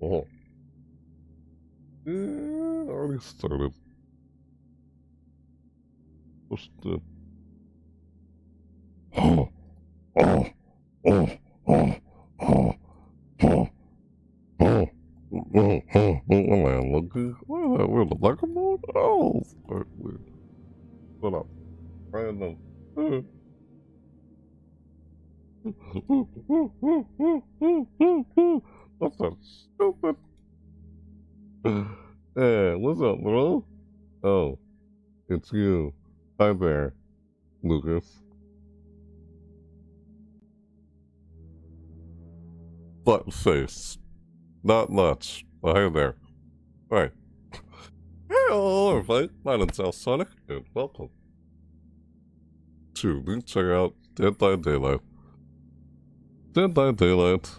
Oh. Yeah, already started. Pushed it. Oh, oh, oh, oh, oh, oh, oh. Am I unlucky? What is that weird? The Lego mode? Oh, fuck, weird. Shut up. Random. That's so stupid. Hey, what's up, bro? Oh, it's you. Hi there, Lucas. Butt face. Not much. But hey there. Right. Hello, everybody. My name's Al Sonic, and welcome to the check out Dead by Daylight. Dead by Daylight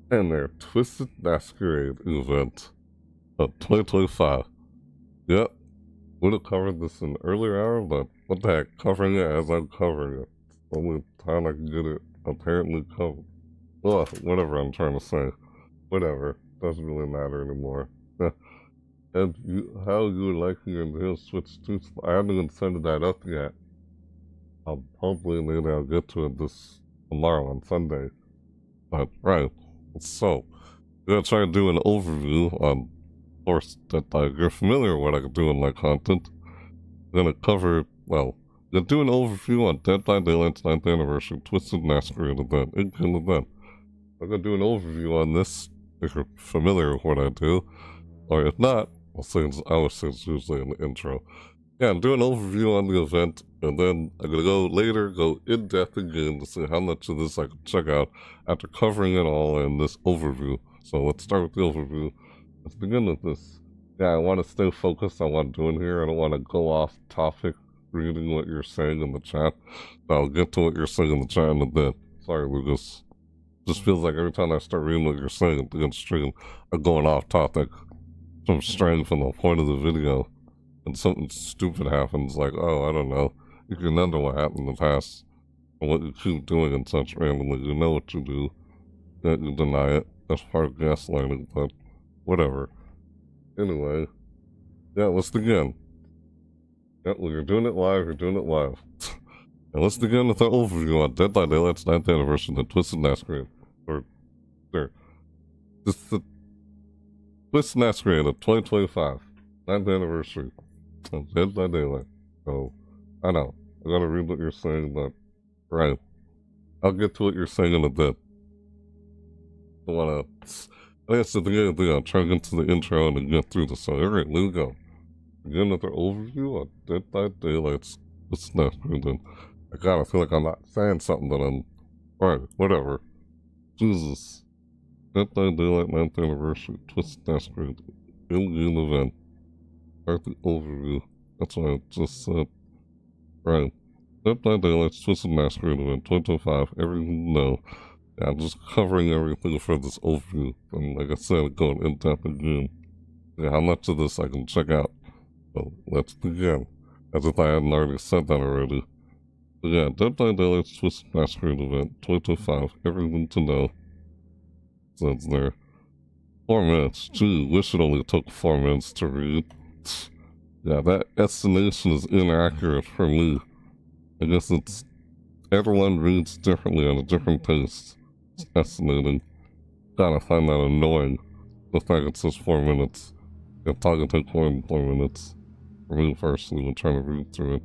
and their Twisted Masquerade event of 2025. Yep, would have covered this in an earlier hour, but what the heck, covering it as I'm covering it. It's the only time I can get it apparently covered. Ugh, whatever I'm trying to say. Whatever. Doesn't really matter anymore. And how you would like your Nintendo Switch 2? I haven't even set that up yet. Hopefully maybe I'll get to it tomorrow on Sunday. But, right. So, I'm gonna try to do an overview on, of course, that you're familiar with what I can do in my content. I'm gonna cover, well, I'm gonna do an overview on Dead by Daylight's 9th anniversary Twisted Masquerade event, in-game event. I'm gonna do an overview on this, if you're familiar with what I do. Or if not, I would say it's usually in the intro. Yeah, I'm doing an overview on the event, and then I'm gonna go in depth again to see how much of this I can check out after covering it all in this overview. So let's start with the overview. Let's begin with this. Yeah, I want to stay focused on what I'm doing here. I don't want to go off topic reading what you're saying in the chat. But I'll get to what you're saying in the chat in a bit. Sorry, Lucas. Just feels like every time I start reading what you're saying at the stream, I'm going off topic. So I'm straying from the point of the video. And something stupid happens, like, oh, I don't know. You can remember what happened in the past. And what you keep doing and such randomly. You know what you do. Yet you deny it. That's part of gaslighting, but whatever. Anyway. Yeah, let's begin. Yeah, well, you're doing it live, you're doing it live. And let's begin with our overview on Dead by Daylight's 9th anniversary of the Twisted Masquerade. Or, there. This is the Twisted Masquerade of 2025. 9th anniversary of Dead by Daylight. So, I know. I gotta read what you're saying, but, right. I'll get to what you're saying in a bit. I think it's the beginning of the video. Try to get to the intro and then get through this. So, alright, here we go. Begin with our overview on Dead by Daylight's Twisted Masquerade. I feel like I'm not saying something that I'm... Alright, whatever. Jesus. Dead by Daylight 9th anniversary, Twisted Masquerade, in-game event. Start the overview. That's what I just said. Right. Dead by Daylight's Twisted Masquerade event 2025, everything you know. Yeah, I'm just covering everything for this overview. And like I said, going in depth again. Yeah, how much of this I can check out. So let's begin. As if I hadn't already said that already. But yeah, Dead by Daylight's Twisted Masquerade event 2025, everything to know. Says there. 4 minutes. Gee, wish it only took 4 minutes to read. Yeah, that estimation is inaccurate for me. I guess it's... Everyone reads differently on a different pace. It's estimating. God, I find that annoying. The fact it says 4 minutes. If talking take more than 4 minutes. For me personally, when trying to read through it.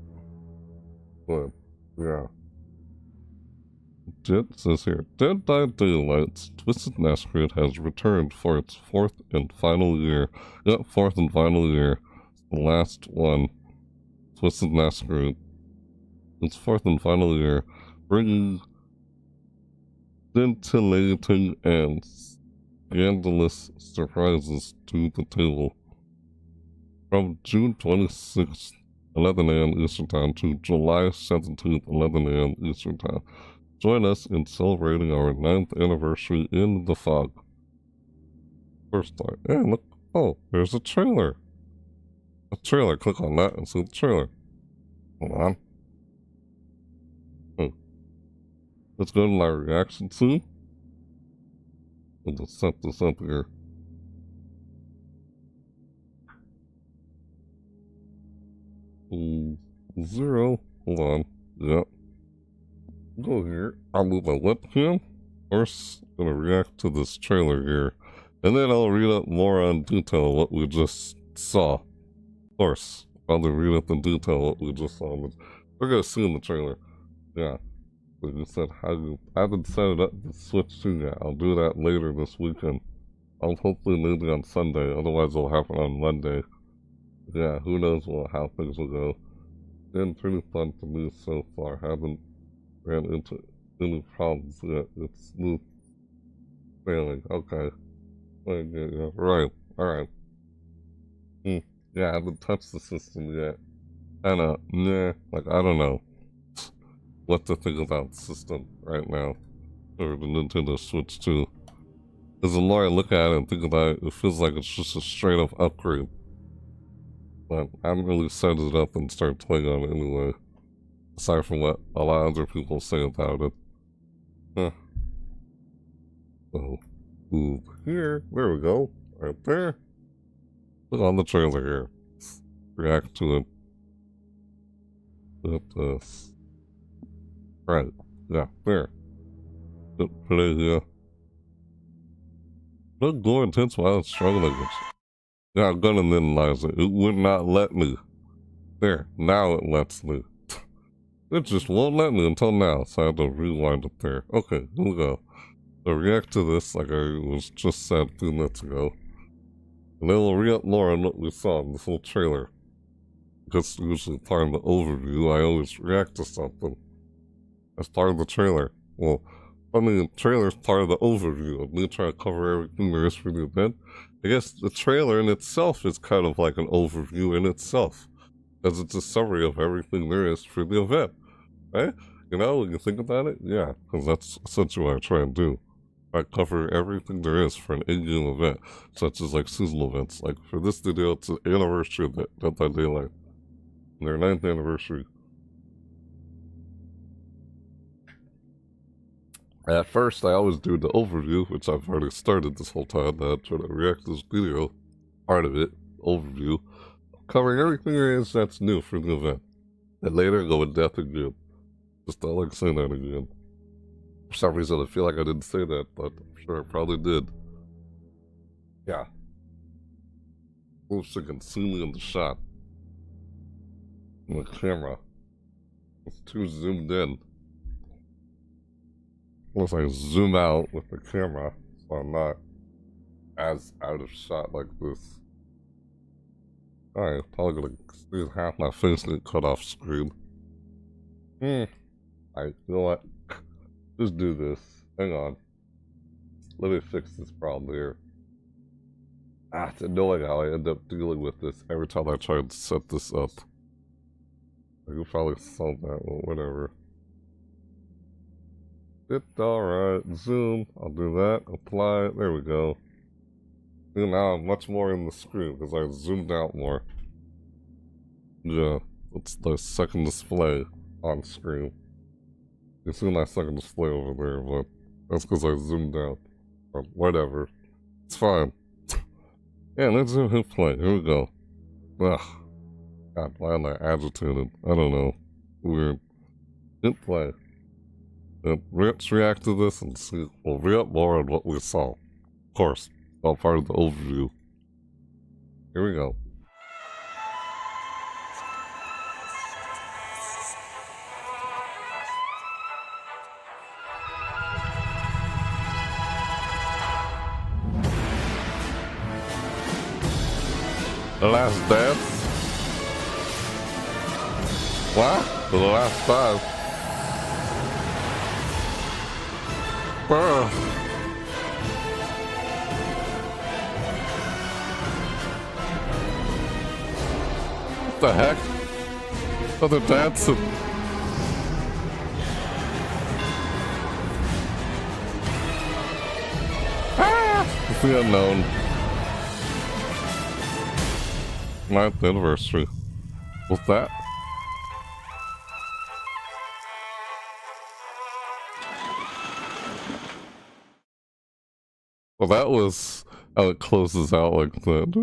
But, yeah. It says here, Dead by Daylight's Twisted Masquerade has returned for its fourth and final year. Yep, fourth and final year. The last one. Twisted Masquerade. Its fourth and final year. Bringing scintillating and scandalous surprises to the table. From June 26th, 11 a.m. Eastern Time to July 17th, 11 a.m. Eastern Time. Join us in celebrating our 9th anniversary in the fog. First time. Hey, look. Oh, there's a trailer. A trailer. Click on that and see the trailer. Hold on. Let's go to my reaction scene. I'll just set this up here. Zero. Hold on. Yep. Go here. I'll move my webcam. First, I'm gonna react to this trailer here. And then I'll read up more on detail what we just saw. Of course, I'll read up in detail what we just saw. We're gonna see in the trailer. Yeah. Like you said, I haven't set it up to Switch 2 yet. I'll do that later this weekend. I'll hopefully maybe on Sunday, otherwise it'll happen on Monday. Yeah, who knows how things will go. Been pretty fun to me so far. Haven't ran into any problems yet. It's smooth sailing. Okay. Yeah, right. Alright. Yeah, I haven't touched the system yet. Kinda, nah, like, I don't know what to think about the system right now. Or the Nintendo Switch 2. Because the more I look at it and think about it, it feels like it's just a straight up upgrade. But I haven't really set it up and started playing on it anyway. Aside from what a lot of other people say about it. Huh. So, move here. There we go. Right there. Look on the trailer here. Let's react to it. With this. Right. Yeah, there. Play here. Look, go intense while it's struggling. Yeah, I'm gonna minimize it. It would not let me. There. Now it lets me. It just won't let me until now, so I have to rewind it there. Okay, here we go. So react to this like I was just said a few minutes ago. And then we'll re-up more on what we saw in this whole trailer. Because usually part of the overview, I always react to something. As part of the trailer. Well, I mean, the trailer's part of the overview. I'm going to try to cover everything there is for the event. I guess the trailer in itself is kind of like an overview in itself. Because it's a summary of everything there is for the event. Right? You know, when you think about it, yeah. Because that's essentially what I try and do. I cover everything there is for an in-game event. Such as like seasonal events. Like for this video, it's the anniversary of Dead by Daylight. Their 9th anniversary. At first, I always do the overview, which I've already started this whole time. Now I'm trying to react to this video, part of it, overview, covering everything there is that's new for the event. And later, go in depth again. Just don't like saying that again. For some reason, I feel like I didn't say that, but I'm sure I probably did. Yeah. Oops, so you can see me in the shot. In the camera. It's too zoomed in. Unless I zoom out with the camera, so I'm not as out of shot like this. Alright, probably gonna see half my face get cut off screen. Alright, you know what? Just do this. Hang on. Let me fix this problem here. It's annoying how I end up dealing with this every time I try and set this up. You probably saw that, well, whatever. It's alright. Zoom. I'll do that. Apply. There we go. And now I'm much more in the screen because I zoomed out more. Yeah, it's the second display on screen. You see my second display over there, but that's because I zoomed out. Or whatever. It's fine. Yeah, let's hit play. Here we go. Ugh. God, why am I agitated? I don't know. Weird. Hit play. Let's react to this and see. We'll re-up more on what we saw. Of course, all part of the overview. Here we go. The Last Dance? What? For the last time. What the heck? Oh, they're dancing. Ah! It's the unknown. 9th anniversary. What's that? Well, that was how it closes out like that.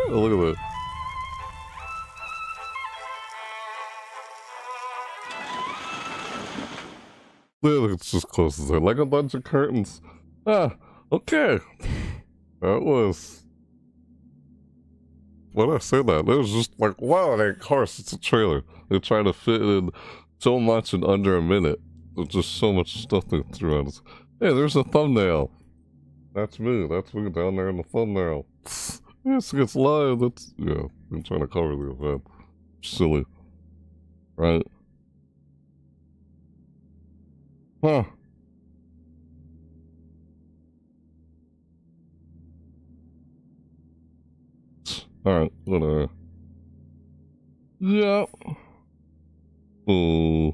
Look at that. Look, it just closes it like a bunch of curtains. Ah, okay. That was... When I say that, it was just like, wow, and of course, it's a trailer. They're trying to fit in so much in under a minute. There's just so much stuff they threw at us. Hey, there's a thumbnail. That's me down there in the thumbnail. Yes, it's live. That's, yeah, I'm trying to cover the event. Silly. Right? Huh. Alright, whatever. Yeah. Oh.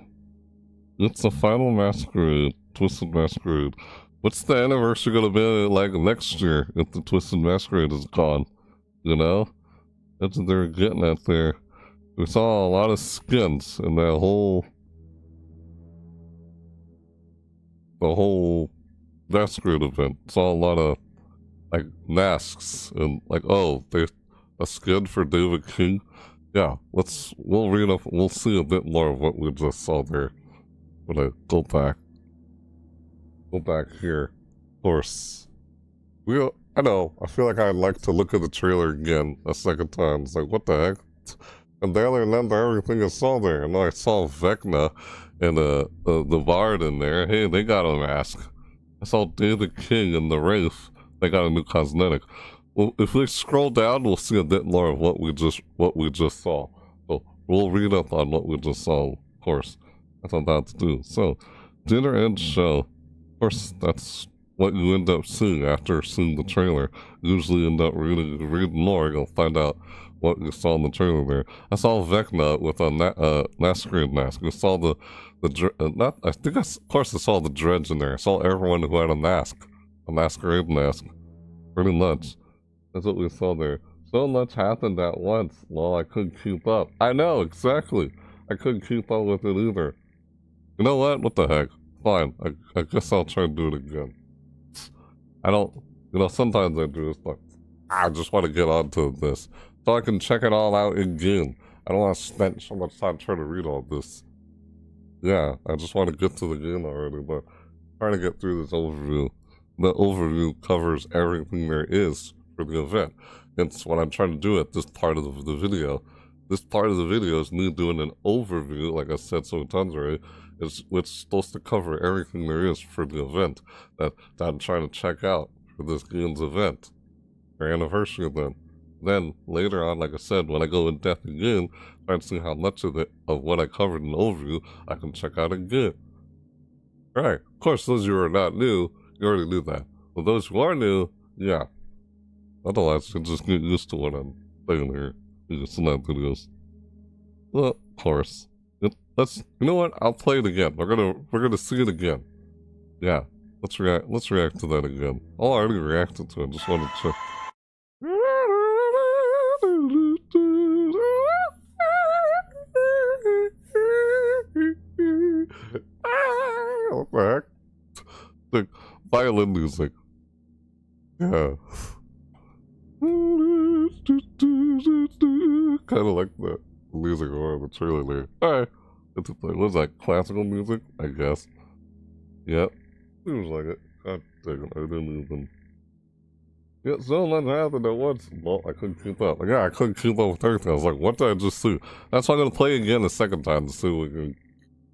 It's the Final Masquerade. Twisted Masquerade. What's the anniversary gonna be like next year if the Twisted Masquerade is gone? You know? That's what they're getting at there. We saw a lot of skins in that whole... The whole Masquerade event. Saw a lot of, like, masks and, like, oh, there's a skin for David King. Yeah, we'll read up, we'll see a bit more of what we just saw there. When I go back here. Of course. I know, I feel like I'd like to look at the trailer again a second time. It's like, what the heck? And the other than everything I saw there. And I saw Vecna and the Bard in there. Hey, they got a mask. I saw David King and the Wraith. They got a new cosmetic. Well, if we scroll down, we'll see a bit more of what we just saw. So we'll read up on what we just saw, of course. That's what I'm about to do. So, dinner and show. Of course, that's what you end up seeing after seeing the trailer. You usually end up reading more, you'll find out what you saw in the trailer there. I saw Vecna with a Masquerade mask. I saw of course I saw the Dredge in there. I saw everyone who had a mask. A Masquerade mask. Pretty much. That's what we saw there. So much happened at once. Well, I couldn't keep up. I know, exactly. I couldn't keep up with it either. You know what? What the heck? Fine. I guess I'll try and do it again. I don't... You know, sometimes I do this, but I just want to get onto this. So I can check it all out in game. I don't want to spend so much time trying to read all this. Yeah, I just want to get to the game already, but trying to get through this overview. The overview covers everything there is for the event. It's what I'm trying to do at this part of the video. This part of the video is me doing an overview, like I said so many times already, which is supposed to cover everything there is for the event that I'm trying to check out for this game's event, or anniversary event. Then, later on, like I said, when I go in depth again, try to see how much of what I covered in the overview I can check out again. Right, of course, those of you who are not new, you already knew that. But those who are new, yeah. Otherwise, you just get used to what I'm saying here. You just not videos. Well, of course. You know what? I'll play it again. We're gonna see it again. Yeah. Let's react to that again. I already reacted to it. Just wanted to check. What the heck? The violin music. Yeah. Kind of like the music or the trailer there. Alright. What's that? Classical music? I guess. Yep. Seems like it. God dang it. I didn't even. Yeah, so much happened at once. Well, I couldn't keep up. Like, yeah, I couldn't keep up with everything. I was like, what did I just see? That's why I'm gonna play again a second time to see what we can.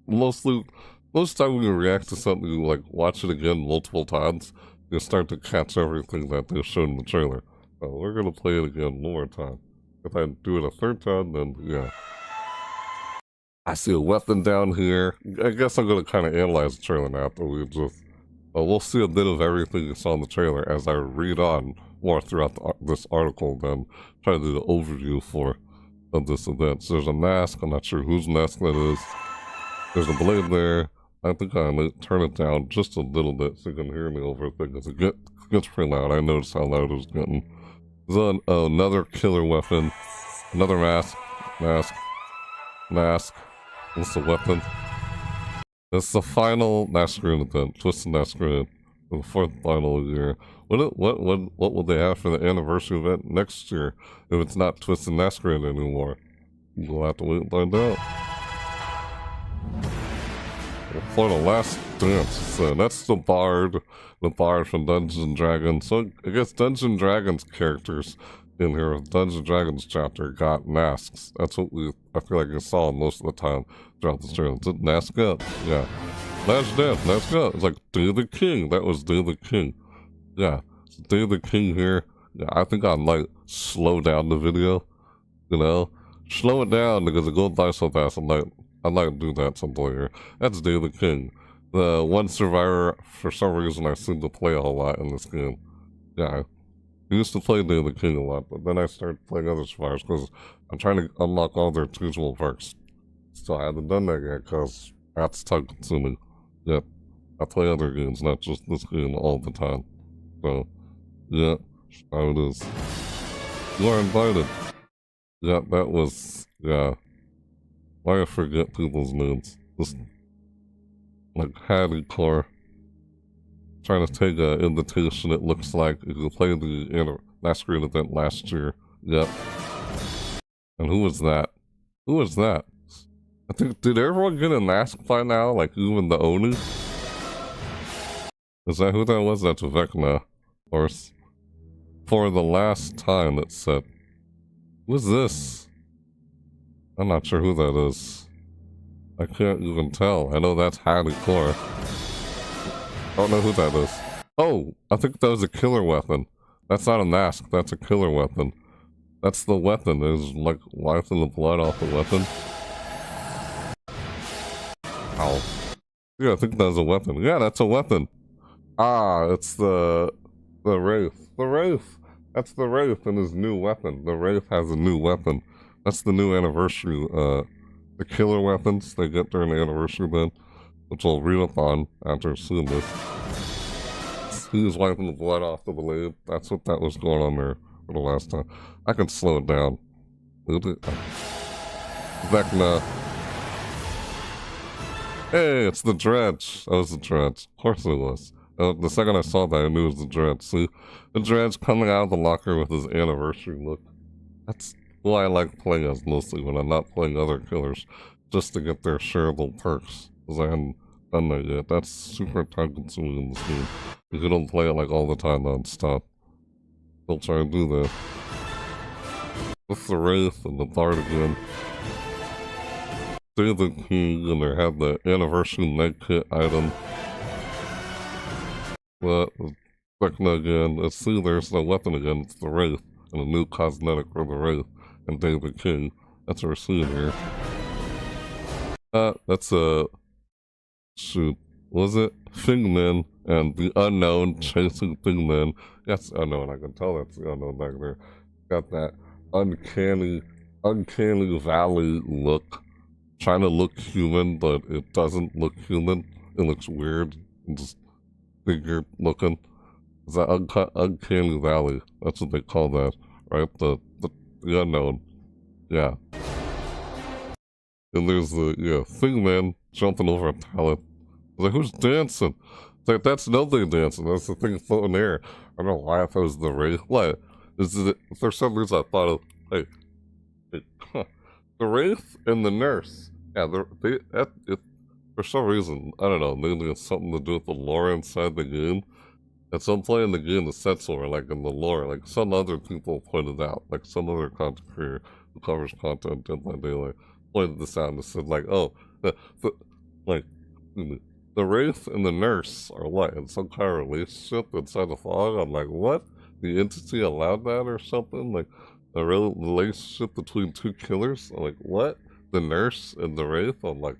Most time when you react to something, you like watch it again multiple times, you start to catch everything that they showed in the trailer. So we're gonna play it again one more time. If I do it a third time, then yeah. I see a weapon down here. I guess I'm gonna kind of analyze the trailer now after we just... we'll see a bit of everything you saw in the trailer as I read on more throughout this article than try to do the overview of this event. So there's a mask. I'm not sure whose mask that is. There's a blade there. I think I might turn it down just a little bit so you can hear me over it because it gets pretty loud. I noticed how loud it was getting. There's another killer weapon. Another mask. Mask. What's the weapon? It's the Final Masquerade event. Twisted Masquerade. The fourth final year. What will they have for the anniversary event next year if it's not Twisted Masquerade anymore? We'll have to wait and find out. For the last dance, so that's the bard from Dungeons and Dragons. So I guess Dungeons and Dragons characters in here with Dungeons and Dragons chapter got masks. That's what I feel like I saw most of the time throughout the stream. Mask up, yeah. Last dance, mask up. It's like Day the King. That was Day the King. Yeah, so Day the King here. Yeah, I think I'd like slow down the video. You know, slow it down because it goes by so fast. I'd like to do that sometime here. That's Day the King. The one survivor, for some reason, I seem to play a lot in this game. Yeah, I used to play Day the King a lot, but then I started playing other survivors because I'm trying to unlock all their teachable perks. So I haven't done that yet because that's time consuming. Yep, I play other games, not just this game all the time. So, yeah, how it is. You are invited. Yeah, that was, yeah. Why I forget people's names. Just, like, Hattie Core. Trying to take an invitation, it looks like. You played the Masquerade event last year. Yep. And who was that? Who was that? I think, did everyone get a mask by now? Like, even the Oni? Is that who that was? That's Vecna, of course. For the last time, it said. Who's this? I'm not sure who that is. I can't even tell. I know that's Hattie Core. I don't know who that is. Oh, I think that was a killer weapon. That's not a mask, that's a killer weapon. That's the weapon. There's like wiping the blood off the weapon. Ow. Yeah, I think that's a weapon. Yeah, that's a weapon. Ah, it's the Wraith. The Wraith! That's the Wraith and his new weapon. The Wraith has a new weapon. That's the new anniversary, the killer weapons they get during the anniversary event, which I'll read up on after seeing this. He was wiping the blood off the blade. That's what that was going on there for the last time. I can slow it down. Vecna. Hey, it's the Dredge. That was the Dredge. Of course it was. The second I saw that, I knew it was the Dredge. See, the Dredge coming out of the locker with his anniversary look. That's who I like playing as mostly when I'm not playing other killers, just to get their shareable perks, because I haven't done that yet. That's super time consuming in this game. If you don't play it like all the time non-stop. I'll try and do that. With the Wraith and the Bard again. Day the King, and they have the anniversary med kit item. But, Vecna again, let's see, there's the weapon again, it's the Wraith, and a new cosmetic for the Wraith. And Day the King. That's what we're seeing here. That's a... shoot. Was it? Fingman and the Unknown chasing Fingman. That's Unknown, I can tell that's the Unknown back there. Got that uncanny valley look. Trying to look human, but it doesn't look human. It looks weird and just figured looking. It's that uncanny valley. That's what they call that, right? The Unknown. Yeah. And there's the, Thingman jumping over a pallet. I was like, who's dancing? It's like, that's nobody dancing. That's the thing floating in the air. I don't know why I thought it was the Wraith. What? For some reason I thought of, the Wraith and the nurse. Yeah, for some reason, I don't know, maybe it's something to do with the lore inside the game. And so I'm playing the game, the sets over, like in the lore, like some other people pointed out, like some other content creator who covers content in my daily pointed this out and said, like, oh, the Wraith and the nurse are like in some kind of relationship inside the fog. I'm like, what? The entity allowed that or something? Like a real relationship between two killers? I'm like, what? The nurse and the Wraith? I'm like,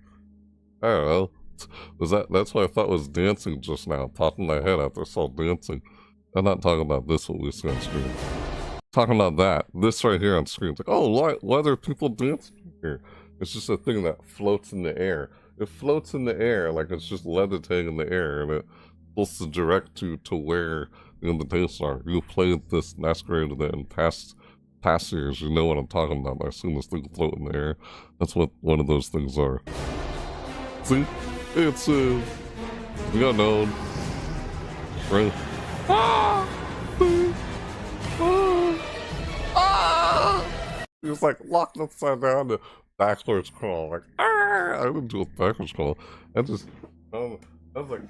I don't know. That's what I thought was dancing just now. Popped in my head after I saw dancing. I'm not talking about this, what we see on screen. Talking about that. This right here on screen. It's like, oh, why are there people dancing here? It's just a thing that floats in the air. It floats in the air, like it's just levitating in the air, and it's supposed to direct you to where the invitations are. You played this Masquerade event in past years, you know what I'm talking about. I've seen this thing float in the air. That's what one of those things are. See? It's the Unknown. Right? Ah! He was like locked upside down and backwards crawl. Like, I didn't do a backwards crawl. I just, I was like,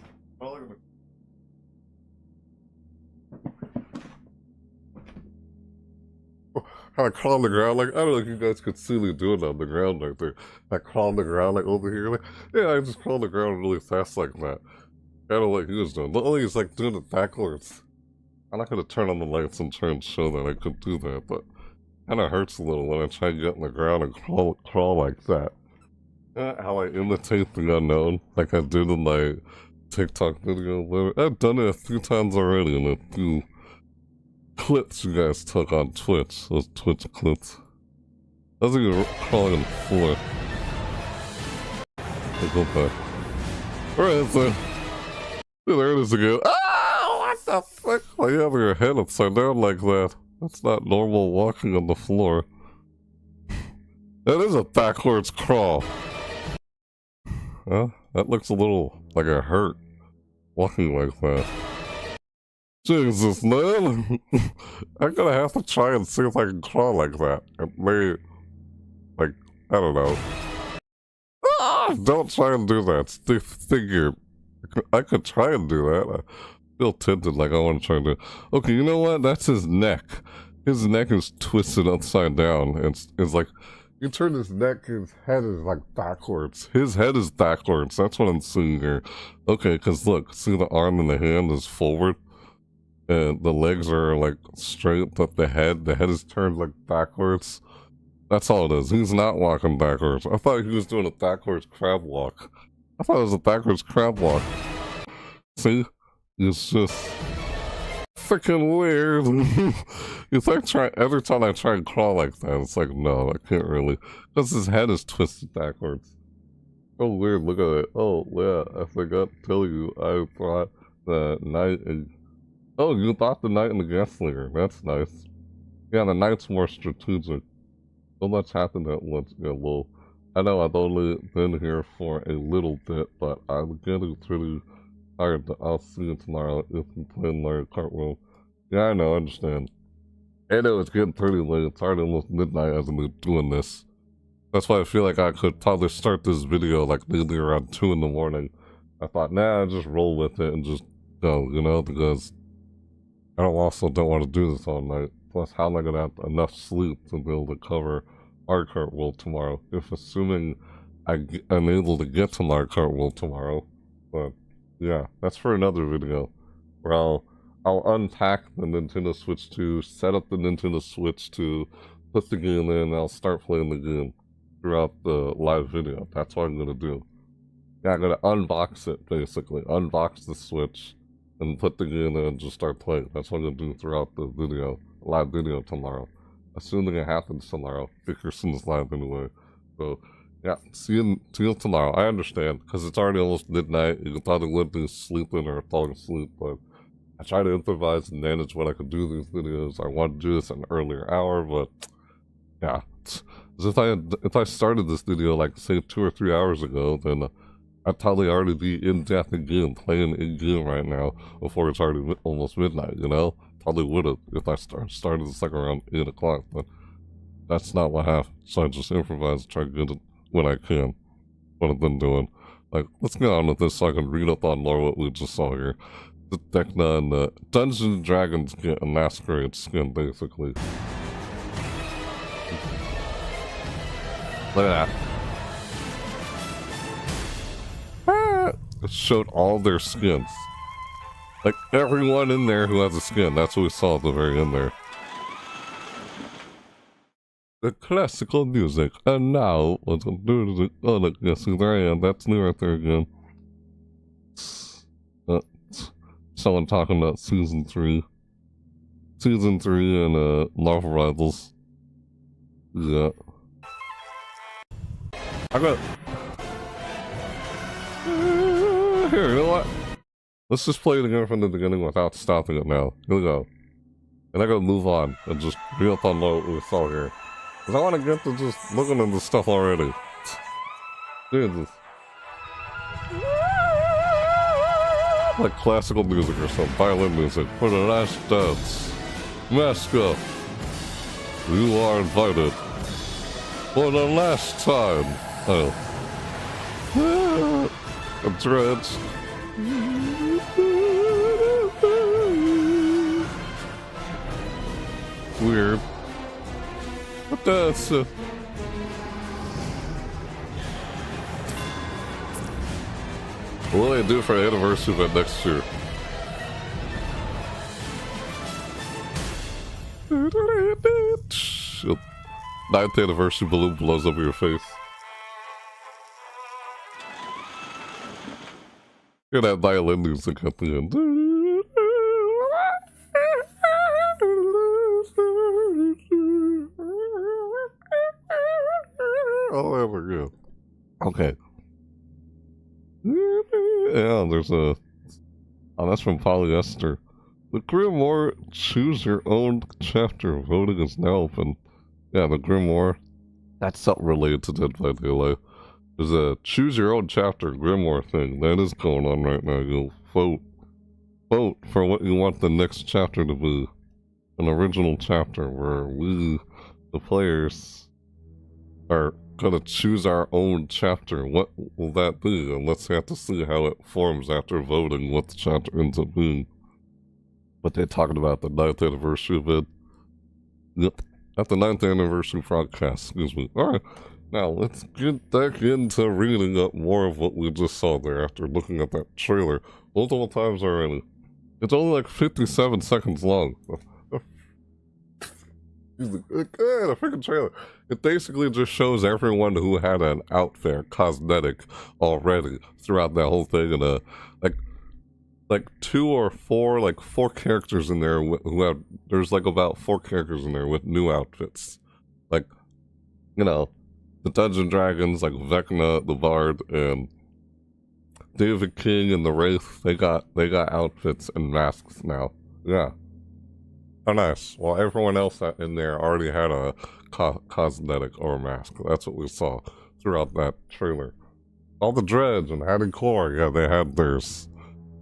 I crawl on the ground. Like, I don't know if you guys could see me doing it on the ground right there. I crawl on the ground, like over here. Like, yeah, I just crawl on the ground really fast like that. Kind of like he was doing. The only is like doing it backwards. I'm not gonna turn on the lights and try and show that I could do that, but kind of hurts a little when I try to get on the ground and crawl like that. How I imitate the unknown, like I did in my TikTok video. I've done it a few times already in a few clips you guys took on Twitch. Those Twitch clips. I was even crawling on the floor. Let's go back. Alright, so there it is again. Ah, what the fuck? Why you have your head upside down like that? That's not normal walking on the floor. That is a backwards crawl. Huh? That looks a little like it hurt. Walking like that. Jesus, man. I'm gonna have to try and see if I can crawl like that. It may, like, I don't know. Ah, don't try and do that. Stay figure. I could try and do that. I feel tempted like I want to try and do. Okay, you know what? That's his neck. His neck is twisted upside down. It's like, you turn his neck, his head is like backwards. His head is backwards. That's what I'm seeing here. Okay, because look, see the arm and the hand is forward? And the legs are like straight, but the head is turned like backwards. That's all it is. He's not walking backwards. I thought he was doing a backwards crab walk. I thought it was a backwards crab walk. See? It's just freaking weird. It's like every time I try and crawl like that, it's like, no, I can't really. Because his head is twisted backwards. Oh, weird. Look at it. Oh, yeah. I forgot to tell you. I brought the knight. Oh, you bought the knight and the gunslinger. That's nice. Yeah, the knight's more strategic. So much happened at once. Yeah, well, I know I've only been here for a little bit, but I'm getting pretty tired. I'll see you tomorrow if you play Mario Kart World. Yeah, I know, I understand. I know it's getting pretty late. It's already almost midnight as I'm doing this. That's why I feel like I could probably start this video like maybe around 2 in the morning. I thought, nah, I'll just roll with it and just go, you know, because I also don't want to do this all night. Plus, how am I going to have enough sleep to be able to cover Mario Kart World tomorrow? If assuming I'm able to get to Mario Kart World tomorrow. But, yeah, that's for another video. Where I'll unpack the Nintendo Switch 2, set up the Nintendo Switch 2, put the game in, and I'll start playing the game throughout the live video. That's what I'm going to do. Yeah, I'm going to unbox it, basically. Unbox the Switch. And put the game in and just start playing. That's what I'm gonna do throughout the video, live video tomorrow. Assuming it happens tomorrow. Dickerson's live anyway. So, yeah, see you tomorrow. I understand, because it's already almost midnight. You probably would be sleeping or falling asleep, but I try to improvise and manage when I can do these videos. I want to do this an earlier hour, but yeah. If I started this video, like, say, 2 or 3 hours ago, then I'd probably already be in death in-game, playing in-game right now, before it's already almost midnight, you know? Probably would've if I started this like around 8 o'clock, but that's not what happened. So I just improvise, try to get it when I can. What I've been doing. Like, let's get on with this so I can read up on more what we just saw here. The Decna and the Dungeons & Dragons get a Masquerade skin, basically. Look at that. It showed all their skins. Like, everyone in there who has a skin. That's what we saw at the very end there. The classical music. And now, let's do oh, look, yes, there I am. That's me right there again. Someone talking about Season 3. Season 3 and, Marvel Rivals. Yeah. I got... Here, you know what? Let's just play it again from the beginning without stopping it now. Here we go. And I gotta move on and just be up on what we saw here. Because I want to get to just looking at this stuff already. Jesus. like classical music or some violin music. For the last dance, mask up. You are invited. For the last time. Oh. A dredge. Weird. But that's what will they do for an anniversary event next year? Ninth anniversary balloon blows up your face. Hear that violin music at the end. Oh, there we go. Okay. Yeah, there's a... Oh, that's from Polyester. The Grimoire Choose Your Own Chapter voting is now open. Yeah, the Grimoire. That's something related to Dead by Daylight. There's a Choose Your Own Chapter Grimoire thing. That is going on right now. You'll vote. Vote for what you want the next chapter to be. An original chapter where we, the players, are gonna choose our own chapter. What will that be? And let's have to see how it forms after voting what the chapter ends up being. But they're talking about the 9th anniversary event. Yep. At the 9th anniversary broadcast, excuse me. Alright, now let's get back into reading up more of what we just saw there after looking at that trailer multiple times already. It's only like 57 seconds long. The freaking trailer. It basically just shows everyone who had an outfit cosmetic already throughout that whole thing, and like 2 or 4, like 4 characters in there who have, there's like about 4 characters in there with new outfits. Like, you know, the Dungeon Dragons, like Vecna, the Bard, and David King and the Wraith, they got outfits and masks now. Yeah. Oh, nice. Well, everyone else in there already had a cosmetic or mask. That's what we saw throughout that trailer. All the Dredge and Hattie Core, yeah, they had theirs.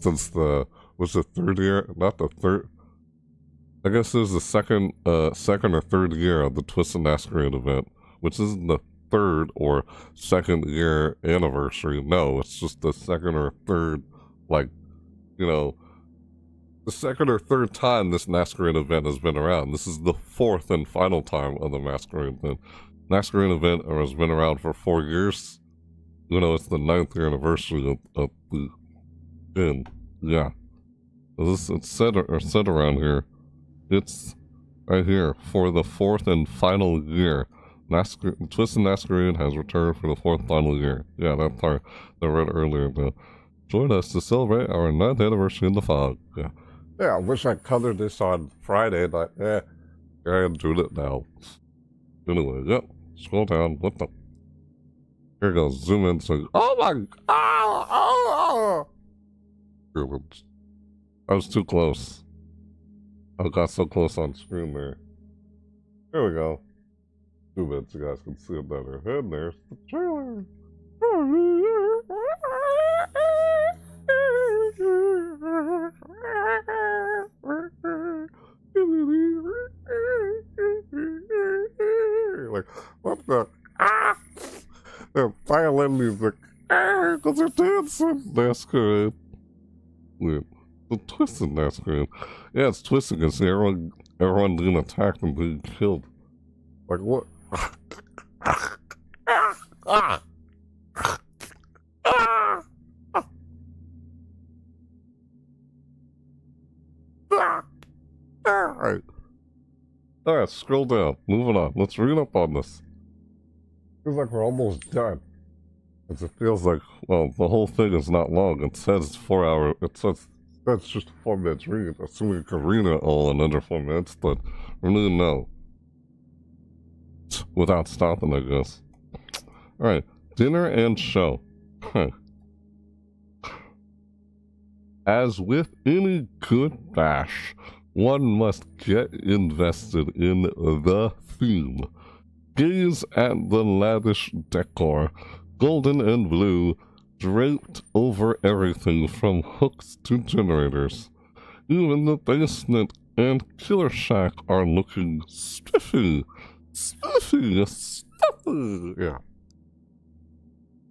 Since the, was the 3rd year? Not the 3rd. I guess it was the second or 3rd year of the Twisted Masquerade event, which isn't the 3rd or 2nd year anniversary. No, it's just the 2nd or 3rd, like, you know, the 2nd or 3rd time this Masquerade event has been around. This is the 4th and final time of the Masquerade event. Masquerade event has been around for 4 years. You know, it's the 9th year anniversary of the end. Yeah. It's said around here. It's right here. For the 4th and final year. Twisted Masquerade has returned for the 4th final year. Yeah, that part I read earlier. Join us to celebrate our 9th anniversary in the fog. Yeah. Yeah, I wish I covered this on Friday, but I am doing it now. Anyway, yep. Scroll down. What the? Here goes. Zoom in. So, oh my! Oh! I was too close. I got so close on screen there. There we go. 2 minutes, you guys can see it better. And there's the trailer. Like, what the? Ah! The violin music. Ah! Because they're dancing. Masquerade. Weird. The Twisted Masquerade. Yeah, it's twisted because everyone being attacked and being killed. Like, what? Alright, scroll down. Moving on. Let's read up on this. Feels like we're almost done. It feels like, well, the whole thing is not long. It says it's 4 hours. It says that's just a 4 minutes read. Assuming you can read it all in under 4 minutes, but really no. Without stopping, I guess. Alright, dinner and show. As with any good bash, one must get invested in the theme. Gaze at the lavish decor, golden and blue, draped over everything from hooks to generators. Even the basement and killer shack are looking spiffy. Spiffy. Spiffy. Yeah.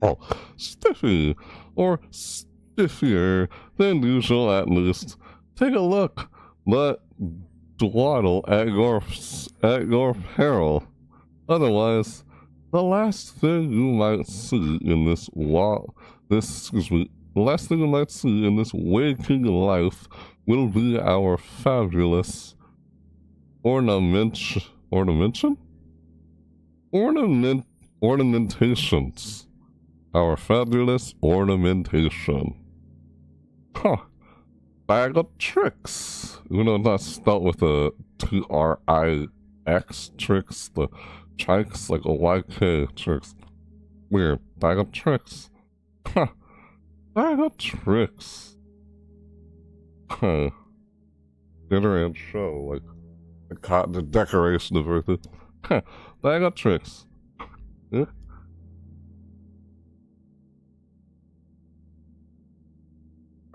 Oh, spiffy. Or stiffier than usual at least. Take a look, but dawdle at your peril. Otherwise, the last thing you might see in this the last thing you might see in this waking life will be our fabulous ornamentations. Our fabulous ornamentation. Huh. Bag of tricks. You know, not spelled with a T-R-I-X tricks. The trikes like a Y-K tricks. Weird. Bag of tricks. Huh. Bag of tricks. Huh. Dinner and show. Like the decoration of everything. Huh. Bag of tricks. Yeah.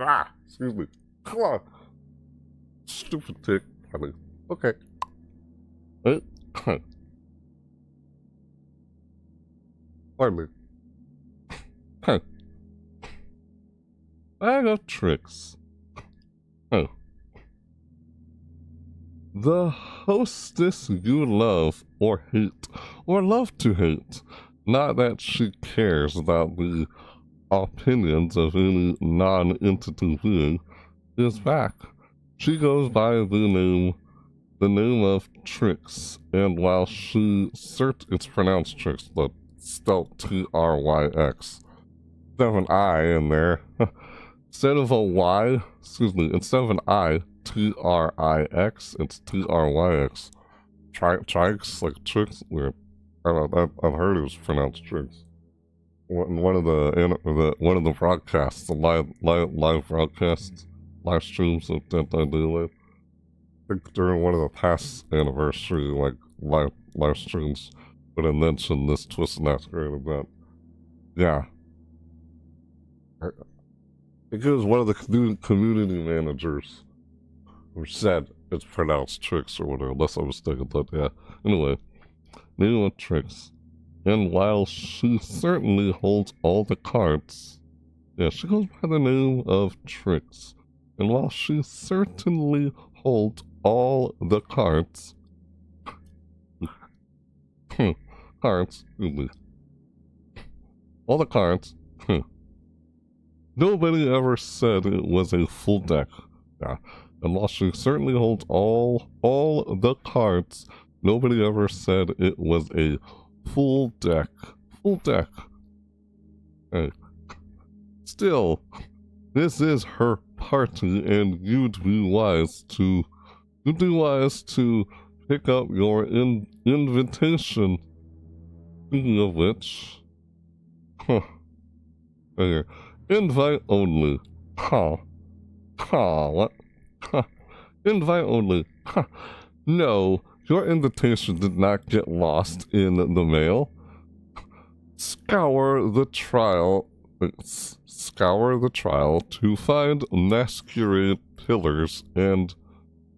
Ah, excuse me. Come on. Stupid tick. Okay. Pardon me. Bag of tricks. The hostess you love or hate, or love to hate. Not that she cares about the opinions of any non-entity being, is back. She goes by the name of Trix, and while it's pronounced Trix, but spelled T-R-Y-X. Instead of an I in there. Instead of an I, T-R-I-X, it's T-R-Y-X. Trix, like Trix, weird. I've heard it was pronounced Trix. One of the broadcasts, the live broadcasts, live streams that I do, like, I think during one of the past anniversary, like, live streams, but I mentioned this Twisted Masquerade event. Yeah. I think it was one of the community managers who said it's pronounced Tricks or whatever, unless I'm mistaken, but yeah. Anyway, name of Tricks. And while she certainly holds all the cards, yeah, she goes by the name of Trix. And while she certainly holds all the cards, all the cards, nobody ever said it was a full deck. Yeah, and while she certainly holds all the cards, nobody ever said it was a full deck. Hey. Still, this is her party, and you'd be wise to pick up your invitation. Speaking of which, okay. Invite only. What? Invite only. No. Your invitation did not get lost in the mail. Scour the trial to find masquerade pillars and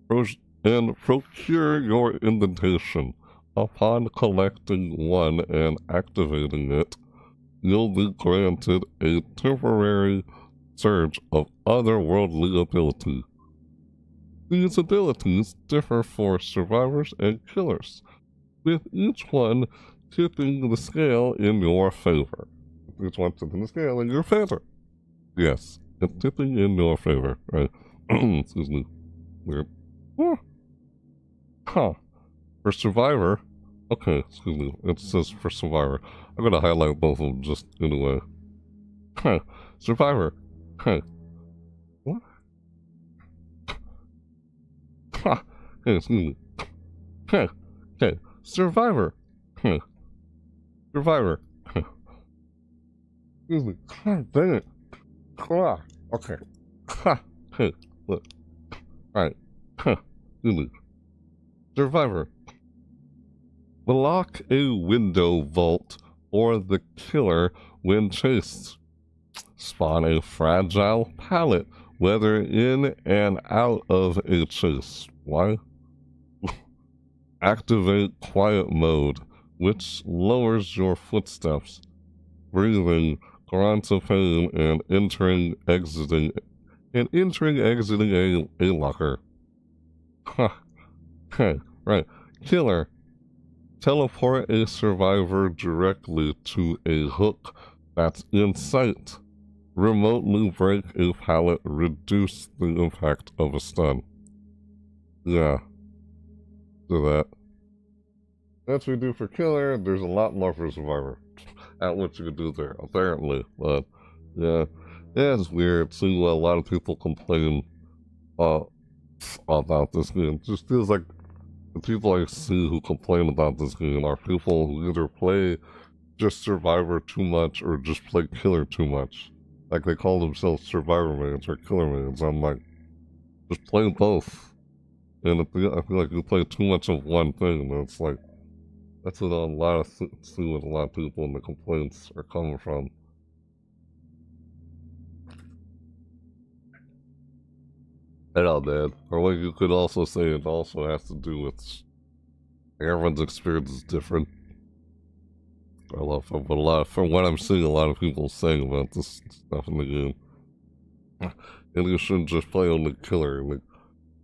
procure your invitation. Upon collecting one and activating it, you'll be granted a temporary surge of otherworldly ability. These abilities differ for survivors and killers, with each one tipping the scale in your favor. Yes, it's tipping in your favor, right? Excuse me. Weird. For survivor, okay, excuse me, it says for survivor. I'm gonna highlight both of them just anyway. Survivor. What? Hey, excuse me. Okay. Survivor. Survivor. Excuse me. Dang it. Okay. Hey, look. Alright. Excuse me. Survivor. Block a window vault or the killer when chased. Spawn a fragile pallet, whether in and out of a chase. Why? Activate quiet mode, which lowers your footsteps, breathing, grunts of pain, and exiting a locker. Huh. Okay, right. Killer. Teleport a survivor directly to a hook that's in sight. Remotely break a pallet, reduce the impact of a stun. Yeah. Do that. That's what we do for Killer. There's a lot more for Survivor. At what you can do there, apparently. But, yeah. Yeah, it's weird seeing a lot of people complain about this game. It just feels like the people I see who complain about this game are people who either play just Survivor too much or just play Killer too much. Like they call themselves Survivor mains or Killer mains. I'm like, just play both. And I feel like you play too much of one thing, and it's like, that's what a lot of see with a lot of people and the complaints are coming from. I know, man. Or like you could also say it also has to do with everyone's experience is different. I love it, but from what I'm seeing, a lot of people saying about this stuff in the game. And you shouldn't just play only Killer, like,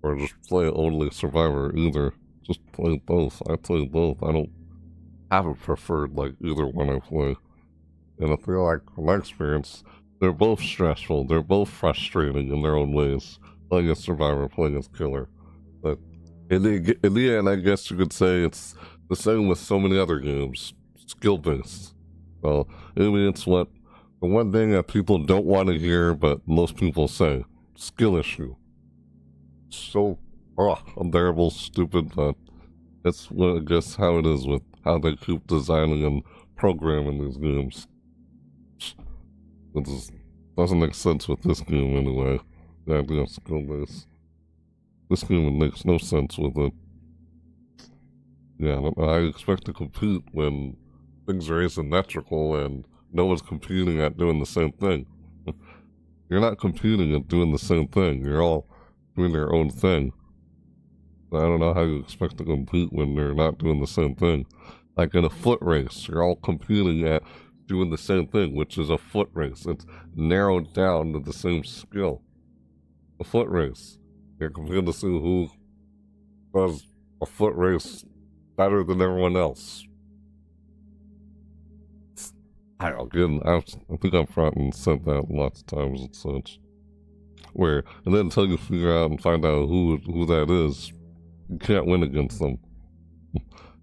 or just play only Survivor either. Just play both. I play both. I don't have a preferred, like, either one I play. And I feel like, from my experience, they're both stressful. They're both frustrating in their own ways. Playing as Survivor, playing as Killer. But in the end, I guess you could say it's the same with so many other games. Skill-based. So, I mean, it's the one thing that people don't want to hear, but most people say. Skill issue. So, unbearable, stupid, but that's I guess how it is with how they keep designing and programming these games. It just doesn't make sense with this game anyway. The idea of skill-based. This game makes no sense with it. Yeah, I expect to compete when things are asymmetrical and no one's competing at doing the same thing. You're not competing at doing the same thing. You're all doing their own thing. I don't know how you expect to compete when they're not doing the same thing. Like in a foot race, you're all competing at doing the same thing, which is a foot race. It's narrowed down to the same skill. A foot race. You're competing to see who does a foot race better than everyone else. I think I've probably said that lots of times and such. And then until you figure out and find out who that is, you can't win against them.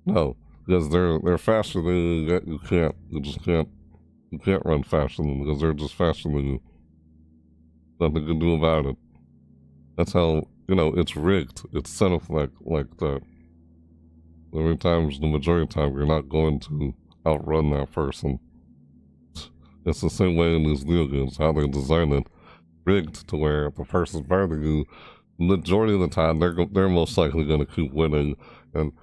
No, because they're faster than you. You can't run faster than them because they're just faster than you. Nothing you can do about it. That's how, it's rigged. It's set up like that. Every time, the majority of the time, you're not going to outrun that person. It's the same way in these video games, how they design it, rigged to where if the person's better than you, majority of the time, they're most likely going to keep winning, and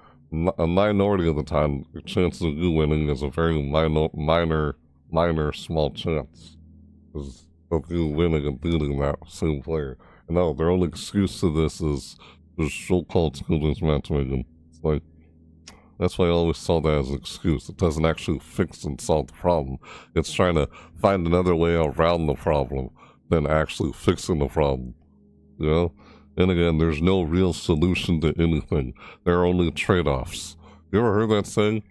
a minority of the time, the chances of you winning is a very minor, small chance of you winning and beating that same player. And no, their only excuse to this is so-called skill-based matchmaking. It's like, that's why I always saw that as an excuse. It doesn't actually fix and solve the problem. It's trying to find another way around the problem than actually fixing the problem. And again, there's no real solution to anything. There are only trade-offs. You ever heard that saying?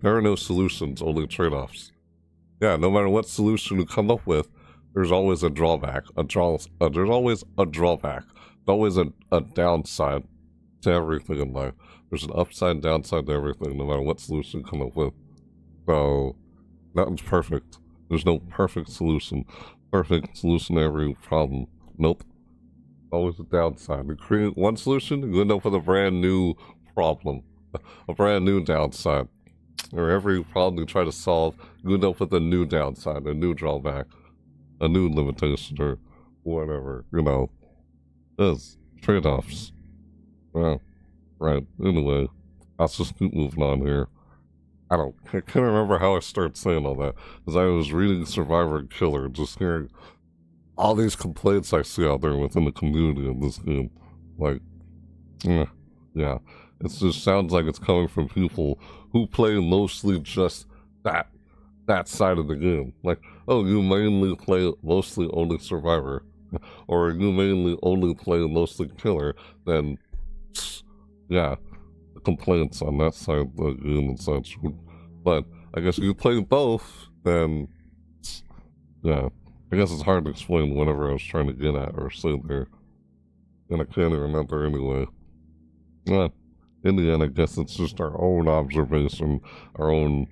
There are no solutions, only trade-offs. Yeah, no matter what solution you come up with, there's always a drawback. There's always a drawback. There's always a downside to everything in life. There's an upside, downside to everything, no matter what solution you come up with. So, nothing's perfect. There's no perfect solution. Perfect solution to every problem. Nope. Always a downside. You create one solution, you end up with a brand new problem. A brand new downside. Or every problem you try to solve, you end up with a new downside, a new drawback, a new limitation, or whatever, There's trade-offs. Well, right, anyway, I'll just keep moving on here. I can't remember how I started saying all that, because I was reading Survivor and Killer, just hearing all these complaints I see out there within the community of this game. Like, yeah, it just sounds like it's coming from people who play mostly just that side of the game. Like, oh, you mainly play mostly only Survivor, or you mainly only play mostly Killer, then, yeah, complaints on that side of the game and such. But I guess if you play both, then, yeah, I guess it's hard to explain whatever I was trying to get at or say there. And I can't even remember anyway. But in the end, I guess it's just our own observation, our own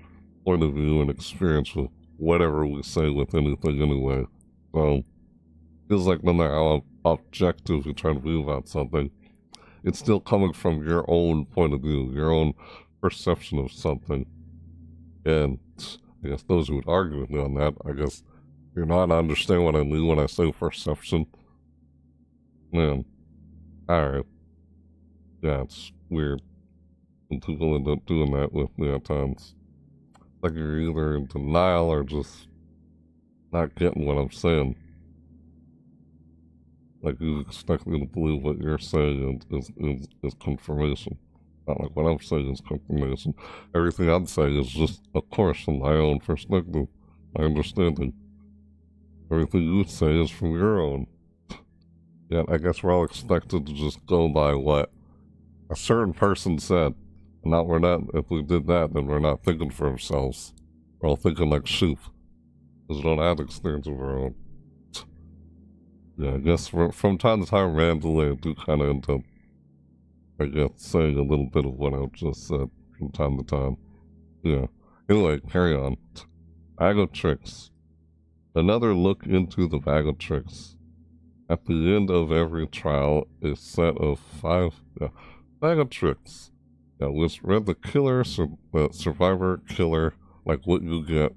point of view and experience with whatever we say with anything anyway. So, feels like no matter how objective you try to be about something, it's still coming from your own point of view, your own perception of something. And I guess those who would argue with me on that, I guess you're not understand what I mean when I say perception. Man, alright. Yeah, it's weird when people end up doing that with me at times. Like you're either in denial or just not getting what I'm saying. Like you expect me to believe what you're saying is confirmation. Not like what I'm saying is confirmation. Everything I'm saying is just, of course, from my own perspective, my understanding. Everything you say is from your own. Yet I guess we're all expected to just go by what a certain person said. And not we're not, if we did that, then we're not thinking for ourselves. We're all thinking like sheep. Because we don't have experience of our own. Yeah, I guess from time to time, randomly, I do kind of end up, I guess, saying a little bit of what I just said from time to time. Yeah. Anyway, carry on. Bag of Tricks. Another look into the Bag of Tricks. At the end of every trial, a set of 5 Bag of Tricks. Yeah, which read the killer, the survivor, killer, like what you get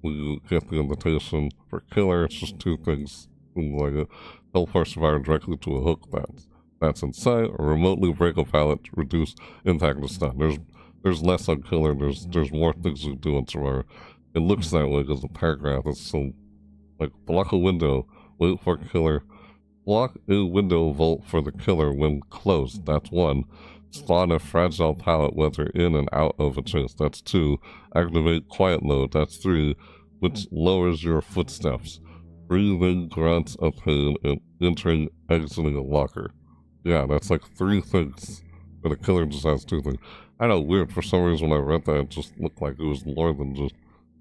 when you get the invitation. For killer, it's just 2 things. Like a teleport survivor directly to a hook that's in sight, or remotely break a pallet to reduce impact of stun. There's less on killer, there's more things you do on survivor. It looks that way because the paragraph is so, like, block a window, wait for killer, block a window vault for the killer when closed, that's 1. Spawn a fragile pallet whether in and out of a chest, that's 2. Activate quiet mode, that's 3, which lowers your footsteps. Breathing grunts of pain and entering, exiting a locker. Yeah, that's like 3 things. But the killer just has 2 things. I know, weird, for some reason when I read that, it just looked like it was more than just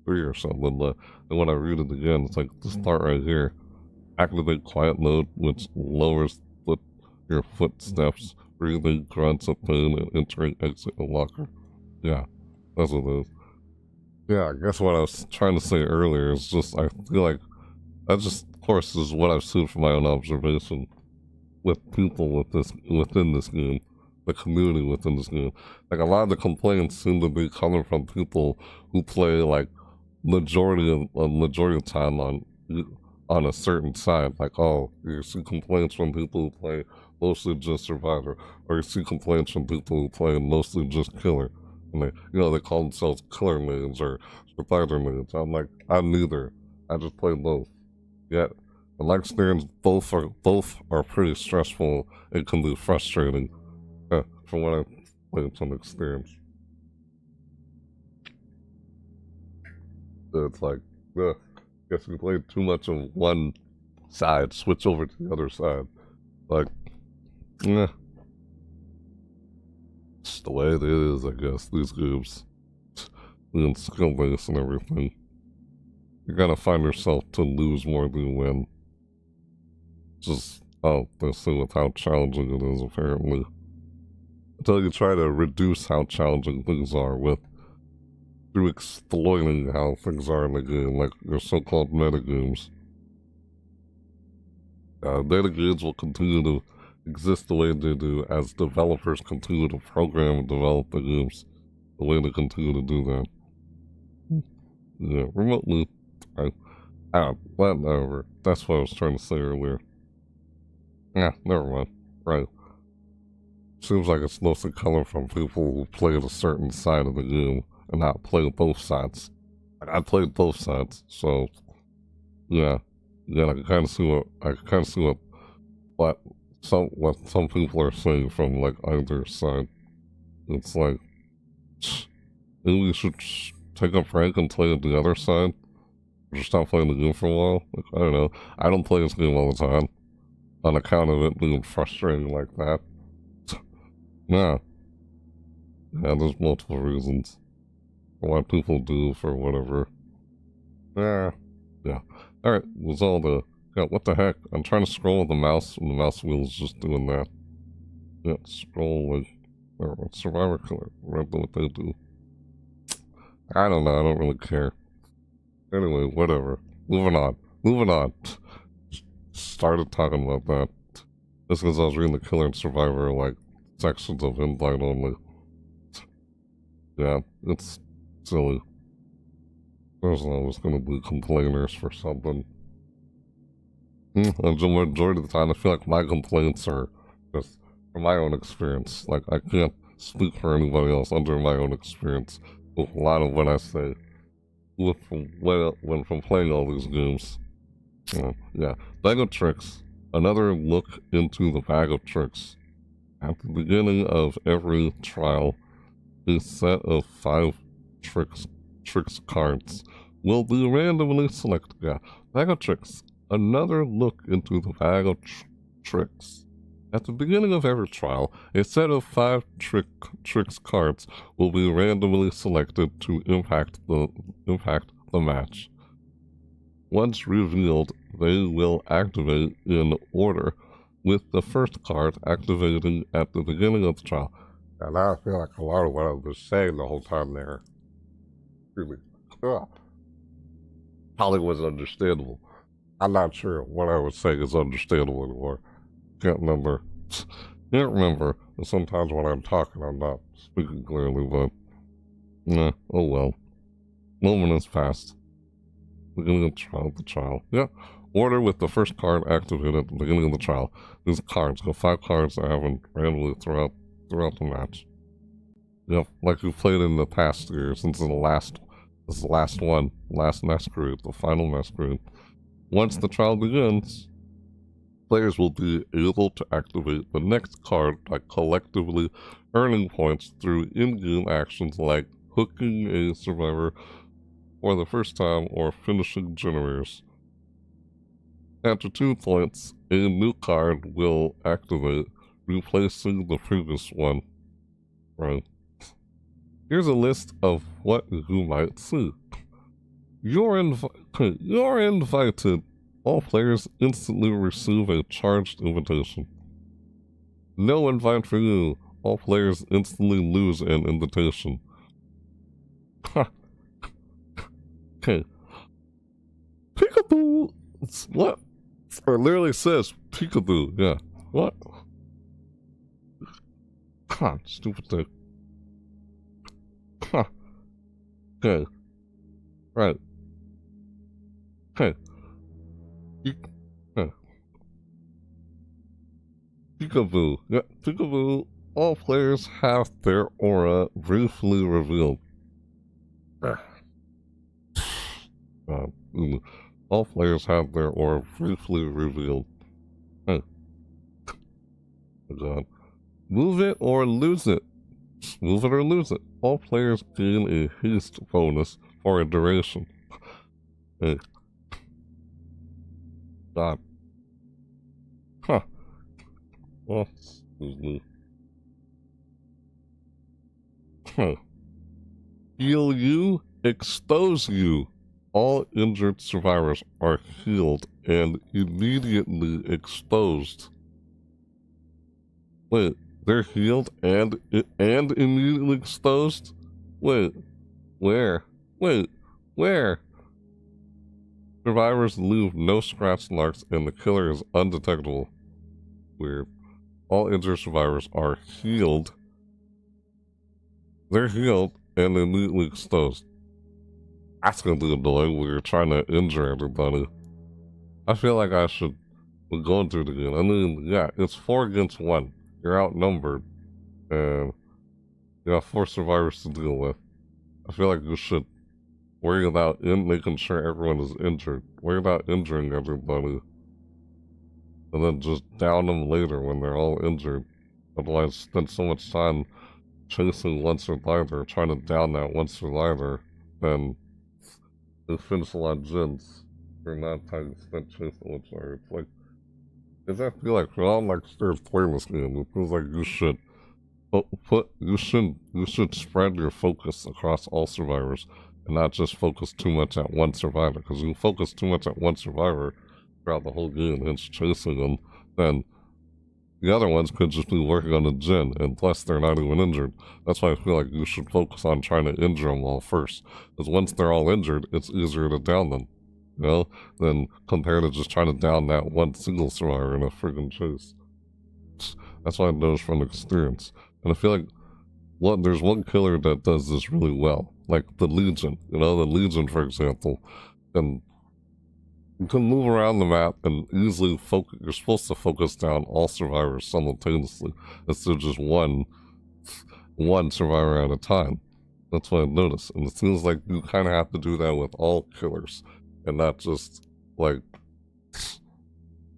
3 or something. And when I read it again, it's like this part right here. Activate quiet mode, which lowers your footsteps. Breathing grunts of pain and entering, exit a locker. Yeah, that's what it is. Yeah, I guess what I was trying to say earlier is just, I feel like that just, of course, is what I've seen from my own observation with people within this game, the community within this game. Like, a lot of the complaints seem to be coming from people who play, like, majority of time on a certain side. Like, oh, you see complaints from people who play mostly just Survivor, or you see complaints from people who play mostly just Killer. And they call themselves Killer mains or Survivor mains. I'm like, I'm neither. I just play both. Yet, in my experience, both are pretty stressful and can be frustrating. From what I've played from experience. It's like, guess we played too much of one side, switch over to the other side. Like, it's the way it is, I guess, these games. Being skill based and everything. You gotta find yourself to lose more than win. Just, they say with how challenging it is, apparently. Until you try to reduce how challenging things are through exploiting how things are in the game, like your so-called metagames. Metagames will continue to exist the way they do as developers continue to program and develop the games the way they continue to do that. Yeah, remotely. Whatever. That's what I was trying to say earlier. Yeah, never mind. Right. Seems like it's mostly coming from people who played a certain side of the game and not play both sides. I played both sides, so yeah, I can kind of see what some people are saying from like either side. It's like maybe we should take a break and play the other side. Just stop playing the game for a while. Like, I don't know. I don't play this game all the time on account of it being frustrating like that. Yeah, there's multiple reasons for why people do for whatever. Yeah. Alright, was all the... Yeah, what the heck? I'm trying to scroll with the mouse, and the mouse wheel is just doing that. Yeah, scroll like... Survivor Killer. Remember what they do. I don't know, I don't really care. Anyway, whatever. Moving on. Started talking about that. Just because I was reading the Killer and Survivor, like, sections of invite only. Yeah, it's silly. There's always gonna be complainers for something. And the majority of the time, I feel like my complaints are just from my own experience. Like, I can't speak for anybody else under my own experience with a lot of what I say when from playing all these games. Yeah. Bag of Tricks. Another look into the Bag of Tricks. At the beginning of every trial, a set of 5 tricks cards will be randomly selected. Yeah. Bag of Tricks. Another look into the Bag of Tricks. At the beginning of every trial, a set of 5 tricks cards will be randomly selected to impact the match. Once revealed, they will activate in order, with the first card activating at the beginning of the trial. And now I feel like a lot of what I was saying the whole time there really probably was understandable. I'm not sure what I was saying is understandable anymore. Can't remember. And sometimes when I'm talking, I'm not speaking clearly, but oh well. Moment has passed. Beginning of the trial. Yeah. Order with the first card activated at the beginning of the trial. These cards go 5 cards that happen randomly throughout the match. Yep, like we've played in the past years, since this is the last one, last Masquerade, the Final Masquerade. Once the trial begins, players will be able to activate the next card by collectively earning points through in-game actions like hooking a survivor for the first time or finishing generators. After 2 points, a new card will activate, replacing the previous one. Right. Here's a list of what you might see. You're invited. All players instantly receive a charged invitation. No invite for you. All players instantly lose an invitation. Okay. Peekaboo! What? It literally says peekaboo, yeah. What? God, stupid thing. Huh. Okay. Right. Okay. Peekaboo. Yeah, peekaboo. All players have their aura briefly revealed. All players have their aura briefly revealed. Oh God. Move it or lose it. Move it or lose it. All players gain a haste bonus for a duration. Hey. God. Huh. Oh, excuse me. Huh. Heal you, expose you. All injured survivors are healed and immediately exposed. Wait, they're healed and immediately exposed? Wait, where? Wait, where? Survivors leave no scratch marks and the killer is undetectable. Weird. All injured survivors are healed. They're healed and immediately exposed. That's gonna be annoying when you're trying to injure everybody. I feel like I should be going through it again. I mean, yeah, it's 4 against 1. You're outnumbered. And you have 4 survivors to deal with. I feel like you should worry about making sure everyone is injured. Worry about injuring everybody. And then just down them later when they're all injured. Otherwise, spend so much time chasing one survivor, trying to down that one survivor, then you finish a lot of gens for not time spent chasing one survivor. It's like, does that feel like, well, I'm like scared playing this game. It feels like you should you should spread your focus across all survivors and not just focus too much at one survivor. Because you focus too much at one survivor throughout the whole game and chasing them, then the other ones could just be working on the gen, and plus they're not even injured. That's why I feel like you should focus on trying to injure them all first. Because once they're all injured, it's easier to down them, you know, than compared to just trying to down that one single survivor in a friggin' chase. That's what I noticed from experience. And I feel like there's one killer that does this really well. Like the Legion, you know, the Legion, for example. And you can move around the map and easily focus. You're supposed to focus down all survivors simultaneously instead of just one survivor at a time. That's what I noticed. And it seems like you kind of have to do that with all killers and not just like,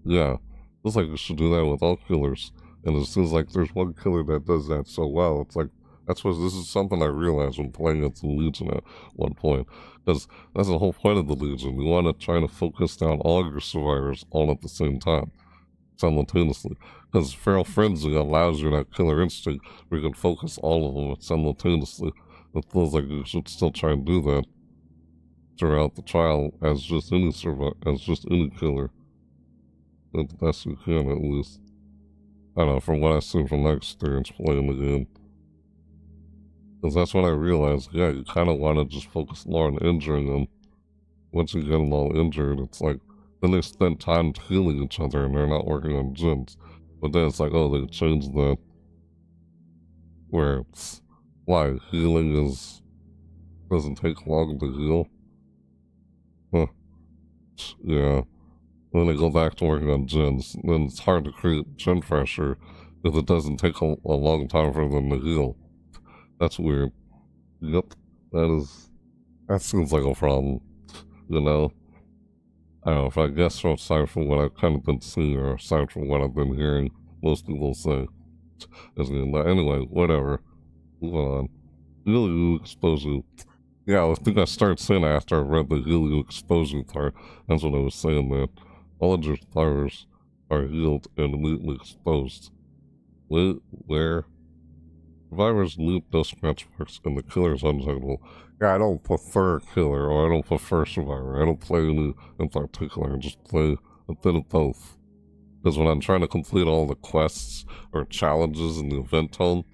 yeah, it's like you should do that with all killers. And it seems like there's one killer that does that so well. It's like, this is something I realized when playing against the Legion at one point. Because that's the whole point of the Legion. You want to try to focus down all your survivors all at the same time, simultaneously. Because Feral Frenzy allows you that killer instinct where you can focus all of them simultaneously. It feels like you should still try and do that throughout the trial as just any killer. The best you can, at least. I don't know, from what I've seen from my experience playing the game. Because that's when I realized, yeah, you kind of want to just focus more on injuring them. Once you get them all injured, it's like, then they spend time healing each other and they're not working on gens. But then it's like, oh, they changed that. Where it's, why, healing doesn't take long to heal? Huh. Yeah. Then they go back to working on gens. Then it's hard to create gen pressure if it doesn't take a long time for them to heal. That's weird. Yep. That seems like a problem. You know? I don't know, if I guess aside from what I've kind of been seeing or aside from what I've been hearing most people say. Anyway, whatever. Move on. Heal exposure. Yeah, I think I started saying that after I read the heal exposure part. That's what I was saying, that all of your survivors are healed and immediately exposed. Wait, where? Survivors leave no scratch marks and the killer is undetectable. Yeah, I don't prefer a killer or I don't prefer survivor. I don't play any in particular. I just play a bit of both. Because when I'm trying to complete all the quests or challenges in the event tone,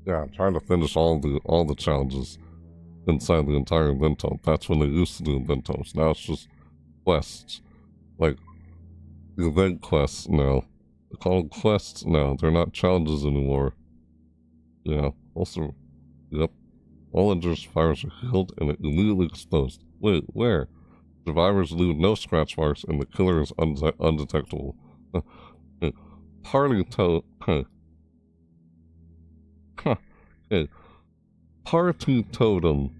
yeah, I'm trying to finish all the challenges inside the entire event tone. That's when they used to do event tones. Now it's just quests. Like the event quests now. They're called quests now. They're not challenges anymore. Yeah, also, yep. All injured survivors are healed and immediately exposed. Wait, where? Survivors leave no scratch marks and the killer is undetectable. Party Party totem.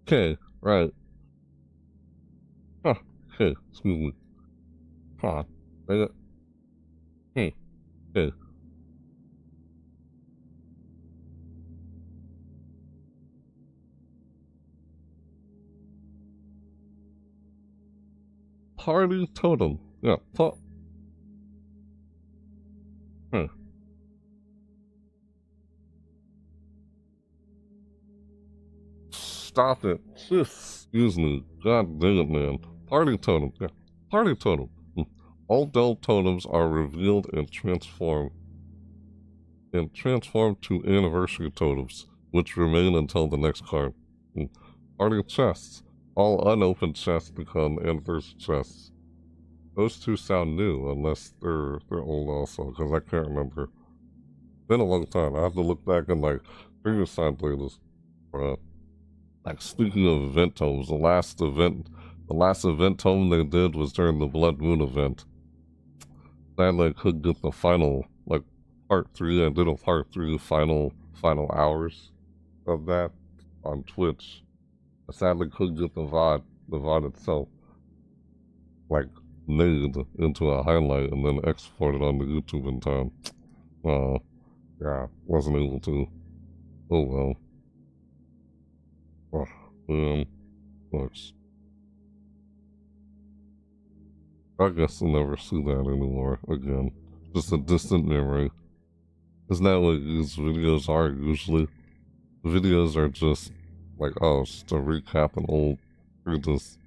Okay, right. Okay, excuse me. Okay. Party totem. Yeah, Stop it. Excuse me. God dang it, man. Party totem. Yeah. Party totem. All dull totems are revealed and transformed to anniversary totems, which remain until the next card. Party chests. All unopened chests become anniversary chests. Those two sound new, unless they're old also, because I can't remember. Been a long time. I have to look back in like previous time playlists. Like speaking of event tomes, the last event The last event tome they did was during the Blood Moon event. Sadly, I couldn't get the final, like, part 3. I did a part 3 final hours of that on Twitch. I sadly couldn't get the VOD itself, like, made into a highlight and then exported onto YouTube in time. Yeah, wasn't able to. Oh well. Looks. I guess I'll never see that anymore again. Just a distant memory. Isn't that what these videos are usually? The videos are just like, oh, it's just a recap an old previous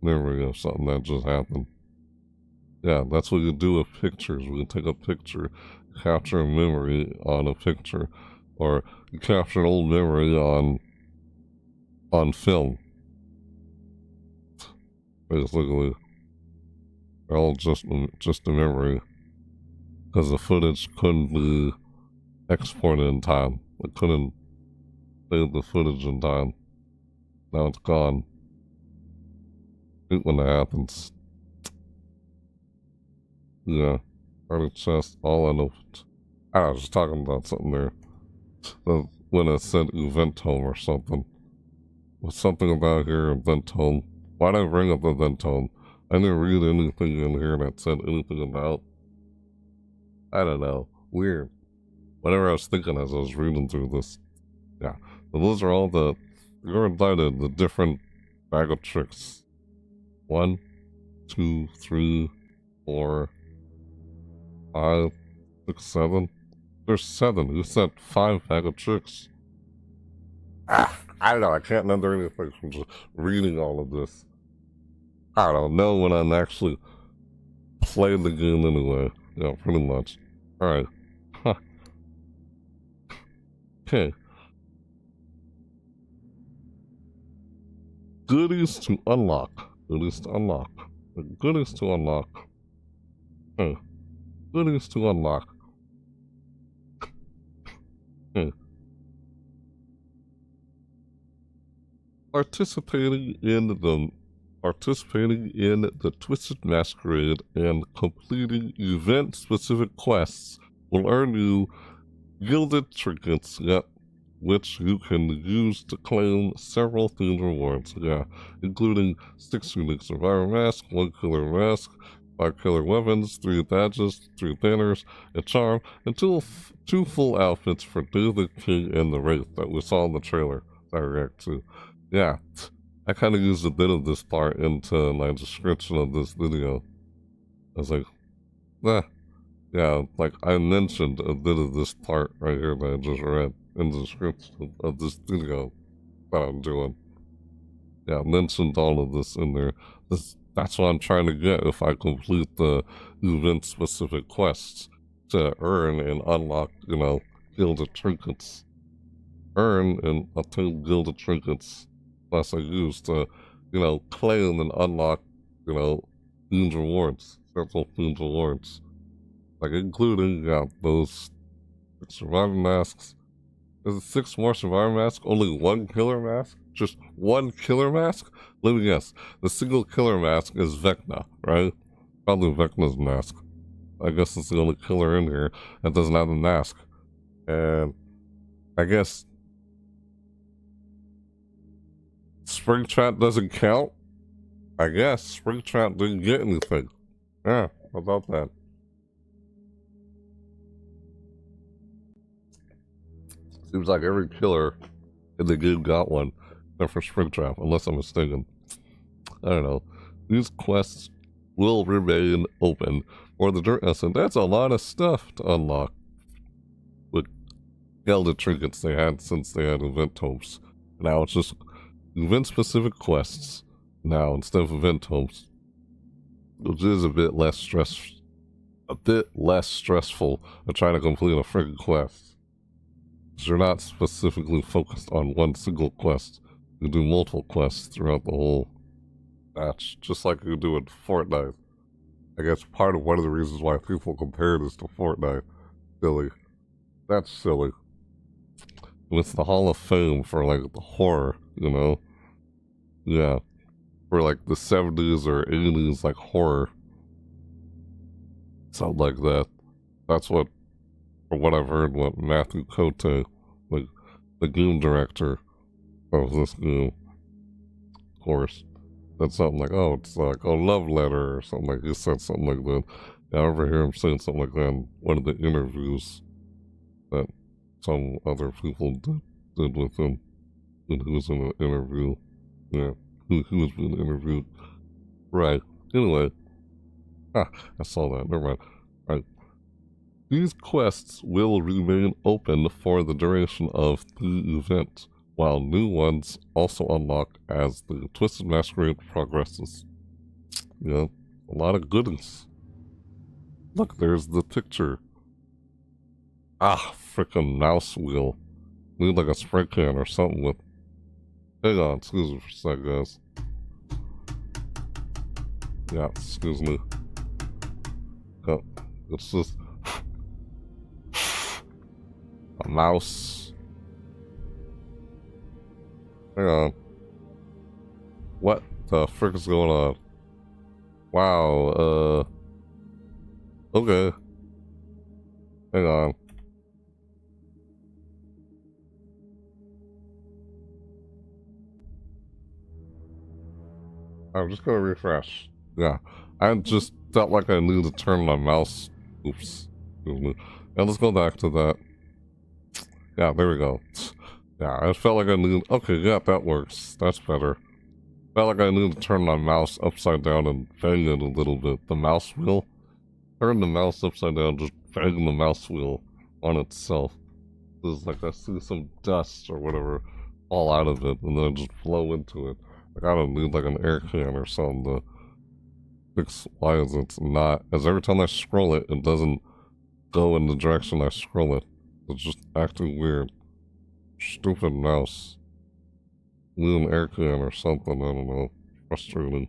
memory of something that just happened. Yeah, that's what you do with pictures. We can take a picture, capture a memory on a picture, or you capture an old memory on film. Basically, they're all just a memory, because the footage couldn't be exported in time. It couldn't save the footage in time. Now it's gone. When that happens. Yeah, party chest, all I know. I was just talking about something there. When it said event home or something. Was something about here, event home. Why'd I bring up event home? I didn't read anything in here that said anything about. I don't know. Weird. Whatever I was thinking as I was reading through this. Yeah. So those are all the. You're invited, the different bag of tricks. 1, 2, 3, 4, 5, 6, 7. There's 7. You said 5 bag of tricks. I don't know. I can't remember anything from just reading all of this. I don't know when I'm actually playing the game anyway. Yeah, pretty much. Alright. Huh. Okay. Goodies to unlock. Goodies to unlock. Goodies to unlock. Okay. Goodies to unlock. Okay. Participating in the Twisted Masquerade and completing event-specific quests will earn you Gilded Trinkets, which you can use to claim several themed rewards, including 6 unique survivor masks, 1 killer mask, 5 killer weapons, 3 badges, 3 banners, a charm, and 2 full outfits for David King and the Wraith that we saw in the trailer that I react to. Yeah, I kind of used a bit of this part into my description of this video. I was like, yeah, like I mentioned a bit of this part right here that I just read in the description of this video that I'm doing. Yeah, I mentioned all of this in there. That's what I'm trying to get if I complete the event-specific quests to earn and unlock, Gilded Trinkets. Earn and obtain Gilded Trinkets. Plus I use to, claim and unlock, themed rewards. Several themed rewards. Like, including, those survivor masks. Is it 6 more survivor masks? Only 1 killer mask? Just 1 killer mask? Let me guess. The single killer mask is Vecna, right? Probably Vecna's mask. I guess it's the only killer in here that doesn't have a mask. And I guess Springtrap doesn't count? I guess Springtrap didn't get anything. Yeah, how about that? Seems like every killer in the game got one, except for Springtrap, unless I'm mistaken. I don't know. These quests will remain open for the Dirt Essence. That's a lot of stuff to unlock with Gilded Trinkets they had since they had event tomes. Now it's just event-specific quests now instead of event tomes, which is a bit less stressful than trying to complete a freaking quest. You're not specifically focused on one single quest. You do multiple quests throughout the whole match, just like you do in Fortnite. I guess part of one of the reasons why people compare this to Fortnite. Silly. That's silly. And it's the Hall of Fame for, like, the horror, Yeah. for like the 70s or 80s, like horror. Something like that. That's what, from what I've heard, what Matthew Cote, like the game director of this game, of course, said something like, oh, it's like a love letter or something like, he said something like that. Yeah, I ever hear him saying something like that in one of the interviews that some other people did with him when he was in an interview. Yeah, who was being interviewed. Right. Anyway. I saw that. Never mind. Right. These quests will remain open for the duration of the event, while new ones also unlock as the Twisted Masquerade progresses. Yeah, a lot of goodies. Look, there's the picture. Ah, frickin' mouse wheel. Need like a spray can or something with... Hang on, excuse me for a sec, guys. Yeah, excuse me. Oh, it's just... a mouse. Hang on. What the frick is going on? Wow, okay. Hang on. I'm just gonna refresh. Yeah. I just felt like I needed to turn my mouse. Oops. Excuse me. Yeah, let's go back to that. Yeah, there we go. Yeah, I felt like I needed... Okay, yeah, that works. That's better. Felt like I needed to turn my mouse upside down and bang it a little bit. The mouse wheel. Turn the mouse upside down, just bang the mouse wheel on itself. It's like I see some dust or whatever fall out of it and then just flow into it. Like I don't need like an air can or something to fix why is it not. As every time I scroll it, it doesn't go in the direction I scroll it. It's just acting weird. Stupid mouse. Need an air can or something, I don't know. Frustrating.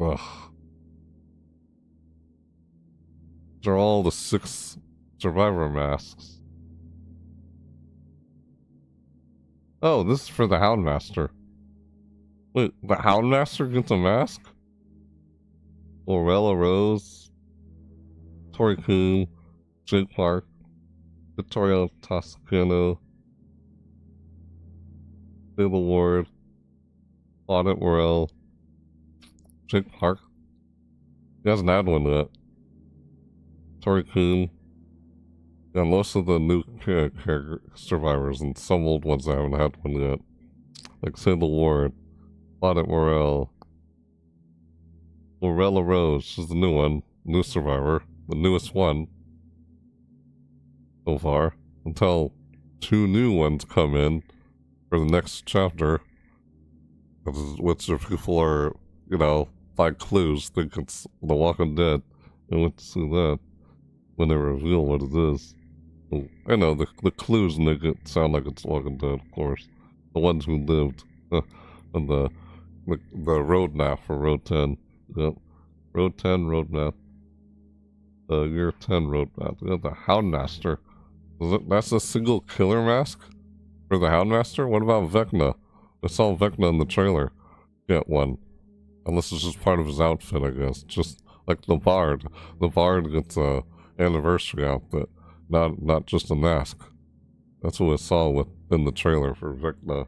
Ugh. These are all the 6 survivor masks. Oh, this is for the Houndmaster. Wait, the Houndmaster gets a mask? Lorella Rose, Tori Kuhn, Jake Park, Victoria Toscano, Dale Ward, Audit Morel, Jake Park. He hasn't had one yet. Tori Kuhn. Yeah, most of the new character survivors and some old ones I haven't had one yet. Like Sailor Ward, Audit Morel, Lorella Rose, she's the new one, new survivor, the newest one so far, until 2 new ones come in for the next chapter, which if people are, you know, by clues, think it's The Walking Dead, and went to see that when they reveal what it is. I know, the clues make it sound like it's Walking Dead, of course. The ones who lived, and the road map for Road 10. Yep. Road 10 road map. Year 10 road map. Yeah, the Houndmaster. That's a single killer mask for the Houndmaster? What about Vecna? I saw Vecna in the trailer get one. Unless it's just part of his outfit, I guess. Just like the Bard. The Bard gets a anniversary outfit, not just a mask. That's what I saw in the trailer for Vecna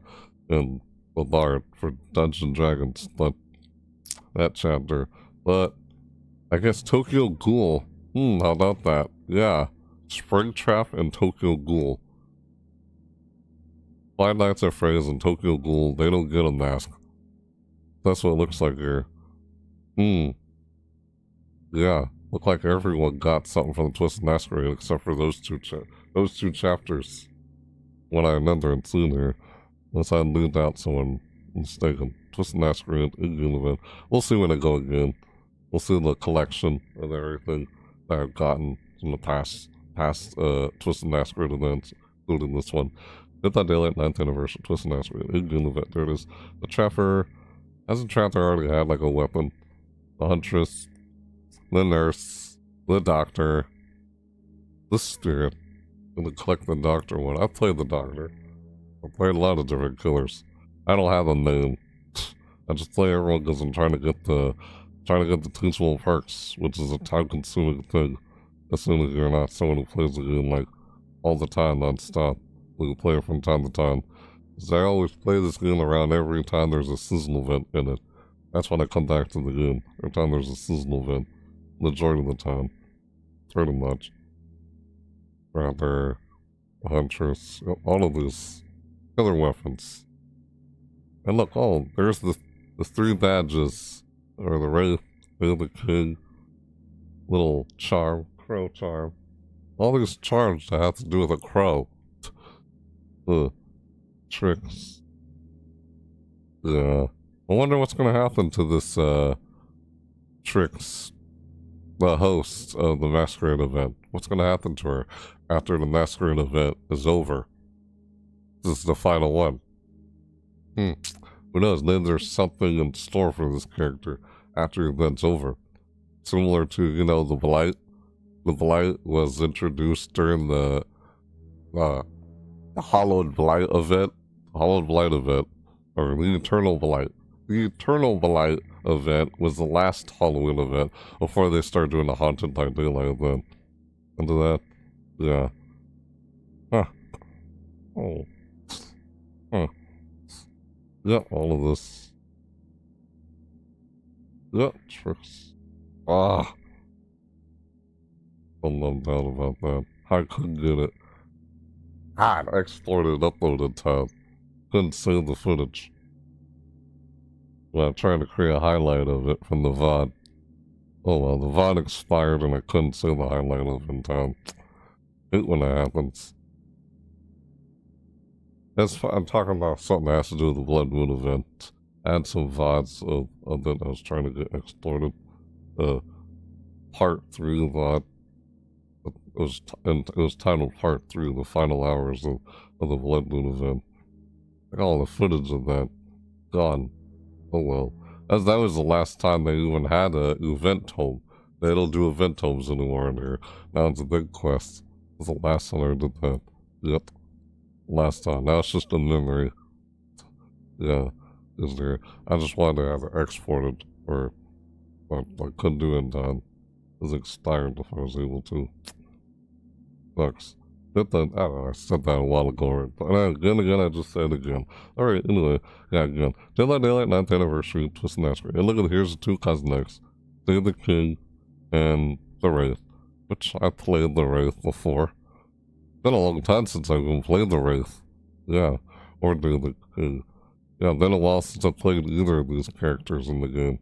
and the Bard for Dungeons & Dragons. But that chapter. But I guess Tokyo Ghoul. How about that? Yeah. Springtrap and Tokyo Ghoul. Five Nights at Freddy's and Tokyo Ghoul, they don't get a mask. That's what it looks like here. Yeah. Look like everyone got something from the Twisted Masquerade except for those two chapters. What I remember and seen here. Unless I leaned out someone mistaken. Twisted Masquerade in-game event. We'll see when they go again. We'll see the collection of everything that I've gotten from the past Twisted Masquerade events, including this one. Midnight Daylight 9th Anniversary Twisted Masquerade in-game event. There it is. The Trapper. Hasn't Trapper already had like a weapon? The Huntress. The Nurse. The Doctor. The Spirit. And the Collect the Doctor one. I've played the Doctor. I've played a lot of different killers. I don't have a name. I just play everyone because I'm trying to get the teachable perks, which is a time-consuming thing. As soon as you're not someone who plays the game like all the time, non-stop, we can play it from time to time. So I always play this game around every time there's a seasonal event in it. That's when I come back to the game. Every time there's a seasonal event, majority of the time, pretty much. Rather, hunters, all of these other weapons. And look, there's the 3 badges, or the Wraith, the King, little charm, crow charm. All these charms that have to do with a crow. Tricks. Yeah. I wonder what's gonna happen to this, Tricks, the host of the Masquerade event. What's gonna happen to her after the Masquerade event is over? This is the final one. Who knows? Maybe there's something in store for this character after the event's over. Similar to, you know, the Blight. The Blight was introduced during the Hallowed Blight event. Hallowed Blight event. Or the Eternal Blight. The Eternal Blight event was the last Halloween event before they started doing the Haunted by Daylight event. Into that? Yeah. Huh. Oh. Huh. Yeah, all of this. Yeah, tricks. Ah. No doubt about that. I couldn't get it. I exported and uploaded time. Couldn't save the footage. Well, I'm trying to create a highlight of it from the VOD. Oh well, the VOD expired and I couldn't save the highlight of it in time. Hate when that happens. I'm talking about something that has to do with the Blood Moon event. I had some VODs of that I was trying to get exported. Part 3 VOD. It was titled Part 3, the final hours of the Blood Moon event. Like all the footage of that gone. Oh well. As that was the last time they even had an event home. They don't do event homes anymore in here. Now it's a big quest. It's the last time I did that. Yep. Last time. Now it's just a memory. Yeah. Is there? I just wanted to have it exported, or I couldn't do it in time. It was expired if I was able to. Sucks. I don't know, I said that a while ago, but again, I just said it again. Alright, anyway, yeah, again. Daylight 9th anniversary, Twisted Masquerade. And look at, here's the 2 cosmetics. Day the King and the Wraith, which I played the Wraith before. Been a long time since I've even played the Wraith. Yeah, or Day the King. Yeah, been a while since I played either of these characters in the game.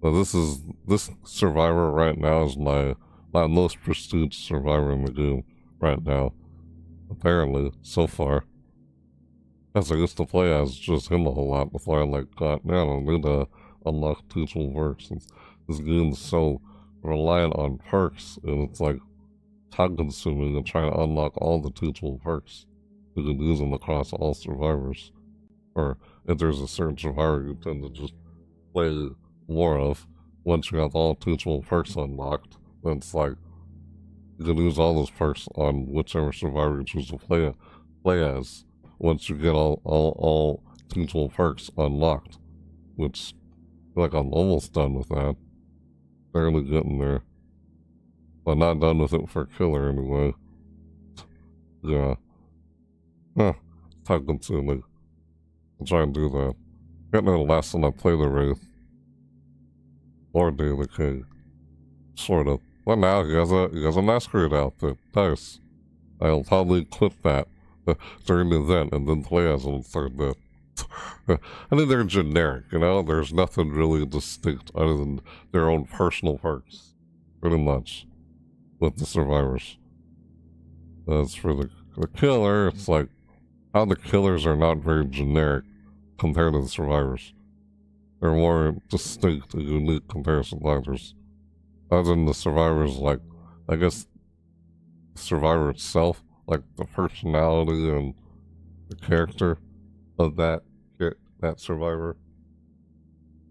So this survivor right now is my most prestige survivor in the game right now. Apparently, so far. As I used to play as just him a whole lot before I got, man, I need to unlock teachable perks. Since this game is so reliant on perks, and it's time consuming and trying to unlock all the teachable perks. You can use them across all survivors. Or if there's a certain survivor you tend to just play more of, once you have all teachable perks unlocked, then it's you can use all those perks on whichever survivor you choose to play as, once you get all teachable perks unlocked. Which, I'm almost done with that. Barely getting there. But not done with it for killer anyway. Yeah. Huh. Time consuming. I'll try and do that. Can't know the last time I played the Wraith. Or Day of the King. Sort of. Well, now he has a masquerade outfit. Nice. I'll probably clip that during the event and then play as him third bit. I think they're generic, you know? There's nothing really distinct other than their own personal perks. Pretty much. With the survivors. As for the killer, it's how the killers are not very generic compared to the survivors. They're more distinct and unique compared to survivors. Other than the survivors, I guess, the survivor itself, the personality and the character of that survivor,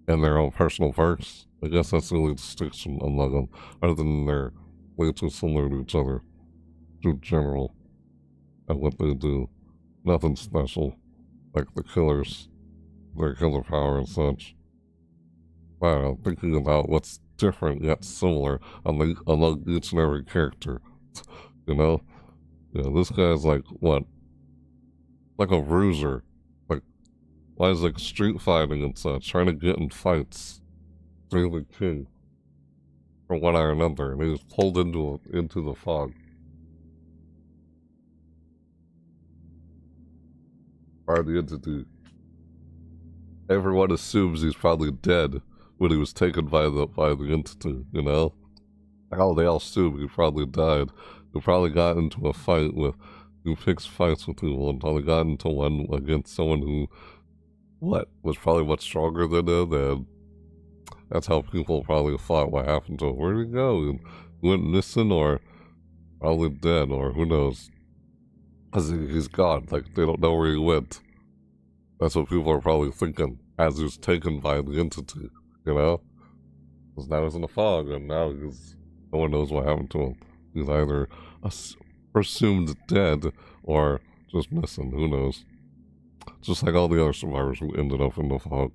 and their own personal perks. I guess that's the only distinction among them, other than they're way too similar to each other, in general, at what they do. Nothing special, like the killers. their killer power and such. I don't know, thinking about what's different yet similar among each and every character. You know? Yeah, this guy's like, what? Like a bruiser. Like, why is like street fighting and such, trying to get in fights. Really king. For one or another, and he was pulled into the fog. By the entity. Everyone assumes he's probably dead when he was taken by the entity, you know? They all assume he probably died. He probably got into a fight with who picks fights with people until he got into one against someone who was probably much stronger than him, and that's how people probably thought what happened to him. Where'd he go? And went missing, or probably dead, or who knows? Because he's gone. Like, they don't know where he went. That's what people are probably thinking as he was taken by the entity, you know? Because now he's in the fog, and now no one knows what happened to him. He's either presumed dead or just missing, who knows? Just like all the other survivors who ended up in the fog.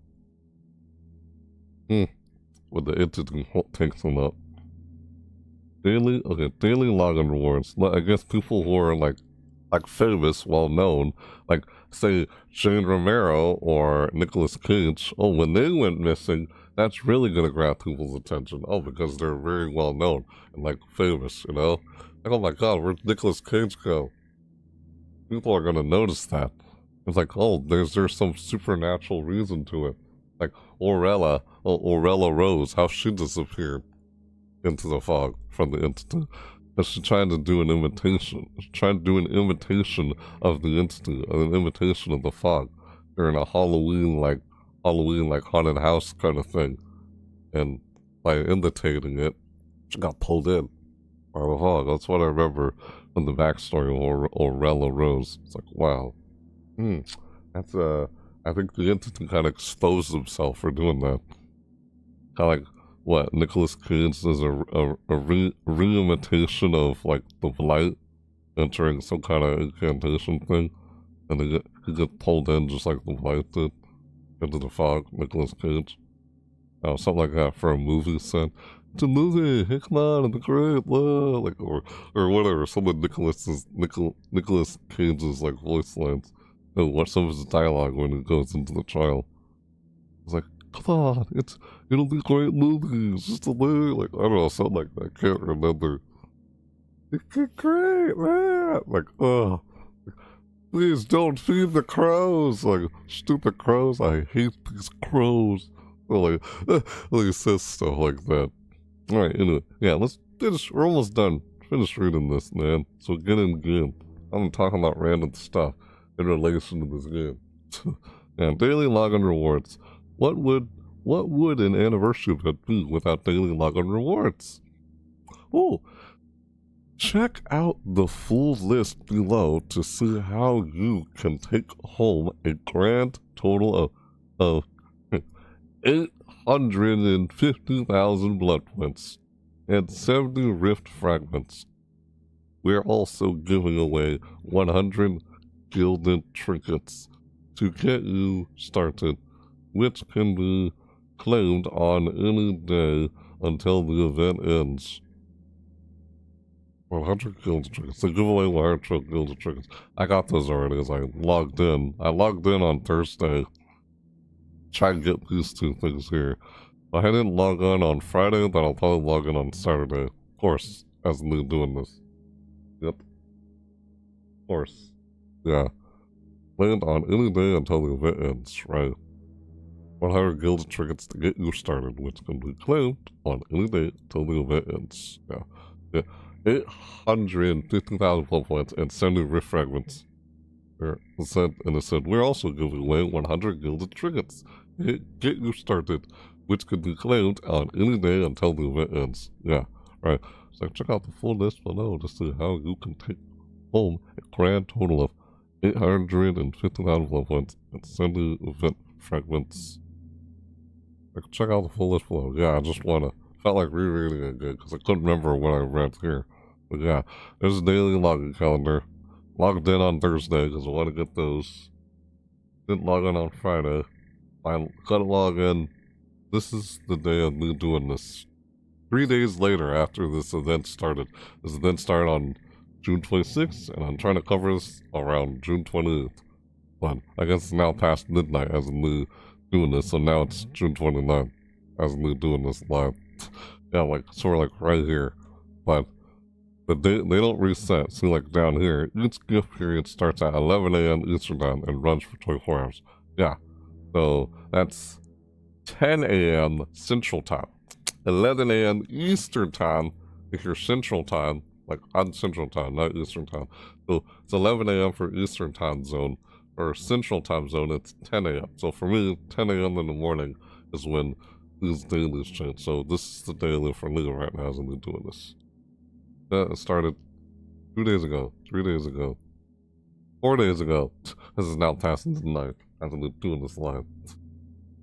When the entity takes them up. Daily login rewards. I guess people who are like famous, well known, like say Shane Romero or Nicolas Cage. Oh, when they went missing, that's really gonna grab people's attention. Oh, because they're very well known and like famous, you know? Like, oh my god, where'd Nicolas Cage go? People are gonna notice that. It's like, oh, there's some supernatural reason to it. Like Orella Rose, how she disappeared into the fog from the entity. But she's trying to do an imitation. She's trying to do an imitation of the entity, an imitation of the fog during a Halloween haunted house kind of thing. And by imitating it, she got pulled in by the fog. That's what I remember from the backstory of Orella Rose. It's like, wow. That's I think the entity kind of exposed himself for doing that. Kind of like what Nicolas Cage is a re-imitation of like the Blight entering some kind of incantation thing, and he gets pulled in just like the Blight did into the fog. Nicolas Cage, something like that for a movie set. It's a movie. Hey, come on, it's great, like or whatever. Some of Nicolas Cage's like voice lines. What some of his dialogue when it goes into the trial. It's like, come on, it'll be a great movie. It's just a way, like, I don't know, something like that. I can't remember. It's great, man. Like, oh, please don't feed the crows. Like, stupid crows. I hate these crows. Or like he says stuff like that. All right, anyway, yeah, let's finish. We're almost done. Finish reading this, man. So get in game. I'm talking about random stuff in relation to this game. And daily login rewards. What would an anniversary event be without daily login rewards? Oh, check out the full list below to see how you can take home a grand total of 850,000 blood points and 70 rift fragments. We're also giving away 100 Gilded Trinkets to get you started, which can be claimed on any day until the event ends. 100 Gilded Trinkets. They give away 100 Gilded Trinkets. I got those already as I logged in. I logged in on Thursday. Try and get these two things here. If I didn't log on Friday, then I'll probably log in on Saturday. Of course, as me doing this. Yep. Of course. Yeah. Land on any day until the event ends, right? 100 Gilded Trinkets to get you started, which can be claimed on any day until the event ends. Yeah. 850,000 blood points and 70 rift fragments. It said, we're also giving away 100 Gilded Trinkets. Get you started, which can be claimed on any day until the event ends. Yeah, right. So check out the full list below to see how you can take home a grand total of 850,000 blood points and 70 event fragments. Check out the full list below. Yeah, I just felt like rereading it again because I couldn't remember what I read here. But yeah, there's a daily login calendar. Logged in on Thursday because I want to get those. Didn't log in on Friday. gotta log in. This is the day of me doing this. 3 days later after this event started. This event started on June 26th, and I'm trying to cover this around June 20th. But I guess it's now past midnight as of me doing this, so now it's June 29th as of me doing this live. Yeah, like, sort of like right here. But they don't reset. See, like down here, each gift period starts at 11 a.m. Eastern Time and runs for 24 hours. Yeah, so that's 10 a.m. Central Time. 11 a.m. Eastern Time, if you're Central Time, like on Central Time, not Eastern Time. So it's 11 a.m. for Eastern Time Zone. For Central Time Zone, it's 10 a.m. So for me, 10 a.m. in the morning is when these dailies change. So this is the daily for me right now as I'm doing this. That started 2 days ago, 3 days ago, 4 days ago. This is now past midnight as I'm doing this live.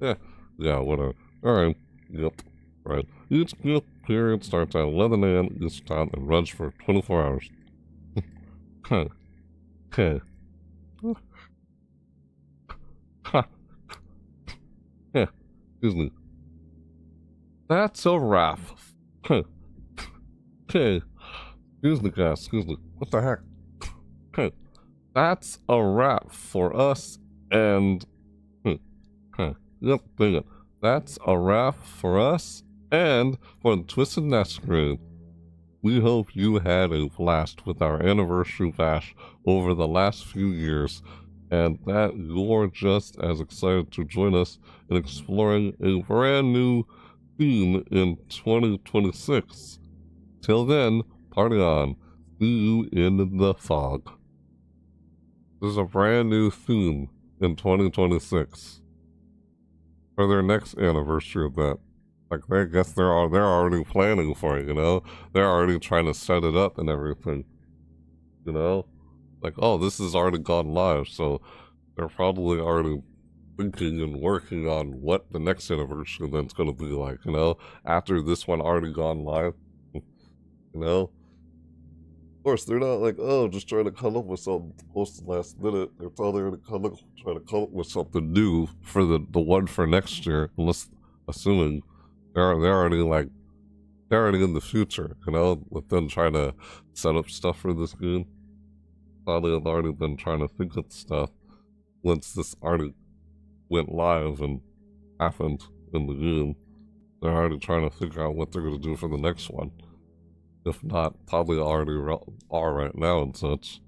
Yeah, whatever. Alright, yep. Right. Each gift period starts at 11 a.m. Eastern Time and runs for 24 hours. Okay. Yeah, excuse me. That's a wrap. Okay. Excuse me, guys. Excuse me. What the heck? Okay. That's a wrap for us and... Yep, dang it. That's a wrap for us and for the Twisted Masquerade. We hope you had a blast with our anniversary bash over the last few years, and that you're just as excited to join us in exploring a brand new theme in 2026. Till then, party on. See you in the fog. There's a brand new theme in 2026 for their next anniversary event. Like, I guess they're already planning for it, you know? They're already trying to set it up and everything, you know? Like, oh, this has already gone live, so they're probably already thinking and working on what the next anniversary event's gonna be like, you know? After this one already gone live, you know? Of course, they're not like, oh, just trying to come up with something close to the last minute. They're probably gonna try to come up with something new for the one for next year, unless, assuming they're already in the future, you know, with them trying to set up stuff for this game. Probably have already been trying to think of stuff once this already went live and happened in the game. They're already trying to figure out what they're going to do for the next one. If not, probably already are right now and such.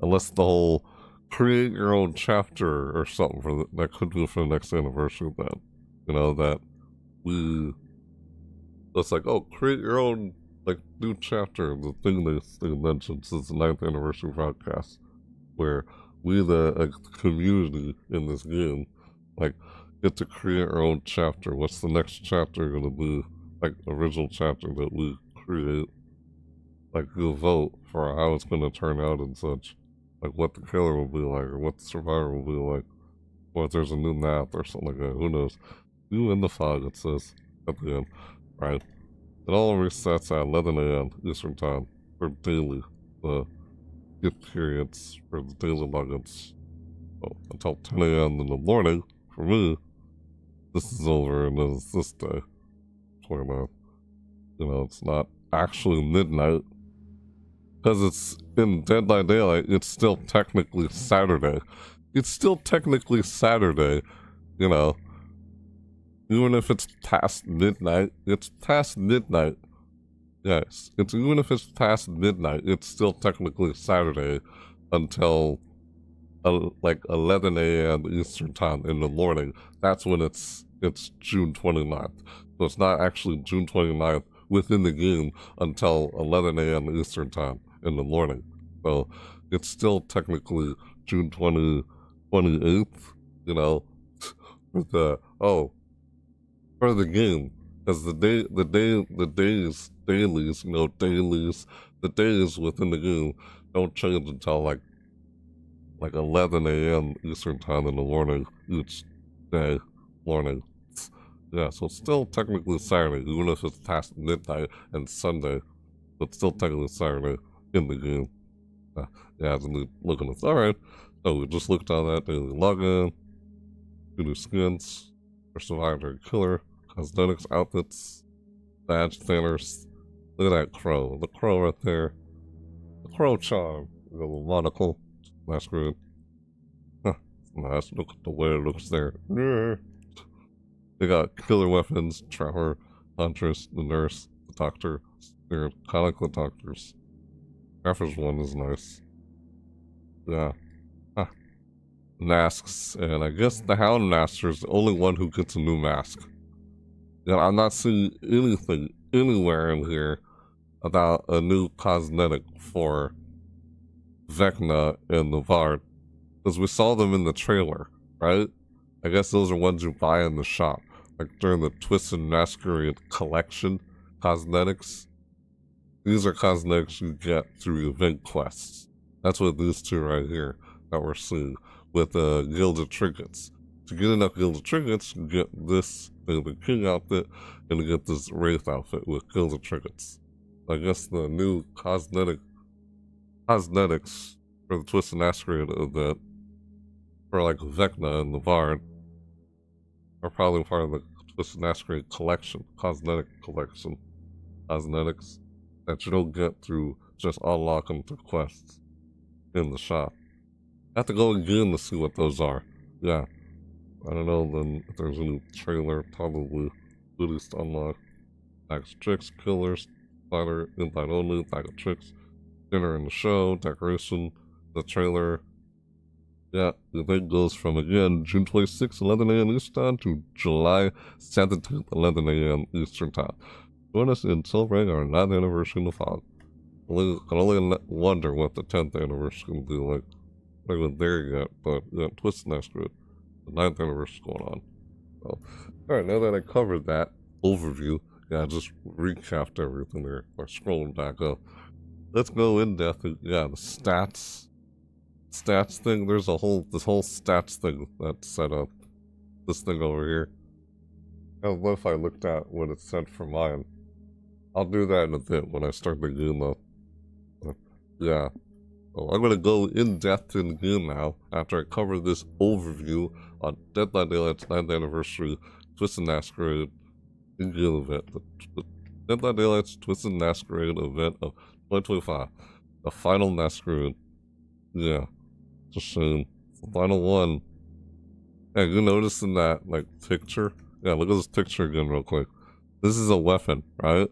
Unless the whole create your own chapter or something for that could be for the next anniversary event. You know, that it's like, oh, create your own, like, new chapter, the thing they mentioned since the 9th anniversary podcast, where we, the community in this game, like, get to create our own chapter. What's the next chapter gonna be? Like, original chapter that we create. Like, you'll vote for how it's gonna turn out and such. Like, what the killer will be like, or what the survivor will be like. Or if there's a new map or something like that, who knows. You in the fog, it says at the end. Right. It all resets at 11 a.m. Eastern Time for daily, the gift periods for the daily logins. So until 10 a.m. in the morning, for me, this is over and it's this day. 29th. You know, it's not actually midnight. Because it's in Dead by Daylight, it's still technically Saturday. It's still technically Saturday, you know. Even if it's past midnight, it's past midnight. Yes, it's even if it's past midnight, it's still technically Saturday until like 11 a.m. Eastern Time in the morning. That's when it's June 29th. So it's not actually June 29th within the game until 11 a.m. Eastern Time in the morning. So it's still technically June 28th, you know, with the, for the game, because the dailies, you know, the days within the game don't change until like 11 a.m. Eastern Time in the morning each day morning. Yeah, so it's still technically Saturday, even if it's past midnight and Sunday, but it's still technically Saturday in the game. Yeah, as I'm looking at, alright, so we just looked on that daily login. new skins, for survivor killer, cosmetics, outfits, badge thinners. Look at that crow. The crow right there. The crow charm. The little monocle. Masquerade. Huh. Nice. Look at the way it looks there. Yeah. They got killer weapons, Trapper, Huntress, the Nurse, the Doctor, Spirit, kind of like the Doctors. Trapper's one is nice. Yeah. Huh. Masks, and I guess the Hound Master is the only one who gets a new mask. Yeah, I'm not seeing anything anywhere in here about a new cosmetic for Vecna and the Bard. Because we saw them in the trailer, right? I guess those are ones you buy in the shop. Like during the Twisted Masquerade collection cosmetics. These are cosmetics you get through event quests. That's what these two right here that we're seeing with Gilded Trinkets. To get enough Gilded Trinkets, you get this the King outfit and you get this Wraith outfit with Gilded Trinkets. I guess the new cosmetics for the Twisted Masquerade event for like Vecna and the Bard are probably part of the Twisted Masquerade collection, cosmetic collection. Cosmetics that you don't get through just unlocking through quests in the shop. I have to go again to see what those are. Yeah. I don't know then if there's a new trailer, probably goodies to unlock. Bags of tricks, killers, fighter, invite only, bag of tricks, dinner in the show, decoration, the trailer. Yeah, the event goes from again June 26th, 11 a.m. Eastern Time to July 17th, 11 a.m. Eastern Time. Join us in celebrating our 9th anniversary in the fall. I can only wonder what the 10th anniversary will be like. Not even there yet, but yeah, Twisted Masquerade. The 9th anniversary is going on. So, alright, now that I covered that overview, yeah, I just recapped everything there by scrolling back up. Let's go in depth. Yeah, the stats thing. There's this whole stats thing that's set up. This thing over here. I don't know if I looked at what it said for mine. I'll do that in a bit when I start the game though. Yeah. So I'm gonna go in depth in the game now after I cover this overview on Dead by Daylight's 9th anniversary Twisted Masquerade in-game event. The Dead by Daylight's Twisted Masquerade event of 2025. The Final Masquerade. Yeah. It's a shame. It's the final one. Yeah, you notice in that like picture? Yeah, look at this picture again real quick. This is a weapon, right?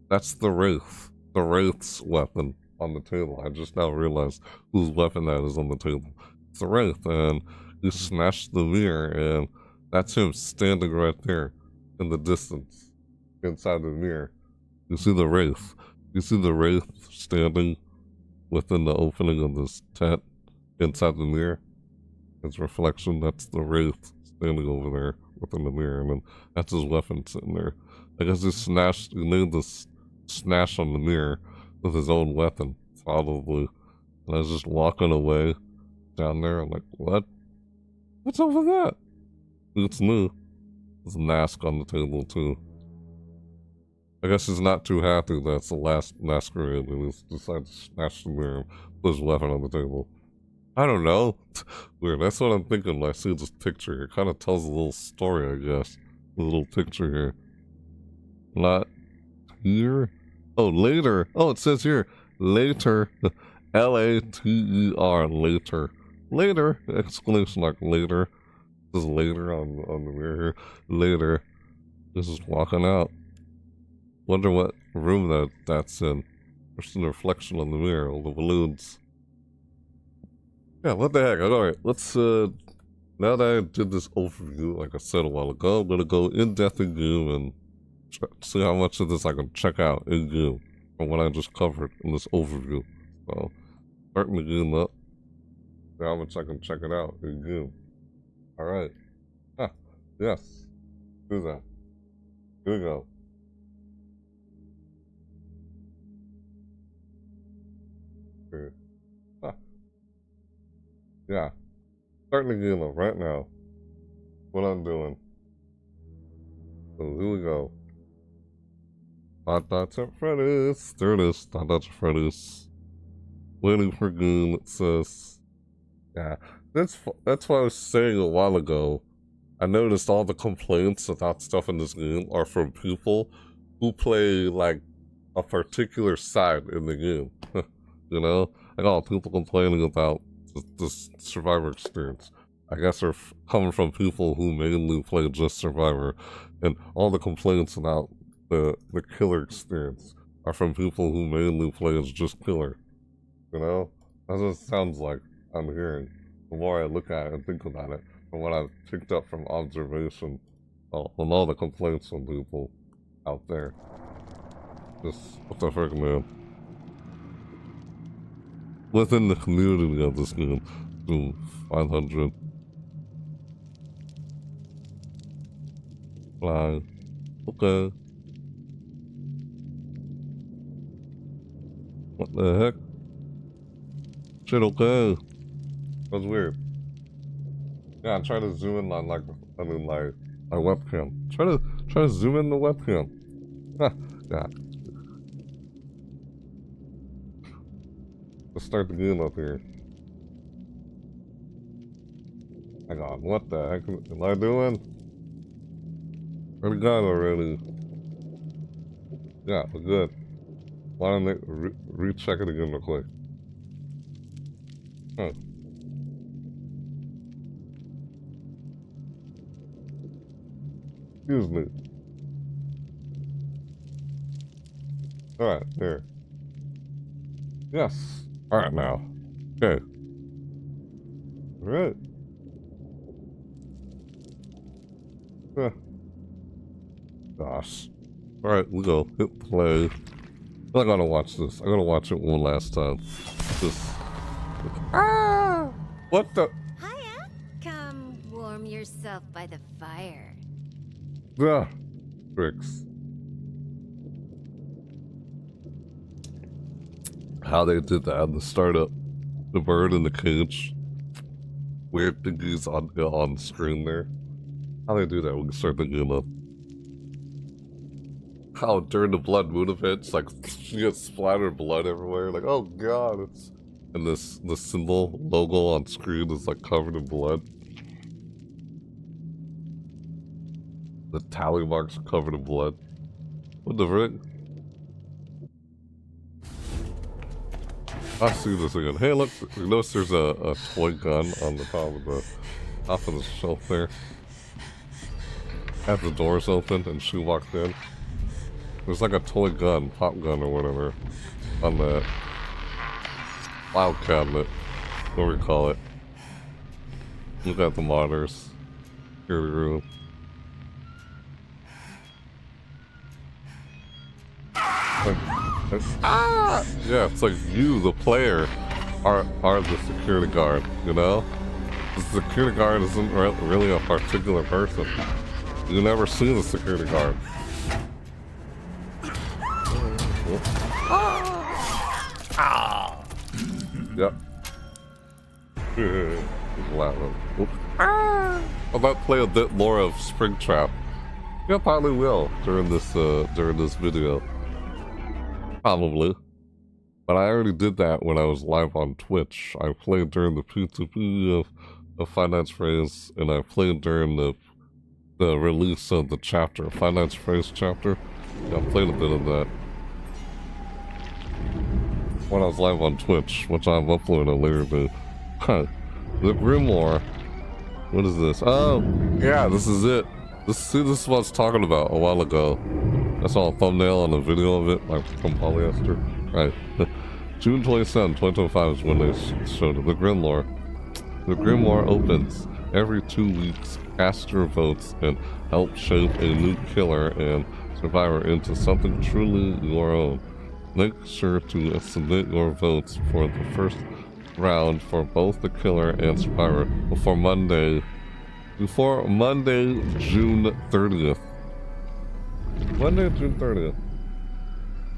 That's the Wraith. The Wraith's weapon on the table. I just now realized whose weapon that is on the table. It's the Wraith, and you smash the mirror, and that's him standing right there in the distance inside the mirror. You see the Wraith. You see the Wraith standing within the opening of this tent inside the mirror. His reflection, that's the Wraith standing over there within the mirror, and then that's his weapon sitting there. I guess he made this smash on the mirror with his own weapon, probably. And I was just walking away down there. I'm like, what? What's up with that? It's new. There's a mask on the table, too. I guess he's not too happy that's the last masquerade, and he's decided to smash the mirror and put his weapon on the table. I don't know. Weird. That's what I'm thinking when I see this picture here. It kind of tells a little story, I guess. The little picture here. Not here. Oh, later. Oh, it says here. Later. L-A-T-E-R. Later. Later. Exclamation mark later. It says later on the mirror here. Later. This is walking out. Wonder what room that's in. There's a reflection on the mirror. All the balloons. Yeah, what the heck? Alright, let's, now that I did this overview, like I said a while ago, I'm gonna go in-depth in-game and see how much of this I can check out in-game from what I just covered in this overview. So, starting the game up, see how much I can check it out in-game. Alright. Ah, yes. Do that. Here we go. Okay. Ah. Yeah. Starting the game up right now. What I'm doing. So here we go. Hot Dots at Freddy's. There it is. Hot Dots at Freddy's. Waiting for game. It says. Yeah. That's what I was saying a while ago. I noticed all the complaints about stuff in this game are from people who play like a particular side in the game. You know, like all people complaining about the Survivor experience. I guess are coming from people who mainly play just Survivor, and all the complaints about the killer experience are from people who mainly play as just killer. You know, that's what it sounds like I'm hearing. The more I look at it and think about it, from what I've picked up from observation, and all the complaints from people out there. Just what the frick, man. Within the community of this game, to 500. Fly. Okay. What the heck? Shit, okay. That's weird. Yeah, I'm trying to zoom in on my webcam. Try to zoom in the webcam. Yeah. Let's start the game up here. Hang on, what the heck am I doing? We got already. Yeah, we're good. Why don't they recheck it again real quick? Huh. Excuse me. Alright, here. Yes. Alright now. Okay. Alright. Gosh. Alright, we go. Hit play. I gotta watch this. I gotta watch it one last time. Just. Ah! What the? Hiya! Come warm yourself by the fire. Ah! Tricks. How they did that at the startup. The bird in the cage. Weird thingies on the screen there. How they do that? We can start the game up. How during the blood moon events, like you get splattered blood everywhere, like oh god, it's and the symbol logo on screen is like covered in blood. The tally marks are covered in blood. What the frick? I see this again. Hey, look! You notice there's a toy gun on the top of the shelf there. Had the doors open and she walked in. There's like a toy gun, pop gun or whatever, on the file cabinet, whatever we call it. Look at the monitors. Here we go. Yeah, it's like you, the player, are the security guard, you know? The security guard isn't really a particular person. You never see the security guard. Yep. I might play a bit more of Springtrap. Yeah, probably will during this video. Probably. But I already did that when I was live on Twitch. I played during the P2P of Finance Phrase, and I played during the release of the chapter, Finance Phrase chapter. Yeah, I played a bit of that when I was live on Twitch, which I'm uploading later today. Huh. The Grimoire. What is this? Oh, yeah, this is it. This is what I was talking about a while ago. I saw a thumbnail on a video of it, like from polyester. Right. June 27, 2025 is when they showed it. The Grimoire. The Grimoire opens every 2 weeks. Cast your votes and help shape a new killer and survivor into something truly your own. Make sure to submit your votes for the first round for both the killer and survivor before Monday, June 30th. Monday, June 30th.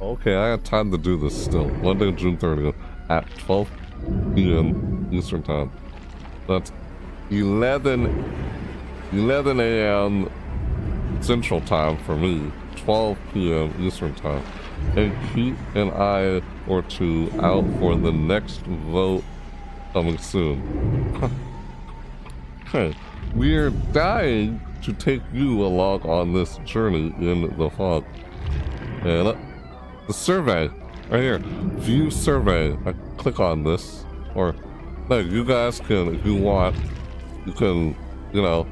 Okay, I have time to do this still. Monday, June 30th at 12 p.m. Eastern Time. That's 11 a.m. Central Time for me. 12 p.m. Eastern Time. And keep an eye or two out for the next vote coming soon. Hey, we're dying to take you along on this journey in the fog. And the survey, right here, view survey. I click on this, or no, you guys can, if you want, you can, you know,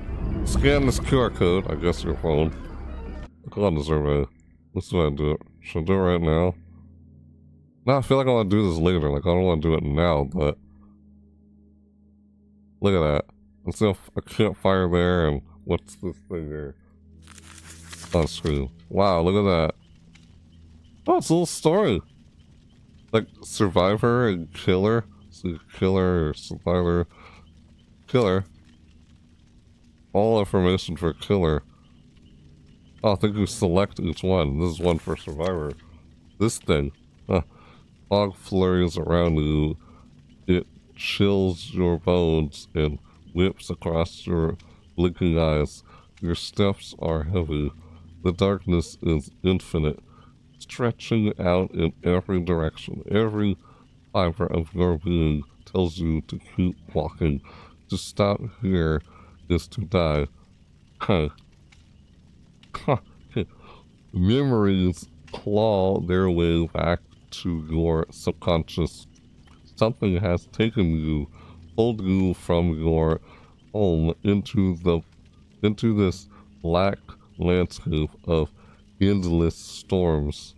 scan this QR code, I guess your phone. Click on the survey. Let's do I do it. Should I do it right now? No, I feel like I want to do this later. Like, I don't want to do it now, but look at that. Let's see a campfire there, and what's this thing here? On screen. Wow, look at that. Oh, it's a little story. Like, survivor and killer. See, killer or survivor. Killer. All information for killer. Oh, I think you select each one. This is one for survivor. This thing. Fog flurries around you. It chills your bones and whips across your blinking eyes. Your steps are heavy. The darkness is infinite, stretching out in every direction. Every fiber of your being tells you to keep walking. To stop here is to die. Memories claw their way back to your subconscious. Something has taken you, pulled you from your home into this black landscape of endless storms.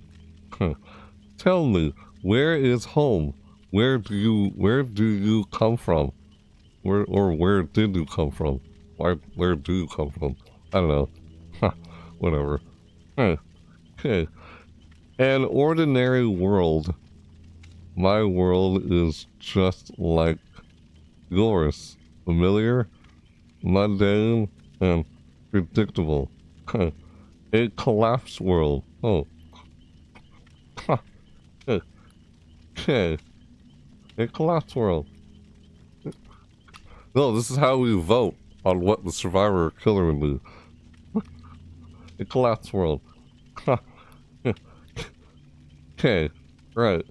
Tell me, where is home? Where do you come from? Where did you come from? Where do you come from? I don't know. Whatever. Okay. An ordinary world. My world is just like yours. Familiar, mundane, and predictable. A collapsed world. Oh. Okay. A collapsed world. No, this is how we vote on what the survivor or killer would do. A collapsed world. Okay, right.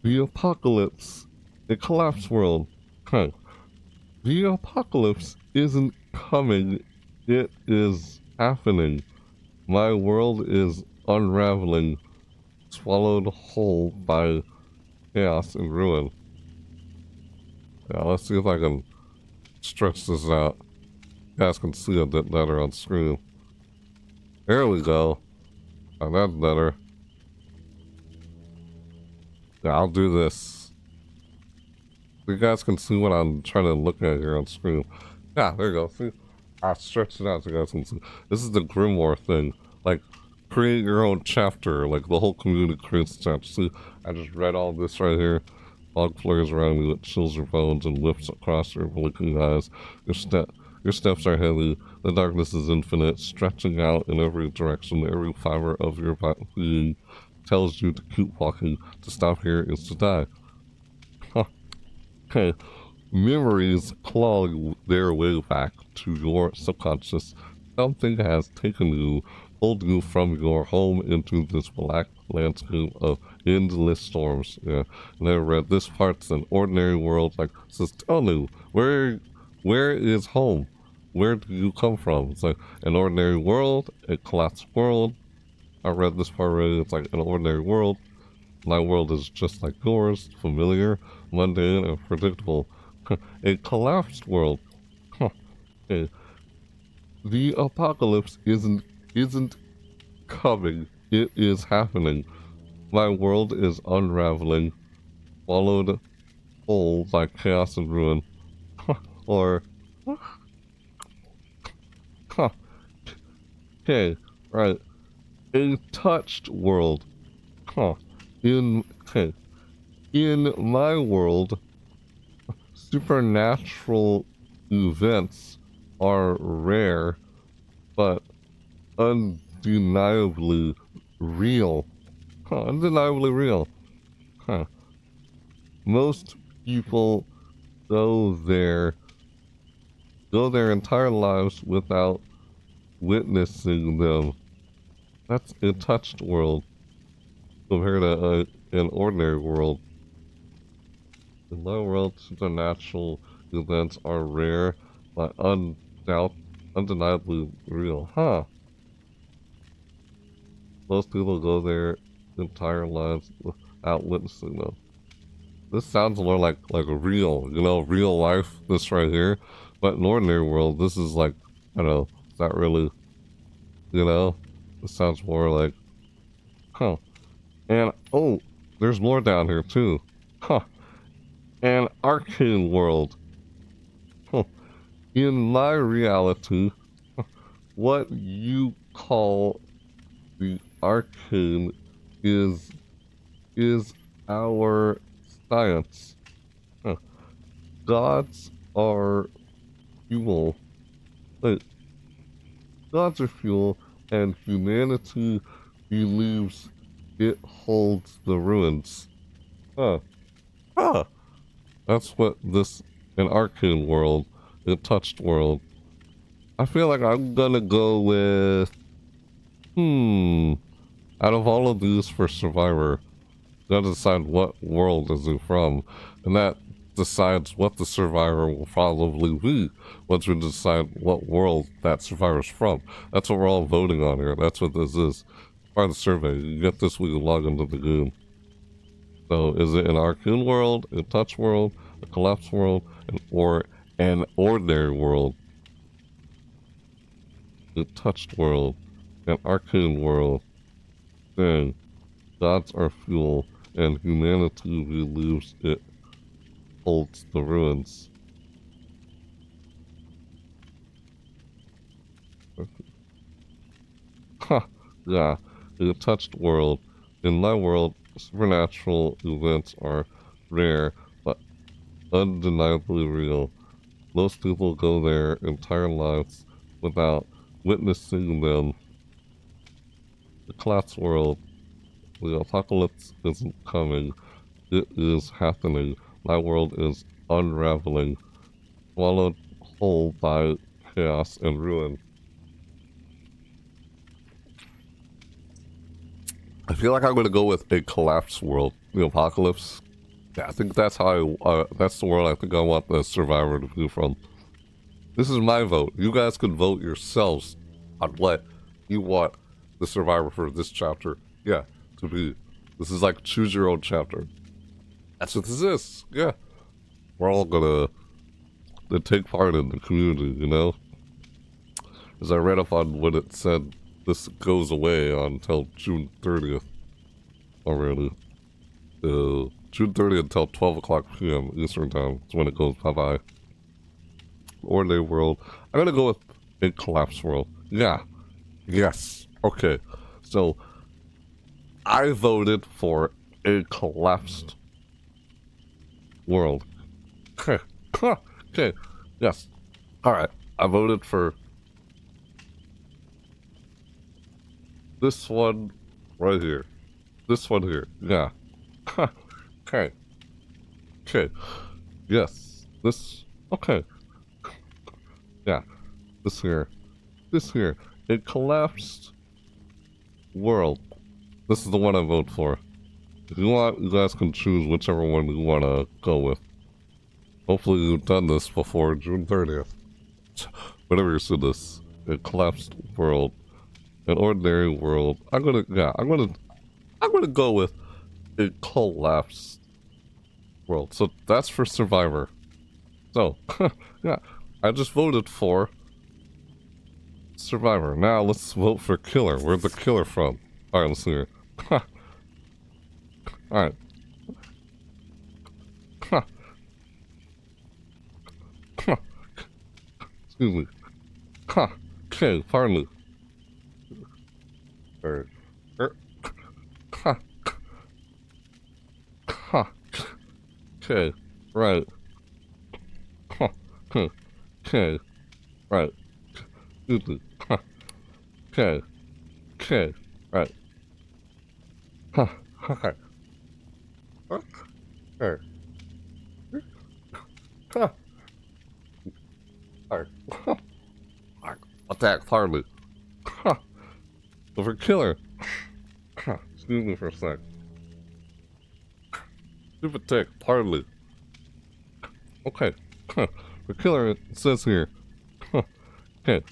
The apocalypse. A collapsed world. The apocalypse isn't coming. It is happening. My world is unraveling, swallowed whole by chaos and ruin. Yeah, let's see if I can stretch this out. You guys can see a bit better on screen. There we go. Oh, that's better. Yeah, I'll do this. You guys can see what I'm trying to look at here on screen. Yeah, there you go. See? I stretched it out so you guys can see. This is the Grimoire thing. Like, create your own chapter. Like, the whole community creates a chapter. See, I just read all this right here. Fog flurries around you, it chills your bones and whips across your blinking eyes. Your steps are heavy. The darkness is infinite, stretching out in every direction. Every fiber of your being tells you to keep walking. To stop here is to die. Okay. Memories claw their way back to your subconscious. Something has taken you, pulled you from your home into this black landscape of endless storms. Yeah, and I read this part's an ordinary world. Like, it says, tell me, where is home? Where do you come from? It's like an ordinary world, a collapsed world. I read this part already. It's like an ordinary world. My world is just like yours, familiar, mundane, and predictable. A collapsed world. Okay. The apocalypse isn't coming. It is happening. My world is unraveling, swallowed whole by chaos and ruin. Or okay, right. A touched world. In my world, supernatural events are rare, but undeniably real. Undeniably real. Most people go their entire lives without witnessing them. That's a touched world compared to an ordinary world. In my world, supernatural events are rare, but undeniably real. Huh. Most people go their entire lives without witnessing them. This sounds more like real, you know, real life, this right here. But in ordinary world, this is like, I don't know, it's not really, you know? This sounds more like, huh. And, oh, there's more down here too. Huh. An arcane world. Huh. In my reality, what you call the arcane is our science. Huh. Gods are fuel. Wait, gods are fuel, and humanity believes it holds the ruins. Huh. Huh. That's what this, an arcane world, a touched world. I feel like I'm gonna go with, out of all of these for Survivor, gotta decide what world is it from, and that decides what the Survivor will probably be once we decide what world that Survivor's from. That's what we're all voting on here. That's what this is. Part of the survey. You get this when you log into the game. So, is it an arcane world, a touch world, a collapse world, or an ordinary world? A touched world, an arcane world. Dang, gods are fuel, and humanity believes it holds the ruins. Ha! Yeah, in a touched world. In my world, supernatural events are rare, but undeniably real. Most people go their entire lives without witnessing them. The collapse world. The apocalypse isn't coming. It is happening. My world is unraveling, swallowed whole by chaos and ruin. I feel like I'm gonna go with a collapse world. The apocalypse. Yeah, I think that's how that's the world I think I want the Survivor to be from. This is my vote. You guys can vote yourselves on what you want the Survivor for this chapter, yeah, to be. This is like choose your own chapter. That's what this is. Yeah, we're all gonna take part in the community, you know. As I read up on what it said, this goes away until June 30th already. June 30th until 12 o'clock p.m. Eastern Time is when it goes bye-bye. Ordinary world. I'm gonna go with a collapse world. Yeah. Yes. Okay. So, I voted for a collapsed world. Okay. Okay. Yes. Alright. I voted for this one right here. This one here. Yeah. Okay. Okay. Yes. This. Okay. Yeah. This here. This here. A collapsed world. This is the one I vote for. If you want, you guys can choose whichever one you want to go with. Hopefully you've done this before June 30th. Whenever you see this. A collapsed world. An ordinary world. I'm gonna go with a collapsed world. So that's for Survivor. So, yeah, I just voted for Survivor. Now let's vote for Killer. Where's the Killer from? Alright, let's see here. Alright. Excuse me. Okay, pardon me. Okay, right. Okay, right. Okay, okay, right. Okay. Okay. Attack, pardon me. Over Killer. Excuse me for a sec. Stupid tick, pardon me. Okay. The killer, it says here. Okay.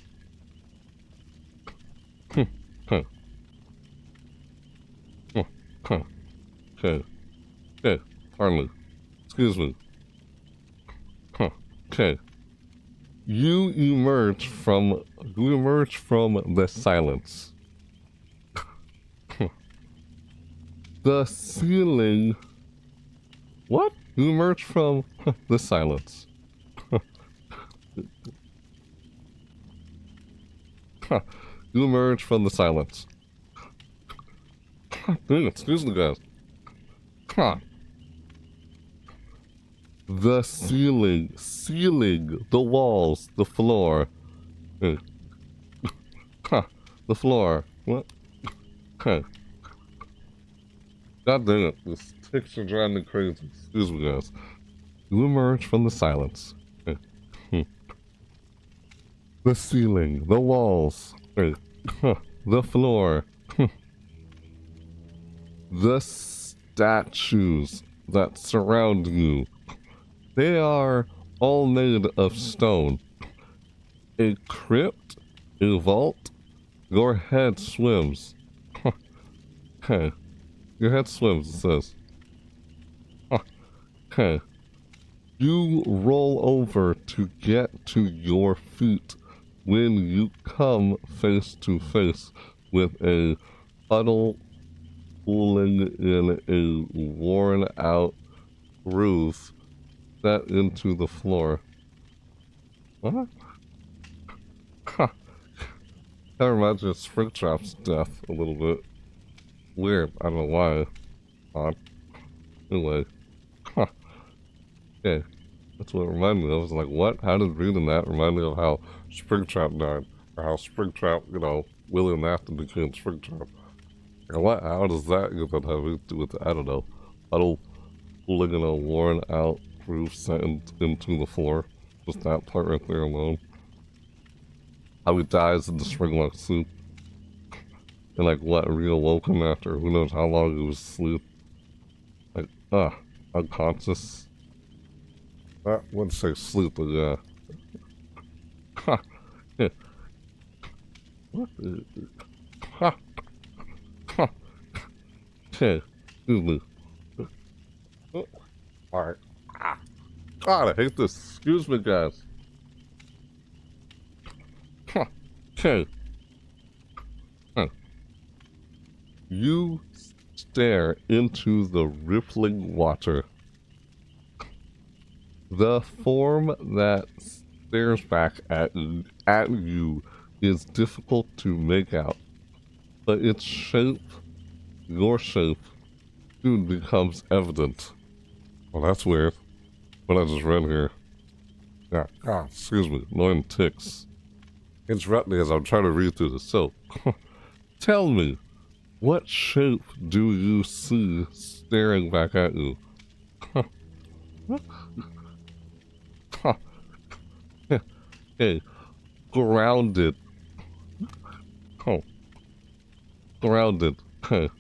Okay. Okay. Okay. Pardon me. Excuse me. Okay. You emerge from the silence. The ceiling. What? You emerge from the silence. You emerge from the silence. Dang, excuse me, guys. The ceiling, the walls, the floor. The floor. What? God dang it, this ticks are driving me crazy. Excuse me, guys. You emerge from the silence. The ceiling, the walls, the floor, the statues that surround you. They are all made of stone. A crypt, a vault, your head swims. Okay. Your head swims, it says. Okay. You roll over to get to your feet when you come face to face with a puddle pooling in a worn out groove set into the floor. What? That reminds me of Springtrap's death a little bit. Weird, I don't know why. Odd. Anyway. Okay. That's what it reminded me of. I was like, what? How did reading that remind me of how Springtrap died? Or how Springtrap, you know, William Afton became Springtrap. And what? How does that even have to do with, I don't know, puddle pulling in a worn out groove set into the floor? Just that part right there alone. How he dies in the spring-lock soup. And like what, reawoken after who knows how long he was asleep. Like, unconscious. I wouldn't say sleep, but yeah. Ha! Yeah. What the... Ha! Ha! Okay, excuse me. Oh. Alright. Ah. God, I hate this. Excuse me, guys. Ha! Okay. Huh. You stare into the rippling water. The form that stares back at you is difficult to make out, but its shape, your shape, soon becomes evident. Well, that's weird. What I just read here. Yeah, excuse me, annoying ticks. Interrupt me as I'm trying to read through this. So, tell me, what shape do you see staring back at you? Hey, grounded. Oh, grounded. Hey,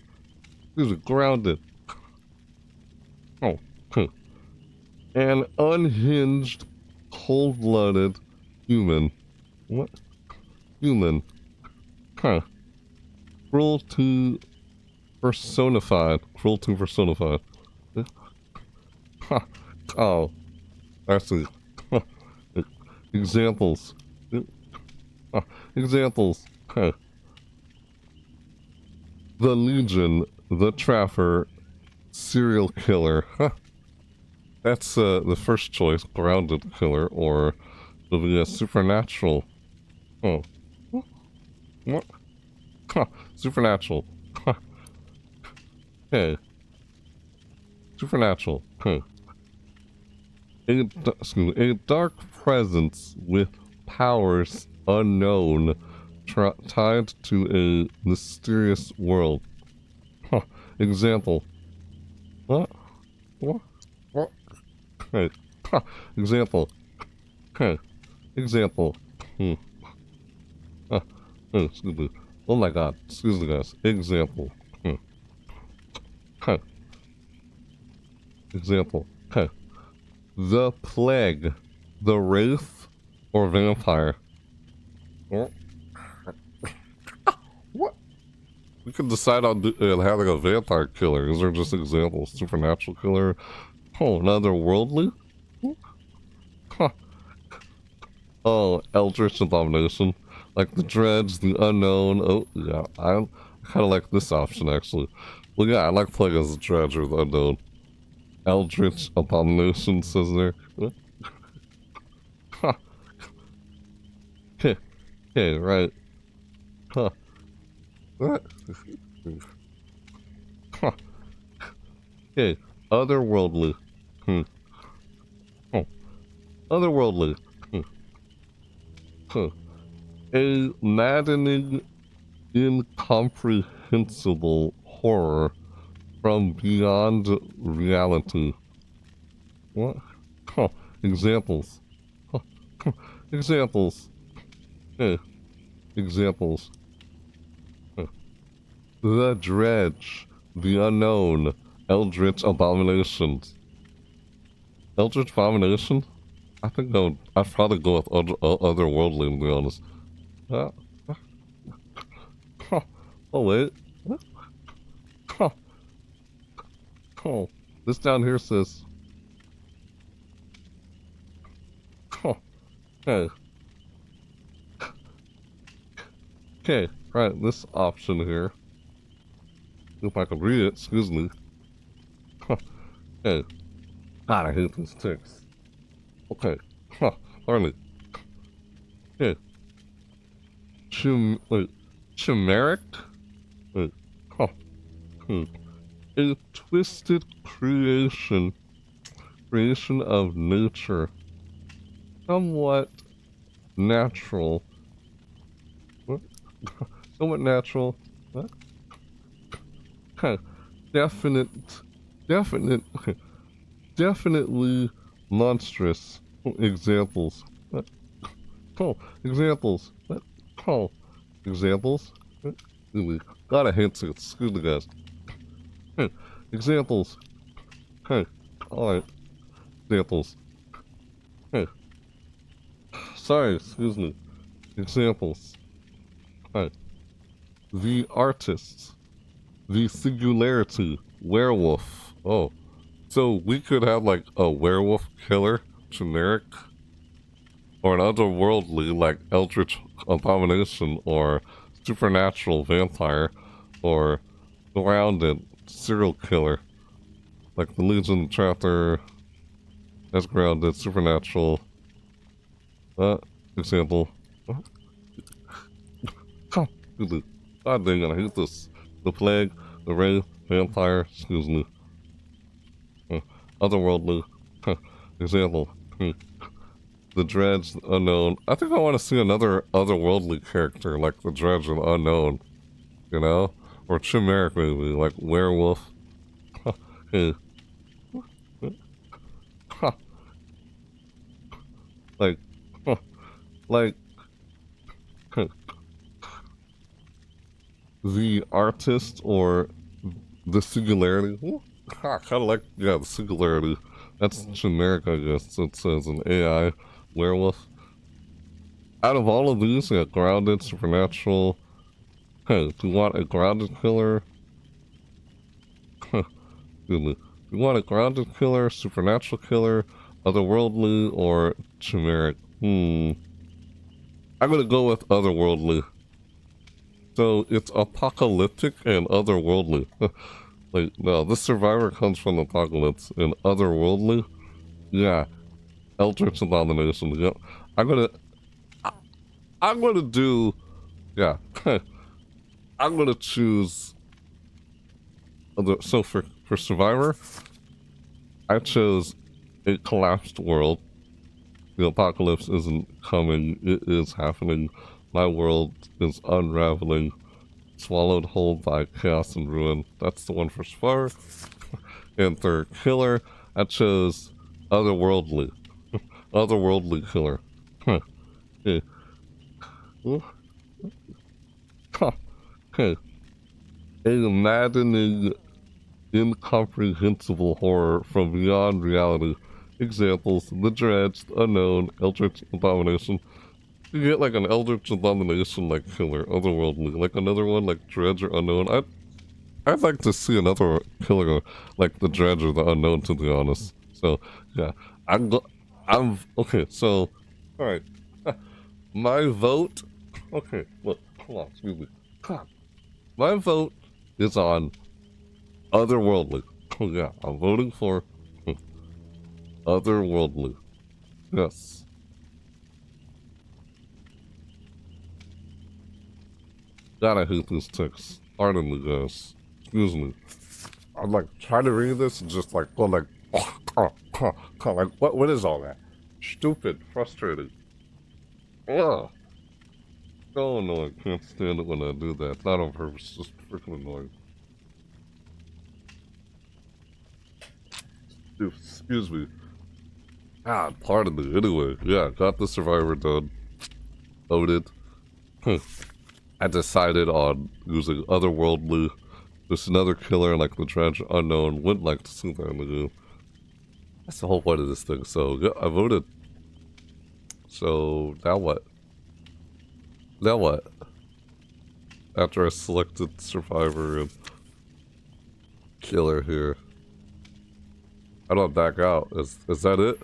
these are grounded. Oh, an unhinged, cold-blooded human. What? Human. Cruelty personified. Cruelty personified. Oh, I see. Examples. Examples. The Legion, the Trapper, serial killer. That's the first choice, grounded killer, or the supernatural. Oh. What? Supernatural. Hey. Supernatural. A dark presence with powers unknown tied to a mysterious world. Example. What? What? What? Hey. Example. Example. Excuse me. Oh my god. Excuse me, guys. Example. Example. The plague. the Wraith or vampire. What? We can decide on having a vampire killer. These are just examples. Supernatural killer. Oh, another worldly? Huh. Oh, Eldritch Abomination. Like the Dredge, the Unknown. Oh, yeah. I kind of like this option, actually. Well, yeah, I like playing as the Dredge or the Unknown. Eldritch Abomination says there. Huh. Okay, right. Huh. What? Huh. Okay, otherworldly. Oh. Otherworldly. Huh. A maddening, incomprehensible horror from beyond reality. What? Huh. Examples. Huh. Examples. Hey. Examples. The Dredge, the Unknown, Eldritch Abominations. Eldritch Abomination? I think I'd probably go with otherworldly, to be honest. Oh wait. Oh, this down here says. Hey. Okay, right, this option here. If I can read it, excuse me. Hey. God, I hate these ticks. Okay. Finally. Okay. Chimeric? Wait. A twisted creation of nature. Somewhat natural. What? Somewhat natural. What? Definitely monstrous. Examples. Oh, examples. Oh, examples. God, I hate it. Excuse me, guys. Examples. Hey, alright. Examples. Hey. Sorry, excuse me. Examples. Hey. The artists. The singularity. Werewolf. Oh. So we could have like a werewolf killer, generic, or an otherworldly like Eldritch Abomination, or supernatural vampire, or grounded serial killer, like the Legion Chapter. That's grounded, supernatural. Example. God dang it, I hate this. The Plague, the Wraith, vampire, excuse me. Otherworldly. Example. The Dredge, the Unknown. I think I want to see another otherworldly character, like the Dredge and Unknown. You know? Or chimeric, maybe, like werewolf. Hey. Like, the artist or the singularity. Kind of like, yeah, the singularity. That's generic, I guess. It says an AI werewolf. Out of all of these, yeah, grounded, supernatural. Hey, do you want a grounded killer? Do you want a grounded killer, supernatural killer, otherworldly, or chimeric? I'm gonna go with otherworldly. So it's apocalyptic and otherworldly. Like, no, this survivor comes from apocalypse and otherworldly. Yeah, Eldritch Abomination. Yep. I'm gonna do. Yeah, I'm gonna choose. So for survivor, I chose a collapsed world. The apocalypse isn't coming; it is happening. My world is unraveling, swallowed whole by chaos and ruin. That's the one for survivor. And for killer, I chose otherworldly. Otherworldly killer. Okay. Okay. A maddening, incomprehensible horror from beyond reality. examples: the Dredge, the Unknown, Eldritch Abomination. You get like an Eldritch Abomination like killer, otherworldly, like another one like Dredge or Unknown. I'd like to see another killer like the Dredge or the Unknown, to be honest. So yeah, I'm okay. So all right, my vote. Okay, look, hold on, excuse me. My vote is on otherworldly. Oh yeah, I'm voting for otherworldly. Yes. God, I hate these ticks. Pardon me, guys. Excuse me. I'm like trying to read this and just like go like, like what is all that? Stupid, frustrating. Ugh. So annoying. Can't stand it when I do that. Not on purpose, just freaking annoying. Dude, excuse me. God, pardon me. Anyway, yeah, got the Survivor done. Voted. I decided on using otherworldly. There's another killer like the Dredge Unknown. Wouldn't like to see that in the game. That's the whole point of this thing. So, yeah, I voted. So, now what? Now what? After I selected Survivor and Killer here. How do I back out? Is that it?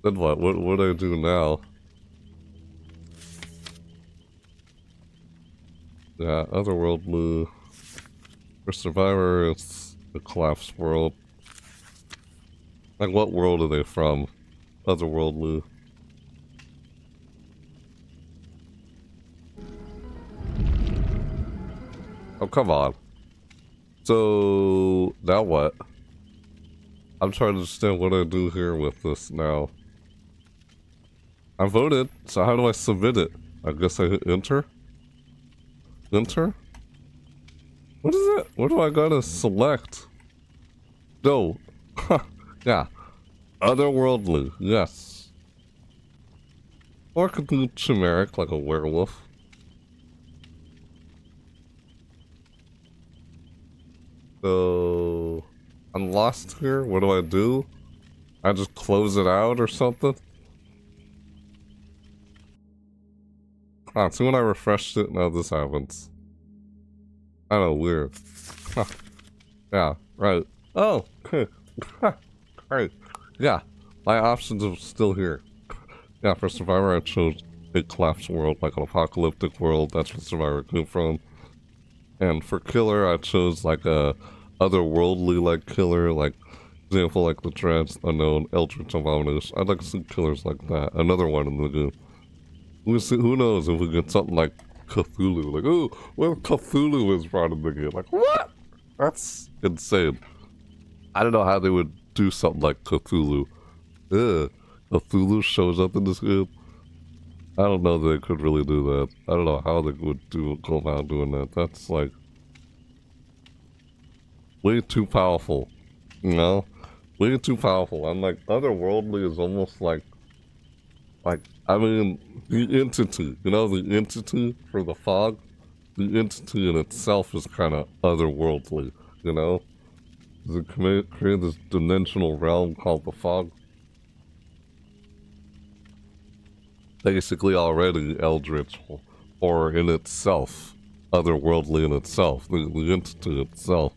Then what? What do I do now? Yeah, otherworldly. For Survivor, it's the collapsed world. Like, what world are they from? Otherworldly. Oh, come on. So, now what? I'm trying to understand what I do here with this now. I voted, so how do I submit it? I guess I hit enter? Enter? What is it? What do I gotta select? No. Yeah. Otherworldly, yes. Or I could do generic, like a werewolf. So... I'm lost here? What do I do? I just close it out or something? Ah, see when I refreshed it, now this happens. I know, weird. Huh. Yeah, right. Oh, okay. Great. Yeah, my options are still here. Yeah, for Survivor I chose a collapsed world, like an apocalyptic world. That's what Survivor came from. And for Killer I chose like a otherworldly like killer, like example like the Dredge, Unknown, Eldritch Abomination. I'd like to see killers like that. Another one in the game. We'll see, who knows if we get something like Cthulhu. Like, oh, what if Cthulhu is brought in the game? Like, what? That's insane. I don't know how they would do something like Cthulhu. Ugh. Cthulhu shows up in this game. I don't know that they could really do that. I don't know how they would go about doing that. That's like way too powerful. You know? Way too powerful. I'm like, otherworldly is almost like I mean, the entity, you know, the entity for the fog, the entity in itself is kind of otherworldly, you know? Does it create this dimensional realm called the fog? Basically already eldritch, or in itself, otherworldly in itself, the entity itself.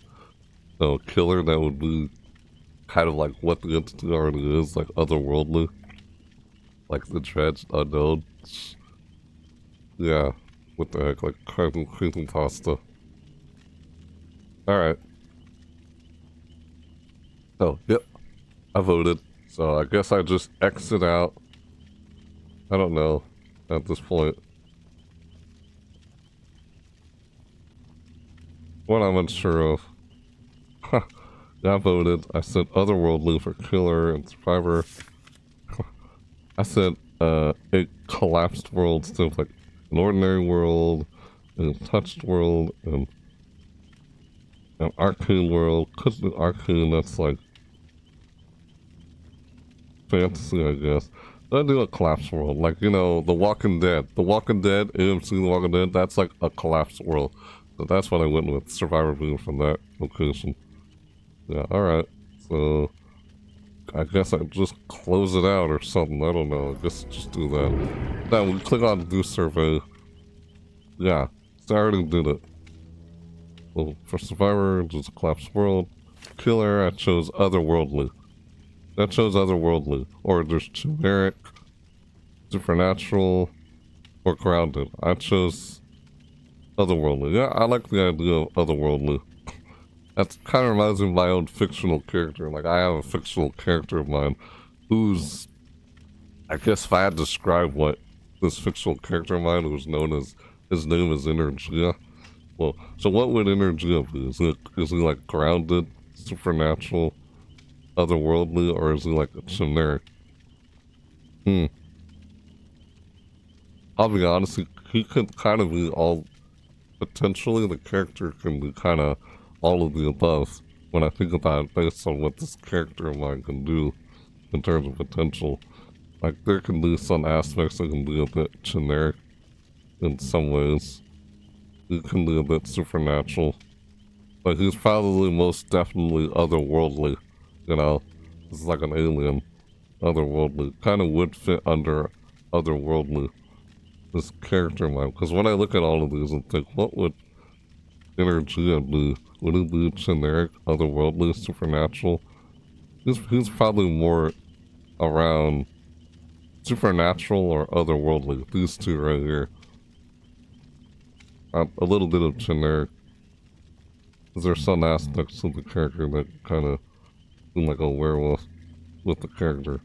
So killer, that would be kind of like what the entity already is, like otherworldly. Like the Dredge, Unknown. Yeah, what the heck, like creeping pasta. Alright. Oh, yep. I voted. So I guess I just exit out. I don't know at this point. What I'm unsure of. Yeah, I voted. I said otherworldly for killer and survivor. I said a collapsed world, instead of like an ordinary world, and a touched world, and an arcane world. Could be arcane, that's like fantasy, I guess. But I do a collapsed world, like, you know, The Walking Dead. The Walking Dead, AMC The Walking Dead, that's like a collapsed world. So that's what I went with, Survivor being from that location. Yeah, alright. So, I guess I just close it out or something. I don't know. I guess just do that. Then we click on do survey. Yeah, so I already did it. Well, for survivor, just a collapsed world. Killer, I chose otherworldly. That chose otherworldly. Or there's generic, supernatural, or grounded. I chose otherworldly. Yeah, I like the idea of otherworldly. That kind of reminds me of my own fictional character. Like, I have a fictional character of mine who's... I guess if I had to describe what this fictional character of mine who's known as... His name is Energia. Well, so what would Energia be? Is he like grounded, supernatural, otherworldly, or is he like a generic? I'll be honest, he could kind of be all... Potentially, the character can be kind of all of the above when I think about it based on what this character of mine can do in terms of potential. Like, there can be some aspects that can be a bit generic in some ways. He can be a bit supernatural. But he's probably most definitely otherworldly, you know? He's like an alien. Otherworldly. Kind of would fit under otherworldly. This character of mine. Because when I look at all of these and think, what would Energia be? Would it be generic, otherworldly, supernatural? He's probably more around supernatural or otherworldly. These two right here. A little bit of generic. Because there's some aspects of the character that kind of seem like a werewolf with the character.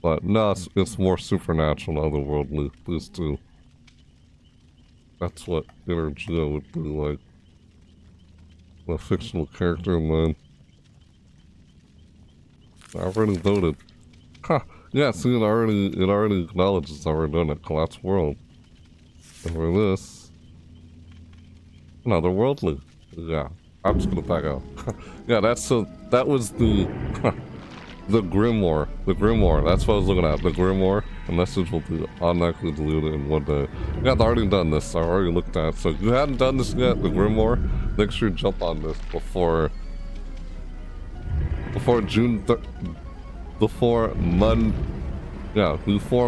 But no, it's more supernatural and otherworldly. These two. That's what Energia would be like. A fictional character of mine. I've already voted. Huh. Yeah, see, it already acknowledges I've already done it. Collapsed world. And for this... Otherworldly. Yeah. I'm just gonna back out. Yeah, that was the... the Grimoire. The Grimoire. That's what I was looking at. The Grimoire. The message will be automatically deleted in one day. Yeah, I've already done this. I've already looked at it. So if you hadn't done this yet, the Grimoire, make sure you jump on this before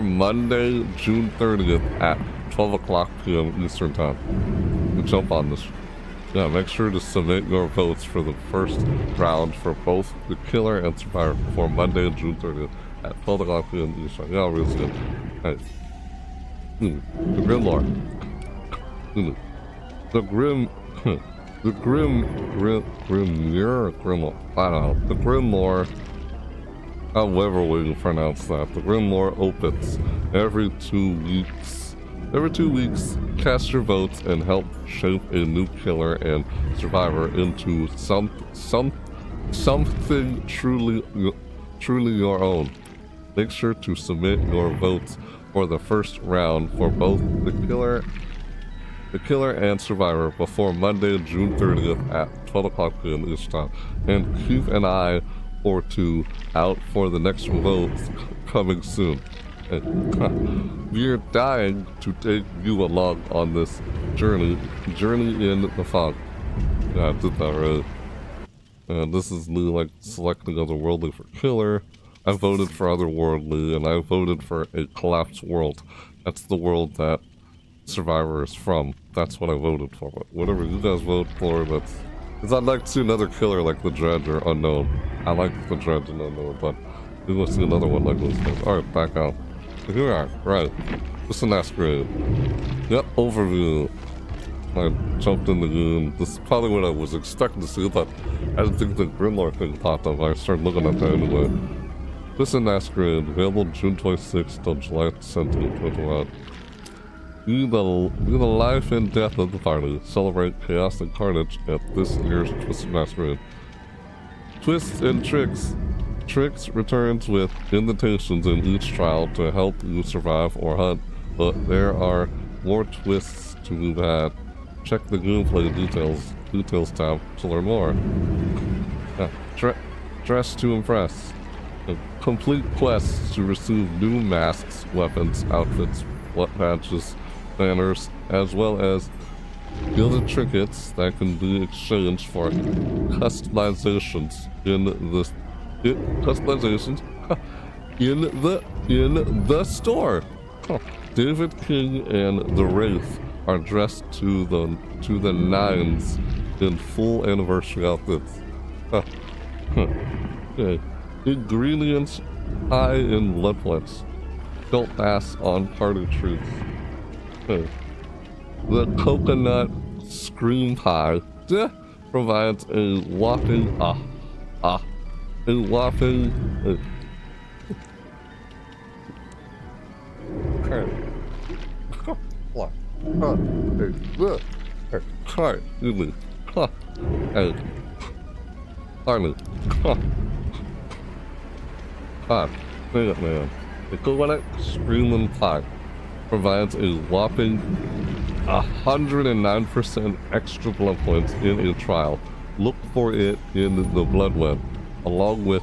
Monday, June 30th at 12 o'clock p.m. Eastern Time. You jump on this. Yeah, make sure to submit your votes for the first round for both the killer and survivor before Monday, June 30th at 12 o'clock p.m. Eastern. Yeah, really good. Hey. The Grimoire. The Grimoire. I don't know. The Grimoire. However way you pronounce that. The Grimoire opens every 2 weeks. Every 2 weeks, cast your votes and help shape a new killer and survivor into something truly your own. Make sure to submit your votes for the first round for both the killer and survivor before Monday, June 30th at 12 o'clock p.m. each time, and keep an eye or two out for the next votes coming soon. We're dying to take you along on this journey in the fog. Yeah, I did that right. And this is me, like, selecting otherworldly for killer. I voted for otherworldly, and I voted for a collapsed world. That's the world that Survivor is from. That's what I voted for. But whatever you guys vote for, that's... Because I'd like to see another killer like the Dredge or Unknown. I like the Dredge and Unknown, but we're going to see another one like those things. Alright, back out. Here we are, right. Twisted Masquerade. Yep, overview. I jumped in the game. This is probably what I was expecting to see, but I didn't think the Grimoire thing popped up. I started looking at that anyway. Twisted Masquerade, available June 26th till July 17th, 2021. Be the life and death of the party. Celebrate chaos and carnage at this year's Twisted Masquerade. Twists and Tricks. Tricks returns with invitations in each trial to help you survive or hunt, but there are more twists to be had. Check the gameplay details tab to learn more. Dress to impress. Complete quests to receive new masks, weapons, outfits, badges, banners, as well as gilded trinkets that can be exchanged for customizations in customizations in the store. David King and the Wraith are dressed to the nines in full anniversary outfits. Okay. Ingredients high in blood points. Don't pass on party treats. Okay. The coconut scream pie provides a whopping the coconut screaming pie provides a whopping 109% extra blood points in a trial. Look for it in the blood web, along with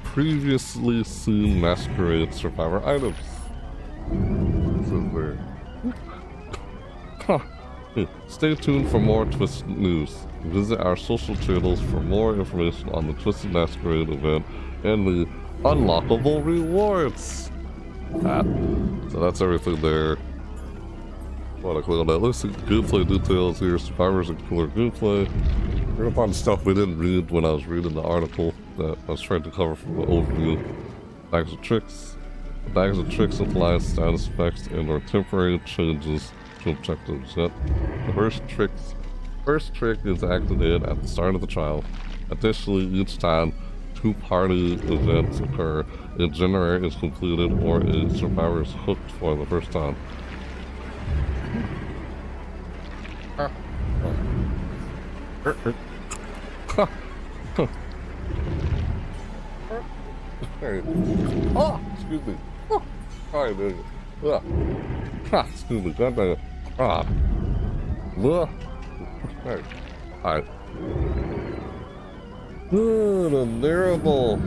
previously seen Masquerade Survivor items. This is there. Stay tuned for more Twisted news. Visit our social channels for more information on the Twisted Masquerade event and the unlockable rewards. So that's everything there. Want to click on that list of gameplay details here, survivors and killer gameplay. We're gonna find stuff we didn't read when I was reading the article that I was trying to cover from the overview. Bags of tricks. Bags of tricks apply status effects and or temporary changes to objectives. Yep. The first trick is activated at the start of the trial. Additionally, each time 2 party events occur, a generator is completed or a survivor is hooked for the first time. Oh, excuse me. Oh, sorry, dude. Excuse me, god dang it. Alright. Alright. Good, unbearable.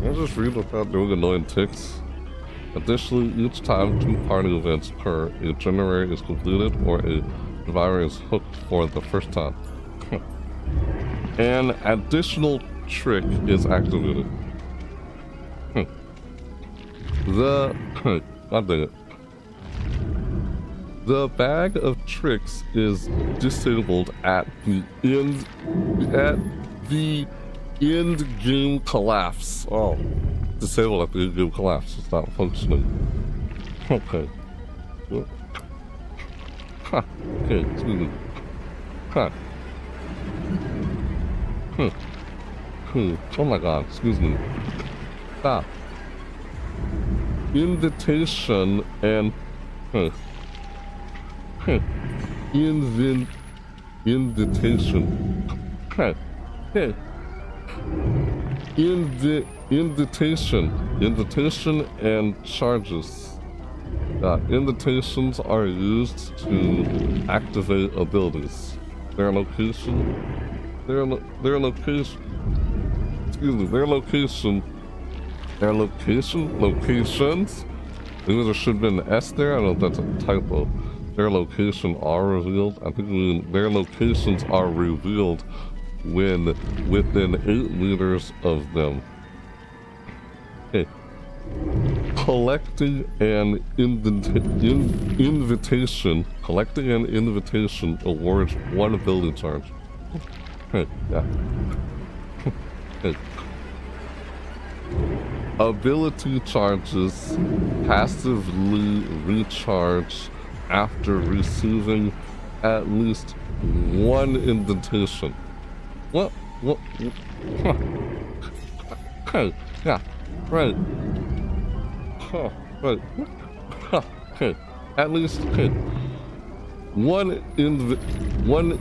I'll just read without doing annoying ticks. Additionally, each time 2 party events occur, a generator is completed or a survivor is hooked for the first time. An additional trick is activated. God dang it. The bag of tricks is disabled at the end game collapse. Oh, disabled at the end game collapse. It's not functioning. Okay. Okay, excuse me. Oh my god, excuse me. Stop. Invitation and invitation. Invitation and charges. Invitations are used to activate abilities. Their location. Locations. Maybe there should have been an S there. I don't know if that's a typo. Their location are revealed. I think their locations are revealed when within 8 meters of them. Okay. Collecting an invitation awards 1 ability charge. Okay, yeah. Okay. Ability charges passively recharge after receiving at least 1 invitation. What? Okay, yeah, right. Right. Okay, at least, okay. One invitation.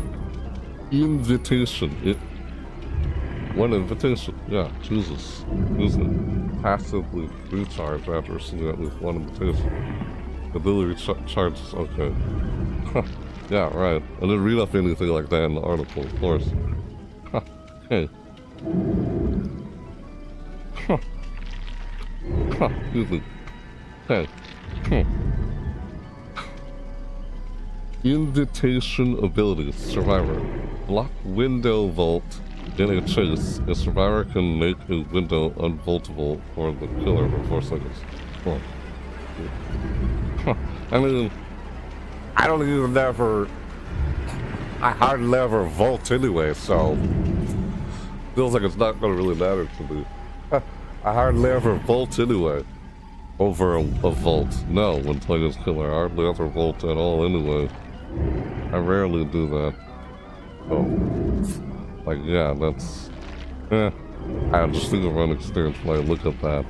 One invitation. Yeah, Jesus. Passively recharge after receiving at least 1 invitation. Ability charges, okay. Yeah, right. I didn't read up anything like that in the article, of course. Okay. Excuse me. Okay. Invitation abilities. Survivor. Block window vault In a chase, a survivor can make a window unvaultable for the killer for 4 seconds. Huh. I mean, I don't even ever... I hardly ever vault anyway, so... Feels like it's not gonna really matter to me. I hardly ever vault anyway. Over a vault. No, when playing as killer, I hardly ever vault at all anyway. I rarely do that. So... Like, yeah, that's... I just think of unexperienced play. Look at that.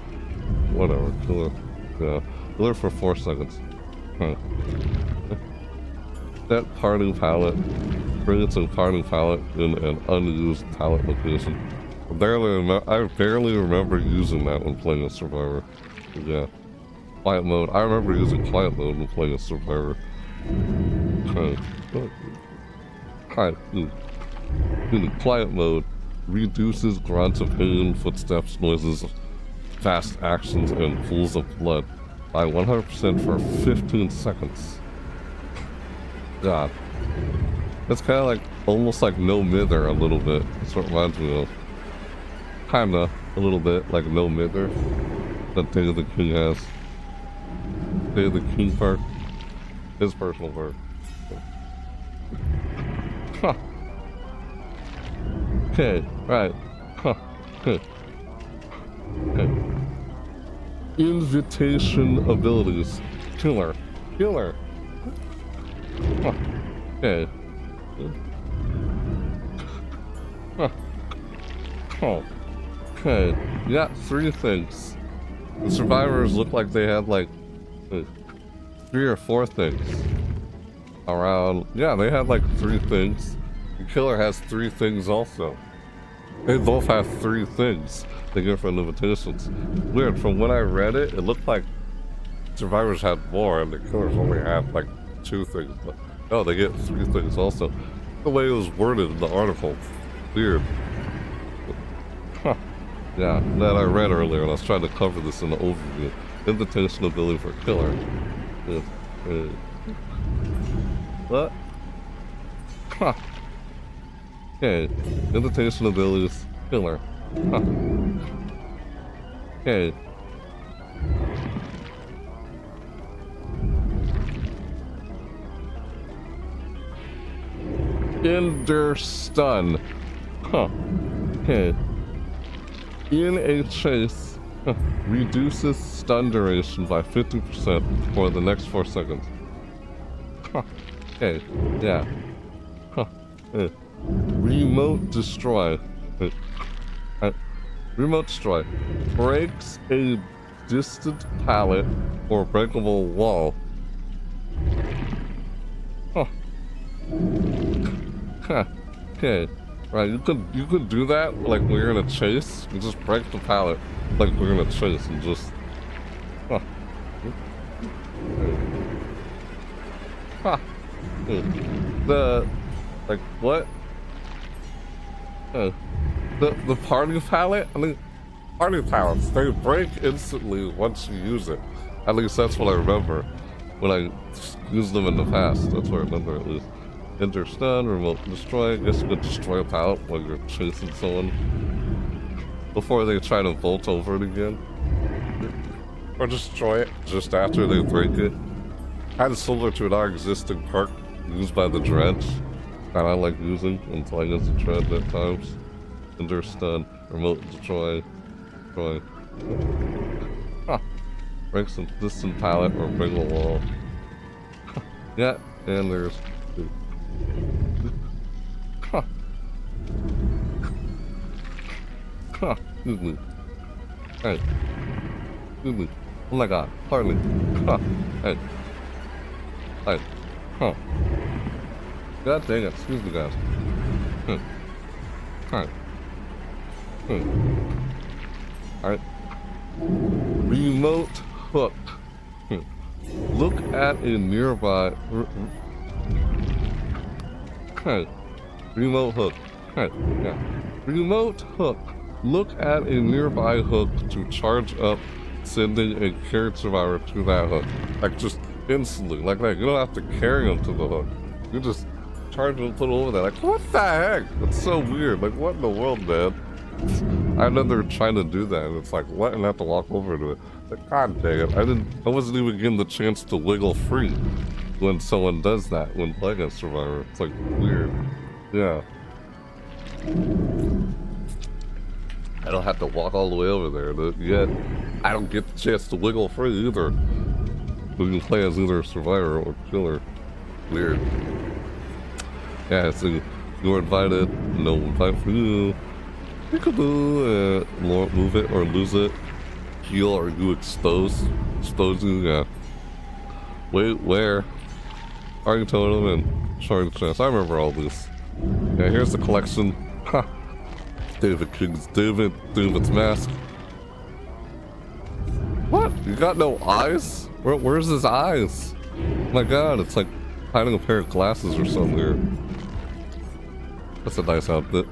Whatever, killer. Yeah. Killer for 4 seconds. Huh. That party palette. Bring it to the party palette in an unused palette location. I barely remember using that when playing a survivor. Yeah. Quiet mode. I remember using quiet mode when playing a survivor. In the quiet mode, reduces grunts of pain, footsteps, noises, fast actions, and pools of blood by 100% for 15 seconds. God. It's kind of like, almost like No Mither a little bit. That's what it reminds me of. Kinda, a little bit, like No Mither. That Day of the King has. Day of the King part. His personal part. Huh. Okay, right. Huh. Okay. Invitation abilities. Killer. Killer. Huh. Okay. Huh. Oh. Okay. You got 3 things. The survivors look like they had like 3 or 4 things. Around. Yeah, they had like 3 things. The killer has 3 things also. They both have 3 things they get from invitations. Weird, from when I read it, it looked like survivors had more and the killers only had like 2 things. But no, they get 3 things also. The way it was worded in the article. Weird. Huh. Yeah, that I read earlier and I was trying to cover this in the overview. Invitation ability for killer. What? Huh. Okay, invitation abilities, killer. Huh. Okay. Ender stun. Huh. Okay. In a chase, reduces stun duration by 50% for the next 4 seconds. Huh. Okay, yeah. Huh. Remote destroy. Remote destroy. Breaks a distant pallet or breakable wall. Huh. Huh. Okay. Right, you could do that like when you're in a chase. You just break the pallet like we're in a chase and just... Huh. Huh. Like, what? The party pallet? I mean, party pallets, they break instantly once you use it. At least that's what I remember when I used them in the past. That's what I remember at least. Enter stun, remote destroy. I guess you could destroy a pallet while you're chasing someone before they try to vault over it again. Or destroy it just after they break it. Kind of similar to an existing perk used by the Dredge that I like using when playing as a Dredge at times. Ender stun, remote destroy. Huh. Break some distant pallet or break a wall. Yeah, and there's... Huh. Huh. Excuse me. Hey. Excuse me. Oh my god. Pardon me. Huh. Hey. Hey. Huh. God dang it. Excuse me, guys. Alright. Alright. Remote hook. Look at a nearby... Remote hook. Yeah. Remote hook. Look at a nearby hook to charge up, sending a carried survivor to that hook. Like, just instantly, like that. You don't have to carry them to the hook. You just charge and put it over there. Like, what the heck? It's so weird. Like, what in the world, man? I know they're trying to do that, and it's like, what? And I have to walk over to it. Like, god dang it. I wasn't even given the chance to wiggle free when someone does that when playing a Survivor. It's like, weird. Yeah. I don't have to walk all the way over there, but yet I don't get the chance to wiggle free either. We can play as either Survivor or Killer. Weird. Yeah, so you're invited, no invite for you. You could do move it or lose it. Heal or you expose you, yeah. Wait, where? Are you totem and showing the chest? I remember all this. Yeah, here's the collection. Ha! David's mask. What? You got no eyes? Where's his eyes? My god, it's like hiding a pair of glasses or something here. That's a nice outfit.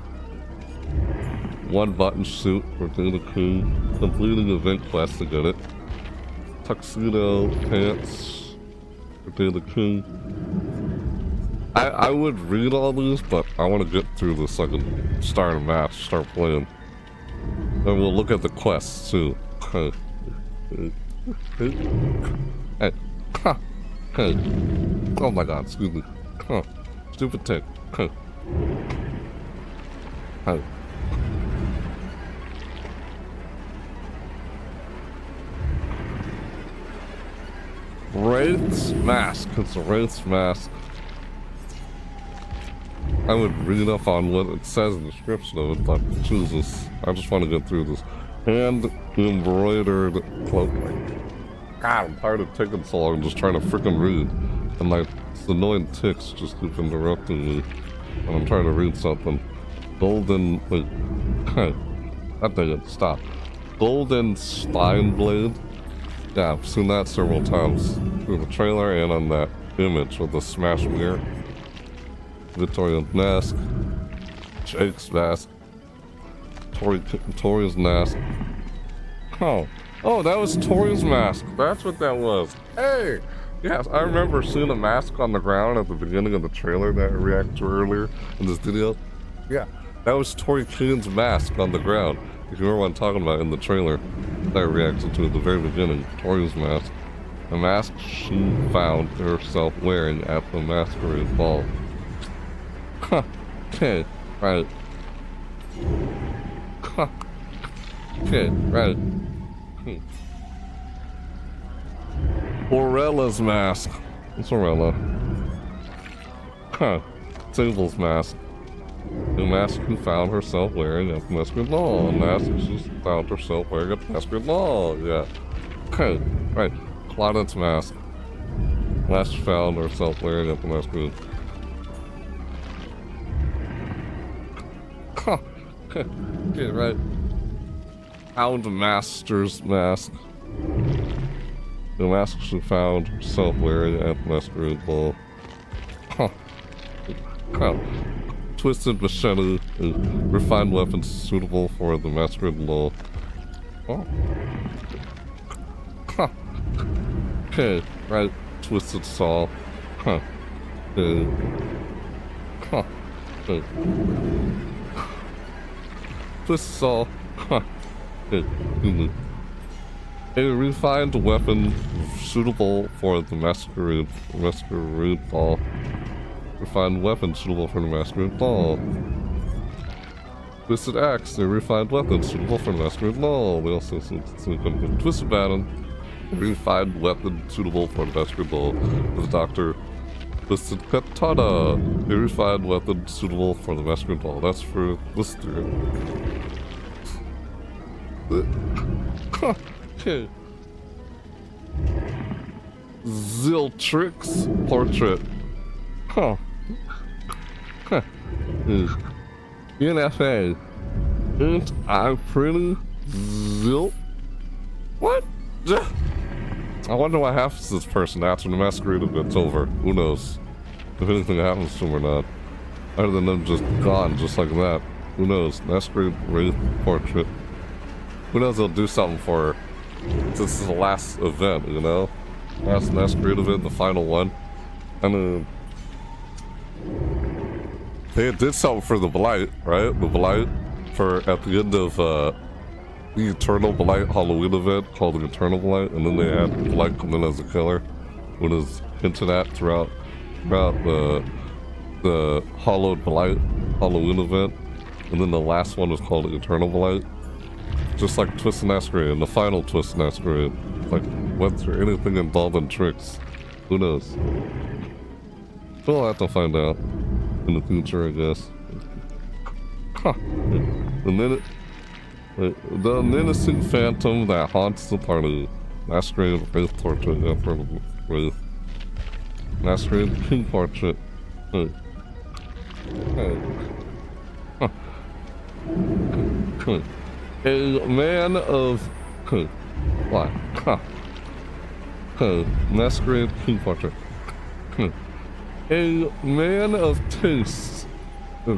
One button suit for the crew. Completing event quest to get it. Tuxedo pants for the crew. I would read all these, but I want to get through this so I can start a match, start playing. Then we'll look at the quests too. Hey. Hey. Oh my god, excuse me. Stupid tick. Hey. Wraith's mask. It's a Wraith's mask. I would read up on what it says in the description of it, but Jesus, I just want to get through this. Hand embroidered cloak. God, I'm tired of taking so long just trying to freaking read. And like, it's annoying ticks just keep interrupting me. And I'm trying to read something. Golden, wait, that dang it, stop. Golden Stein Blade. Yeah, I've seen that several times through the trailer and on that image with the smash mirror. Victoria's mask, Jake's mask, Tori's mask. Oh, that was Tori's mask. That's what that was. Hey, yes, I remember seeing a mask on the ground at the beginning of the trailer that I reacted to earlier in this video. Yeah, that was Tori Keen's mask on the ground. If you remember what I'm talking about in the trailer that I reacted to at the very beginning, Tori's mask. The mask she found herself wearing at the Masquerade Ball. Huh. Okay, right. Huh. Okay, right. Aurella's mask. What's Aurella? Huh. Sable's mask. The mask who found herself wearing at the Masquerade Ball. A mask she found herself wearing at the Masquerade Ball. Yeah. Okay, right. Claudette's mask. Mask found herself wearing at the Masquerade. Huh. Okay, right. Houndmaster's mask. The mask she found herself wearing at the Masquerade Ball. Huh. Huh. Twisted Machete, a refined weapon suitable for the Masquerade Ball. Oh. Huh. Okay, right. Twisted Saw. Huh. Huh. Twisted Saw. Huh. A refined weapon suitable for the Masquerade Ball. Refined weapon suitable for the Masquerade Ball. Twisted Axe, a refined weapon suitable for the Masquerade Ball. We also see Twisted Baton, a refined weapon suitable for the Masquerade Ball. The Doctor. Twisted Katana, a refined weapon suitable for the Masquerade Ball. That's for Lister. Okay. Ziltrix portrait. Huh. Huh. NFA. Ain't I pretty? Zil? What? I wonder what happens to this person after the Masquerade event's over. Who knows? If anything happens to him or not. Other than them just gone, just like that. Who knows? Masquerade Wraith portrait. Who knows they'll do something for her. This is the last event, you know? Last Masquerade event, the final one. I mean... They did something for the Blight, right? The Blight for at the end of the Eternal Blight Halloween event called the Eternal Blight, and then they had Blight come in as a killer, what is hinted at throughout the Hallowed Blight Halloween event, and then the last one was called Eternal Blight. Just like Twisted Masquerade and the final Twisted Masquerade. Like, was there anything involved in tricks? Who knows? We'll have to find out in the future, I guess. Huh. The menacing phantom that haunts the party. Masquerade Wraith portrait after Wraith. Masquerade King portrait. Hey. Hey. Huh. Hey. A man of what? Huh. Masquerade King portrait. A man of taste. A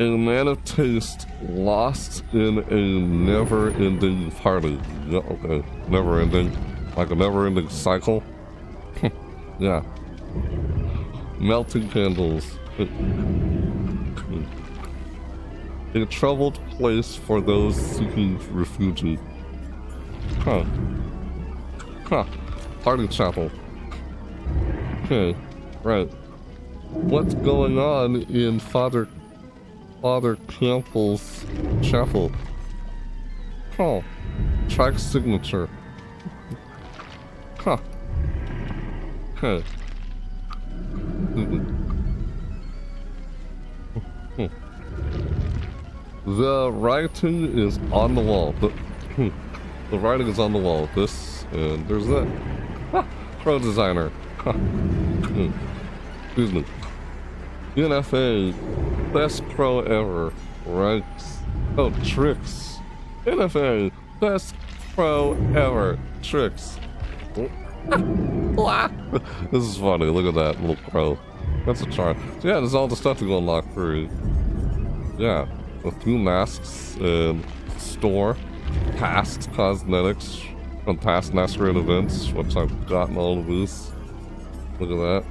man of taste lost in a never-ending party. Yeah, okay, never-ending, like a never-ending cycle. Yeah. Melting candles. A troubled place for those seeking refuge. Huh. Huh. Party chapel. Okay, right. What's going on in Father Campbell's chapel? Huh. Track signature. Huh. Okay. The writing is on the wall. The writing is on the wall. This, and there's that. Ah, pro designer. Huh. Excuse me. NFA, best pro ever. Ranks. Oh, tricks. NFA, best pro ever. Tricks. This is funny. Look at that little crow. That's a charm. So yeah, there's all the stuff to go unlock for. Yeah. A few masks and store past cosmetics from past Masquerade events, which I've gotten all of these. Look at that.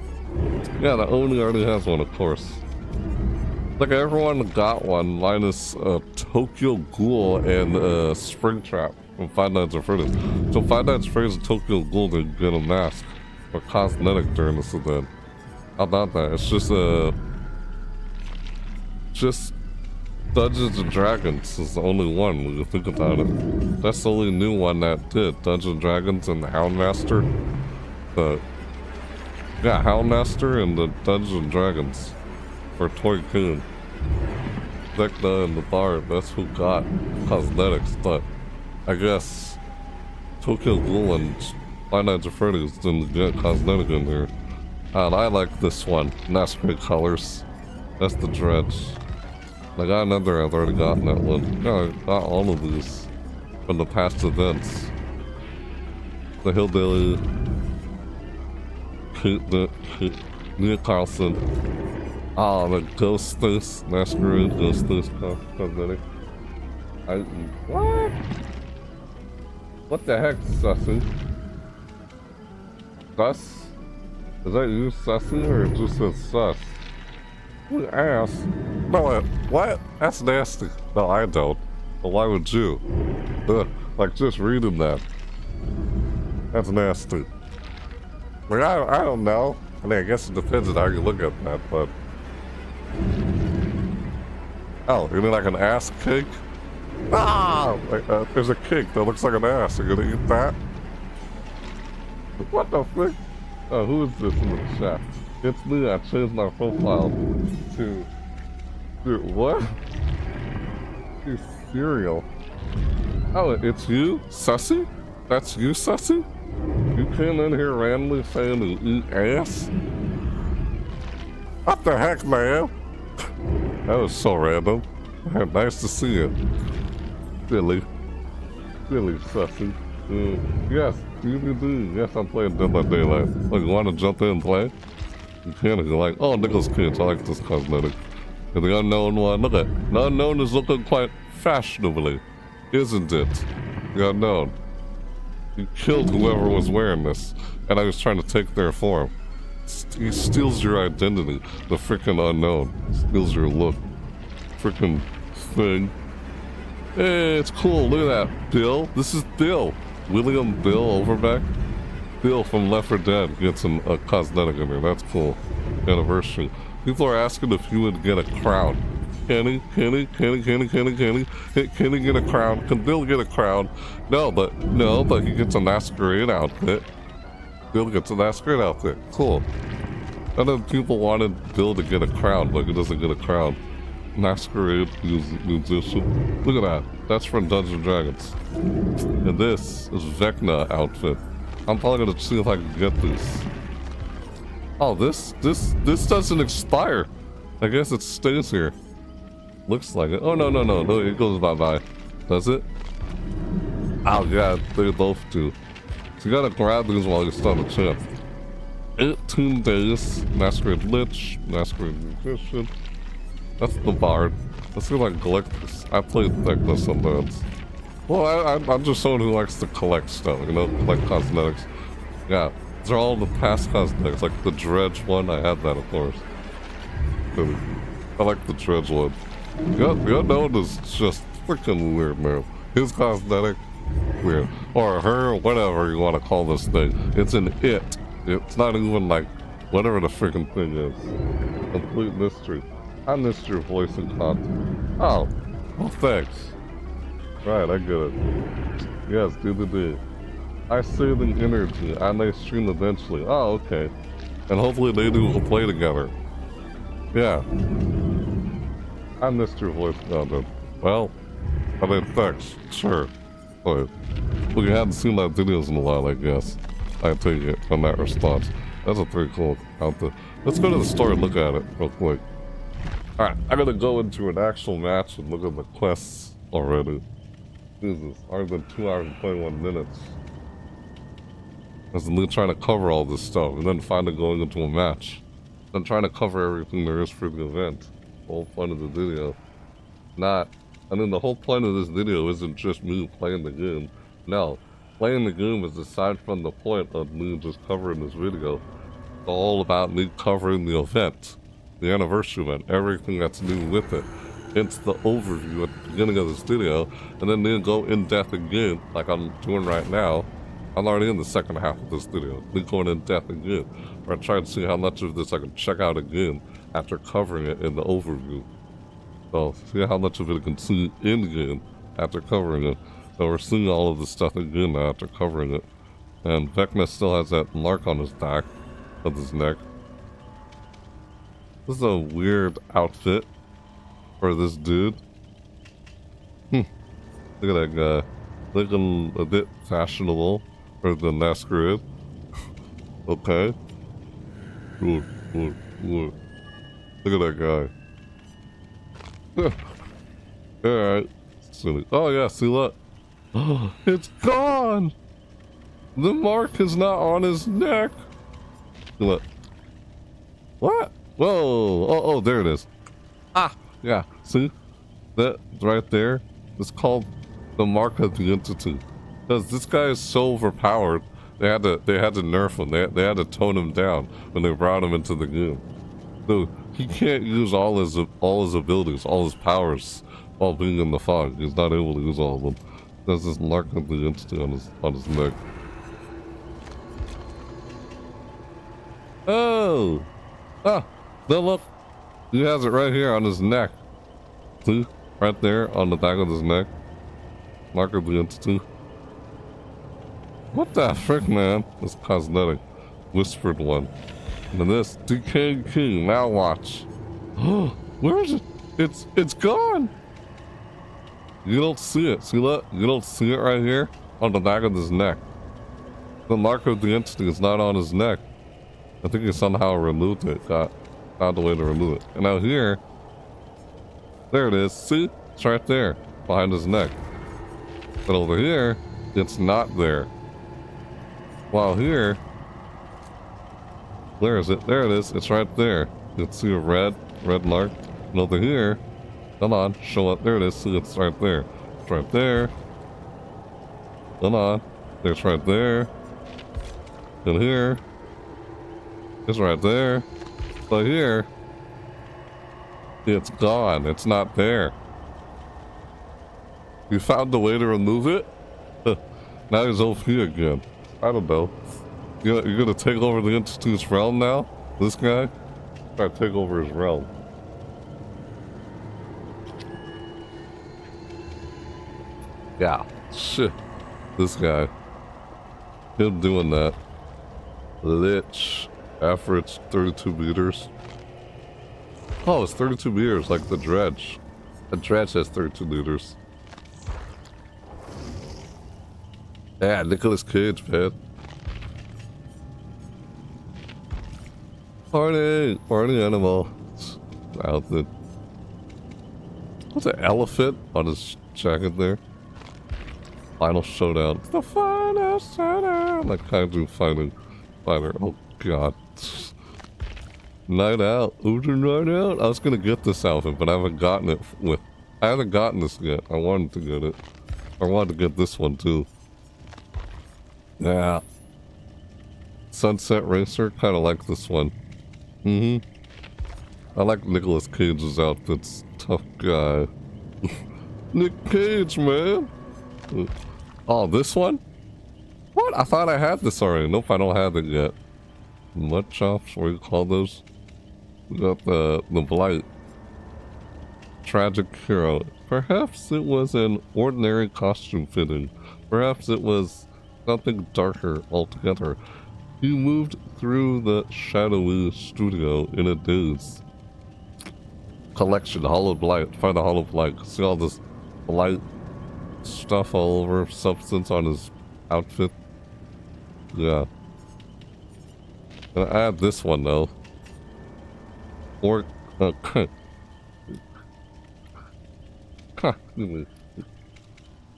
Yeah, the Oni already has one, of course. Like everyone got one, minus Tokyo Ghoul and Springtrap from Five Nights at Freddy's. So Five Nights at Freddy's and Tokyo Ghoul didn't get a mask or cosmetic during this event. How about that? It's just Dungeons and Dragons is the only one when you think about it. That's the only new one that did. Dungeons and Dragons and the Houndmaster. Yeah, Houndmaster and the Dungeons and Dragons for Toy Coon. Vecna and the Bard, that's who got cosmetics, but I guess Tokyo Ghoul and Five Nights at Freddy's didn't get cosmetic in here. And I like this one. Masquerade colors. That's the dredge. I got another, I've already gotten that one. Yeah, I got all of these from the past events. The Hillbilly, Nia Carlson. Ah, the Ghostface, Masquerade, Ghostface cosmetic. What? What the heck, Sussy? Sus? Is that you, Sussy, or it just says Sus? What ass? No, what? That's nasty. No, I don't. But why would you? Like, just reading that. That's nasty. Like, I don't know. I mean, I guess it depends on how you look at that, but... Oh, you mean like an ass cake? Ah! Like, there's a cake that looks like an ass. Are you gonna eat that? What the frick? Oh, who is this in the chat? It's me. I changed my profile to... Dude, what? You cereal. Oh, it's you? Sussy? That's you, Sussy? You came in here randomly saying to eat ass? What the heck, man? That was so random. Nice to see you. Silly. Silly, Sussy. Yes, you do. Yes, I'm playing Dead by Daylight. Like, you want to jump in and play? You can if you like. Oh, Nicholas Cage, I like this cosmetic. And the unknown one, look at it. The unknown is looking quite fashionably, isn't it? The unknown. You killed whoever was wearing this, and I was trying to take their form. he steals your identity. The freaking unknown steals your look. Freaking thing. Hey, it's cool. Look at that. Bill. This is Bill. William Bill Overbeck. Bill from Left 4 Dead gets a cosmetic in there. That's cool. Anniversary. People are asking if he would get a crown. Can he get a crown? Can Bill get a crown? No, but he gets a masquerade outfit. Bill gets a masquerade outfit. Cool. And then people wanted Bill to get a crown, but he doesn't get a crown. Masquerade musician. Look at that. That's from Dungeons and Dragons. And this is Vecna outfit. I'm probably gonna see if I can get this. Oh, this doesn't expire. I guess it stays here. Looks like it. Oh no, it goes bye-bye. Does it? Oh yeah, they both do. So you gotta grab these while you still have a chance. 18 days. Masquerade Lich, Masquerade Musician. That's the Bard. Let's see if I can collect this. I played Vecna sometimes. Well, I'm just someone who likes to collect stuff, you know, collect cosmetics. Yeah, these are all the past cosmetics, like the Dredge one. I had that, of course. I like the Dredge one. Yeah, that one is just freaking weird, man. His cosmetic, weird. Or her, whatever you want to call this thing. It's an it. It's not even like whatever the freaking thing is. Complete mystery. I missed your voice and content. Oh, well, thanks. Right, I get it. Yes, do. I soothing energy, and they stream eventually. Oh, okay. And hopefully they do will play together. Yeah. I missed your voice content. Well, I mean, thanks. Sure. But you hadn't seen my videos in a while, I guess. I take it from that response. That's a pretty cool outfit. Let's go to the store and look at it real quick. Alright, I'm gonna go into an actual match and look at the quests already. Jesus, already been 2 hours and 21 minutes. As I'm trying to cover all this stuff, and then finally going into a match. Then trying to cover everything there is for the event. The whole point of the video. The whole point of this video isn't just me playing the game. No, playing the game is aside from the point of me just covering this video. It's all about me covering the event. The anniversary event, everything that's new with it. It's the overview at the beginning of this video, and then go in depth again, like I'm doing right now. I'm already in the second half of this video. Then going in depth again, where I try to see how much of this I can check out again after covering it in the overview. So see how much of it I can see in game after covering it. So we're seeing all of this stuff again after covering it. And Vecna still has that mark on his back, of his neck. This is a weird outfit for this dude. Look at that guy. Looking a bit fashionable for the masquerade. Okay. Look. Look at that guy. Alright. Oh yeah, see look. It's gone! The mark is not on his neck. Look. What? Whoa! Oh, there it is. Ah! Yeah, see? That right there is called the mark of the entity. Because this guy is so overpowered, they had to nerf him. They had to tone him down when they brought him into the game. So he can't use all his abilities, all his powers while being in the fog. He's not able to use all of them. There's this mark of the entity on his neck. Oh! Ah! Then look! He has it right here on his neck. See? Right there on the back of his neck. Mark of the entity. What the frick, man? This cosmetic. Whispered one. And then this Decayed King. Now watch. Where is it? It's gone! You don't see it. See that? You don't see it right here? On the back of his neck. The mark of the entity is not on his neck. I think he somehow removed it. Found a way to remove it. And now here, there it is. See? It's right there, behind his neck. But over here, it's not there. While here, where is it? There it is. It's right there. You can see a red mark. And over here, come on, show up. There it is. See, it's right there. It's right there. Come on. It's right there. And here. It's right there. But here, it's gone. It's not there. You found a way to remove it? Now he's OP again. I don't know. You're gonna take over the Institute's realm now? This guy? Try to take over his realm. Yeah. Shit. This guy. Him doing that. Lich. After it's 32 meters. Oh, it's 32 meters, like the dredge. The dredge has 32 meters. Yeah, Nicolas Cage, man. Party animal. Outfit. What's an elephant on his jacket there? Final showdown. It's the final showdown. Like kaiju fighter. Oh god. Night out. Who's your night out? I was gonna get this outfit, but I haven't gotten it I haven't gotten this yet. I wanted to get it. I wanted to get this one too. Yeah. Sunset Racer, kinda like this one. I like Nicolas Cage's outfits. Tough guy. Nick Cage, man! Oh, this one? What? I thought I had this already. Nope, I don't have it yet. Mud chops, what do you call those? We got the blight. Tragic hero. Perhaps it was an ordinary costume fitting. Perhaps it was something darker altogether. He moved through the shadowy studio in a daze. Collection, Hollow Blight. Find the Hollow Blight. See all this blight stuff all over, substance on his outfit. Yeah. Gonna add this one though. Or excuse me.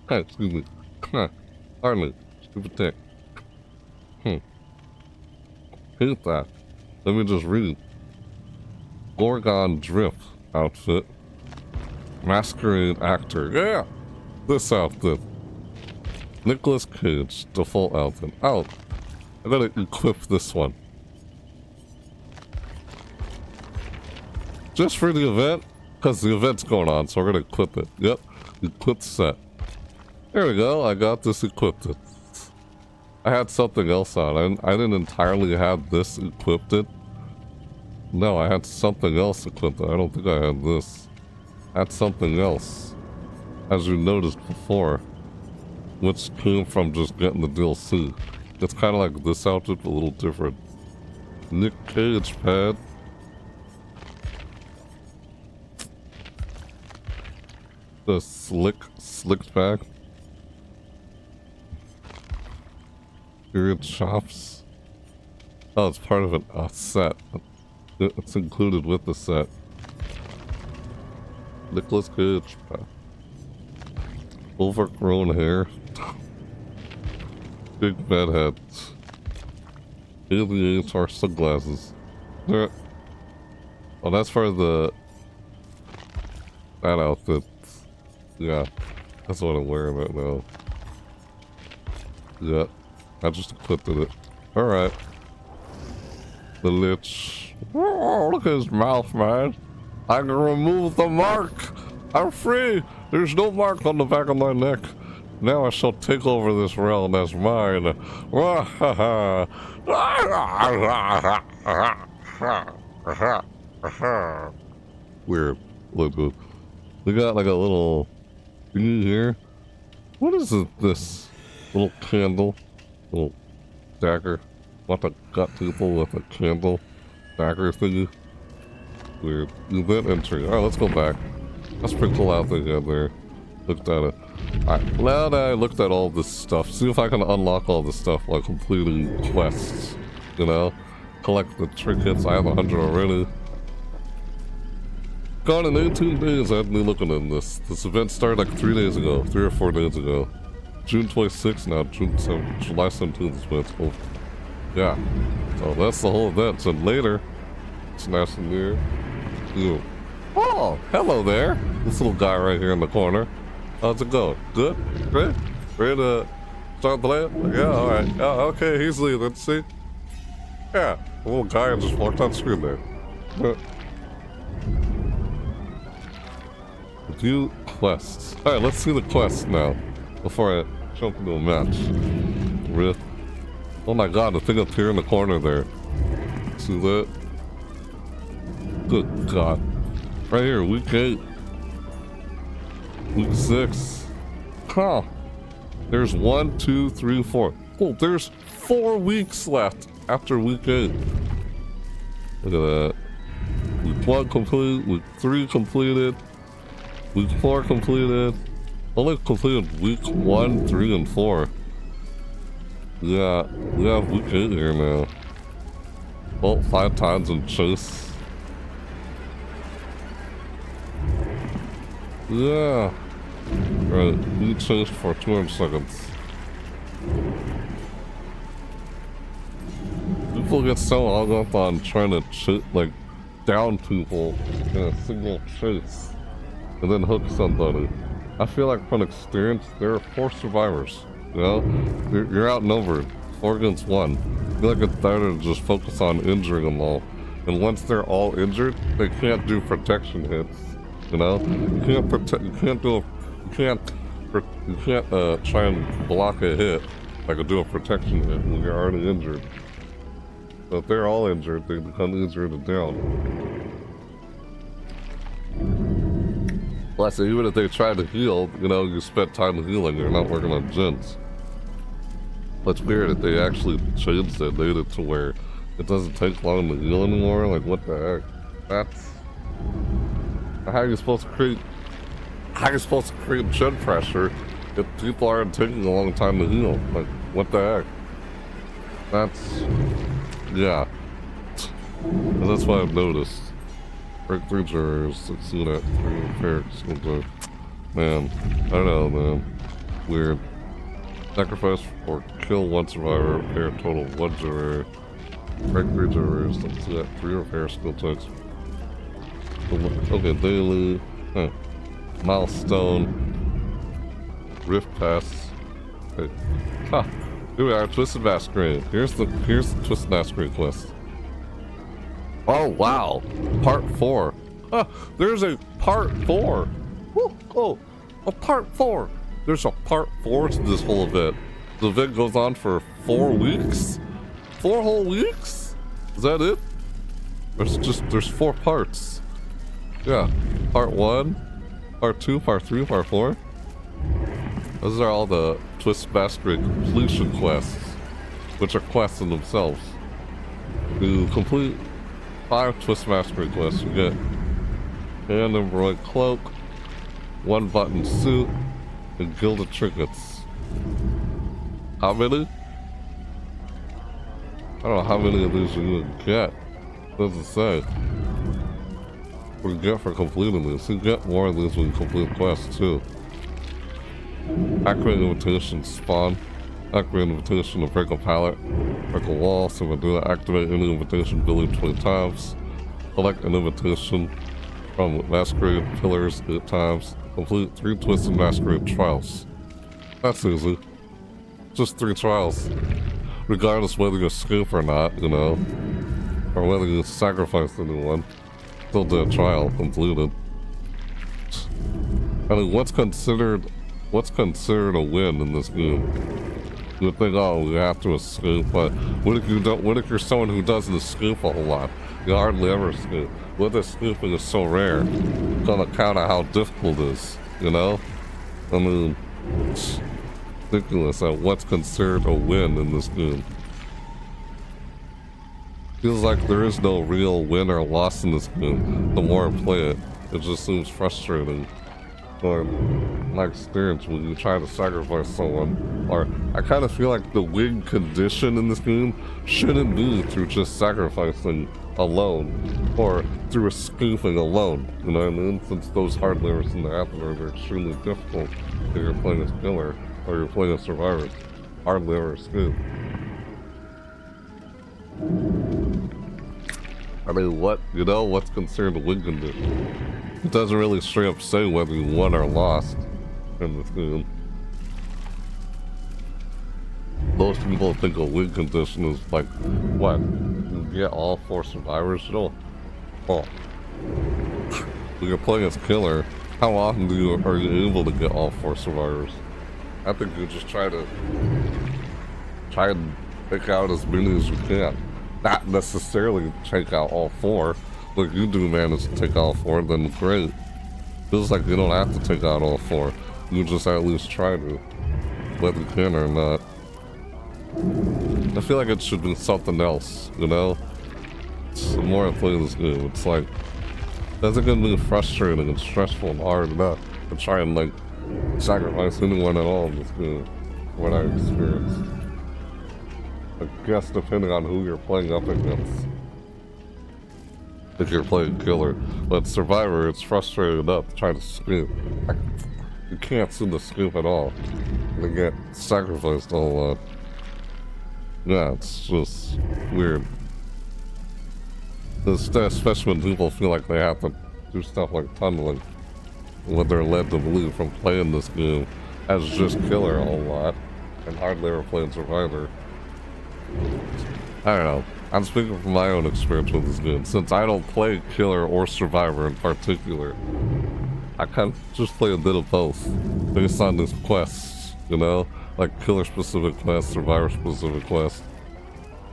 Excuse me. Hardly. Stupid tick. Hate that. Let me just read. Gorgon Drift outfit. Masquerade actor. Yeah! This outfit. Nicolas Cage, default outfit. Out. I gotta equip this one. Just for the event, because the event's going on, so we're gonna equip it. Yep, equip set. There we go, I got this equipped. I had something else on. I didn't entirely have this equipped. No, I had something else equipped. I don't think I had this. I had something else, as you noticed before, which came from just getting the DLC. It's kind of like this outfit, but a little different. Nick Cage pad. The slicked back. Period chops. Oh, it's part of a set. It's included with the set. Nicolas Cage. Overgrown hair. Big bed head. ADHR sunglasses. There. Oh, that's for that outfit. Yeah, that's what I'm wearing right now. Yeah, I just equipped it. Alright. The Lich. Oh, look at his mouth, man. I can remove the mark. I'm free. There's no mark on the back of my neck. Now I shall take over this realm as mine. Weird. Look good. We got like a little thingy here. What is this little candle? Little dagger. Want to gut people with a candle dagger thingy? Weird. Event entry. Alright, let's go back. That's pretty cool out there. Looked at it. Alright, now that I looked at all this stuff, see if I can unlock all this stuff while completing quests. You know? Collect the trinkets. I have 100 already. Gone in 18 days. I haven't been looking at this. This event started like 3 days ago. 3 or 4 days ago. June 26th now. July 17th is when it's over. Yeah. So that's the whole event. And later, it's nice and near. Ew. Oh, hello there. This little guy right here in the corner. How's it going? Good? Great? Ready to start playing? Yeah, alright. Oh, okay, he's leaving. See? Yeah. The little guy just walked on screen there. View quests. Alright, let's see the quests now. Before I jump into a match. Wraith. Oh my god, the thing up here in the corner there. See that? Good god. Right here, week 8. Week 6. Huh. There's 1, 2, 3, 4. Oh, there's 4 weeks left after week 8. Look at that. Week 1 complete, week 3 completed, week 4 completed. Only completed week 1, 3, and 4. Yeah, we have week 8 here now. Well, 5 times in chase. Yeah. Right, we chased for 200 seconds. People get so hung up on trying to like down people in a single chase and then hook somebody. I feel like from experience, there are 4 survivors. You know, you're outnumbered 4 against 1. I feel like it's better to just focus on injuring them all. And once they're all injured, they can't do protection hits. You know, you can't protect. You can't try and block a hit like do a protection hit when you're already injured. So if they're all injured, they become easier to down. Plus, even if they try to heal, you know, you spent time healing, you're not working on gens. But it's weird that they actually changed it, made it to where it doesn't take long to heal anymore. Like, what the heck? That's... How are you supposed to create gen pressure if people aren't taking a long time to heal? Like, what the heck? That's... Yeah. And that's what I've noticed. Break 3 jurors, succeed at 3 repairs. Man, I don't know, man. Weird. Sacrifice or kill 1 survivor, repair total 1 juror. Break 3 jurors, succeed at 3 repair skill checks. Okay, daily. Huh. Milestone. Rift pass. Okay. Ha! Here we are, Twisted Masquerade. Here's the Twisted Masquerade quest. Oh wow! Part 4. Ah, there's a part 4! Woo! Oh, a part 4! There's a part 4 to this whole event. The event goes on for 4 weeks? 4 whole weeks? Is that it? There's 4 parts. Yeah. Part 1, part 2, part 3, part 4. Those are all the Twisted Masquerade completion quests, which are quests in themselves. To complete 5 Twisted Masquerade quests, you get hand embroidered cloak, 1 button suit, and Gilded Trinkets. How many? I don't know how many of these you would get. What does it say? What do you get for completing this? You get more of these when you complete quests too. Activate invitation spawn. Activate invitation to break a pallet. Break a wall. So we do that. Activate any invitation building 20 times. Collect an invitation from Masquerade pillars 8 times. Complete 3 Twisted Masquerade trials. That's easy. Just 3 trials. Regardless whether you escape or not, you know. Or whether you sacrifice anyone. Still do a trial completed. I mean, what's considered a win in this game? You would think, oh, we have to escape, but what if you don't? What if you're someone who doesn't escape a whole lot? You hardly ever escape. What if escaping is so rare? On account of how difficult it is, you know? I mean, it's ridiculous at what's considered a win in this game. Feels like there is no real win or loss in this game. The more I play it, it just seems frustrating. Or my experience when you try to sacrifice someone, or I kind of feel like the win condition in this game shouldn't be through just sacrificing alone, or through escaping alone, you know what I mean? Since those hard levers in the Avatar are extremely difficult if you're playing as killer, or you're playing as survivor. Hard lever escape. I mean, what's considered a win condition? It doesn't really straight up say whether you won or lost in this game. most people think a win condition is like, what? You get all 4 survivors? You know? Oh. When you're playing as killer, how often are you able to get all 4 survivors? I think you just try and take out as many as you can. Not necessarily take out all 4. But you do manage to take out all 4, then great. Feels like you don't have to take out all 4. You just at least try to. Whether you can or not. I feel like it should be something else, you know? The more I play this game, it's like, that's gonna be frustrating and stressful and hard enough to try and like sacrifice anyone at all in this game. What I experienced. I guess depending on who you're playing up against. If you're playing killer, but survivor, it's frustrating enough to try to scoop. Like, you can't see the scoop at all. They get sacrificed a whole lot. Yeah, it's just weird. Especially when people feel like they have to do stuff like tunneling. What they're led to believe from playing this game as just killer a whole lot, and hardly ever playing survivor. I don't know. I'm speaking from my own experience with this game. Since I don't play killer or survivor in particular, I kind of just play a bit of both based on these quests, you know? Like killer specific quests, survivor specific quests.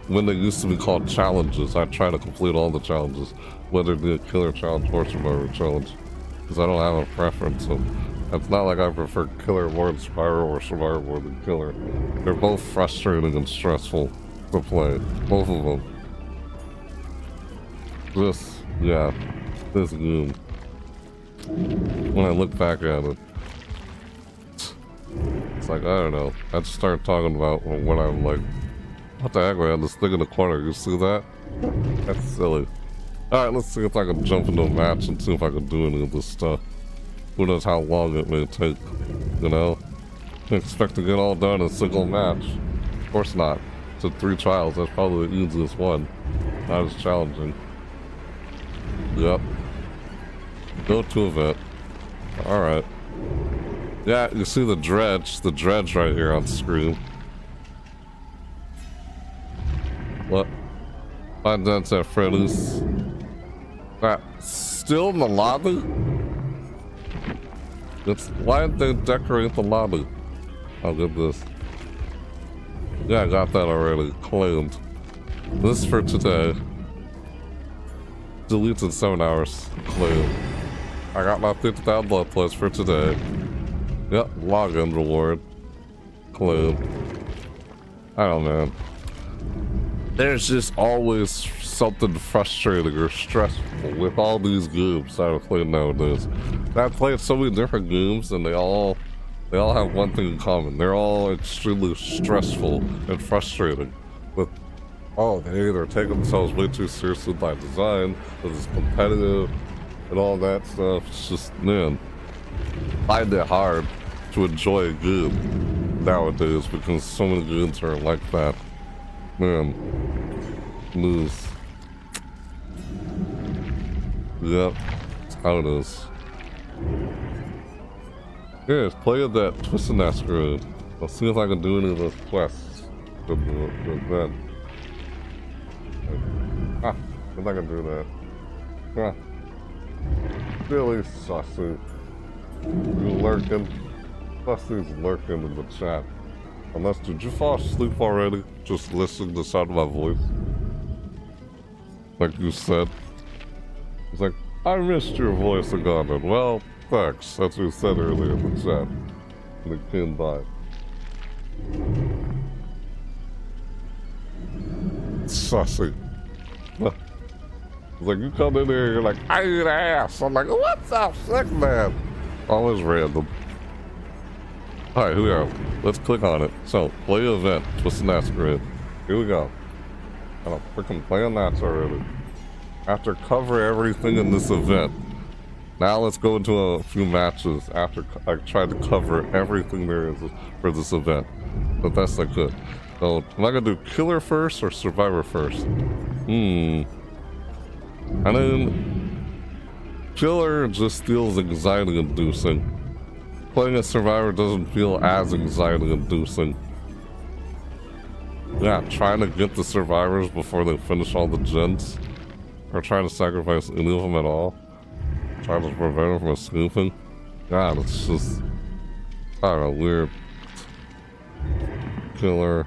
When they used to be called challenges, I try to complete all the challenges, whether it be a killer challenge or survivor challenge, because I don't have a preference. So it's not like I prefer killer more than survivor or survivor more than killer. They're both frustrating and stressful to play, both of them. Yeah, this game. When I look back at it, it's like, I don't know. I just started talking about when I'm like, what the heck, man, this thing in the corner, you see that? That's silly. Alright, let's see if I can jump into a match and see if I can do any of this stuff. Who knows how long it may take, you know? Can't expect to get all done in a single match. Of course not. It's 3 trials, that's probably the easiest one. Not as challenging. Yep. Go to event. Alright. Yeah, you see the dredge right here on screen. What? Find dance at Freddy's. Still in the lobby? Why did they decorate the lobby? I'll get this. Yeah, I got that already. Claimed. This for today. Deleted 7 hours. Claimed. I got my 50,000 blood plus for today. Yep, login reward. Claimed. I don't know, man. There's just always something frustrating or stressful with all these games that I play nowadays. I've played so many different games and they all have one thing in common. They're all extremely stressful and frustrating. With they either take themselves way too seriously by design, because it's competitive and all that stuff. It's just, man, I find it hard to enjoy a game nowadays because so many games are like that. Man, lose. Yep, that's how it is. Here, let's play that Twisted Masquerade. Let's see if I can do any of those quests. Then. Ah, if I can do that. Ah. Really saucy. You lurking. Saucy's lurking in the chat. Unless, did you fall asleep already? Just listening to the sound of my voice? Like you said. It's like, I missed your voice again. Well, thanks. That's what you said earlier in the chat. And it came by. Saucy. It's like, you come in here, you're like, I eat ass. I'm like, what's up, sick man? Always random. Alright, here we are. Let's click on it. So, play event, Twisted Masquerade. Here we go. I don't freaking play on that already. After cover everything in this event, now let's go into a few matches after I tried to cover everything there is for this event. The best I could. So, am I gonna do killer first or survivor first? I mean, killer just feels anxiety inducing. Playing a survivor doesn't feel as anxiety inducing. Yeah, trying to get the survivors before they finish all the gens. Or trying to sacrifice any of them at all. Trying to prevent them from escaping. God, it's just... I don't know, weird. Killer.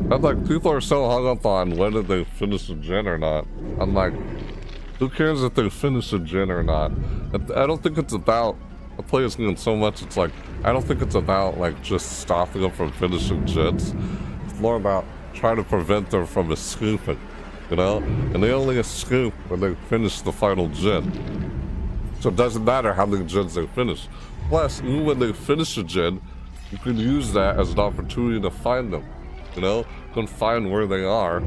I'm like, people are so hung up on whether they finish a gen or not. I'm like, who cares if they finish a gen or not? I don't think it's about... I play this game so much, it's like, I don't think it's about, like, just stopping them from finishing gens. It's more about trying to prevent them from escaping, you know? And they only escape when they finish the final gen. So it doesn't matter how many gens they finish. Plus, even when they finish a gen, you can use that as an opportunity to find them, you know? You can find where they are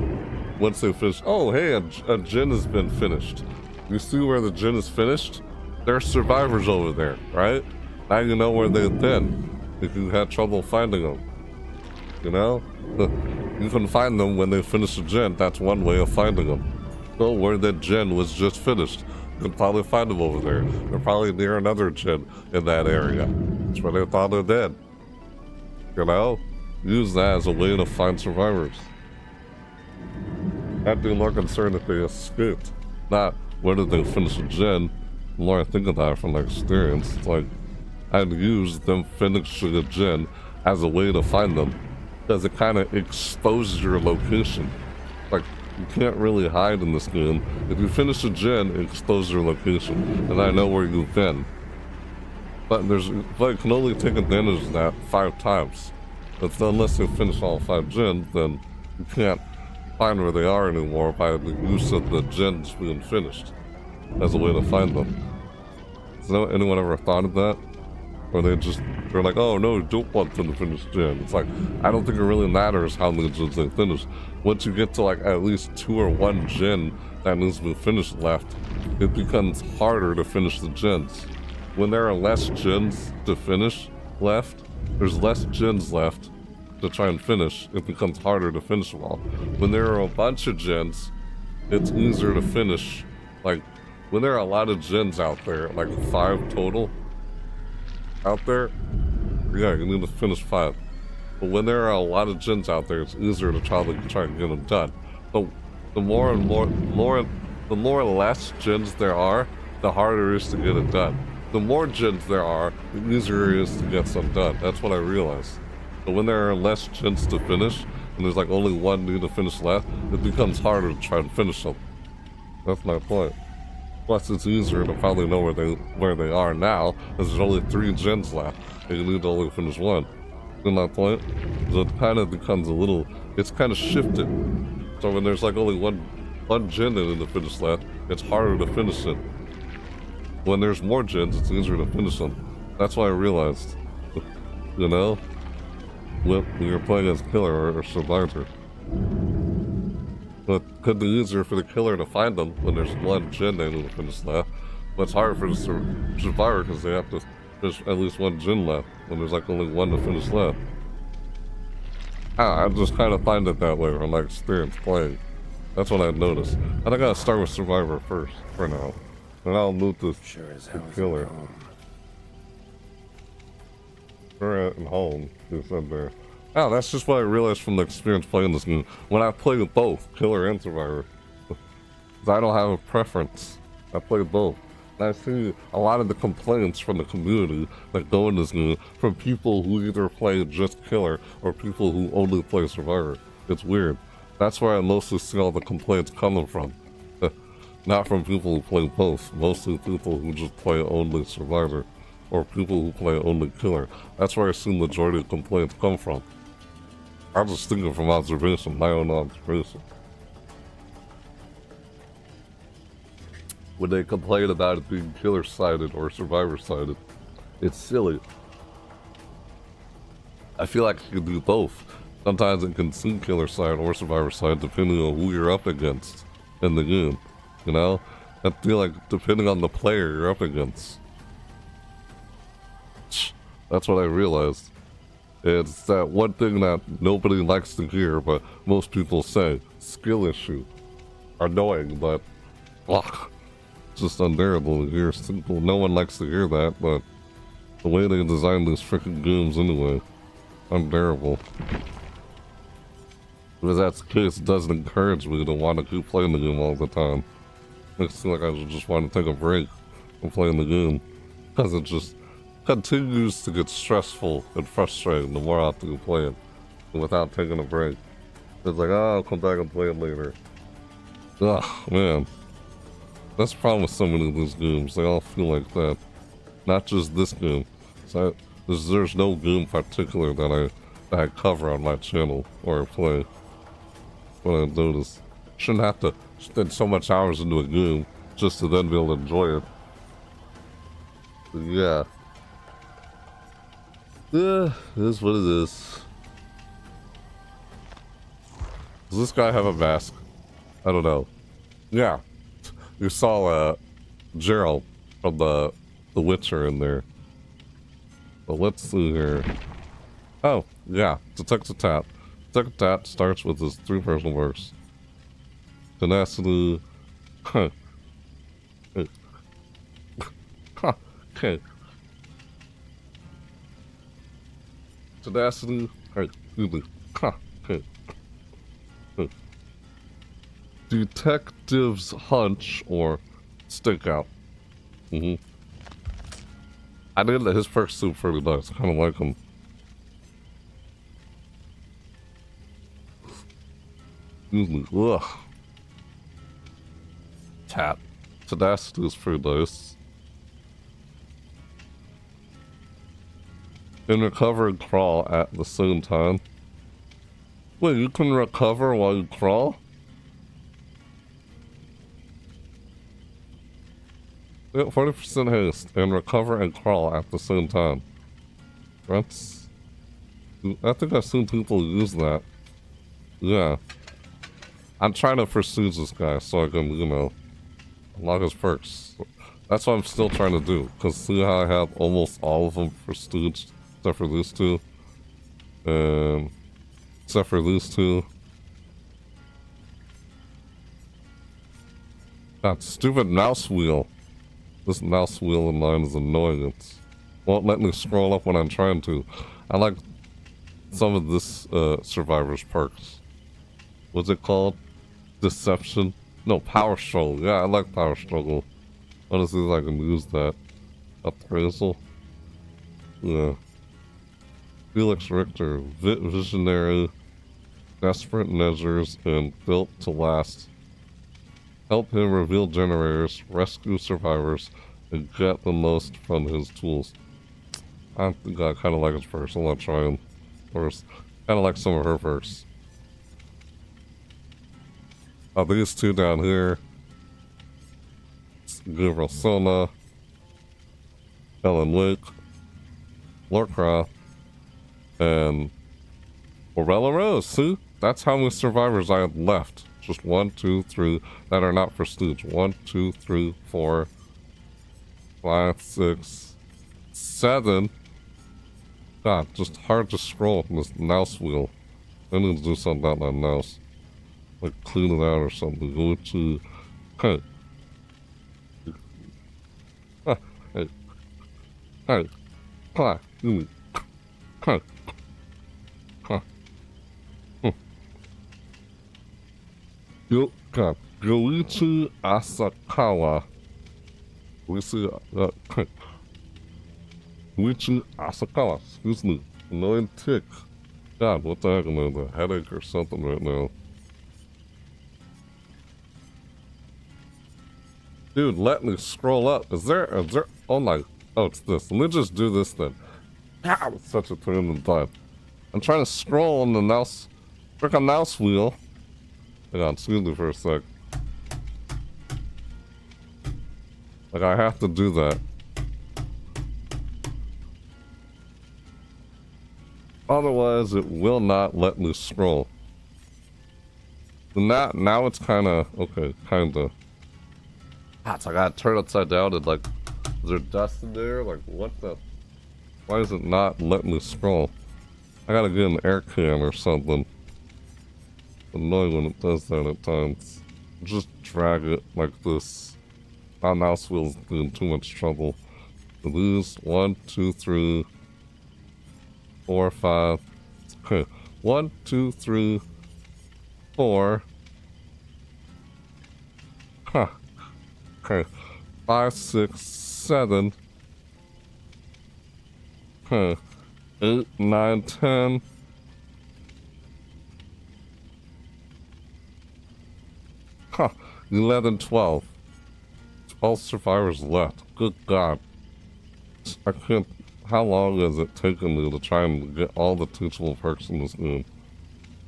once they finish. Oh, hey, a gen has been finished. You see where the gen is finished? There are survivors over there, right? Now you know where they've been, if you had trouble finding them. You know? You can find them when they finish a gen, that's one way of finding them. So where that gen was just finished, you can probably find them over there. They're probably near another gen in that area. That's where they thought they're dead. You know? Use that as a way to find survivors. I'd be more concerned if they escaped, not whether they finish a gen. The more I think of that from experience, it's like I'd use them finishing a gen as a way to find them, because it kind of exposes your location. Like, you can't really hide in this game. If you finish a gen, it exposes your location, and I know where you've been. But you can only take advantage of that 5 times. But unless you finish all 5 gens, then you can't find where they are anymore by the use of the gens being finished as a way to find them. Has anyone ever thought of that? Or they're like, oh no, don't want them to finish gen. It's like, I don't think it really matters how many gens they finish. Once you get to like at least 2 or 1 gen that needs to be finished left, it becomes harder to finish the gens. When there are less gens to finish left, there's less gens left to try and finish, it becomes harder to finish them all. When there are a bunch of gens, it's easier to finish. Like, when there are a lot of gens out there, like 5 total out there, yeah, you need to finish 5. But when there are a lot of gens out there, it's easier to try and get them done. But the more less gens there are, the harder it is to get it done. The more gens there are, the easier it is to get some done. That's what I realized. But when there are less gens to finish, and there's like only 1 need to finish left, it becomes harder to try and finish them. That's my point. Plus, it's easier to probably know where they are now, because there's only 3 gens left, and you need to only finish 1. In my point? So it kind of becomes a little, it's kind of shifted. So when there's like only one gen in to finish left, it's harder to finish it. When there's more gens, it's easier to finish them. That's what I realized. You know? When you're playing as killer or survivor. But it could be easier for the killer to find them when there's 1 gen they need to finish left. But it's harder for the survivor because they have to, there's at least 1 gen left when there's like only 1 to finish left. I just kind of find it that way from my experience playing. That's what I've noticed. And I gotta start with survivor first, for now. And I'll move to the killer. We're at home, you said there. Oh, that's just what I realized from the experience playing this game. When I play with both, killer and survivor, I don't have a preference. I play both. And I see a lot of the complaints from the community that go in this game from people who either play just killer or people who only play survivor. It's weird. That's where I mostly see all the complaints coming from. Not from people who play both. Mostly people who just play only survivor or people who play only killer. That's where I see the majority of complaints come from. I'm just thinking from observation, my own observation. When they complain about it being killer-sided or survivor-sided, it's silly. I feel like you can do both. Sometimes it can seem killer-side or survivor-side depending on who you're up against in the game, you know? I feel like depending on the player you're up against. That's what I realized. It's that one thing that nobody likes to hear, but most people say. Skill issue. Annoying, but ugh, just unbearable to hear. Simple. No one likes to hear that, but the way they design these freaking games anyway, unbearable. If that's the case, it doesn't encourage me to want to keep playing the game all the time. Makes it seem like I just want to take a break from playing the game. Because it just continues to get stressful and frustrating the more I have to play it without taking a break. It's like, oh, I'll come back and play it later. Ugh, man. That's the problem with so many of these games. They all feel like that. Not just this game. So there's no game in particular that I cover on my channel or play. What I notice. Shouldn't have to spend so much hours into a game just to then be able to enjoy it. But yeah. Yeah, it is what it is. Does this guy have a mask? I don't know. Yeah. You saw Gerald from the Witcher in there. But let's see here. Oh, yeah. Detective Tat. Detective Tat starts with his 3 personal works. Tenacity. Okay. Tenacity. Okay. Detective's hunch or stakeout. I did his perks seem pretty nice. I kind of like him. Ugh. Tat. Tenacity is pretty nice. Can recover and crawl at the same time. Wait, you can recover while you crawl? Yeah, 40% haste and recover and crawl at the same time. That's... I think I've seen people use that. Yeah. I'm trying to pursue this guy so I can, you know, unlock his perks. That's what I'm still trying to do. Because see how I have almost all of them prestiged, except for these 2? Except for these 2. That stupid mouse wheel. This mouse wheel in line is annoying. It won't let me scroll up when I'm trying to. I like some of this survivor's perks. What's it called? Deception? No, power struggle. Yeah, I like power struggle. I want to see if I can use that. Appraisal? Yeah. Felix Richter. Visionary. Desperate measures and built to last. Help him reveal generators, rescue survivors, and get the most from his tools. I think I kind of like his perks. I'm gonna try him first. Kind of like some of her perks. Oh, these 2 down here. Gabriel Sona, Ellen Lake, Lorcraft, and Orella Rose. See? That's how many survivors I have left. Just 1, 2, 3 that are not prestige. 1, 2, 3, 4, 5, 6, 7. God, just hard to scroll from this mouse wheel. I need to do something about that mouse. Like clean it out or something. Go to... Hey. Hey. Hey. Hi. Hey. God, Goichi Asakawa. Goichi Asakawa, excuse me. Annoying tick. God, what the heck am I having a headache or something right now? Dude, let me scroll up. Is there, oh my, oh, it's this. Let me just do this then. Ah, it's such a pain in the butt. I'm trying to scroll on the mouse, frickin' mouse wheel. Hang on, excuse me for a sec. Like, I have to do that. Otherwise, it will not let me scroll. Now it's kinda, okay, kinda. Ah, it's like I gotta turn upside down and like, is there dust in there? Like, what the? Why is it not letting me scroll? I gotta get an air can or something. Annoying when it does that at times. Just drag it like this. My mouse wheel's doing too much trouble. So these 1, 2, 3, 4, 5. Okay. 1, 2, 3, 4. Huh. Okay. 5, 6, 7. Huh. 8, 9, 10. Huh. 11, 12. 12 survivors left. Good God. I can't. How long has it taken me to try and get all the teachable perks in this game?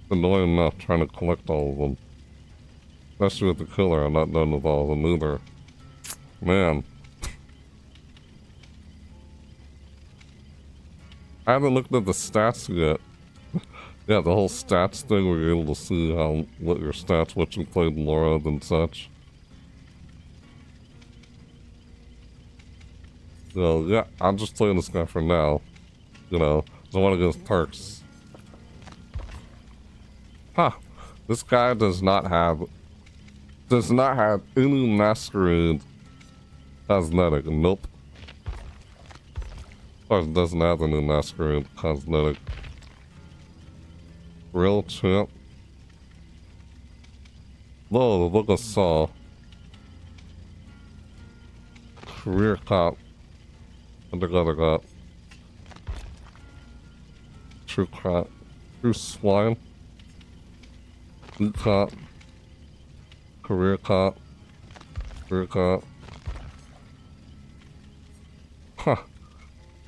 It's annoying enough trying to collect all of them. Especially with the killer, I'm not done with all of them either. Man. I haven't looked at the stats yet. Yeah, the whole stats thing where you're able to see what your stats, what you played more of and such. So, yeah, I'm just playing this guy for now. You know, I want to get his perks. Huh. This guy does not have any Masquerade cosmetic. Nope. Of course, it doesn't have any Masquerade cosmetic. Real champ. Whoa, look at Saw. Career cop. Undercover cop. True cop. True swine. Boot cop. Career cop. Career cop. Huh.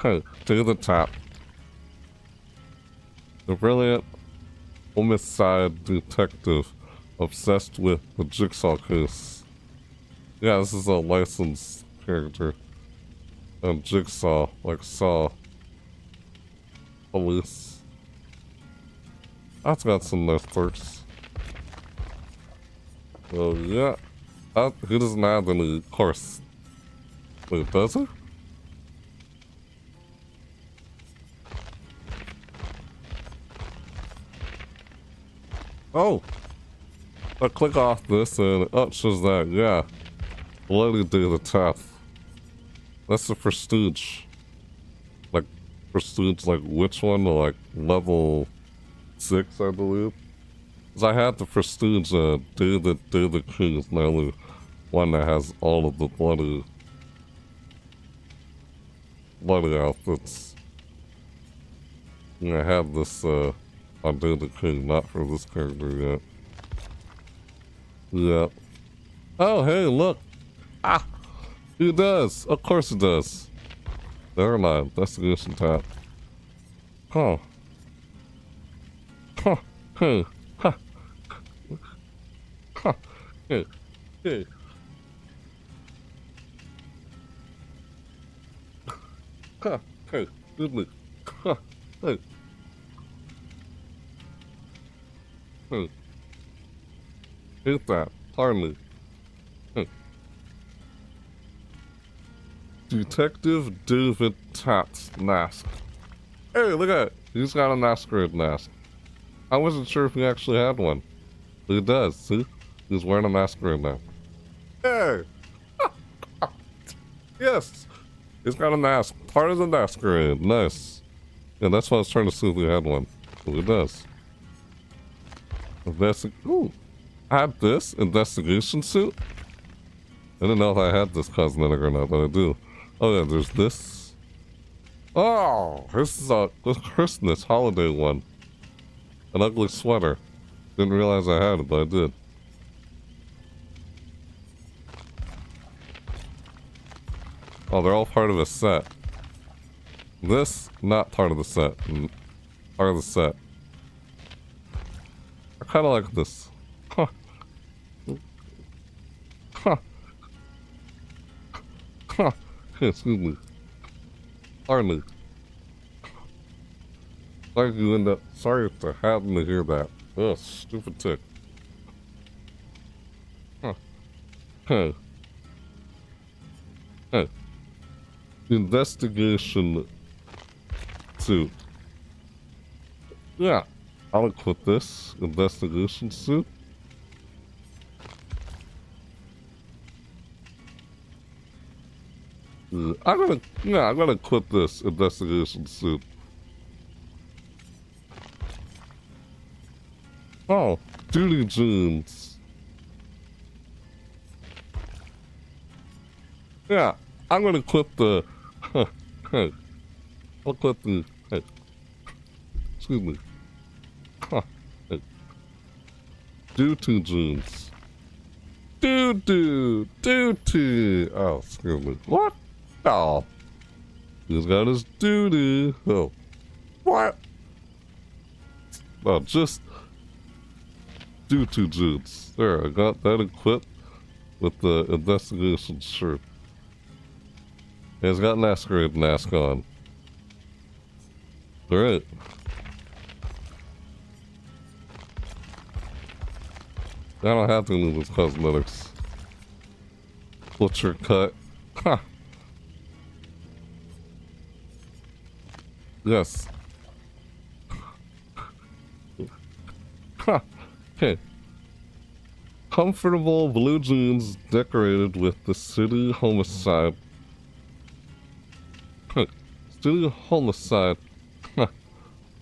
Okay, to the top. The brilliant homicide detective obsessed with the Jigsaw case. Yeah, this is a licensed character. And Jigsaw, like Saw. Police. That's got some nice perks. So yeah. He doesn't have any course. Wait, does he? Oh! I click off this and it shows that, yeah. Let me do the test. That's the prestige. Like, prestige, like, which one? Like, level 6, I believe? Because I had the prestige, do the king is the only one that has all of the bloody outfits. And I have this, on Do the King, not for this character yet. Yeah. Oh, hey, look! Ah! He does! Of course he does! Never mind, investigation tab. Huh. Huh. Hey. Huh. Huh. Hey. Hey. Huh. Hey. Goodness. Huh. Hey. Hey. Hate that. Pardon me. Hey. Detective David Tatt's mask. Hey, look at it. He's got a Masquerade mask. I wasn't sure if he actually had one. But he does, see? He's wearing a Masquerade mask. Hey! Yes! He's got a mask. Part of the Masquerade. Nice. Yeah, that's why I was trying to see if he had one. But he does. Ooh. I had this investigation suit. I didn't know if I had this cosmetic or not, but I do. Oh yeah, there's this. Oh, this is a Christmas holiday one. An ugly sweater. Didn't realize I had it, but I did. Oh, they're all part of a set. This, not part of the set. Part of the set. I kinda like this. Huh. Huh. Huh. Excuse me. Pardon me. Sorry you end up. Sorry for having to hear that. Ugh, stupid tick. Huh. Hey. Hey. Investigation suit. Yeah. I'll equip this investigation suit. I'm gonna equip this investigation suit. Oh, Duty jeans. Yeah, I'm gonna quit the. I'll quit the. Excuse me. Duty jeans. Duty. Oh, excuse me. What? Oh. He's got his duty. Oh. What? Oh, just. Duty jeans. There, I got that equipped with the investigation shirt. He's got Masquerade mask on. Alright. I don't have to do this cosmetics. Butcher cut. Ha! Yes. Ha! Okay. Comfortable blue jeans decorated with the city homicide. City homicide.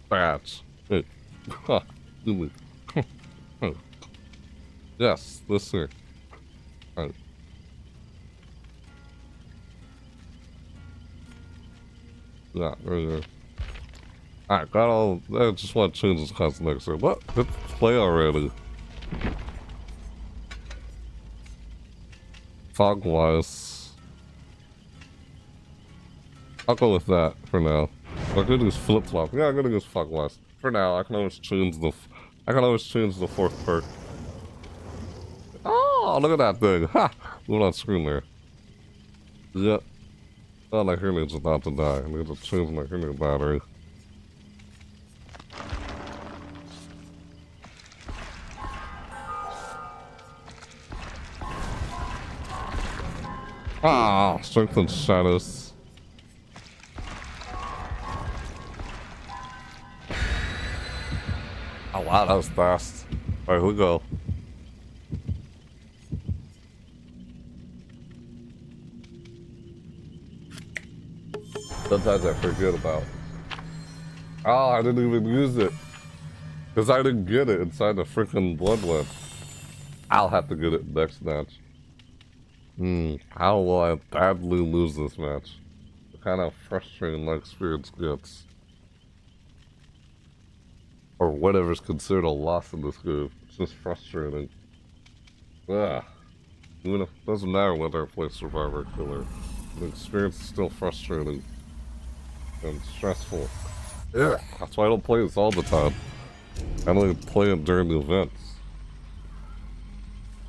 Badge. Hey. Ha! Yes, this here. Alright. Yeah, right there. Alright, got all. I just want to change this cosmetics here. What? Let's play already. Fog-wise. I'll go with that for now. I'm gonna use flip-flop. Yeah, I'm gonna use fog-wise. For now, I can always change the fourth perk. Oh, look at that thing. Ha! Move on screen there. Yep. Oh, my hearing's about to die. I need to change my hearing battery. Ah, strength and shadows. Oh wow, that was fast. Alright, here we go. Sometimes I forget about. Oh, I didn't even use it. Because I didn't get it inside the freaking bloodlet. I'll have to get it next match. How will I badly lose this match? Kind of frustrating my experience gets. Or whatever's considered a loss in this game. It's just frustrating. Ugh. Even if it doesn't matter whether I play Survivor or Killer. The experience is still frustrating. And stressful. Yeah, that's why I don't play this all the time. I only play it during the events.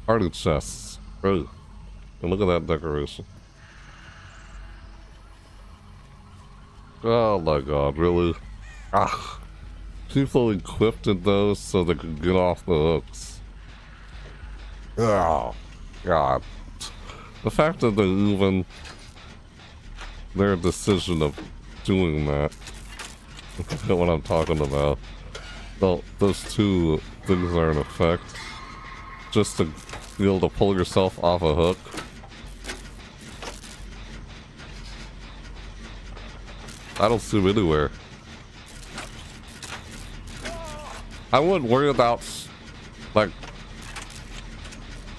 Party chests. Right. And look at that decoration. Oh my god, really? Ah. People equipped those so they could get off the hooks. Oh, god. The fact that they even... their decision of doing that. Look at what I'm talking about. Well, those two things are in effect. Just to be able to pull yourself off a hook. I don't see them anywhere. I wouldn't worry about, like,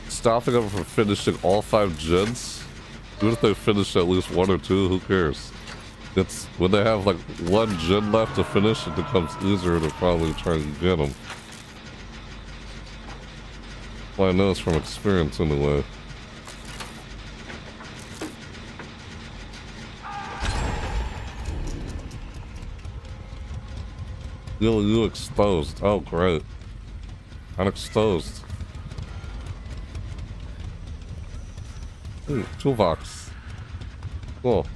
stopping them from finishing all 5 gens. Even if they finish at least 1 or 2, who cares? It's when they have like 1 gen left to finish, it becomes easier to probably try and get them. Well, I know it's from experience anyway. You exposed. Oh, great. I'm exposed. Ooh, toolbox. Cool.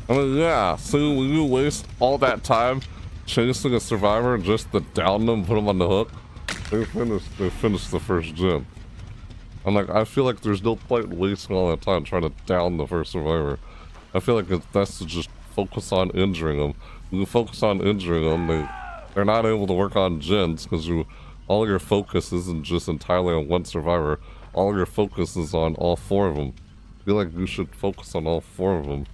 I mean, yeah, so when you waste all that time chasing a survivor just to down them, put them on the hook, they finished the first gen. I'm like, I feel like there's no point in wasting all that time trying to down the first survivor. I feel like it's best to just focus on injuring them. When you focus on injuring them, they're not able to work on gens because all your focus isn't just entirely on 1 survivor. All your focus is on all 4 of them. I feel like you should focus on all 4 of them.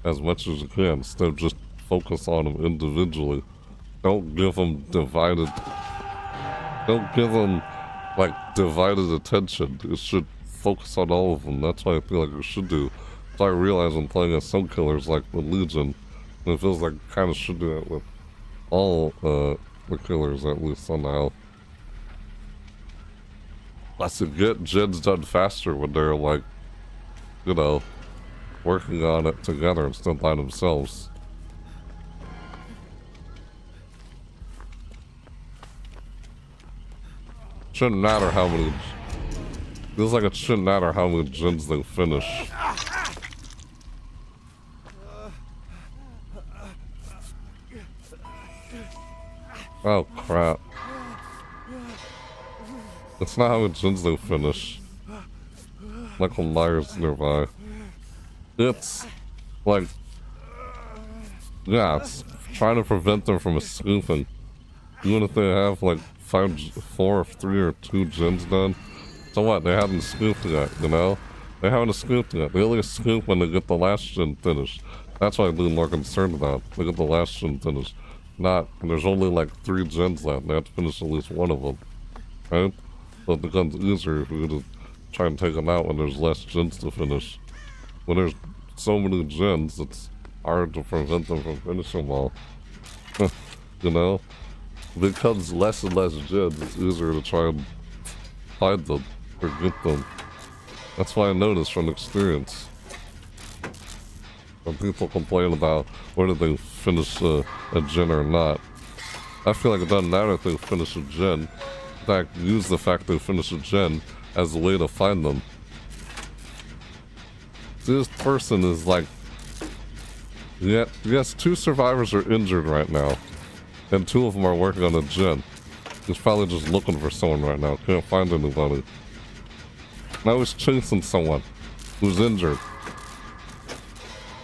as much as you can instead of just focus on them individually. Don't give them divided. Don't give them like divided attention. You should focus on all of them. That's what I feel like you should do. So I realize I'm playing as some killers like the Legion, and it feels like I kind of should do it with all the killers at least somehow. Plus, you get gens done faster when they're like, you know, working on it together instead of by themselves. Shouldn't matter how many. Feels like it shouldn't matter how many gens they finish. Oh crap. It's not how many gens they finish. Michael Myers nearby. It's like, yeah, it's trying to prevent them from escaping. Even if they have like 4 or 3 or 2 gens done. So what? They haven't escaped yet, you know? They haven't escaped yet. They only escape when they get the last gen finished. That's what I'd be more concerned about. They get the last gen finished. Not, there's only like 3 gens left. They have to finish at least one of them. Right? So it becomes easier if you just try and take them out when there's less gens to finish. When there's so many gens, it's hard to prevent them from finishing them all. You know? It becomes less and less gens, it's easier to try and find them or get them. That's why I noticed from experience. When people complain about whether they finish a gen or not, I feel like it doesn't matter if they finish a gen. In fact, use the fact they finish a gen as a way to find them. This person is like, yeah, yes, 2 survivors are injured right now, and 2 of them are working on a gen. He's probably just looking for someone right now, can't find anybody. Now he's chasing someone who's injured.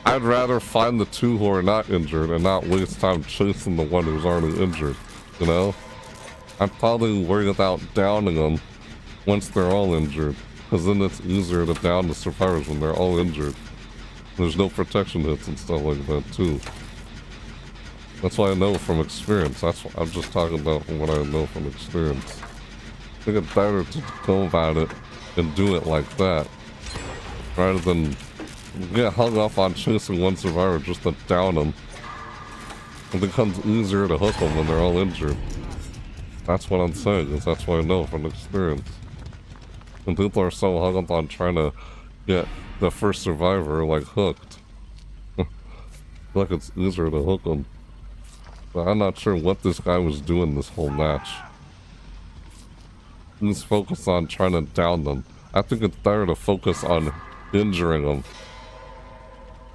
I'd rather find the 2 who are not injured and not waste time chasing the one who's already injured, you know? I'd probably worry about downing them once they're all injured, because then it's easier to down the survivors when they're all injured. There's no protection hits and stuff like that too. That's why I know from experience. That's what I'm just talking about from what I know from experience. I think it's better to go about it and do it like that, rather than get hung up on chasing one survivor just to down them. It becomes easier to hook them when they're all injured. That's what I'm saying, is that's what I know from experience. And people are so hung up on trying to get the first survivor, like, hooked. Like it's easier to hook them. But I'm not sure what this guy was doing this whole match. He's focused on trying to down them. I think it's better to focus on injuring them.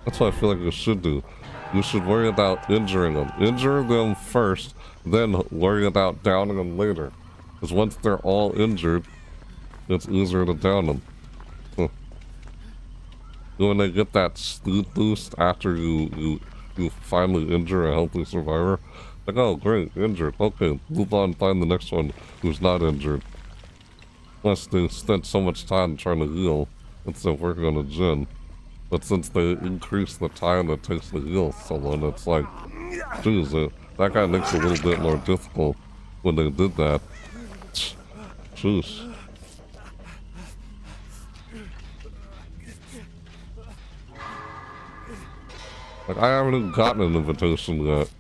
That's what I feel like you should do. You should worry about injuring them. Injure them first, then worry about downing them later. Because once they're all injured, it's easier to down them. When they get that speed boost after you finally injure a healthy survivor, like, oh great, injured, okay, move on, find the next one who's not injured. Unless they spent so much time trying to heal instead of working on a gen. But since they increase the time it takes to heal someone, it's like, geez, that guy makes it a little bit more difficult when they did that. Jeez. Like, I haven't even gotten an invitation yet,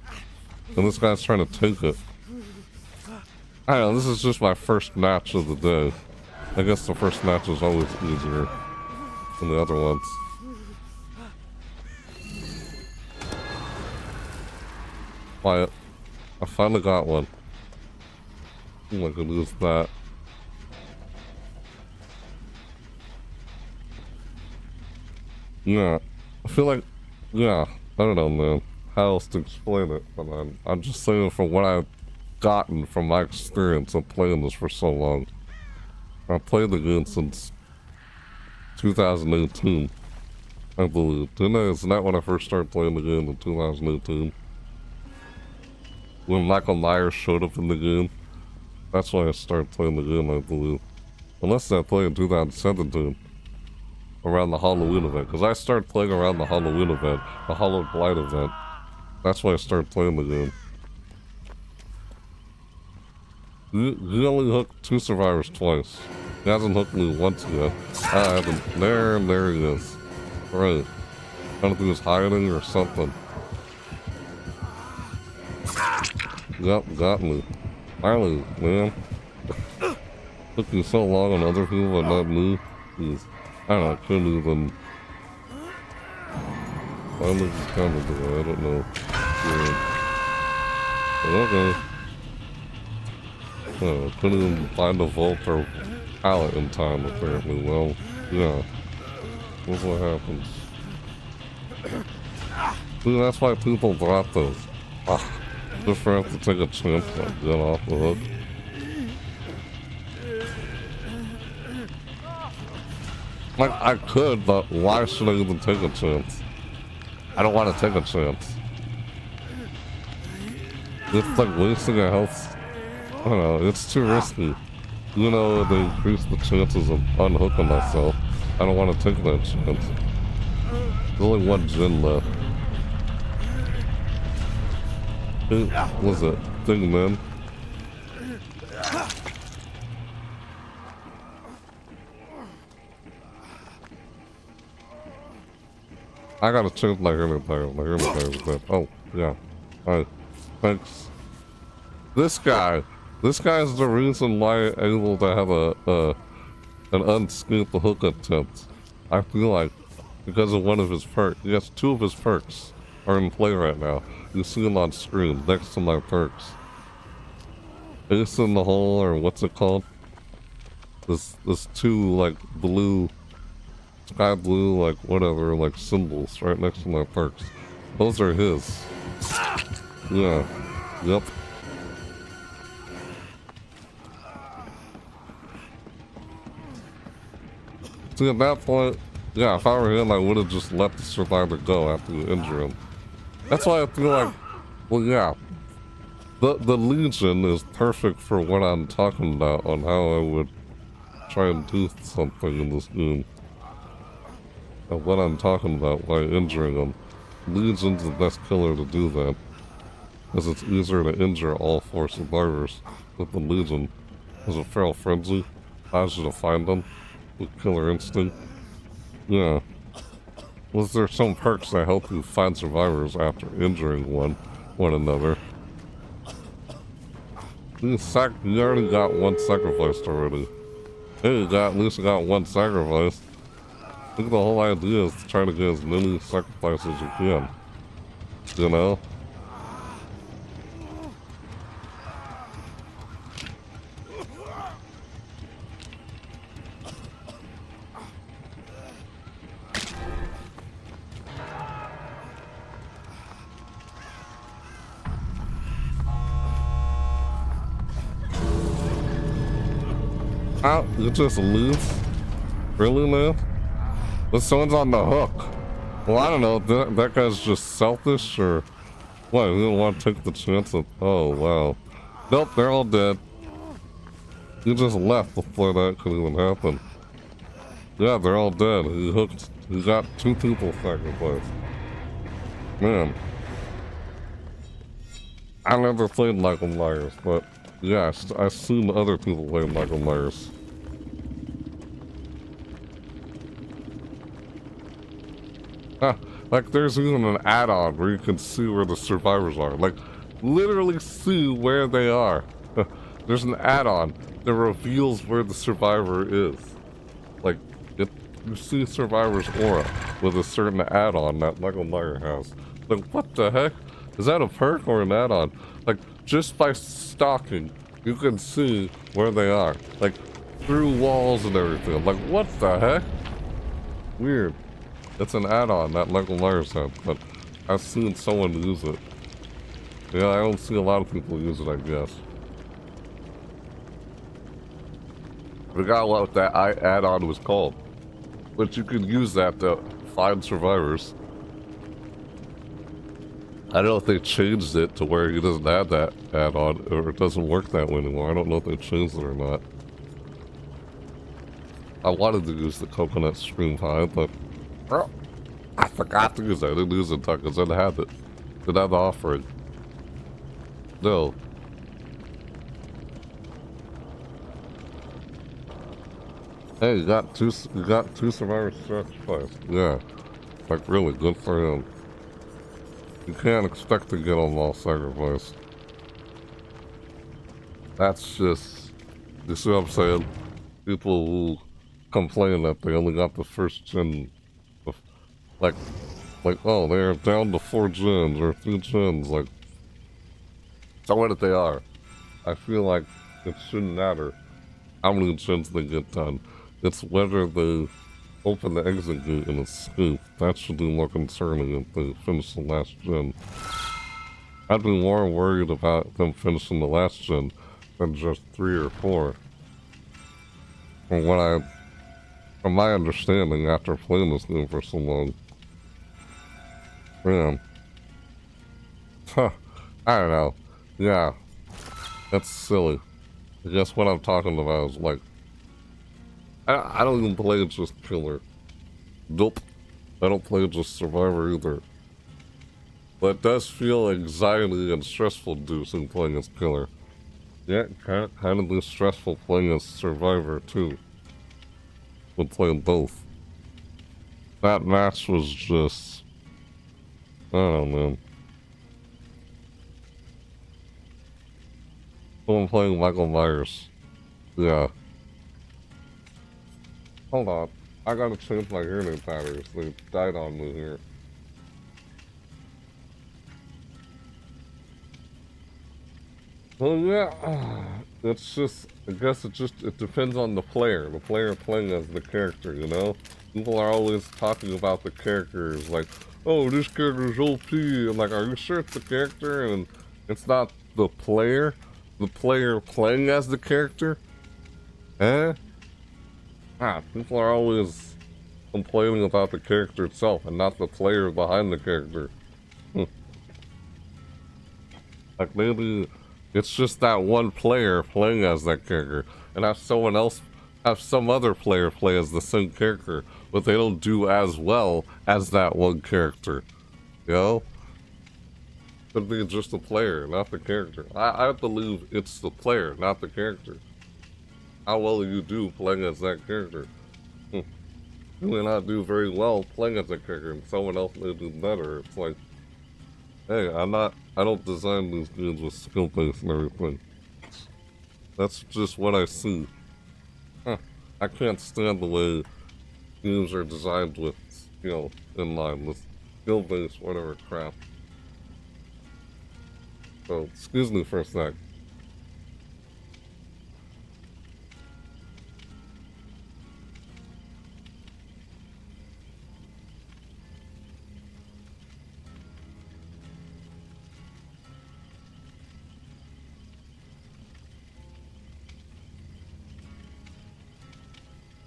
and this guy's trying to take it. I don't know, this is just my first match of the day. I guess the first match is always easier than the other ones. Quiet. I finally got one. Oh, I could lose that. Yeah, I feel like, yeah, I don't know, man, how else to explain it, but I'm just saying from what I've gotten from my experience of playing this for so long. I've played the game since 2018, I believe. Isn't that when I first started playing the game in 2018? When Michael Myers showed up in the game? That's why I started playing the game, I believe. Unless I played in 2017. around the Halloween event. Because I started playing around the Halloween event, the Halloween Blight event. That's when I started playing the game. He only hooked 2 survivors twice. He hasn't hooked me once yet. I haven't. There he is. Right. I don't think he was hiding or something. Yep, got me. Finally, man. Took me so long on other people and not me. Jeez. I don't know, I couldn't even... Finally just kind of do it, I don't know. Yeah. But okay. Couldn't even find a vault or pallet in time, apparently. Well, yeah. That's what happens. See, that's why people drop those. Just for us to take a chance to get off the hook. Like, I could, but why should I even take a chance? I don't want to take a chance. It's like wasting a health. I don't know, it's too risky. You know, they increase the chances of unhooking myself. I don't want to take that chance. There's only 1 gen left. What was it? Thing man. I gotta change my hearing tire. My hearing tire is dead. Oh, yeah. Alright. Thanks. This guy is the reason why I'm able to have an unscathed hook attempt. I feel like because of one of his perks. Yes, 2 of his perks are in play right now. You see them on screen next to my perks. Ace in the hole, or what's it called? This 2 like blue, sky blue, like whatever, like symbols right next to my perks. Those are his. Yeah. Yep. See, at that point, yeah, if I were him, I would have just let the survivor go after you injure him. That's why I feel like, well, yeah, the Legion is perfect for what I'm talking about on how I would try and do something in this game. And what I'm talking about by injuring them. Legion's the best killer to do that, because it's easier to injure all 4 survivors with the Legion. As a feral frenzy, allows you to find them with killer instinct. Yeah. Was there some perks that help you find survivors after injuring one another? You already got 1 sacrificed already. Hey, you at least got 1 sacrifice. I think the whole idea is to try to get as many sacrifices as you can. You know? Out, you just leave? Really, man? But someone's on the hook. Well, I don't know, that guy's just selfish, or what? He didn't want to take the chance of. Oh, wow. Nope, they're all dead. He just left before that could even happen. Yeah, they're all dead. He got 2 people sacrificed. Man. I never played Michael Myers, but yeah, I've seen other people play Michael Myers. Like, there's even an add-on where you can see where the survivors are. Like, literally see where they are. There's an add-on that reveals where the survivor is. Like, you see survivor's aura with a certain add-on that Michael Myers has. Like, what the heck? Is that a perk or an add-on? Like, just by stalking, you can see where they are. Like, through walls and everything. Like, what the heck? Weird. It's an add-on that Michael Myers had, but I've seen someone use it. Yeah, I don't see a lot of people use it, I guess. I forgot what that add-on was called. But you could use that to find survivors. I don't know if they changed it to where he doesn't have that add-on, or it doesn't work that way anymore. I don't know if they changed it or not. I wanted to use the coconut stream pie, but oh, I forgot to use it. I didn't use it because I didn't have it. Didn't have the offering. No. Hey, you got two survivor sacrifice. Yeah. Like, really, good for him. You can't expect to get them all sacrificed. That's just... You see what I'm saying? People who complain that they only got the first gen... Like, oh, they're down to 4 gens or 3 gens, like... So what if they are? I feel like it shouldn't matter how many gens they get done. It's whether they open the exit gate in a scoop. That should be more concerning if they finish the last gen. I'd be more worried about them finishing the last gen than just 3 or 4. From my understanding, after playing this game for so long. Man. Huh. I don't know. Yeah. That's silly. I guess what I'm talking about is like, I don't even play just killer. Nope. I don't play just survivor either. But it does feel anxiety and stressful inducing playing as killer. Yeah, kind of be stressful playing as survivor too. When playing both. That match was just... I don't know, man. Someone playing Michael Myers. Yeah. Hold on. I gotta change my hearing patterns. They died on me here. Well, yeah. It's just... I guess it depends on the player. The player playing as the character, you know? People are always talking about the characters, like, oh, this character's OP. I'm like, are you sure it's the character and it's not the player? The player playing as the character? Eh? People are always complaining about the character itself and not the player behind the character. Like, maybe it's just that one player playing as that character, and have someone else, have some other player play as the same character, but they don't do as well as that one character. You know? Could be just the player, not the character. I believe it's the player, not the character. How well you do playing as that character. You may not do very well playing as that character, and someone else may do better. It's like, hey, I don't design these games with skill base and everything. That's just what I see. I can't stand the way games are designed with, you know, in line with skill base, whatever crap. So, excuse me for a sec.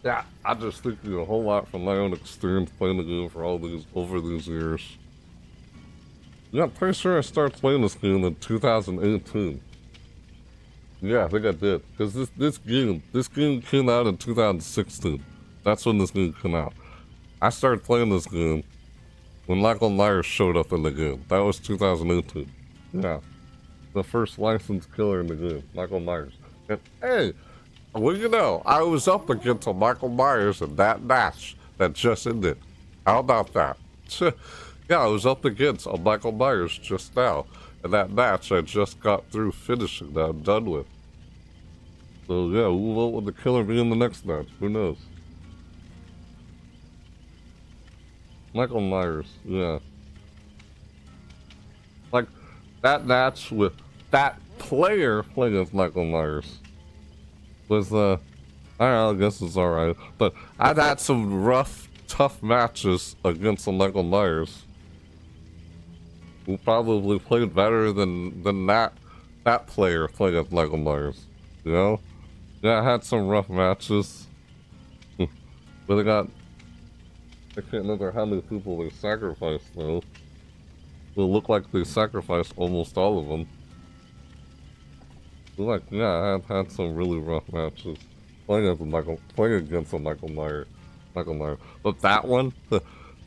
Yeah, I just think a whole lot from my own experience playing the game for over these years. Yeah, I'm pretty sure I started playing this game in 2018. Yeah, I think I did. Because this game came out in 2016. That's when this game came out. I started playing this game when Michael Myers showed up in the game. That was 2018. Yeah. The first licensed killer in the game, Michael Myers. And hey, well, you know, I was up against a Michael Myers in that match that just ended. How about that? Yeah, I was up against a Michael Myers just now. And that match I just got through finishing that I'm done with. So yeah, what will the killer be in the next match? Who knows? Michael Myers, yeah. Like, that match with that player playing as Michael Myers was, I don't know, I guess it's alright. But I've had some rough, tough matches against the Michael Myers. Who probably played better than that player playing as Michael Myers. You know? Yeah, I had some rough matches. But I can't remember how many people they sacrificed though. It looked like they sacrificed almost all of them. Like, yeah, I've had some really rough matches. playing against a Michael Myers. But that one,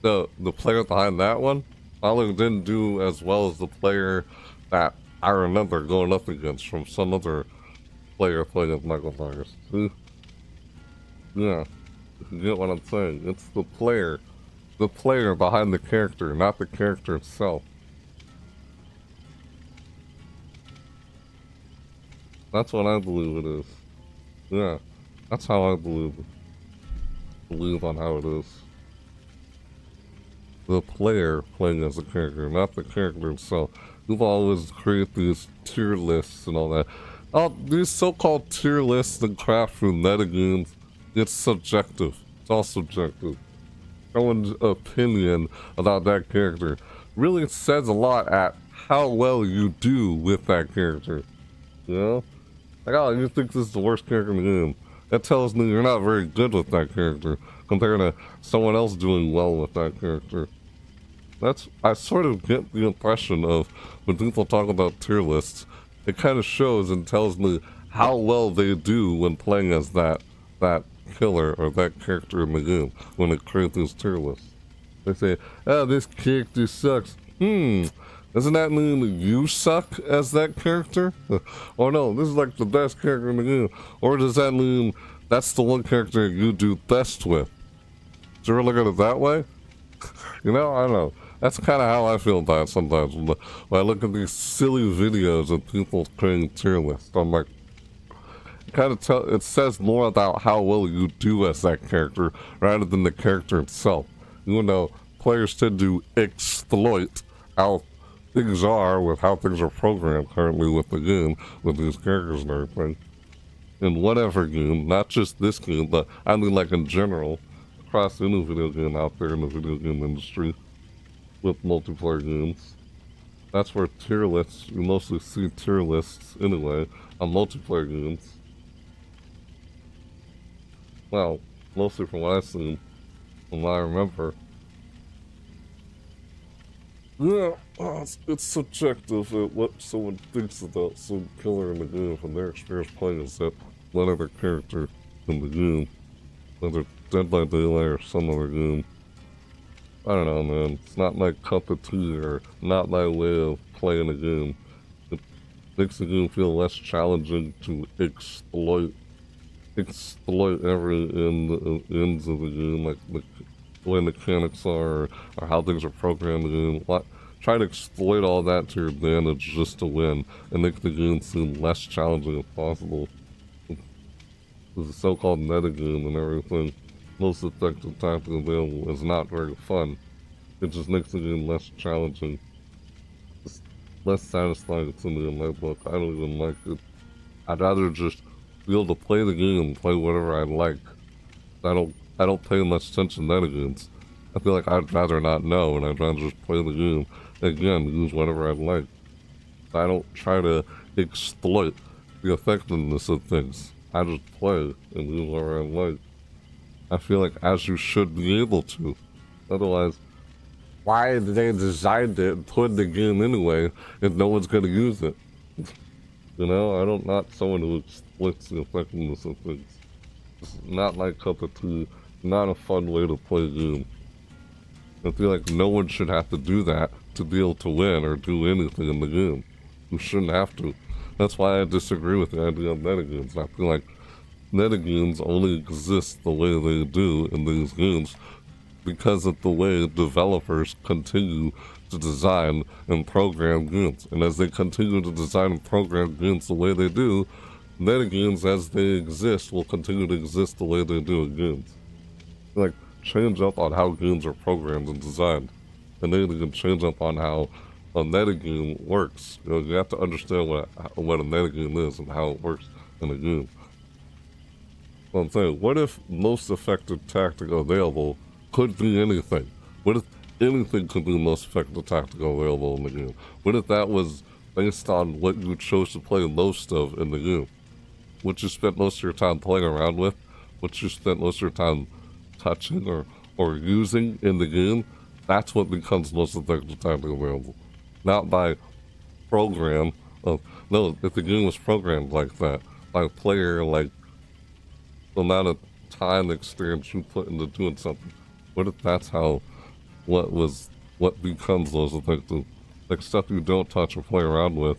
the player behind that one, probably didn't do as well as the player that I remember going up against from some other player playing as Michael Myers. See? Yeah, you get what I'm saying. It's the player behind the character, not the character itself. That's what I believe it is. Yeah, that's how I believe on how it is. The player playing as a character, not the character itself. We've always created these tier lists and all that. Oh, these so-called tier lists and craft through metagames, it's subjective. It's all subjective. Someone's opinion about that character really says a lot at how well you do with that character. You know? Like, oh, you think this is the worst character in the game. That tells me you're not very good with that character compared to someone else doing well with that character. I sort of get the impression of when people talk about tier lists, it kind of shows and tells me how well they do when playing as that killer or that character in the game when they create these tier lists. They say, oh, this character sucks. Doesn't that mean you suck as that character? Or no, this is like the best character in the game. Or does that mean that's the one character you do best with? Do you ever look at it that way? You know, I don't know. That's kind of how I feel about it sometimes. When I look at these silly videos of people creating tier lists, I'm like, it says more about how well you do as that character rather than the character itself. Even though players tend to exploit how things are with how things are programmed currently with the game, with these characters and everything. In whatever game, not just this game, but I mean like in general, across any video game out there in the video game industry with multiplayer games. That's where tier lists, you mostly see tier lists anyway, on multiplayer games. Well, mostly from what I've seen, from what I remember. Yeah, it's subjective at what someone thinks about some killer in the game from their experience playing as that one other character in the game. Whether Dead by Daylight or some other game. I don't know, man. It's not my cup of tea or not my way of playing a game. It makes the game feel less challenging to exploit every ends of the game, like the way mechanics are, or how things are programmed in the game. Try to exploit all that to your advantage just to win, and make the game seem less challenging as possible. The so-called metagame and everything, most effective tactic available, is not very fun. It just makes the game less challenging. It's less satisfying to me in my book. I don't even like it. I'd rather just be able to play the game and play whatever I like. I don't pay much attention to metagames. I feel like I'd rather not know, and I'd rather just play the game. Again, use whatever I like. I don't try to exploit the effectiveness of things. I just play and use whatever I like. I feel like as you should be able to. Otherwise, why did they design it and put in the game anyway if no one's gonna use it? You know, I'm not someone who exploits the effectiveness of things. It's not my cup of tea, not a fun way to play a game. I feel like no one should have to do that to be able to win or do anything in the game. You shouldn't have to. That's why I disagree with the idea of metagames. I feel like metagames only exist the way they do in these games because of the way developers continue to design and program games. And as they continue to design and program games the way they do, metagames as they exist will continue to exist the way they do in games. Like, change up on how games are programmed and designed. And then you can change up on how a metagame works. You know, you have to understand what a metagame is and how it works in a game. So I'm saying, what if most effective tactic available could be anything? What if anything could be the most effective tactic available in the game? What if that was based on what you chose to play most of in the game? What you spent most of your time playing around with? What you spent most of your time touching or using in the game? That's what becomes most effective tactic available. Not by program of, no, if the game was programmed like that, by a player like the amount of time experience you put into doing something. What if that's how what becomes those effective? Like stuff you don't touch or play around with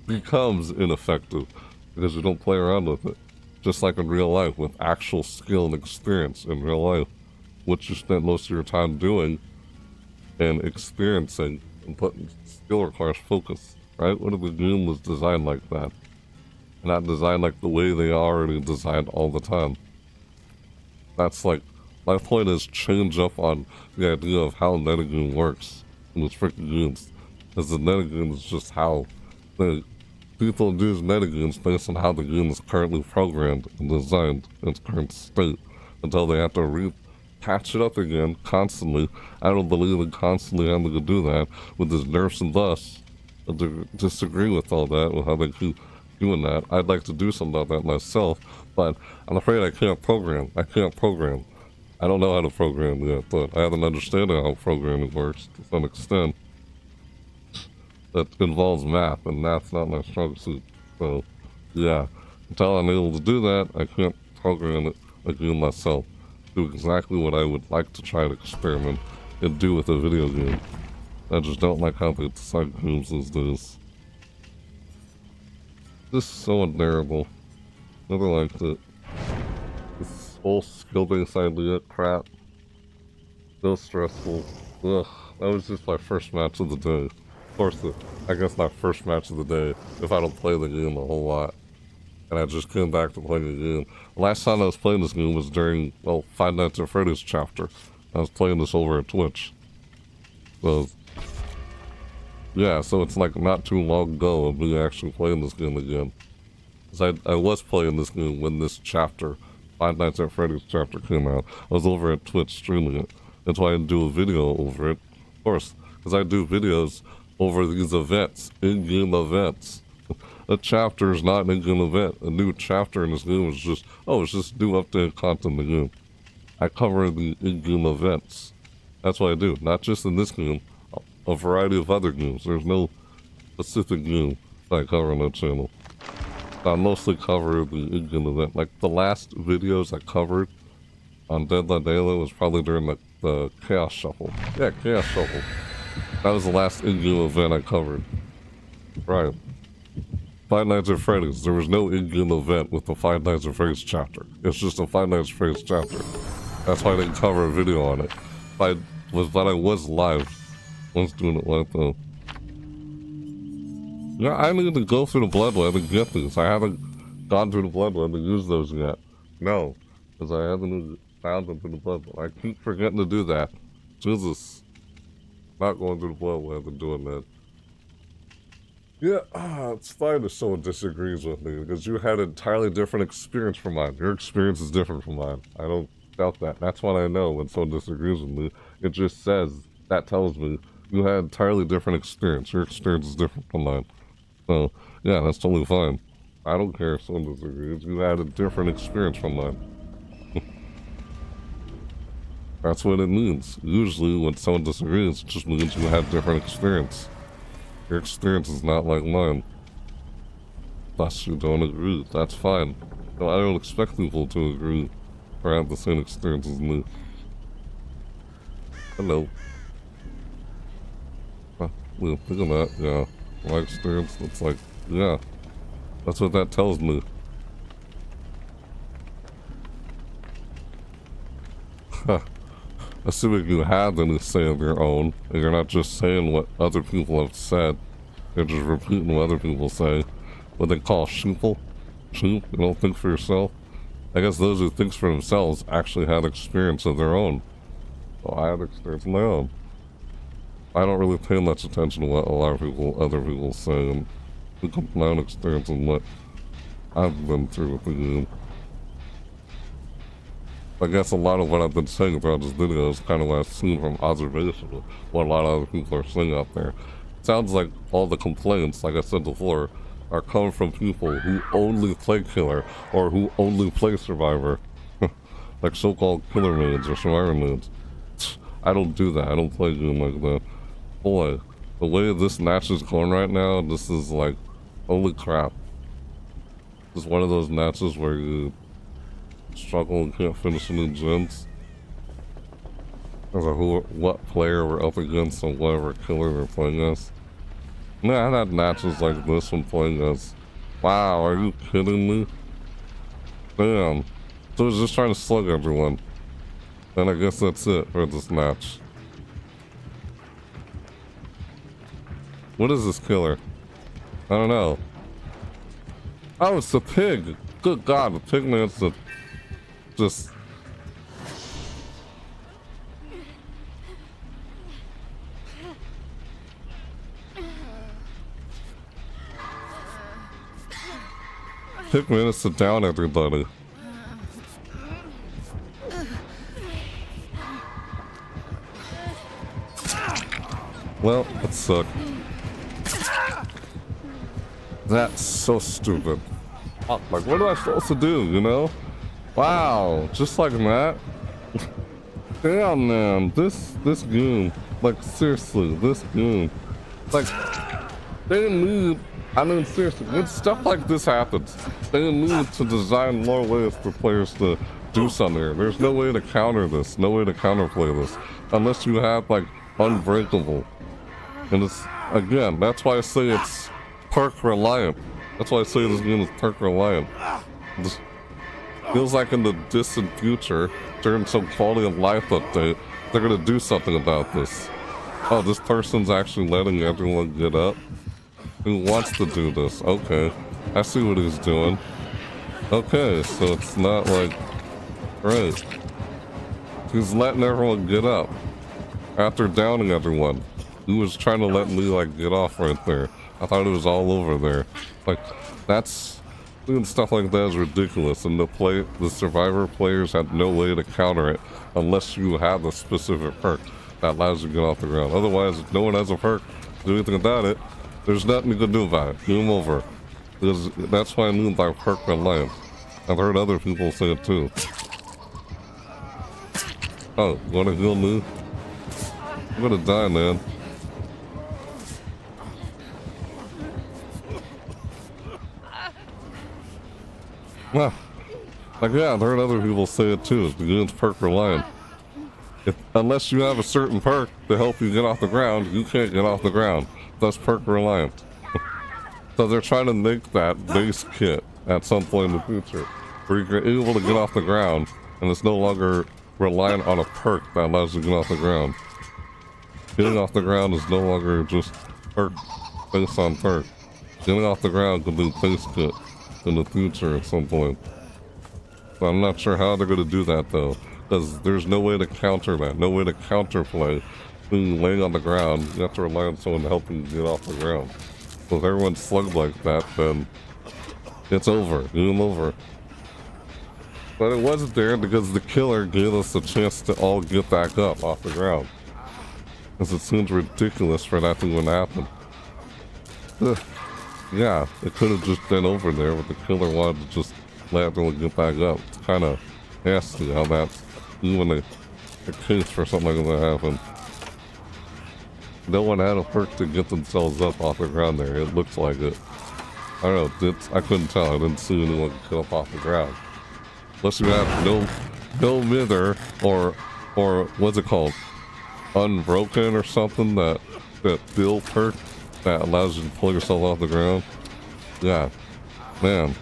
becomes ineffective because you don't play around with it. Just like in real life with actual skill and experience in real life, what you spent most of your time doing and experiencing and putting skill requires focus, right? What if the game was designed like that? Not designed like the way they are already designed all the time. That's like, my point is change up on the idea of how metagame works in this freaking games. Because the metagame is just how the people use metagames based on how the game is currently programmed and designed in its current state until they have to patch it up again constantly. I don't believe in constantly having to do that with this nerfs and buffs. I disagree with all that, with how they keep doing that. I'd like to do something about that myself, but I'm afraid I can't program. I can't program. I don't know how to program yet, but I have an understanding how programming works to some extent. That involves math, and math's not my strong suit. So, yeah, until I'm able to do that, I can't program it again myself. Do exactly what I would like to try to experiment and do with a video game. I just don't like how they design games these days. This is so unbearable. Never liked it. This whole skill-based idea crap. So stressful. Ugh, that was just my first match of the day. Of course, I guess my first match of the day if I don't play the game a whole lot. And I just came back to play the game. Last time I was playing this game was during, well, Five Nights at Freddy's chapter. I was playing this over at Twitch. So, yeah, so it's like not too long ago of me actually playing this game again. Because I was playing this game when this chapter, Five Nights at Freddy's chapter came out. I was over at Twitch streaming it. That's why I didn't do a video over it. Of course, because I do videos over these events, in-game events. A chapter is not an in-game event. A new chapter in this game is just, oh, it's just new updated content in the game. I cover the in-game events. That's what I do. Not just in this game, a variety of other games. There's no specific game that I cover on that channel. I mostly cover the in-game event. Like the last videos I covered on Deadline Daily was probably during the Chaos Shuffle. Yeah, Chaos Shuffle. That was the last in-game event I covered. Right. Five Nights at Freddy's. There was no in-game event with the Five Nights at Freddy's chapter. It's just a Five Nights at Freddy's chapter. That's why I didn't cover a video on it. But I was live. I was doing it live though. Yeah, I need to go through the Bloodweb and get these. I haven't gone through the Bloodweb and used those yet. No. Because I haven't found them through the Bloodweb. I keep forgetting to do that. Jesus. Not going through the Bloodweb and doing that. Yeah, it's fine if someone disagrees with me, because you had an entirely different experience from mine. Your experience is different from mine. I don't doubt that. That's what I know when someone disagrees with me. It just says, that tells me, you had an entirely different experience. Your experience is different from mine. So, yeah, that's totally fine. I don't care if someone disagrees. You had a different experience from mine. That's what it means. Usually, when someone disagrees, it just means you had a different experience. Your experience is not like mine. Thus, you don't agree. That's fine. No, I don't expect people to agree or have the same experience as me. Hello. Well, think of that, yeah. My experience, it's like, yeah. That's what that tells me. Assuming you have any say of your own, and you're not just saying what other people have said, you're just repeating what other people say. What they call sheeple? Sheep? You don't think for yourself? I guess those who think for themselves actually have experience of their own. Well, I have experience of my own. I don't really pay much attention to what a lot of other people say, and look up my own experience and what I've been through with the game. I guess a lot of what I've been saying throughout this video is kind of what I've seen from observation of what a lot of other people are saying out there. It sounds like all the complaints, like I said before, are coming from people who only play Killer or who only play Survivor. Like so-called Killer maids or Survivor maids. I don't do that. I don't play a game like that. Boy, the way this match is going right now, this is like, holy crap. It's one of those matches where you struggle and can't finish any gens. As a what player we're up against and whatever killer we're playing as. Nah, I've had matches like this when playing as. Wow, are you kidding me? Damn. So I was just trying to slug everyone. And I guess that's it for this match. What is this killer? I don't know. Oh, it's the pig! Good God, the pig man's the... just... Pigman is to down everybody. Well, that sucked. That's so stupid. Like, what am I supposed to do, you know? Wow, just like that? Damn, man, this goon. Like, seriously, this goon. Like, they didn't need... I mean, seriously, when stuff like this happens, they need to design more ways for players to do something here. There's no way to counter this, no way to counterplay this, unless you have, like, Unbreakable. And it's, again, that's why I say it's perk reliant. That's why I say this game is perk reliant. This feels like in the distant future, during some quality of life update, they're gonna do something about this. Oh, this person's actually letting everyone get up? Who wants to do this? Okay, I see what he's doing. Okay, so it's not like... Right. He's letting everyone get up. After downing everyone. He was trying to let me, like, get off right there. I thought it was all over there. Like, that's... Doing stuff like that is ridiculous, and the survivor players had no way to counter it unless you have a specific perk that allows you to get off the ground. Otherwise, if no one has a perk to do anything about it, there's nothing you can do about it. Game over. Because that's why I mean by perk reliant. I've heard other people say it too. Oh, you wanna heal me? I'm gonna die, man. Well, like, yeah, I've heard other people say it too. The game's perk reliant. Unless you have a certain perk to help you get off the ground, you can't get off the ground. That's perk reliant. So they're trying to make that base kit at some point in the future where you're able to get off the ground and it's no longer reliant on a perk that allows you to get off the ground. Getting off the ground is no longer just perk based on perk. Getting off the ground could be base kit in the future at some point. So I'm not sure how they're going to do that though, because there's no way to counter that, no way to counterplay being laying on the ground. You have to rely on someone to help you get off the ground. So if everyone's slugged like that, then it's over. Game over. But it wasn't there because the killer gave us a chance to all get back up off the ground. Because it seems ridiculous for that to even happen. Ugh. Yeah, it could have just been over there, but the killer wanted to just let everyone get back up. It's kind of nasty how that's even a case for something like that to happen. No one had a perk to get themselves up off the ground there. It looks like it. I don't know. I couldn't tell. I didn't see anyone get up off the ground. Unless you have no mither or what's it called? Unbroken or something, that build perk that allows you to pull yourself off the ground. Yeah. Man.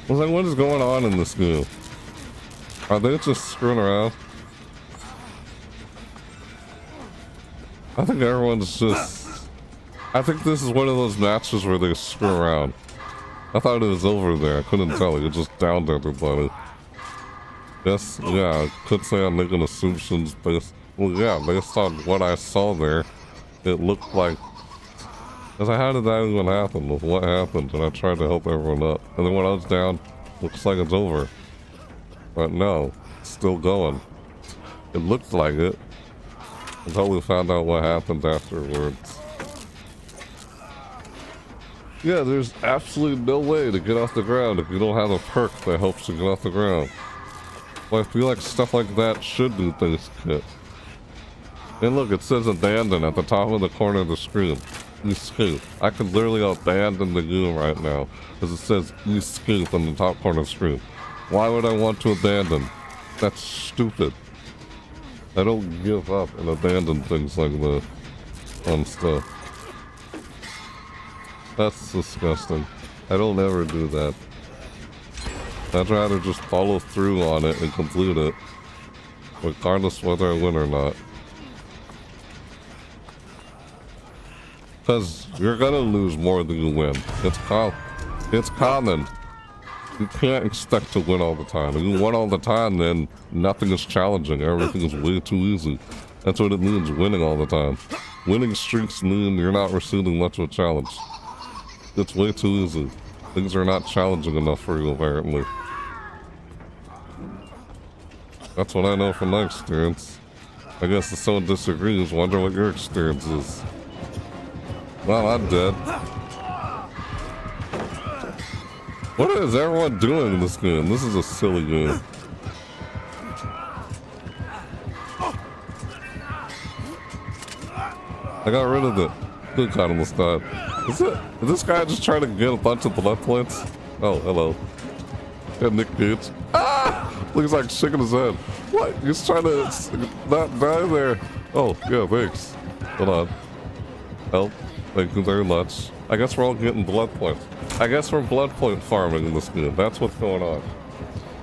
I was like, what is going on in this game? Are they just screwing around? I think everyone's just... I think this is one of those matches where they screw around. I thought it was over there. I couldn't tell. It just downed everybody. Yes, yeah, I could say I'm making assumptions based... Well, yeah, based on what I saw there, it looked like... I was like, how did that even happen? With what happened? And I tried to help everyone up. And then when I was down, looks like it's over. But no, it's still going. It looked like it. Until we found out what happened afterwards. Yeah, there's absolutely no way to get off the ground if you don't have a perk that helps you get off the ground. Well, I feel like stuff like that should be base kit. And look, it says abandon at the top of the corner of the screen. Escape. I could literally abandon the game right now because it says escape on the top corner of the screen. Why would I want to abandon? That's stupid. I don't give up and abandon things like that on stuff. That's disgusting. I don't ever do that. I'd rather just follow through on it and complete it, regardless whether I win or not. Because you're gonna lose more than you win. It's common. You can't expect to win all the time. If you win all the time, then nothing is challenging. Everything is way too easy. That's what it means, winning all the time. Winning streaks mean you're not receiving much of a challenge. It's way too easy. Things are not challenging enough for you, apparently. That's what I know from my experience. I guess if someone disagrees, wonder what your experience is. Well, I'm dead. What is everyone doing in this game? This is a silly game. I got rid of it. Good kind of almost died. Is this guy just trying to get a bunch of blood points? Oh, hello. Yeah, Nick Gage. Ah! Looks like shaking his head. What? He's trying to not die there. Oh, yeah, thanks. Hold on. Help. Thank you very much. I guess we're all getting blood points. I guess we're blood point farming in this game. That's what's going on.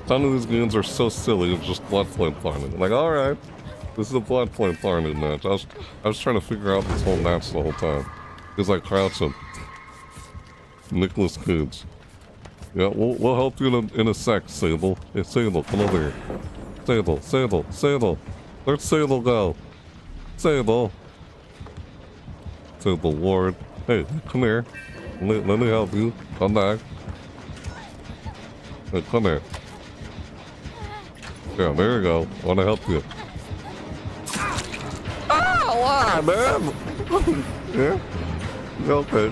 Some of these games are so silly, it's just blood point farming. Like, alright, this is a blood point farming match. I was trying to figure out this whole match the whole time. Because I crouch him. Nicholas Cage. Yeah, we'll help you in a sec, Sable. Hey, Sable, come over here. Sable. Where'd Sable go? Sable. Sable Ward. Hey, come here. Let me help you. Come back. Hey, come here. Yeah, there you go. I want to help you. Ah, why, man? Yeah? Okay.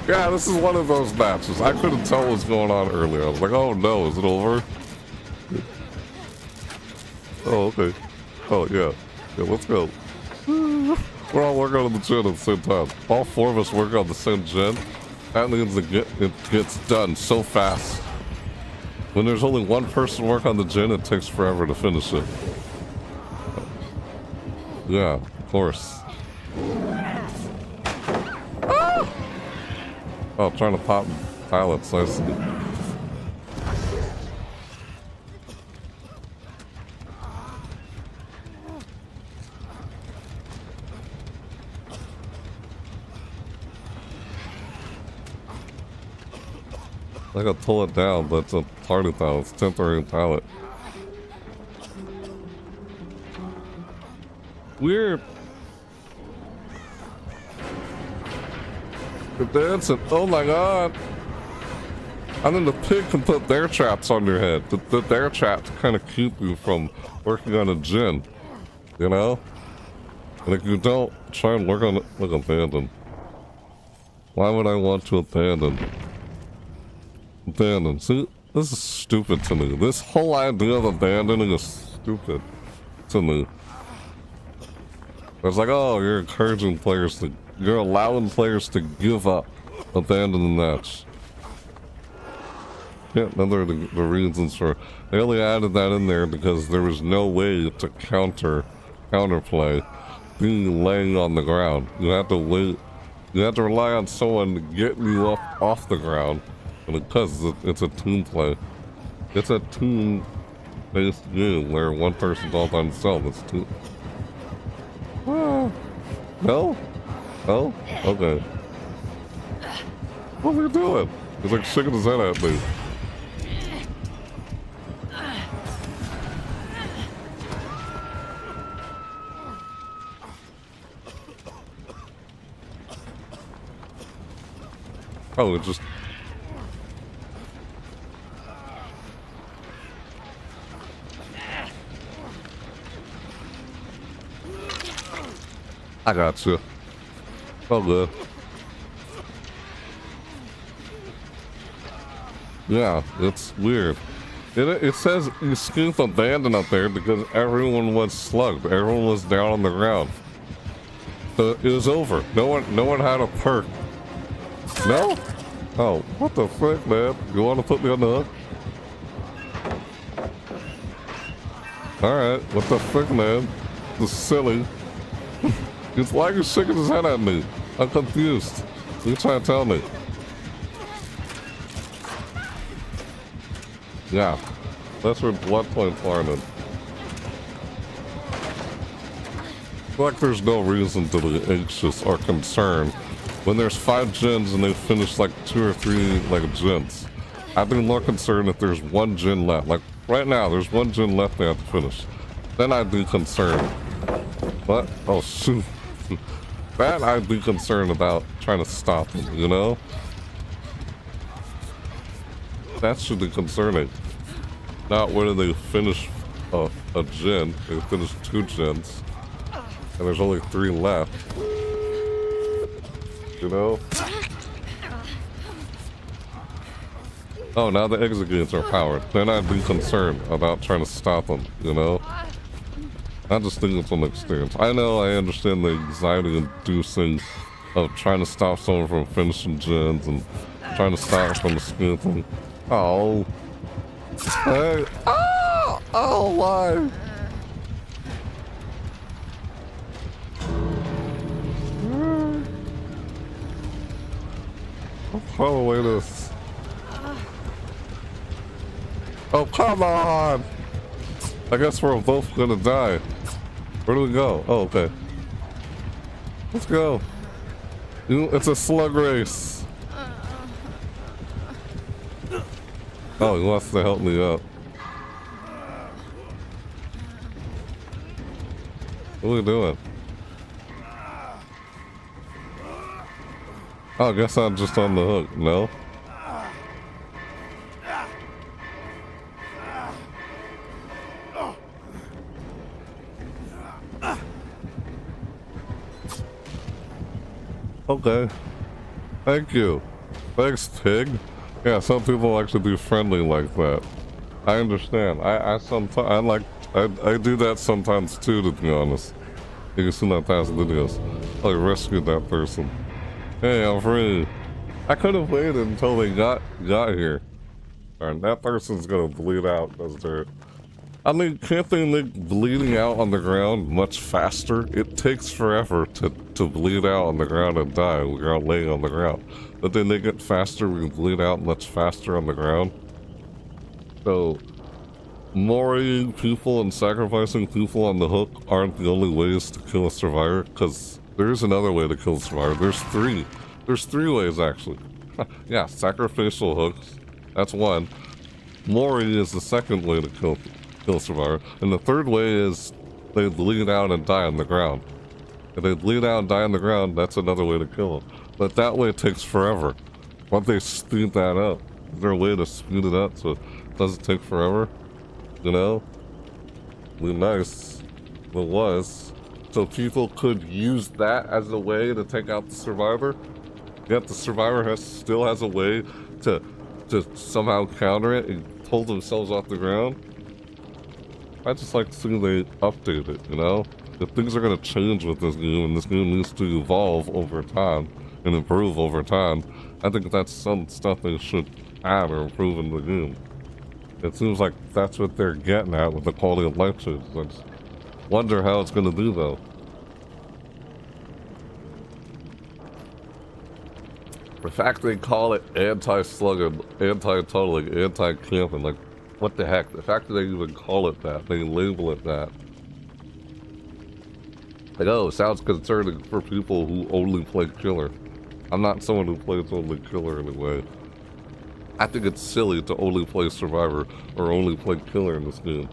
Yeah, this is one of those matches. I couldn't tell what was going on earlier. I was like, oh no, is it over? Oh, okay. Oh, yeah. Yeah, let's go. We're all working on the gen at the same time. All four of us work on the same gen. That means it gets done so fast. When there's only one person work on the gen, it takes forever to finish it. Yeah, of course. Ah! Oh, trying to pop pilots, I see. I gotta pull it down, but it's a party pallet. It's a temporary pallet. Weird. You're dancing. Oh my god. And then the pig can put their traps on your head. Their traps kind of keep you from working on a gen. You know? And if you don't, try and work on it like abandon. Why would I want to abandon? Abandon. See, this is stupid to me. This whole idea of abandoning is stupid to me. It's like, oh, you're encouraging players to, you're allowing players to give up, abandon the match. Yeah, none of the reasons for, they only added that in there because there was no way to counterplay being laying on the ground. You had to wait, you had to rely on someone getting you up off the ground. And because it's a team play. It's a team-based game where one person's all by himself. It's two. Ah. No? No? Okay. What's he doing? He's like shaking his head at me. Oh, it just... I got you. Oh, good. Yeah, it's weird. It says you scoop abandoned up there because everyone was slugged. Everyone was down on the ground. So it was over. No one had a perk. No? Oh, what the frick, man? You want to put me on the hook? Alright, what the frick, man? This is silly. It's like you're shaking his head at me. I'm confused. What are you trying to tell me? Yeah, that's where blood points are in. Like there's no reason to be anxious or concerned when there's 5 gens and they finish like 2 or 3 like gens. I'd be more concerned if there's 1 gen left. Like right now, there's 1 gen left they have to finish. Then I'd be concerned. But oh shoot, that I'd be concerned about trying to stop them. You know, that should be concerning. Not whether they finish a gen. They finish 2 gens. And there's only 3 left. You know? Oh, now the executes are powered. Then I'd be concerned about trying to stop them, you know? I just think it's an experience. I know, I understand the anxiety-inducing of trying to stop someone from finishing gens and trying to stop from escaping. Oh. Hey. Oh! Oh, why? I'll throw away this. Oh, come on! I guess we're both gonna die. Where do we go? Oh, okay. Let's go. It's a slug race. Oh, he wants to help me up. What are we doing? Oh, I guess I'm just on the hook. No? Okay. Thank you. Thanks, pig. Yeah, some people like to be friendly like that. I understand. I do that sometimes too, to be honest. You can see my past videos. I rescued that person. Hey, I'm free. I could have waited until they got here. Alright, that person's gonna bleed out because they're... I mean, can't they make bleeding out on the ground much faster? It takes forever to bleed out on the ground and die without laying on the ground. But then they get faster, we bleed out much faster on the ground. So, mooring people and sacrificing people on the hook aren't the only ways to kill a survivor, because there's another way to kill a survivor. There's 3. There's 3 ways, actually. Yeah, sacrificial hooks. That's one. Mooring is the second way to kill a survivor. And the third way is they bleed out and die on the ground. If they bleed out and die on the ground, that's another way to kill them. But that way it takes forever. Why don't they speed that up? Is there a way to speed it up so it doesn't take forever? You know? Be nice. It was. So people could use that as a way to take out the survivor. Yet the survivor still has a way to somehow counter it and pull themselves off the ground. I just like to see they update it, you know? If things are going to change with this game, and this game needs to evolve over time and improve over time, I think that's some stuff they should add or improve in the game. It seems like that's what they're getting at with the quality of life changes. I just wonder how it's going to do, though. The fact they call it anti-slugging, anti-tunneling, anti-camping, like, what the heck? The fact that they even call it that, they label it that. Like, oh, it sounds concerning for people who only play killer. I'm not someone who plays only killer anyway. I think it's silly to only play survivor or only play killer in this game.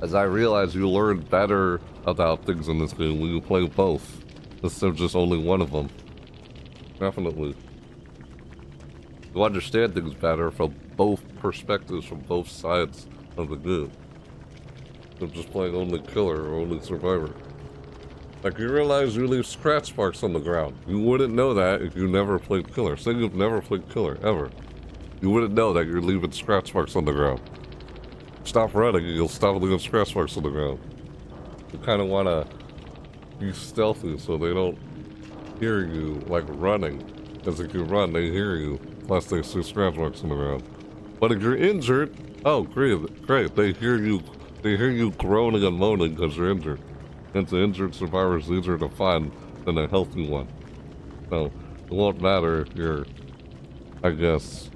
As I realize you learn better about things in this game when you play both, instead of just only one of them. Definitely. You understand things better from both perspectives, from both sides of the game. Than just playing only killer or only survivor. Like, you realize you leave scratch marks on the ground. You wouldn't know that if you never played killer. Say you've never played killer, ever. You wouldn't know that you're leaving scratch marks on the ground. Stop running and you'll stop leaving scratch marks on the ground. You kind of want to be stealthy so they don't hear you, like, running. Because if you run, they hear you, plus they see scratch marks on the ground. But if you're injured, oh, great, they hear you groaning and moaning because you're injured. And the injured survivor is easier to find than a healthy one. So, it won't matter if you're, I guess...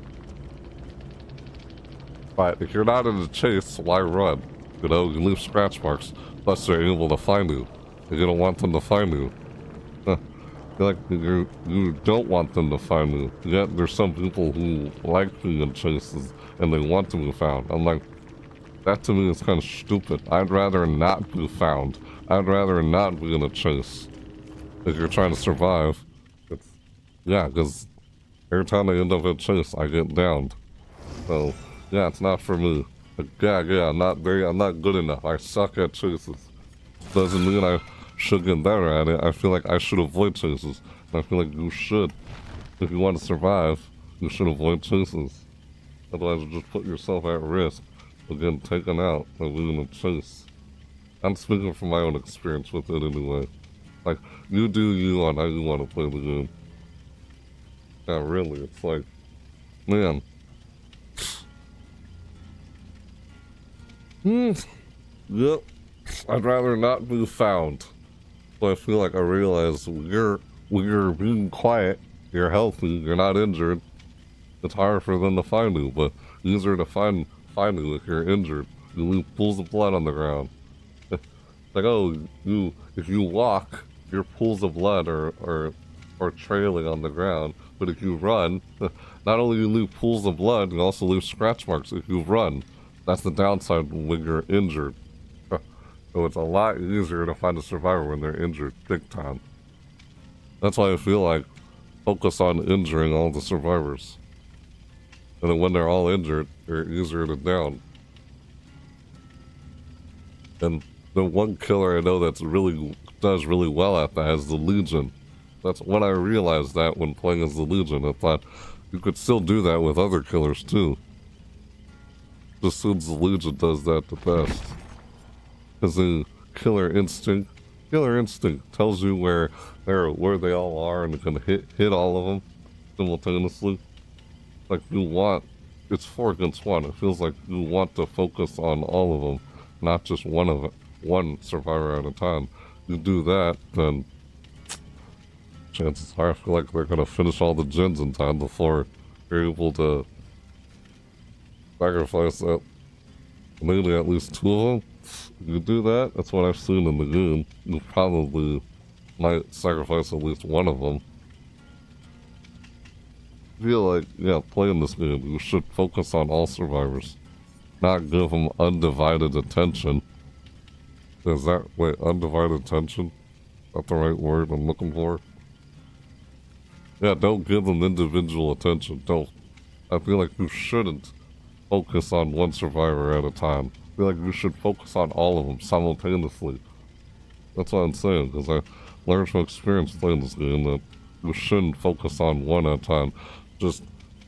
But if you're not in the chase, why run? You know, you leave scratch marks, plus they're able to find you. And you don't want them to find you. Like, you don't want them to find you. Yet there's some people who like being in chases, and they want to be found. I'm like, that to me is kind of stupid. I'd rather not be found. I'd rather not be in a chase. If you're trying to survive, it's... Yeah, because every time I end up in a chase, I get downed. So... Yeah, it's not for me. Like, yeah, I'm not good enough. I suck at chases. Doesn't mean I should get better at it. I feel like I should avoid chases. And I feel like you should. If you want to survive, you should avoid chases. Otherwise, you just put yourself at risk of getting taken out and losing a chase. I'm speaking from my own experience with it anyway. Like, you do you on how you want to play the game. Yeah, really, it's like, man. Yep. I'd rather not be found. But I feel like I realize when you're being quiet, you're healthy, you're not injured, it's hard for them to find you, but easier to find you if you're injured. You leave pools of blood on the ground. Like, oh, if you walk, your pools of blood are trailing on the ground. But if you run, not only you leave pools of blood, you also leave scratch marks if you run. That's the downside when you're injured. So it's a lot easier to find a survivor when they're injured, big time. That's why I feel like focus on injuring all the survivors. And then when they're all injured, they're easier to down. And the one killer I know that's does really well at that is the Legion. That's when I realized that when playing as the Legion. I thought you could still do that with other killers too. Just since the Legion does that the best. Because the killer instinct tells you where they all are and it can hit all of them simultaneously. Like it's 4 against 1. It feels like you want to focus on all of them, not just one survivor at a time. You do that, then chances are I feel like they're gonna finish all the gens in time before you're able to sacrifice that. Maybe at least 2 of them. You do that, that's what I've seen in the game. You probably might sacrifice at least 1 of them. I feel like, yeah, playing this game, you should focus on all survivors. Not give them undivided attention. Undivided attention? Is that the right word I'm looking for? Yeah, don't give them individual attention. I feel like you shouldn't focus on one survivor at a time. I feel like you should focus on all of them simultaneously. That's what I'm saying, because I learned from experience playing this game that you shouldn't focus on one at a time. Just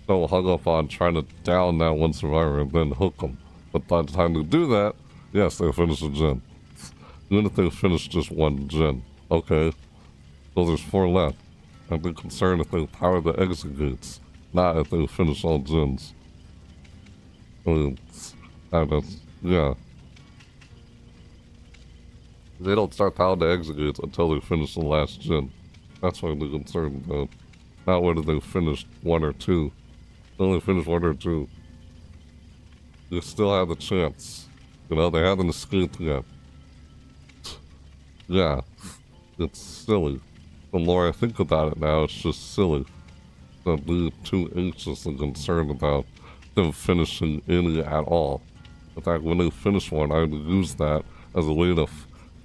don't hung up on trying to down that one survivor and then hook them. But by the time they do that, yes, they finish a gen. Even if they finish just 1 gen. Okay, so there's 4 left. I'd be concerned if they power the exit gates, not if they finish all gens. Yeah. They don't start powering the exit gates until they finish the last gen. That's what I'm concerned about. Not whether they finished 1 or 2. They only finished 1 or 2. They still have the chance. You know, they haven't escaped yet. Yeah. It's silly. The more I think about it now, it's just silly. Don't be too anxious and concerned about them finishing any at all. In fact, when they finish one, I would use that as a way to...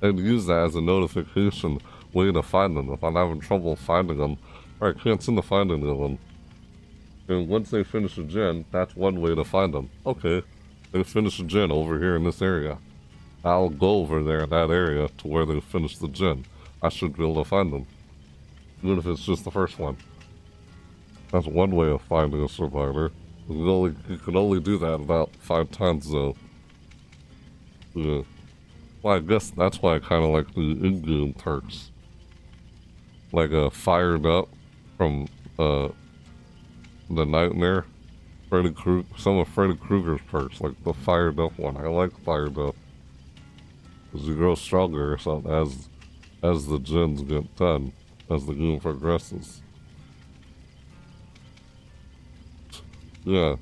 I'd use that as a notification way to find them. If I'm having trouble finding them, or I can't seem to find any of them. And once they finish a gen, that's one way to find them. Okay, they finish a gen over here in this area. I'll go over there in that area to where they finish the gen. I should be able to find them. Even if it's just the first one. That's one way of finding a survivor. You can only do that about 5 times though. Yeah. Well, I guess that's why I kind of like the in-game perks. Like Fired Up from the Nightmare. Some of Freddy Krueger's perks, like the Fired Up one. I like Fired Up. Because you grow stronger or something as the gens get done, as the game progresses. Yeah.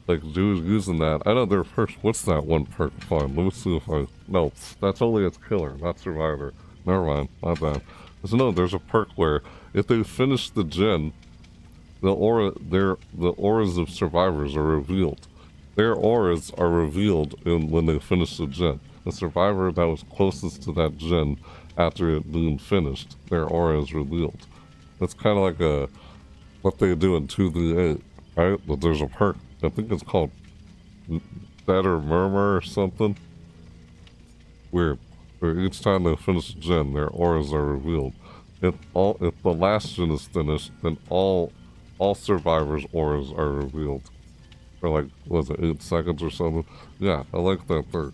Like, dude using that. I know there are perks. What's that one perk? Fine, let me see if I... No, that's only its killer, not survivor. Never mind, my bad. So no, there's a perk where if they finish the gen, the auras of survivors are revealed. Their auras are revealed when they finish the gen. The survivor that was closest to that gen after it being finished, their aura is revealed. That's kind of like what they do in 2D8, right? But there's a perk. I think it's called Better Murmur or something. Weird. Where each time they finish a gen, their auras are revealed. If the last gen is finished, then all survivors' auras are revealed. For like, was it 8 seconds or something? Yeah, I like that perk.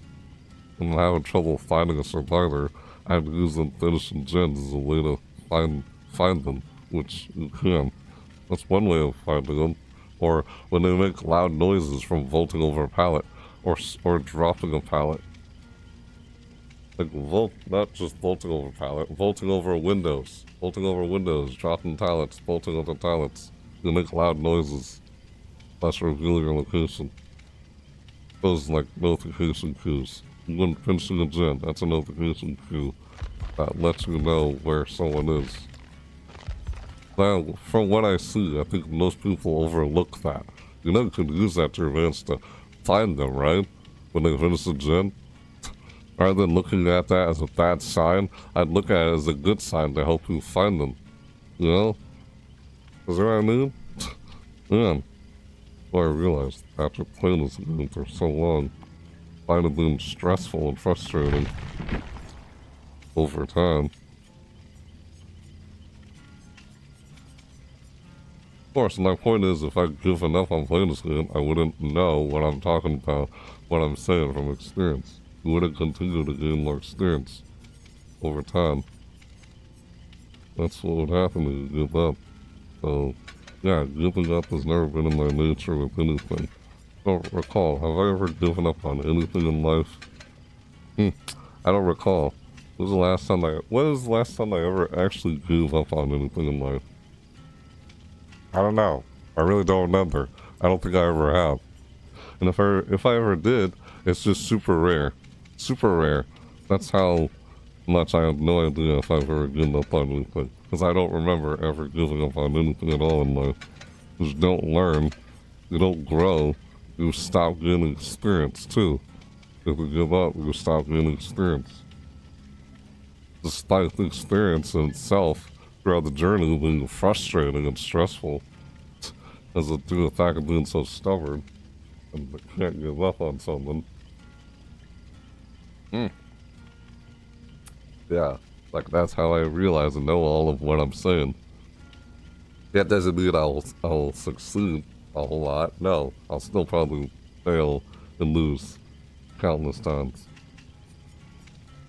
When I'm having trouble finding a survivor, I have to use them finishing gens as a way to find them, which you can. That's one way of finding them. Or when they make loud noises from vaulting over a pallet, or dropping a pallet. Like not just vaulting over a pallet, vaulting over windows, dropping pallets, vaulting over pallets. You make loud noises. That's revealing your location. Those like notification cues. When finishing a gen, that's a notification cue that lets you know where someone is. Now, from what I see, I think most people overlook that. You know, you can use that to your advantage to find them, right? When they finish a gen. Rather than looking at that as a bad sign, I'd look at it as a good sign to help you find them. You know? Is that what I mean? Yeah. Well, I realized after playing this game for so long, finding them stressful and frustrating over time. Of course, my point is, if I'd given up on playing this game, I wouldn't know what I'm talking about, what I'm saying from experience. You wouldn't continue to gain more experience over time. That's what would happen if you give up. So, yeah, giving up has never been in my nature with anything. Don't recall, have I ever given up on anything in life? I don't recall. When was the last time I ever actually gave up on anything in life? I don't know. I really don't remember. I don't think I ever have. And if I ever did, it's just super rare. Super rare. That's how much I have no idea if I've ever given up on anything. Because I don't remember ever giving up on anything at all in life. You just don't learn. You don't grow. You stop gaining experience too. If you give up, you stop gaining experience. Despite the experience in itself, throughout the journey being frustrating and stressful, as a due to the fact of being so stubborn and can't give up on something. Yeah, like that's how I realize and know all of what I'm saying. That doesn't mean I'll succeed a whole lot. No, I'll still probably fail and lose countless times.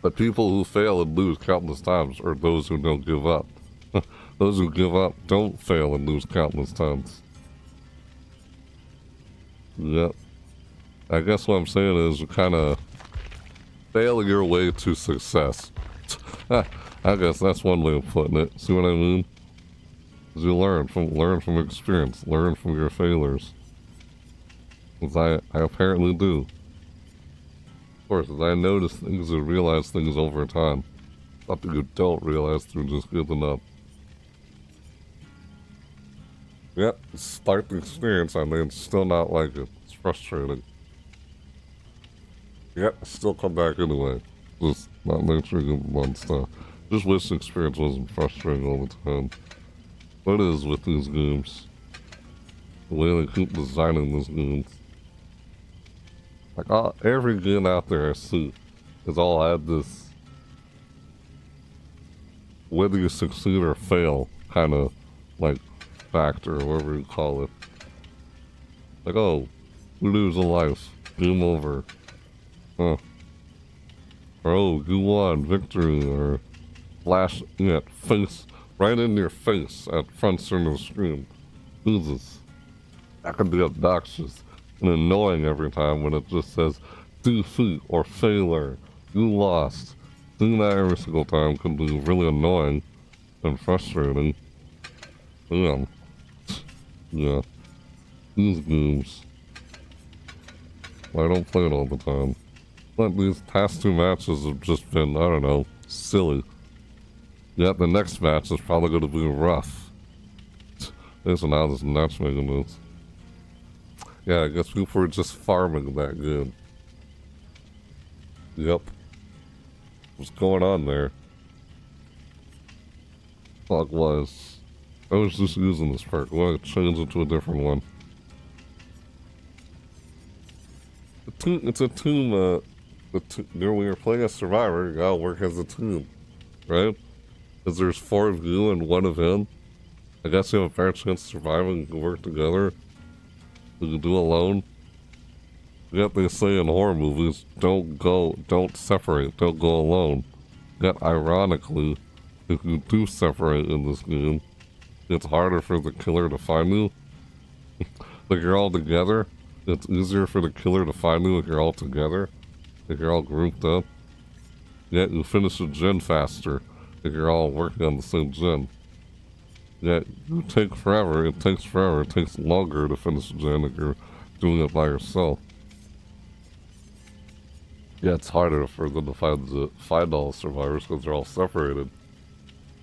But people who fail and lose countless times are those who don't give up. Those who give up don't fail and lose countless times. Yep. I guess what I'm saying is you kind of fail your way to success. I guess that's one way of putting it. See what I mean? You learn from experience, learn from your failures. As I apparently do. Of course, as I notice things and realize things over time. Something you don't realize through just giving up. Yep, start the experience, I mean, still not like it. It's frustrating. Yep, still come back anyway. Just not make sure you get one stuff. Just wish the experience wasn't frustrating all the time. What is with these games? The way they keep designing these games. Like, every game out there I see has all had this whether you succeed or fail kind of, like, factor, or whatever you call it. Like, oh, we lose a life. Game over. Huh. Or, oh, you won. Victory. Or flash it. Face. Right in your face at front center of the screen. Jesus. That can be obnoxious and annoying every time when it just says defeat or failure. You lost. Doing that every single time can be really annoying and frustrating. Yeah. Yeah. These games. I don't play it all the time. But these past 2 matches have just been, I don't know, silly. Yet the next match is probably going to be rough. Listen how this matchmaking is. Yeah, I guess people were just farming that good. Yep. What's going on there? Fuck was. I was just using this perk. I want to change it to a different one. It's a team, when you're playing a survivor, you gotta work as a team, right? Because there's 4 of you and 1 of him. I guess you have a fair chance of surviving, you can work together. You can do alone. Yet they say in horror movies, don't separate, don't go alone. Yet ironically, if you do separate in this game, it's harder for the killer to find you. Like you're all together, it's easier for the killer to find you if you're all together, if you're all grouped up. Yet you finish a gen faster if you're all working on the same gen. Yet you take forever, it takes longer to finish a gen if you're doing it by yourself. Yeah, it's harder for them to find all the survivors because they're all separated.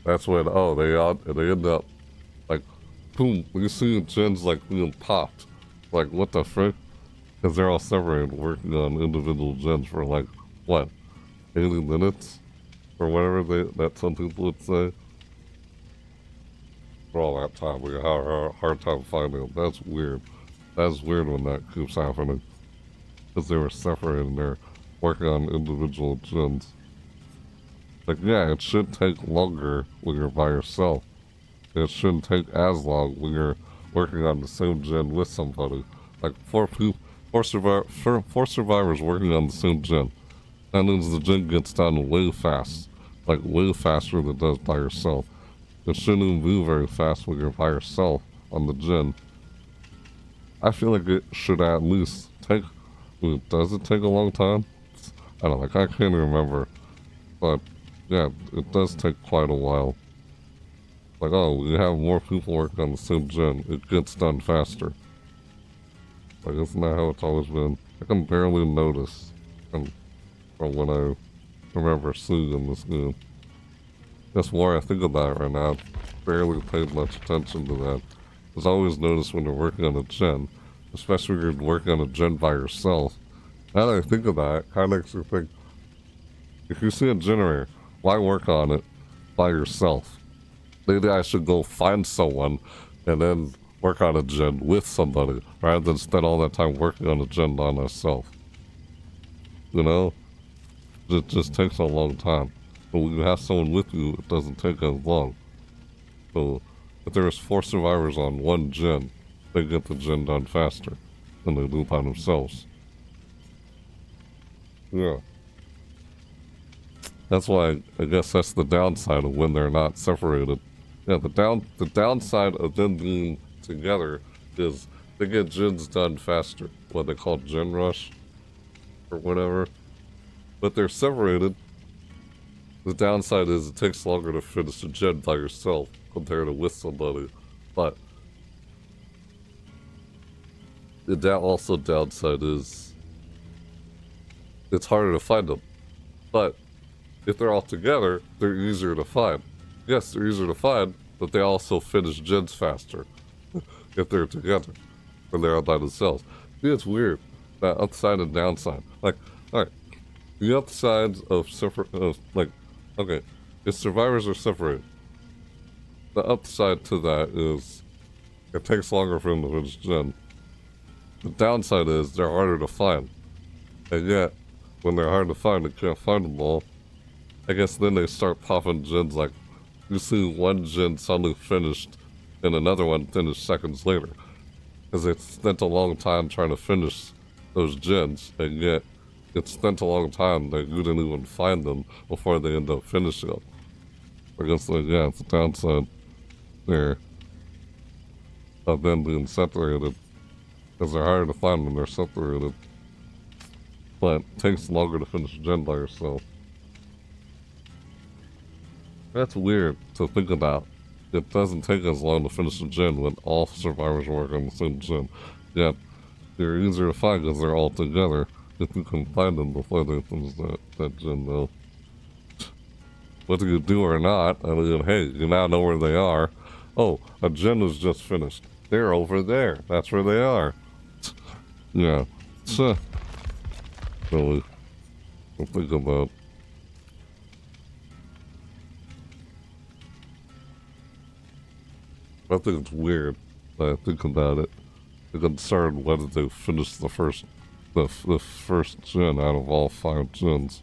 That's when, oh, they end up, like, boom, you see gens, like, being popped. Like, what the frick? Because they're all separated, working on individual gens for, like, what, 80 minutes? Or whatever that some people would say. For all that time, we have a hard time finding them. That's weird. That's weird when that keeps happening. Because they were separated and they're working on individual gens. Like, yeah, it should take longer when you're by yourself. It shouldn't take as long when you're working on the same gen with somebody. Like, 4 survivors working on the same gen. That means the gen gets done way fast. Like, way faster than it does by yourself. It shouldn't even be very fast when you're by yourself on the gen. I feel like it should at least take... Does it take a long time? I don't know, like, I can't remember. But, yeah, it does take quite a while. Like, oh, we have more people working on the same gen. It gets done faster. Like, isn't that how it's always been? I can barely notice from when I remember seeing this game. That's why I think about it right now. I barely paid much attention to that. Because I always notice when you're working on a gen, especially when you're working on a gen by yourself. Now that I think about it kind of makes me think, if you see a generator, why work on it by yourself? Maybe I should go find someone and then work on a gen with somebody, rather than spend all that time working on a gen by myself. You know? It just takes a long time. But when you have someone with you, it doesn't take as long. So, if there's 4 survivors on 1 gen, they get the gen done faster than they do by themselves. Yeah. That's why I guess that's the downside of when they're not separated. Yeah, the downside of them being together is they get gens done faster. What they call gen rush or whatever. But they're separated. The downside is it takes longer to finish a gen by yourself compared to with somebody. But the also downside is it's harder to find them. But if they're all together, they're easier to find. Yes, they're easier to find, but they also finish gens faster if they're together when they're all by themselves. See, it's weird, that upside and downside. Like, alright, the upsides of okay, if survivors are separated, the upside to that is it takes longer for them to finish gen. The downside is they're harder to find. And yet, when they're hard to find, they can't find them all. I guess then they start popping gens like, you see one gen suddenly finished and another one finished seconds later. because it spent a long time trying to finish those gens, and yet it spent a long time that you didn't even find them before they end up finishing them. I guess, like, yeah, it's a downside there of them being separated, because they're harder to find when they're separated, but it takes longer to finish a gen by yourself. That's weird to think about. It doesn't take as long to finish a gen when all survivors work on the same gen. Yet, they're easier to find because they're all together if you can find them before they finish that gen, though. Whether you do or not, I mean, hey, you now know where they are. Oh, a gen is just finished. They're over there. That's where they are. Yeah. Really. I'll think about. I think it's weird that I think about it. I'm concerned whether they finish the first gen out of all 5 gens.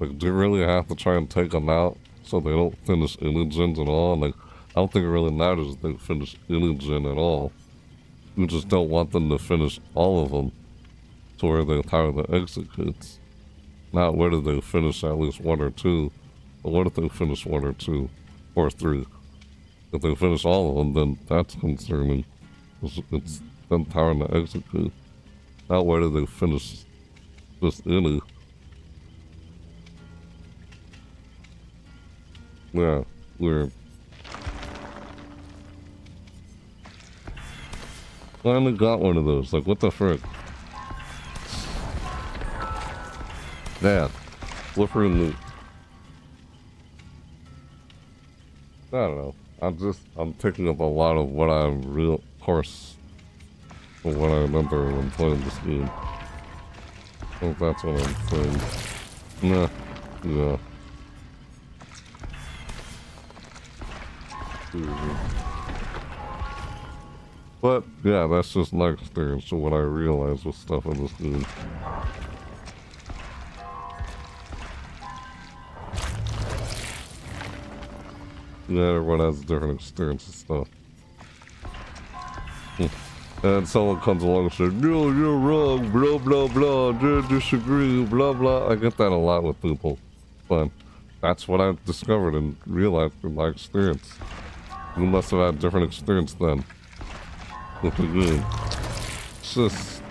Like, do you really have to try and take them out so they don't finish any gens at all? Like, I don't think it really matters if they finish any gen at all. You just don't want them to finish all of them to where they tire the executes. Not whether they finish at least 1 or 2, but what if they finish 1 or 2? Or 3. If they finish all of them, then that's concerning. It's them tiring to execute. Not whether they finish just any. Yeah, weird. Finally got one of those. Like, what the frick? Man, slippery loot. I don't know. I'm picking up a lot of what I'm real, course, from what I remember when playing this game. I think that's what I'm saying. Nah, yeah. But, yeah, that's just my experience of what I realized with stuff in this game. Yeah, everyone has a different experience and stuff. And someone comes along and says, no, you're wrong, blah, blah, blah, I disagree, blah, blah. I get that a lot with people. But that's what I've discovered and realized from my experience. You must have had a different experience then with the game. It's just,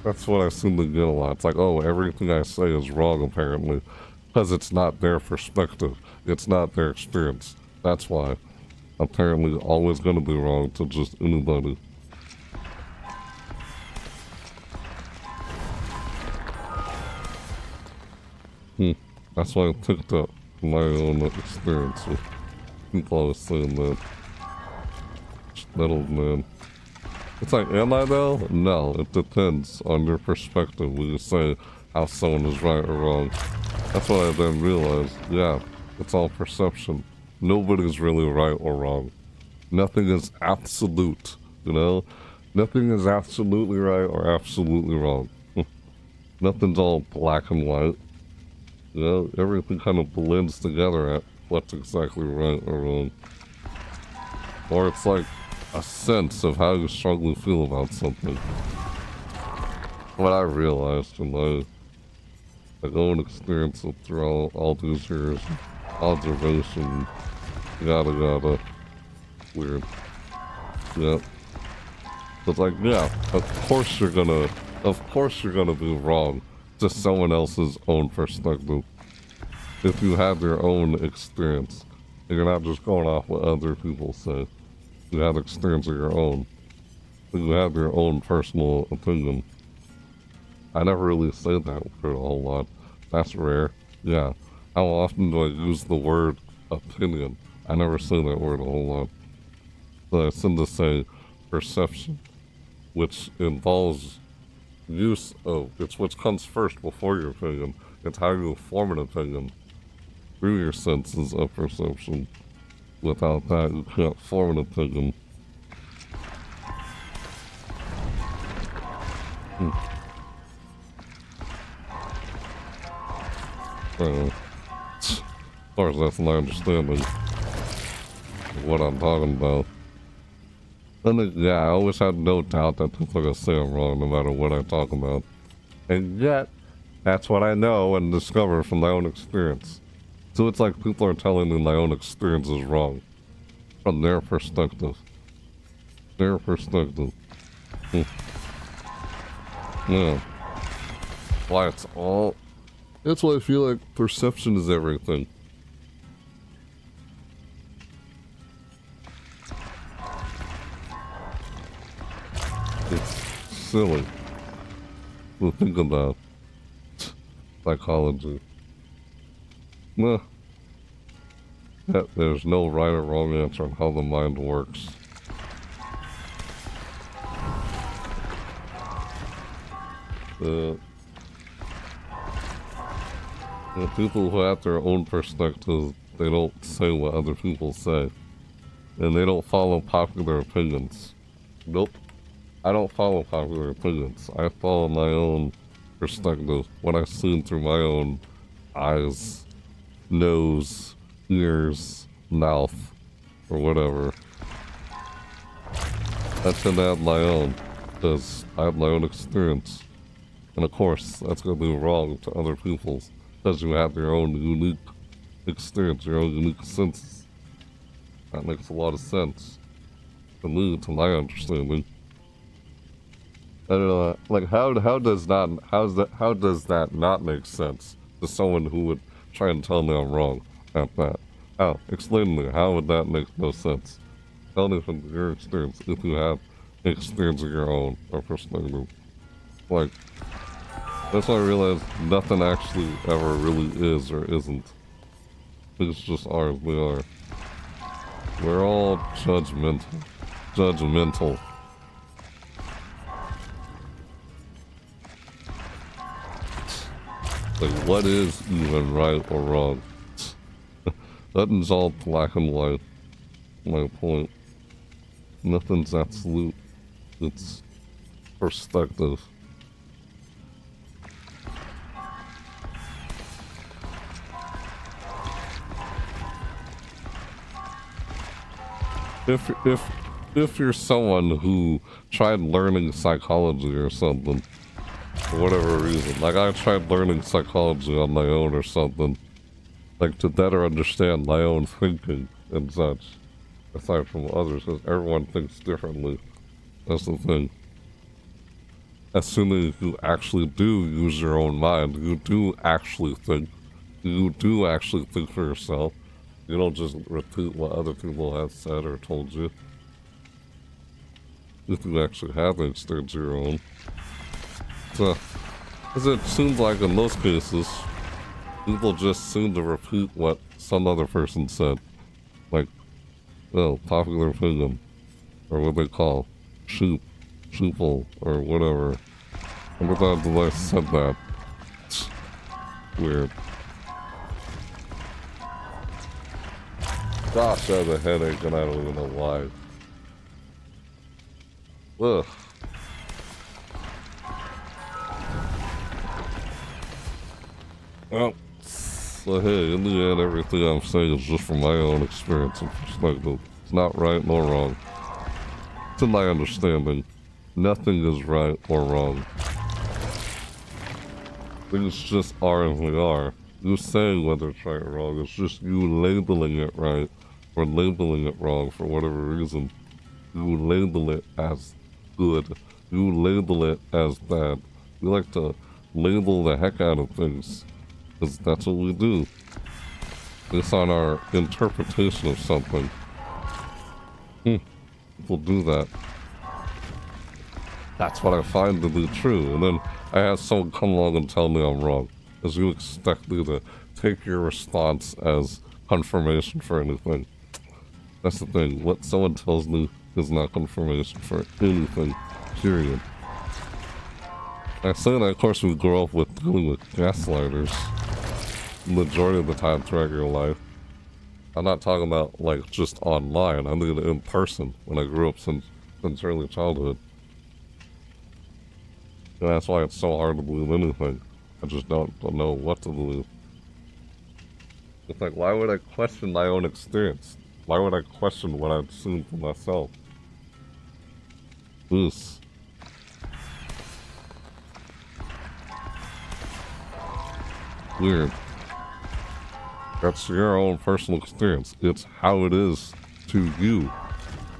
that's what I seem to get a lot. It's like, oh, everything I say is wrong, apparently. Because it's not their perspective. It's not their experience. That's why. Apparently always gonna be wrong to just anybody. That's why I picked up my own experience with people always saying that. That old man. It's like, am I though? No, it depends on your perspective when you say how someone is right or wrong. That's what I then realized. Yeah, it's all perception. Nobody's really right or wrong. Nothing is absolute, you know? Nothing is absolutely right or absolutely wrong. Nothing's all black and white. You know, everything kind of blends together at what's exactly right or wrong. Or it's like a sense of how you strongly feel about something. What I realized in my own experience through all these years, observation, yada yada, weird. Yeah. It's like, yeah, of course you're gonna be wrong to someone else's own perspective. If you have your own experience, and you're not just going off what other people say. You have experience of your own. You have your own personal opinion. I never really say that word a whole lot. That's rare. Yeah. How often do I use the word opinion? I never say that word a whole lot. But I tend to say perception, which involves use of, it's what comes first before your opinion. It's how you form an opinion through your senses of perception. Without that, you can't form an opinion. As far as that's my understanding of what I'm talking about. And then, yeah, I always had no doubt that people are gonna say I'm wrong no matter what I talk about. And yet, that's what I know and discover from my own experience. So it's like people are telling me my own experience is wrong. From their perspective. Their perspective. Yeah. Why it's all... That's why I feel like perception is everything. It's silly to think about psychology. Nah. There's no right or wrong answer on how the mind works. The people who have their own perspectives, they don't say what other people say. And they don't follow popular opinions. Nope. I don't follow popular opinions. I follow my own perspective, what I've seen through my own eyes, nose, ears, mouth, or whatever. I tend to have my own, because I have my own experience. And of course, that's going to be wrong to other people's, because you have your own unique experience, your own unique senses. That makes a lot of sense. To me, to my understanding. I don't know, like how does that not make sense to someone who would try and tell me I'm wrong at that? How? Explain to me, how would that make no sense? Tell me from your experience, if you have experience of your own, or perspective. Like, that's why I realized nothing actually ever really is or isn't. It's just ours, we are. We're all judgmental. Like, what is even right or wrong? Nothing's all black and white. My point. Nothing's absolute. It's perspective. If you're someone who tried learning psychology or something, for whatever reason, like I tried learning psychology on my own or something, like to better understand my own thinking and such, aside from others, because everyone thinks differently. That's the thing. Assuming you actually do use your own mind, you do actually think for yourself. You don't just repeat what other people have said or told you. If you actually have an experience of your own. So, as it seems like in most cases, people just seem to repeat what some other person said. Like, well, popular opinion, or what they call sheeple, or whatever. And without the I said that, it's weird. Gosh, I have a headache and I don't even know why. Ugh. Well, so hey, in the end, everything I'm saying is just from my own experience and perspective. It's not right nor wrong. To my understanding, nothing is right or wrong. Things just are as they are. You saying whether it's right or wrong, it's just you labeling it right or labeling it wrong for whatever reason. You label it as good. You label it as bad. We like to label the heck out of things, because that's what we do. Based on our interpretation of something. People do that. That's what I find to be true, and then I have someone come along and tell me I'm wrong. Because you expect me to take your response as confirmation for anything. That's the thing. What someone tells me is not confirmation for anything, period. I say that, of course, we grow up with dealing with gaslighters the majority of the time throughout your life. I'm not talking about, like, just online. I mean in person, when I grew up since early childhood. And that's why it's so hard to believe anything. I just don't know what to believe. It's like, why would I question my own experience? Why would I question what I've seen for myself? This. Weird. That's your own personal experience. It's how it is to you.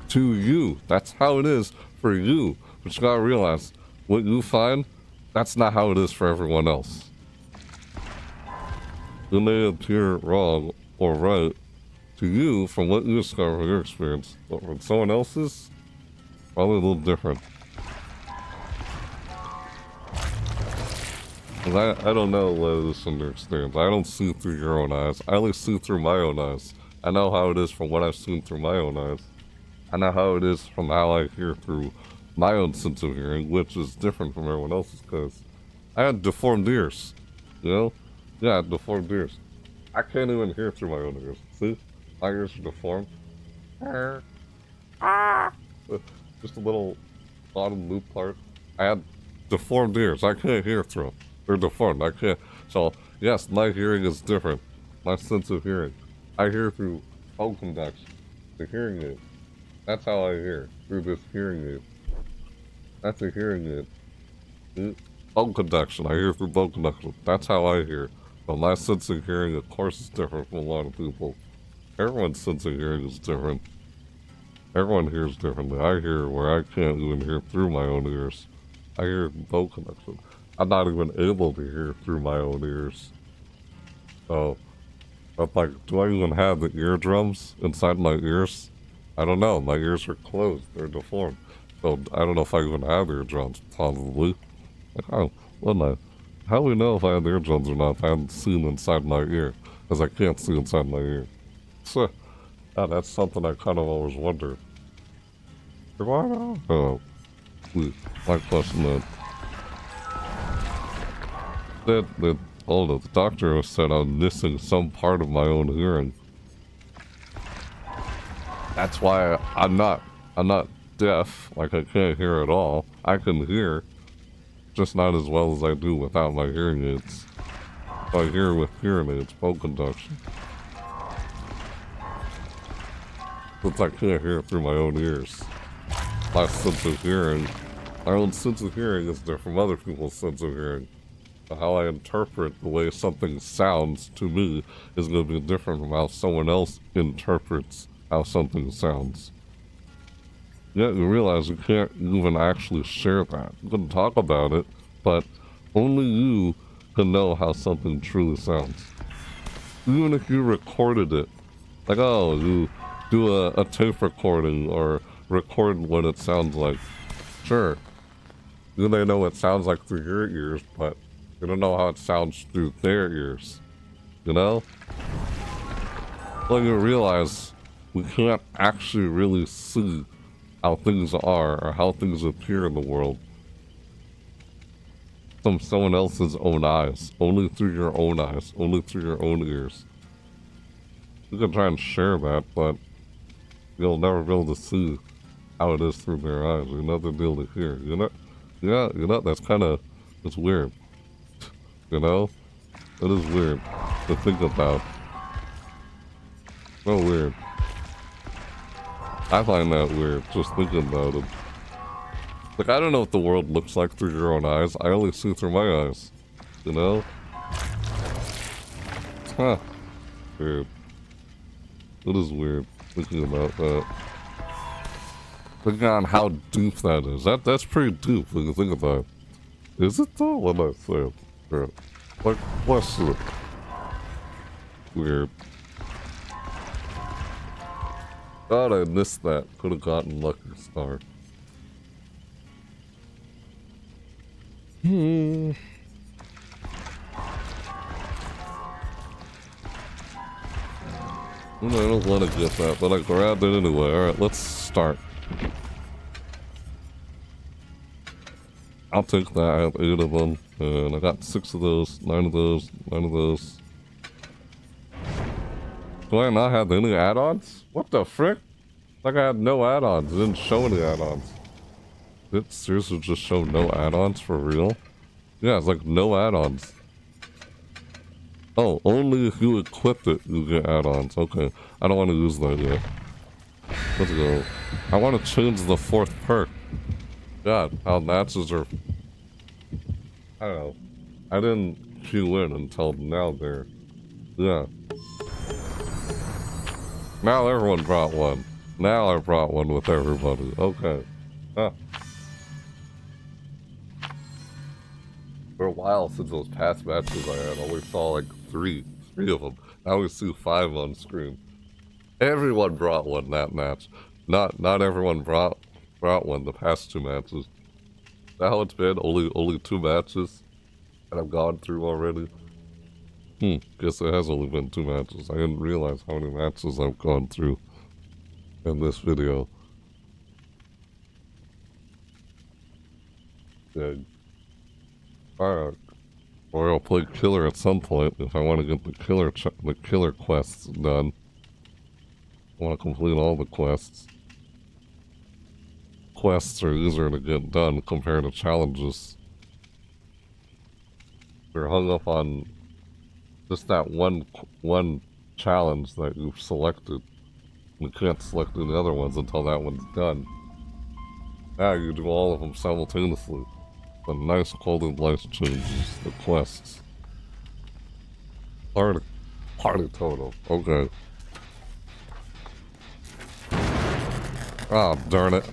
To you. That's how it is for you. But you gotta realize, what you find, that's not how it is for everyone else. It may appear wrong or right to you from what you discover from your experience, but from someone else's, probably a little different. I don't know what it is from your experience. I don't see through your own eyes. I only see through my own eyes. I know how it is from what I've seen through my own eyes. I know how it is from how I hear through my own sense of hearing, which is different from everyone else's, because I had deformed ears, you know? Yeah, I had deformed ears. I can't even hear through my own ears. See? My ears are deformed. Just a little bottom loop part. I had deformed ears. I can't hear through them. They're deformed. I can't. So, yes, my hearing is different. My sense of hearing. I hear through bone conduction. The hearing aid. That's how I hear. Through this hearing aid. That's a hearing aid. Bone conduction. I hear through bone conduction. That's how I hear. But my sense of hearing, of course, is different from a lot of people. Everyone's sense of hearing is different. Everyone hears differently. I hear where I can't even hear through my own ears. I hear bone conduction. I'm not even able to hear through my own ears. So, but like, do I even have the eardrums inside my ears? I don't know. My ears are closed. They're deformed. So I don't know if I even have eardrums. Probably. Like, oh, well, how do we know if I have eardrums or not if I haven't seen inside my ear? Because I can't see inside my ear. So, that's something I kind of always wondered. Do I know? Oh, please. My question then. The doctor said I'm missing some part of my own hearing. That's why I'm not deaf. Like, I can't hear at all. I can hear, just not as well as I do without my hearing aids. So I hear with hearing aids, bone conduction. Since I can't hear through my own ears. My sense of hearing, my own sense of hearing is different from other people's sense of hearing. How I interpret the way something sounds to me is going to be different from how someone else interprets how something sounds. Yet you realize you can't even actually share that. You can talk about it, but only you can know how something truly sounds. Even if you recorded it, like, oh, you do a tape recording or record what it sounds like. Sure, you may know what it sounds like through your ears, but you don't know how it sounds through their ears, you know? Well, you realize we can't actually really see how things are or how things appear in the world from someone else's own eyes, only through your own eyes, only through your own ears. You can try and share that, but you'll never be able to see how it is through their eyes. You'll never be able to hear, you know? Yeah, you know, it's weird. You know? It is weird to think about. So weird. I find that weird, just thinking about it. Like, I don't know what the world looks like through your own eyes. I only see through my eyes. You know? Huh. Weird. It is weird thinking about that. Thinking on how deep that is. That's pretty deep when you think about it. Is it though? What am I saying? Yeah. Like, bless it. Weird. God, I missed that. Could have gotten Lucky Star. I don't want to get that, but I grabbed it anyway. Alright, let's start. I'll take that. I have 8 of them. And I got 6 of those, 9 of those, 9 of those. Do I not have any add-ons? What the frick? Like I had no add-ons. It didn't show any add-ons. Did it seriously just show no add-ons for real? Yeah, it's like no add-ons. Oh, only if you equip it, you get add-ons. Okay, I don't want to use that yet. Let's go. I want to change the 4th perk. God, how matches are... I don't know. I didn't queue in until now there. Yeah. Now everyone brought one. Now I brought one with everybody. Okay. Ah. For a while since those past matches I had, I only saw like three of them. Now we see 5 on screen. Everyone brought one that match. Not everyone brought one the past 2 matches. That's how it's been. Only 2 matches that I've gone through already. Guess it has only been 2 matches. I didn't realize how many matches I've gone through in this video. Yeah. Alright. Or I'll play killer at some point if I want to get the killer quests done. I want to complete all the quests. Quests are easier to get done compared to challenges. They're hung up on just that one challenge that you've selected. You can't select any other ones until that one's done. Now you do all of them simultaneously. The nice quality of life changes, the quests. Party total. Okay. Ah, darn it.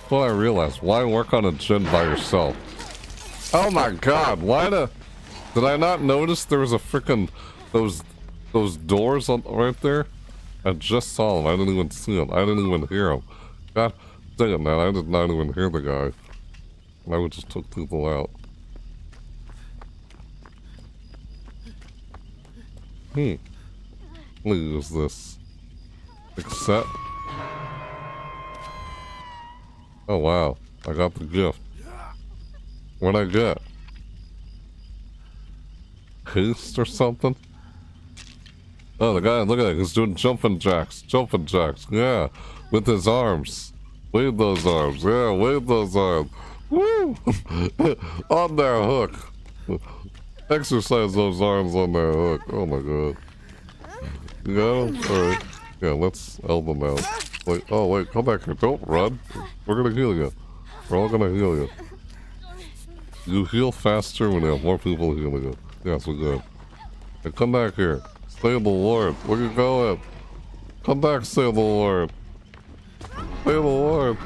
Well, I realized, why work on a gen by yourself? Oh my god, did I not notice there was a frickin' those doors right there? I just saw them, I didn't even see them, I didn't even hear them. God dang it, man, I did not even hear the guy. And I just took people out. Let me use this. Accept. Oh wow, I got the gift. What'd I get? Haste or something? Oh, the guy, look at that, he's doing jumping jacks, yeah, with his arms. Wave those arms, yeah, wave those arms. Woo! On their hook. Exercise those arms on their hook. Oh my god. You got him? Alright. Yeah, let's help him out. Wait, oh wait, come back here. Don't run. We're gonna heal you. We're all gonna heal you. You heal faster when you have more people healing you. Yes, we're good. Hey, come back here. Stay in the Lord. Where you going? Come back, stay in the Lord. Stay in the Lord.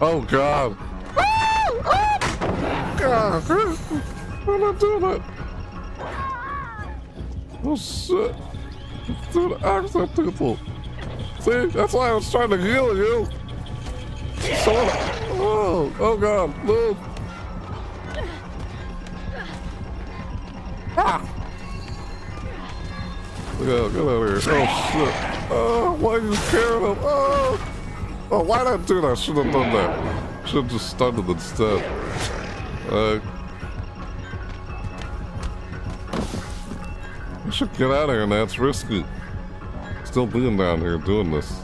Oh god. God. Why not do that? Oh shit. Dude, accent people. See, that's why I was trying to heal you. Oh god, move. Ah. Get out of here. Oh shit. Oh, why are you scaring him? Oh, why did I do that? I should have done that. Should have just stunned him instead. I should get out of here, man. It's risky. Still being down here doing this.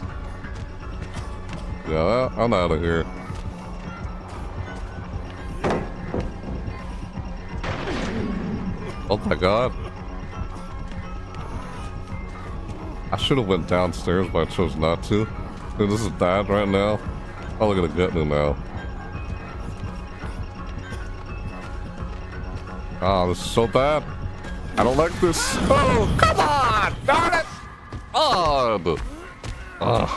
Yeah, I'm out of here. Oh my god. I should have went downstairs, but I chose not to. Dude, this is bad right now. Probably gonna get me now. Ah, this is so bad. I don't like this. Oh, come on! Darn it! Oh! Ugh.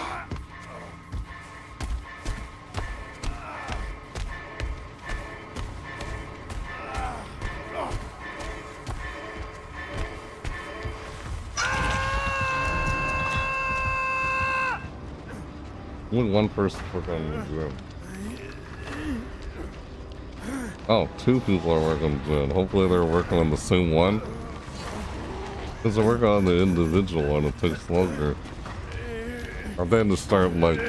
Only one person working on the gym. Oh, 2 people are working on the gym. Hopefully they're working on the same one. Because they're working on the individual one, it takes longer. Or they just start like...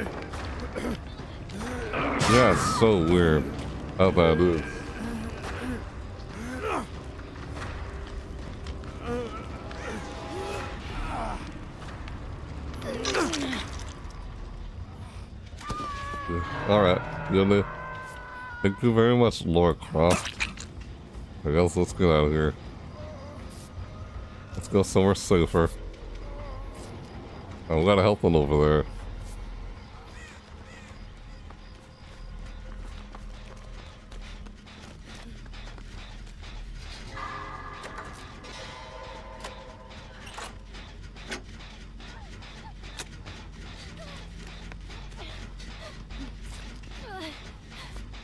Yeah, it's so weird how that is. Alright, Yumi. Thank you very much, Laura Croft. I guess let's get out of here. Let's go somewhere safer. Oh, we gotta help them over there.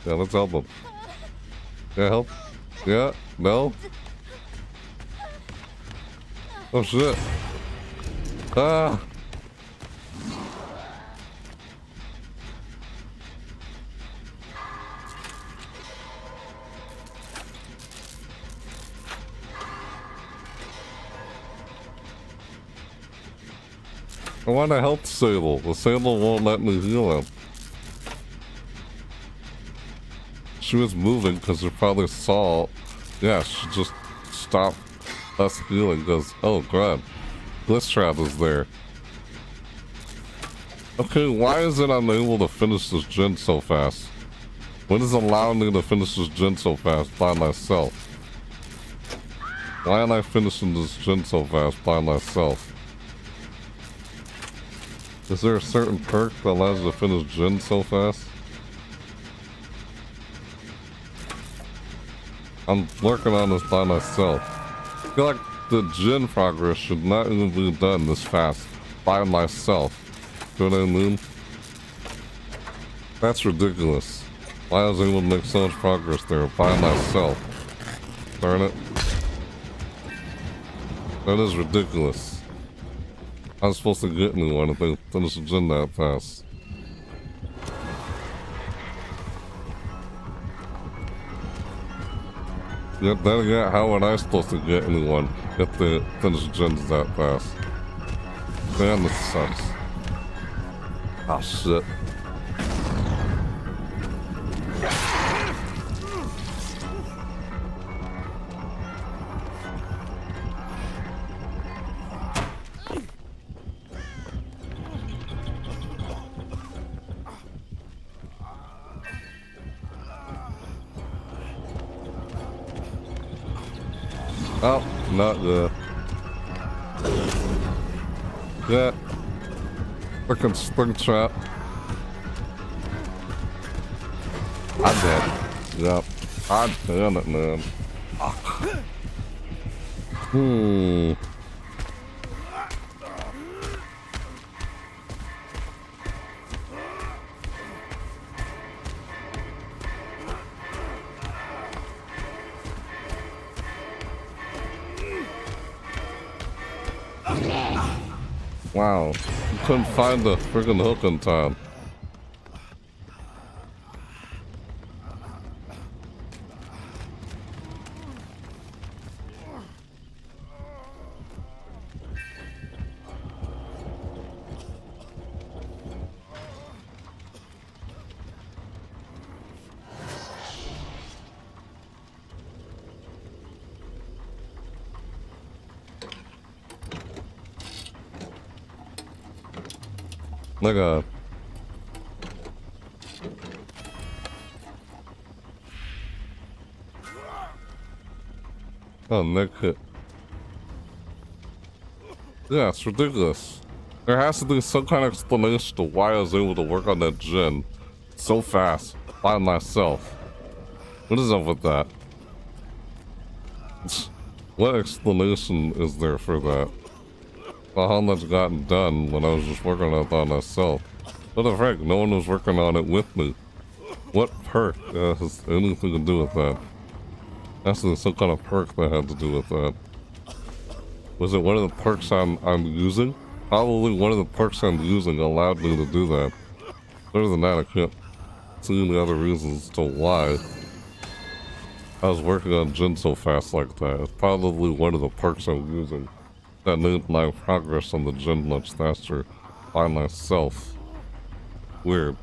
Yeah, let's help him. Yeah, help. Yeah, no. Oh shit. Ah. I want to help Sable. The Sable won't let me heal him. She was moving because her father saw. Yeah, she just stopped us healing because, oh god, Glitchtrap is there. Okay, why is it I'm able to finish this gen so fast? What is allowing me to finish this gen so fast by myself? Why am I finishing this gen so fast by myself? Is there a certain perk that allows you to finish gen so fast? I'm working on this by myself. I feel like the gen progress should not even be done this fast by myself. Do you know what I mean? That's ridiculous. Why was I able to make so much progress there by myself? Darn it. That is ridiculous. I was supposed to get me one if they finish the gen that fast. Yet then again, how am I supposed to get anyone if they finish gens that fast? Man, this sucks. Ah, shit. Oh, not good. Yeah. Frickin' spring trap. I'm dead. Yep. God damn it, man. Wow, you couldn't find the friggin' hook in time. My god. Oh, neck hit. Yeah, it's ridiculous. There has to be some kind of explanation to why I was able to work on that gen so fast by myself. What is up with that? What explanation is there for that? Well, how much gotten done when I was just working on it by myself? What the frick? No one was working on it with me. What perk has anything to do with that? That's some kind of perk that had to do with that. Was it one of the perks I'm using? Probably one of the perks I'm using allowed me to do that. Other than that, I can't see any other reasons to why I was working on gen so fast like that. It's probably one of the perks I'm using that made my progress on the gen much faster by myself. Weird.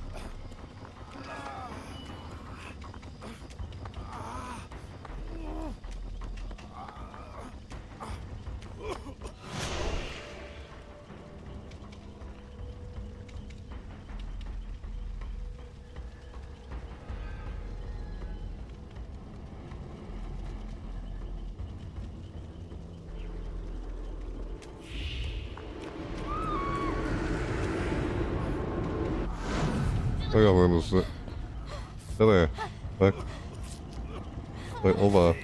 I got one of this. Hey there. Back. Wait, hold on.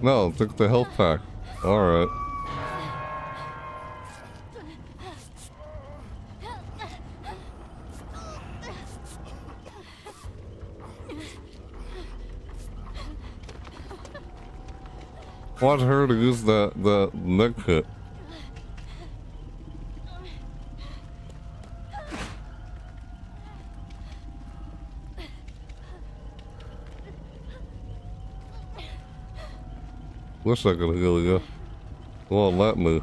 No, take the health pack. Alright. want her to use the neck hit. Wish I could heal you. Won't let me.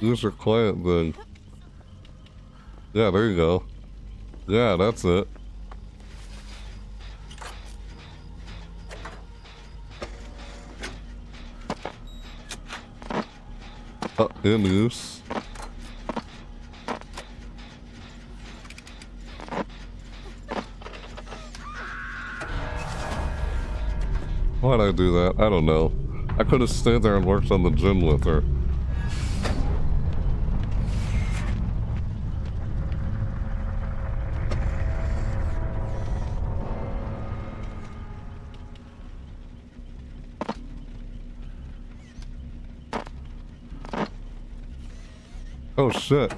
Use your quiet thing. Yeah, there you go. Yeah, that's it. In use. Why'd I do that? I don't know. I could have stayed there and worked on the gym with her. Oh shit.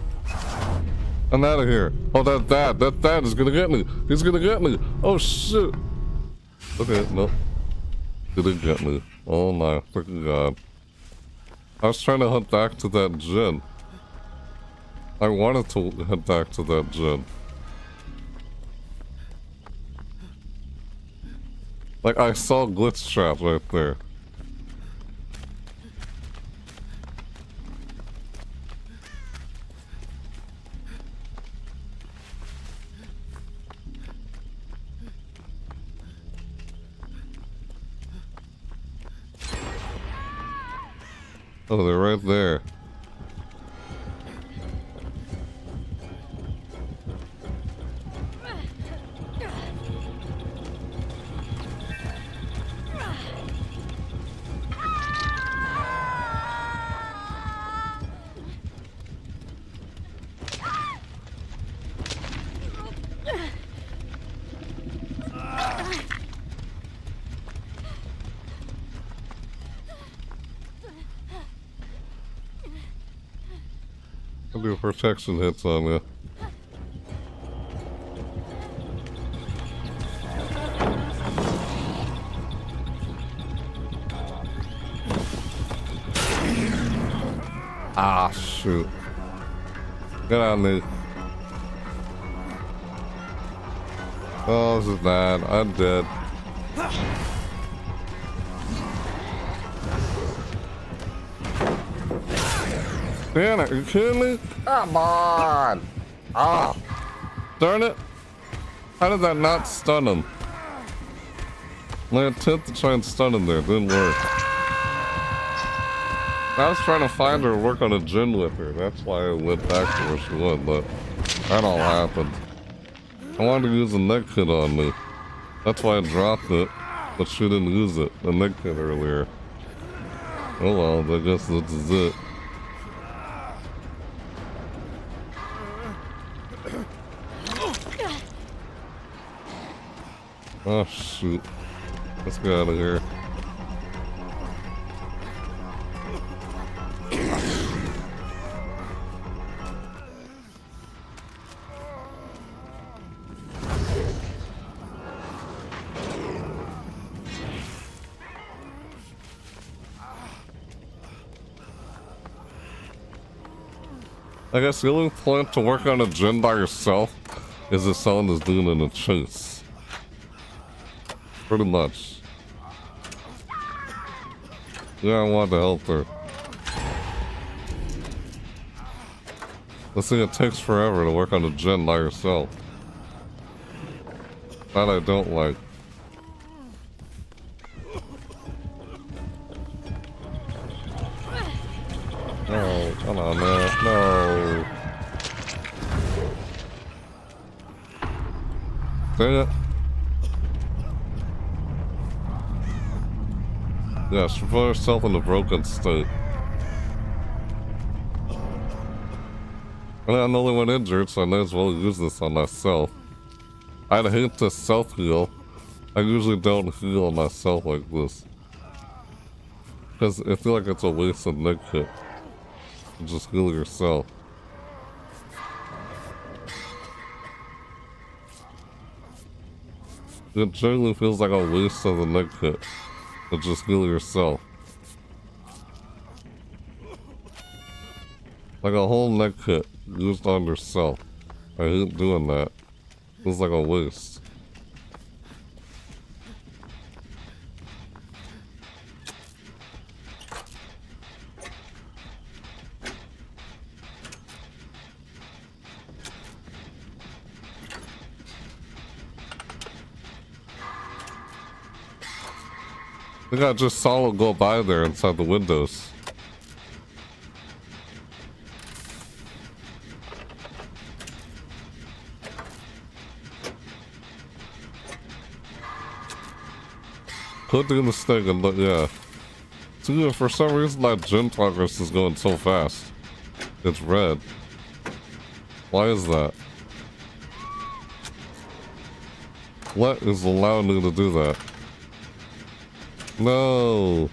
I'm out of here. Oh, that is gonna get me. He's gonna get me. Oh shit. Okay, no. Didn't get me. Oh my freaking god. I was trying to hunt back to that gin. I wanted to head back to that gin. Like, I saw glitch trap right there. Oh, they're right there. I'll do protection hits on you. Ah, shoot. Get on me. Oh, this is bad. I'm dead. Damn it, are you kidding me? Come on! Ah! Darn it! How did that not stun him? My attempt to try and stun him there didn't work. I was trying to find her and work on a gin with her. That's why I went back to where she was, but that all happened. I wanted to use a neck hit on me. That's why I dropped it, but she didn't use it. The neck hit earlier. Oh well, I guess this is it. Oh shoot. Let's get out of here. I guess the only point to work on a gym by yourself is if someone is doing it in a chase. Pretty much. Yeah, I want to help her. This thing, it takes forever to work on a gen by yourself. That I don't like. No, come on, man. No. Dang it. Yeah, she put herself in a broken state. And I'm the only one injured, so I might as well use this on myself. I'd hate to self-heal. I usually don't heal myself like this. Because I feel like it's a waste of neck hit. You just heal yourself. It generally feels like a waste of the neck kit to just heal yourself. Like a whole neck kit used on yourself. I hate doing that. Feels like a waste. I think I just saw it go by there inside the windows. Could do the stick and look, yeah. So for some reason that gym progress is going so fast. It's red. Why is that? What is allowing me to do that? No.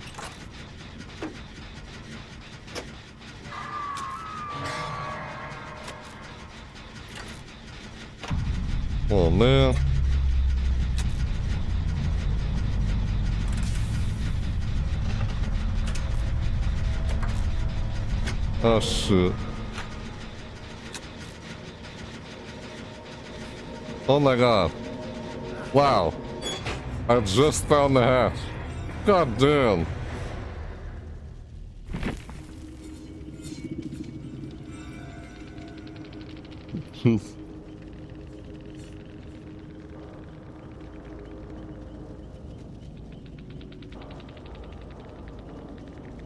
Oh man. Oh shit. Oh my god. Wow. I just found the hatch. God damn.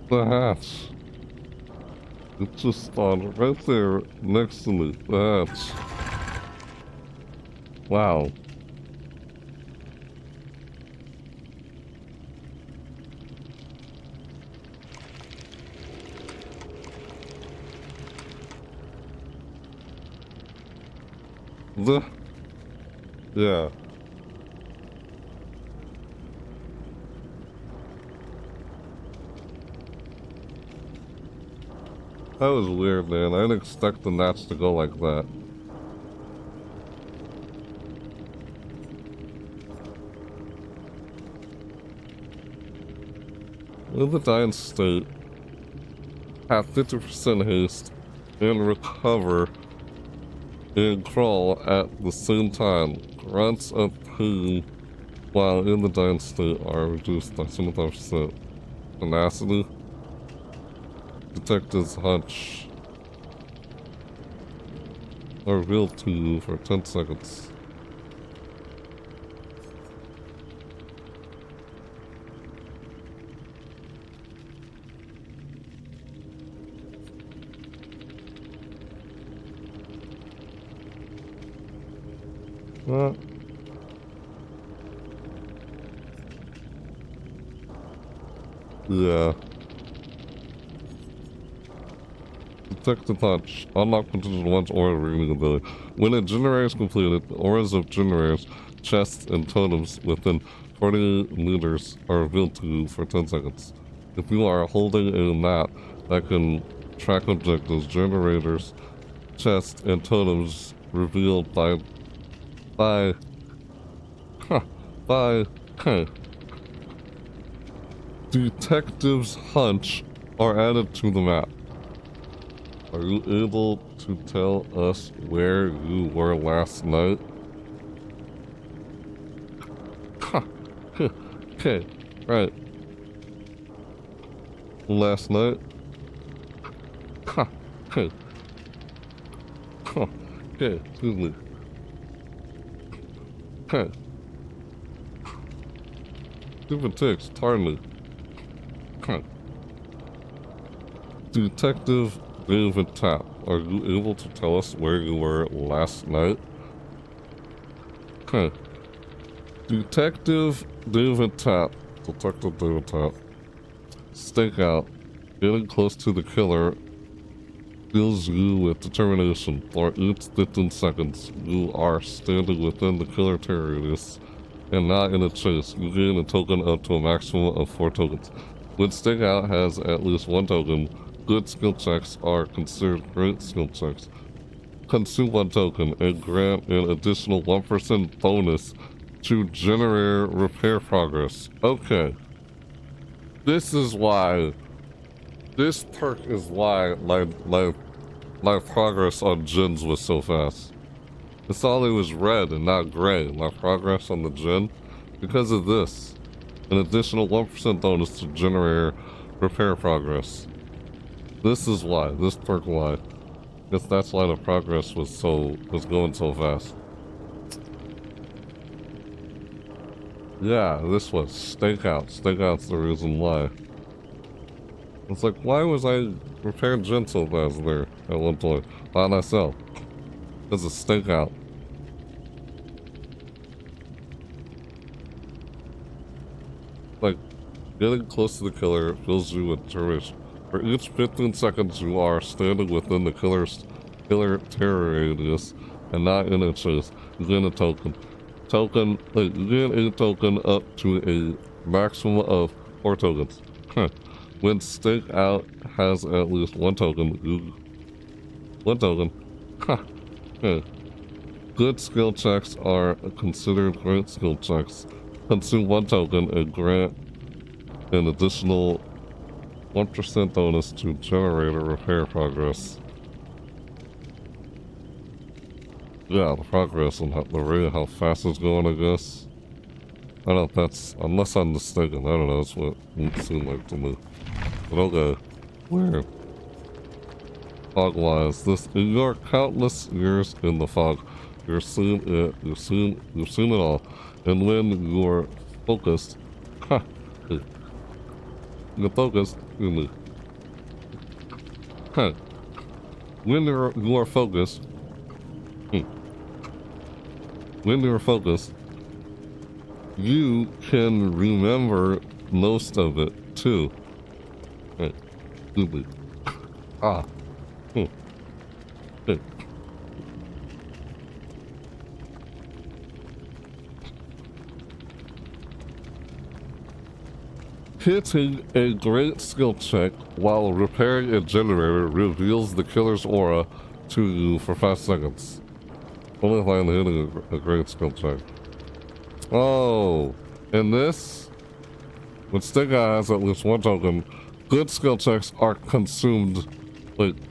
The hatch. It just spawned right there next to me. The hatch. Wow. Yeah. That was weird, man. I didn't expect the match to go like that. In the dying state, have 50% haste, and recover and crawl at the same time. Grunts of pain while in the dying state are reduced by 75%. Tenacity. Detective's hunch are revealed to you for 10 seconds. What? Yeah. Detective Touch. Unlock contingent once aura reading ability. When a generator is completed, the auras of generators, chests, and totems within 40 meters are revealed to you for 10 seconds. If you are holding a map that can track objectives, generators, chests, and totems revealed by Detective's hunch are added to the map. Are you able to tell us where you were last night? Okay, right. Last night? Okay. Okay, excuse me. Okay. Stupid ticks, tarn me. Detective David Tapp, are you able to tell us where you were last night? Okay. Detective David Tapp. Stakeout. Getting close to the killer fills you with determination. For each 15 seconds, you are standing within the killer radius and not in a chase. You gain a token up to a maximum of 4 tokens. When Stakeout has at least 1 token, good skill checks are considered great skill checks. Consume 1 token and grant an additional 1% bonus to generate repair progress. Okay. This is why. This perk is why my progress on gens was so fast. It's all it was red and not gray. My progress on the gen, because of this. An additional 1% bonus to generate repair progress. This is why. This perk why. Guess that's why the progress was going so fast. Yeah, this was stakeout. Stakeout's the reason why. It's like, why was I repairing gen so fast there at one point by myself? Because of stakeout. Like, getting close to the killer fills you with terror. For each 15 seconds you are standing within the killer terror radius and not in a chase, you gain a token. You gain a token up to a maximum of 4 tokens. When stakeout has at least 1 token, Good skill checks are considered great skill checks. Consume 1 token and grant an additional 1% bonus to generate a repair progress. Yeah, the progress and the rate of how fast it's going, I guess. I don't know if that's, unless I'm mistaken, I don't know, that's what it seemed like to me. But okay, weird. Fog-wise, in your countless years in the fog, you've seen it all. And when you're focused, when you're focused, you can remember most of it too. Hitting a great skill check while repairing a generator reveals the killer's aura to you for 5 seconds. Only if I'm hitting a great skill check. Oh, in this, when Stigga has at least 1 token, good skill checks are consumed.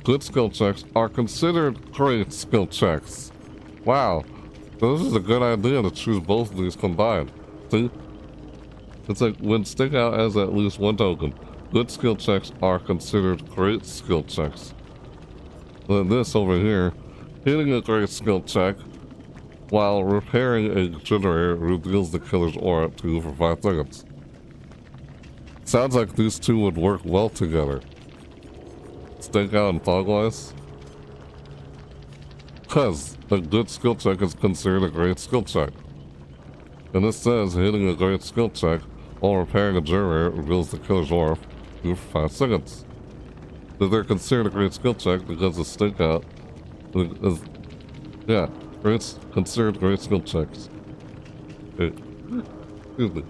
Good skill checks are considered great skill checks. Wow, so this is a good idea to choose both of these combined. See? It's like when Stakeout has at least 1 token, good skill checks are considered great skill checks. Then this over here, hitting a great skill check while repairing a generator reveals the killer's aura to you for 5 seconds. Sounds like these two would work well together. Stakeout and Fogwise. Cause a good skill check is considered a great skill check. And this says hitting a great skill check while repairing a generator reveals the killer's aura for 5 seconds. So they're considered a great skill check because the stakeout is, yeah, considered great skill checks. Excuse me.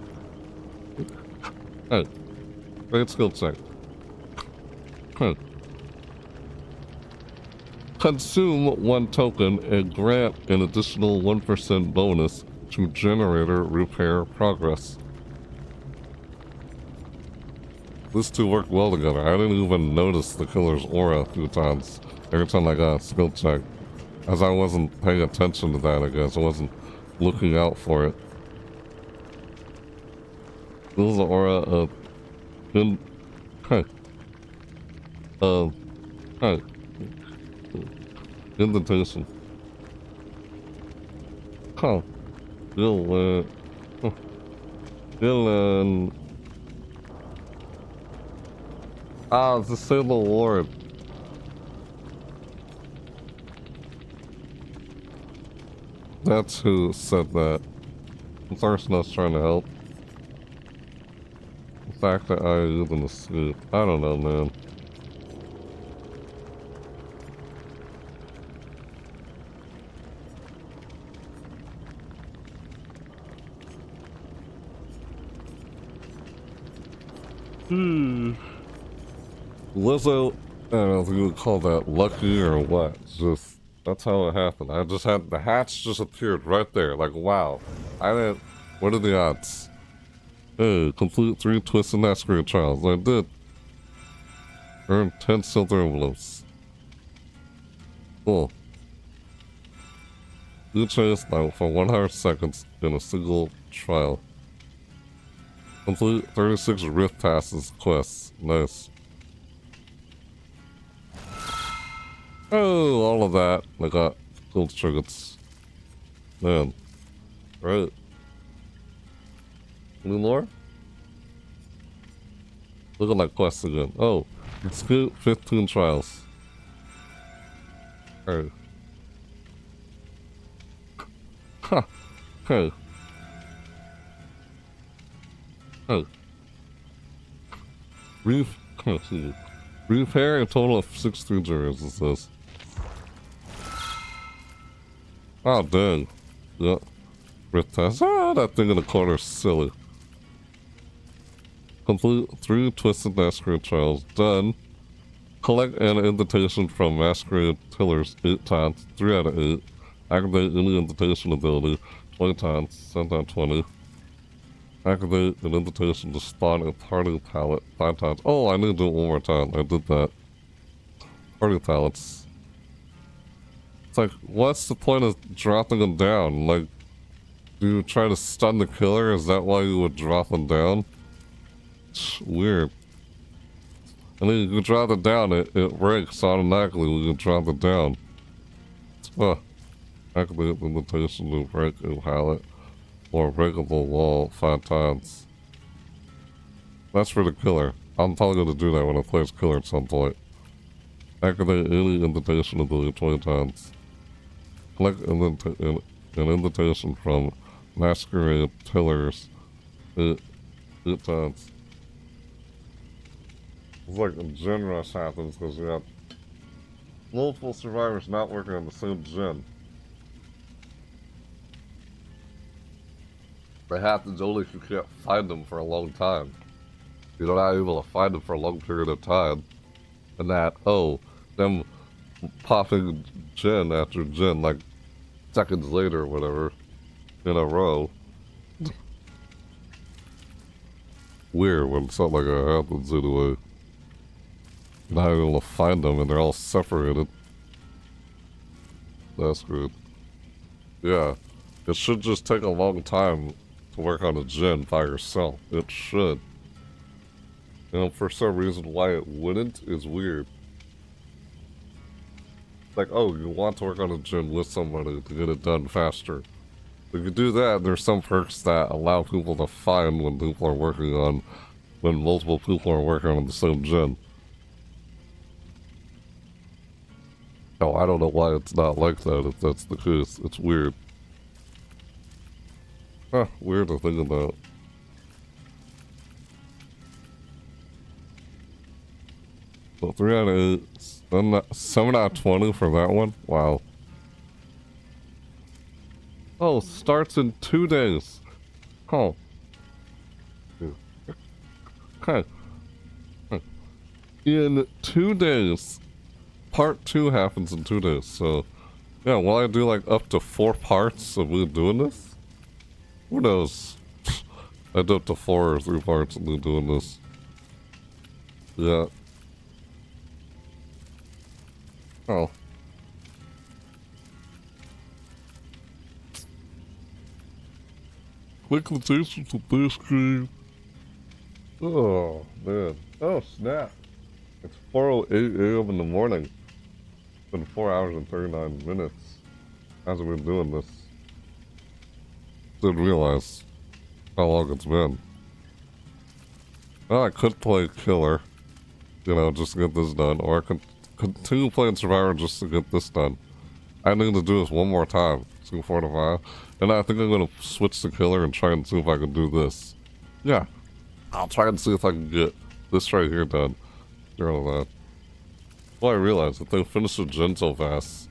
Hey, great skill check. Consume 1 token and grant an additional 1% bonus to generator repair progress. These two work well together. I didn't even notice the killer's aura a few times every time I got a skill check. As I wasn't paying attention to that, I guess. I wasn't looking out for it. This is the aura of indentation. Dylan. It's the Sailor Lord. That's who said that. The person that's trying to help. The fact that I live in the suit. I don't know, man. Lizzo, I don't know if you would call that lucky or what. Just That's how it happened. I just had the hatch just appeared right there. Like, wow. I didn't. What are the odds? Hey, complete 3 Twisted Masquerade trials. I did. Earn 10 silver envelopes. Cool. Do chase now for 100 seconds in a single trial. Complete 36 Rift Passes quests. Nice. Oh, all of that. I got Gilded Trinkets. Man. Right. Any more? Look at that quest again. Oh, let's get 15 trials. Alright. Huh. Okay. Oh. Repair a total of 6 jewelries, it says. Oh, dang. Yep. Rift test. Ah, that thing in the corner is silly. Complete 3 Twisted Masquerade trials. Done. Collect an invitation from Masquerade Tillers 8 times. 3 out of 8. Activate any invitation ability 20 times. Send out 20. Activate an invitation to spawn a party palette 5 times. Oh, I need to do it one more time. I did that. Party palettes. It's like, what's the point of dropping them down? Like, do you try to stun the killer? Is that why you would drop them down? It's weird. And then you can drop it down, it breaks automatically when you drop it down. Huh. Activate the invitation to break a pallet or breakable wall 5 times. That's for the killer. I'm probably going to do that when I play as killer at some point. Activate any invitation ability 20 times. Collect an invitation from Masquerade Tillers 8 times. It's like a gen rush happens because you have multiple survivors not working on the same gen. It happens only if you can't find them for a long time. You're not able to find them for a long period of time. And that, oh, them popping gen after gen, like seconds later or whatever, in a row. Weird when something like that happens anyway. You're not able to find them and they're all separated. That's good. Yeah, it should just take a long time to work on a gen by yourself. It should. You know, for some reason why it wouldn't is weird. Like, oh, you want to work on a gen with somebody to get it done faster. If you do that, there's some perks that allow people to find when people are working on, when multiple people are working on the same gen. Oh, I don't know why it's not like that if that's the case. It's weird. Huh, weird to think about. So 3 out of 8, 7 out of 20 for that one? Wow. Oh, starts in 2 days. Oh. Okay. In 2 days. Part 2 happens in 2 days, so... Yeah, will I do like up to 4 parts of me doing this? Who knows? I do up to 4 or 3 parts of me doing this. Yeah. Oh. Quick quotations with this game. Oh, man. Oh, snap. It's 4:08 a.m. in the morning. It's been 4 hours and 39 minutes. As we've been doing this. Didn't realize how long it's been. Well, I could play Killer. You know, just to get this done. Or I could continue playing Survivor just to get this done. I need to do this one more time. 2, 4 to 5. And I think I'm going to switch to Killer and try and see if I can do this. Yeah. I'll try and see if I can get this right here done. All that. Well, I realized if they finished the gen so fast,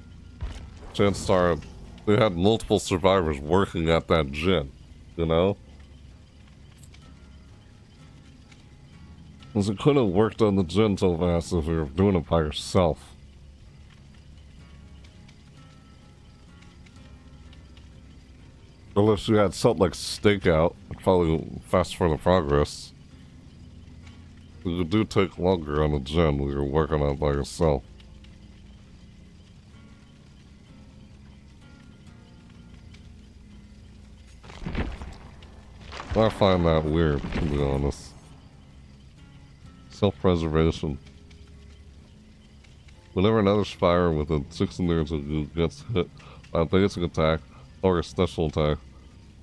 chances are they had multiple survivors working at that gen, you know? Because it couldn't have worked on the gen so fast if you were doing it by yourself. Unless you had something like stakeout, it'd probably fast for the progress. It do take longer on a gen when you're working on it by yourself. I find that weird, to be honest. Self-preservation. Whenever another spire within 6 meters of you gets hit by a basic attack or a special attack,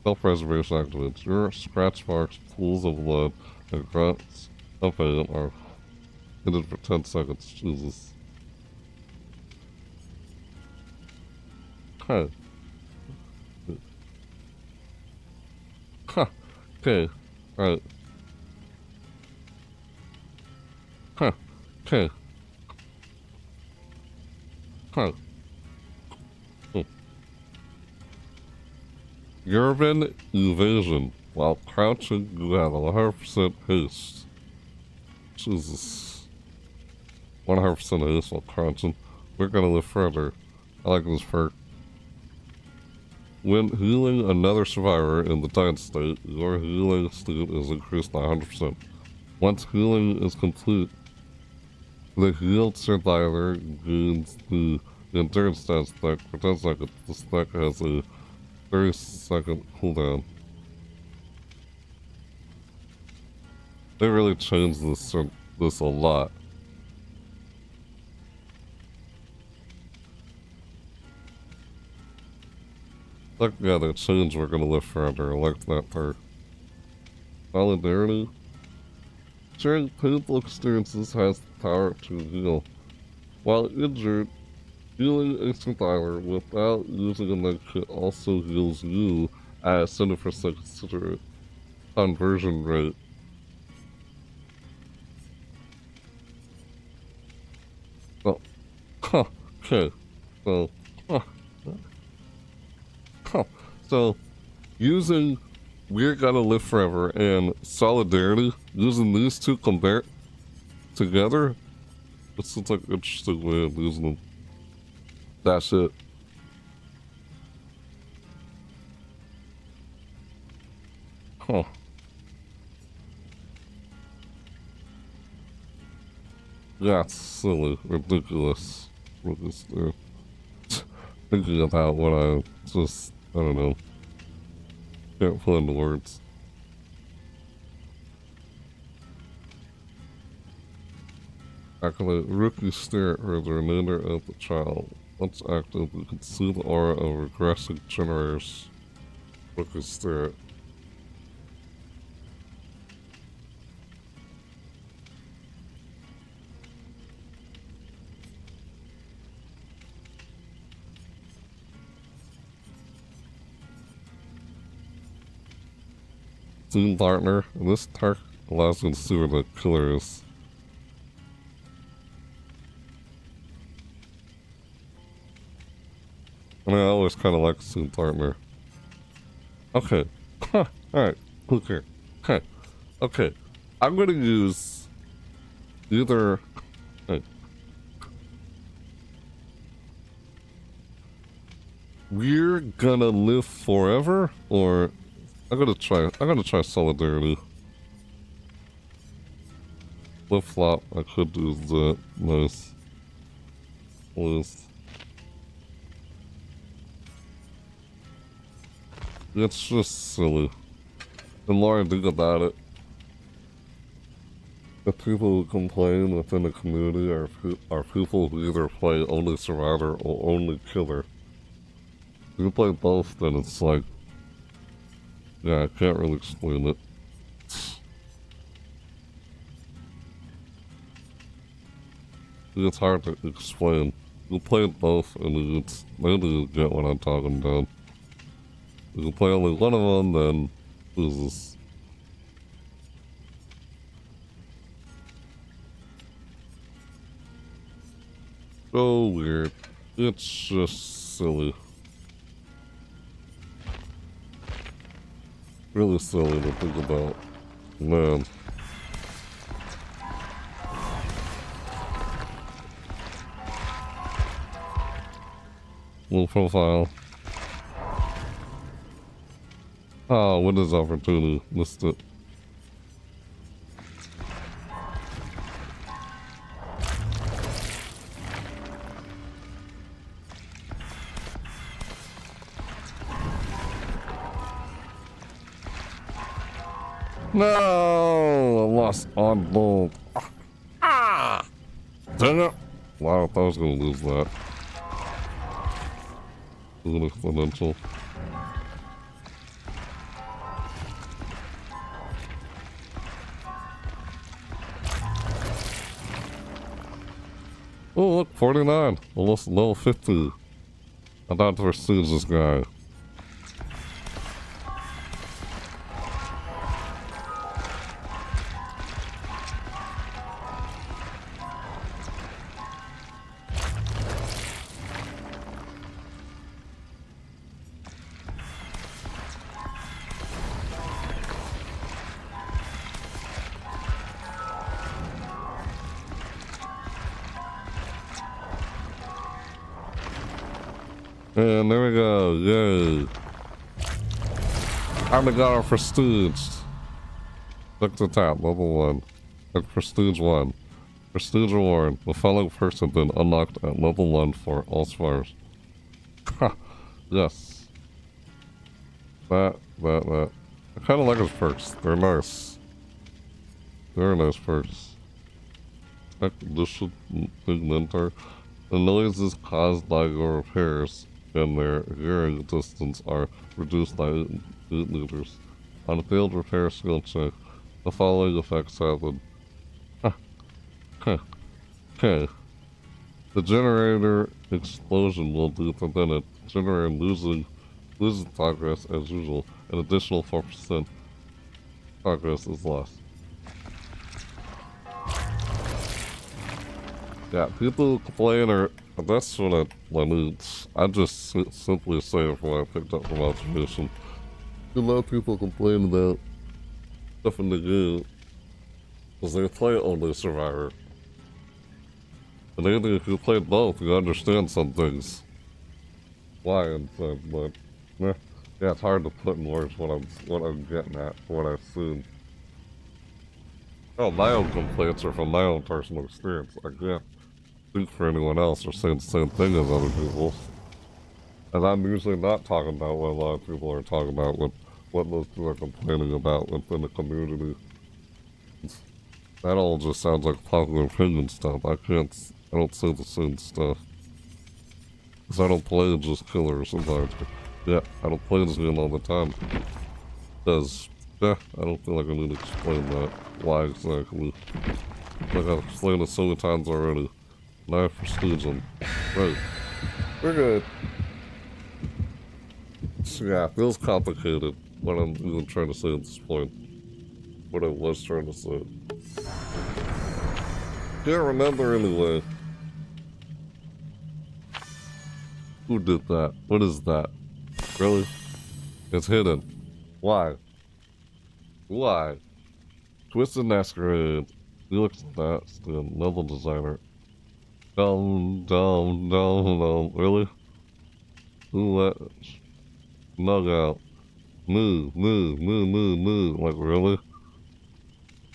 self-preservation activates. Your scratch marks, pools of blood, and grunts of pain are hidden for 10 seconds. Jesus. Huh. Huh. Okay. Right. Huh. Okay. Huh. Urban evasion. While crouching, you have 100% haste. Jesus. 100% haste while crouching. We're gonna live further. I like this perk. When healing another survivor in the died state, your healing state is increased by 100%. Once healing is complete, the healed survivor gains the endurance stat stack for 10 seconds. The stack has a 30-second cooldown. They really changed this a lot. Like, yeah, they changed We're Gonna Live Forever. I liked that part. Solidarity. Sharing painful experiences has the power to heal. While injured, healing a survivor without using a med kit also heals you at a 70% considerate conversion rate. Oh, huh, okay, so, so, using We're Gonna Live Forever and Solidarity, using these two together, it seems like an interesting way of using them. That's it. Huh. That's silly, ridiculous. What is there? Thinking about what I just, I don't know. Can't put into words. Activate Rookie Stare for the remainder of the trial. Once active, you can see the aura of regressing generators. Rookie Stare. Team partner, and this target allows you to see where the killer is. I mean, I always kind of like team partner. Okay. Alright, okay. Okay. I'm gonna use either. Hey. We're Gonna Live Forever, or I'm gonna try Solidarity. Flip flop, I could do that. Nice. Please. It's just silly. The more I think about it, the people who complain within the community are people who either play only Survivor or only Killer. If you play both, then it's like, yeah, I can't really explain it. It's hard to explain. You play both, and it's maybe you get what I'm talking about. If you play only one of them, then Jesus. So weird. It's just silly. Really silly to think about. Man. Low profile. Oh, what is opportunity? Missed it. No, I lost on bull. Ah! Dang it! Wow, I thought I was gonna lose that. Is it exponential? Oh, look, 49. Almost level 50. I thought to pursue this guy. And there we go, yay. I got our prestige. Look to top, level 1. Look, prestige 1. Prestige reward. The following perks have been unlocked at level 1 for all spires. Ha! Yes. That. I kinda like his perks. They're nice. Very nice perks. Condition Igniter. The noises caused by your repairs and their hearing distance are reduced by 8 meters. On a failed repair skill check, the following effects happen. Okay. The generator explosion will be prevented, generating losing progress as usual. An additional 4% progress is lost. Yeah, people complain, or that's what I mean. I just simply say it from what I picked up from observation. A lot of people complain about stuff in the game because they play only Survivor. And even if you play both, you understand some things. Why and stuff, but yeah, it's hard to put in words what I'm getting at, what I've seen. Oh, my own complaints are from my own personal experience. I can't speak for anyone else or say the same thing as other people. And I'm usually not talking about what a lot of people are talking about, what most people are complaining about within the community. That all just sounds like popular opinion stuff. I don't say the same stuff. Because I don't play just killers sometimes. Yeah, I don't play this game all the time. Because, yeah, I don't feel like I need to explain that. Why exactly. Like I've explained it so many times already. Now I have prestige them. Right. We're good. So yeah, it feels complicated what I'm even trying to say at this point. What I was trying to say. Can't remember anyway. Who did that? What is that? Really? It's hidden. Why? Why? Twisted Masquerade. You look at that. Still, level designer. Dumb. Really? Who let... Nug out. Move. Like, really?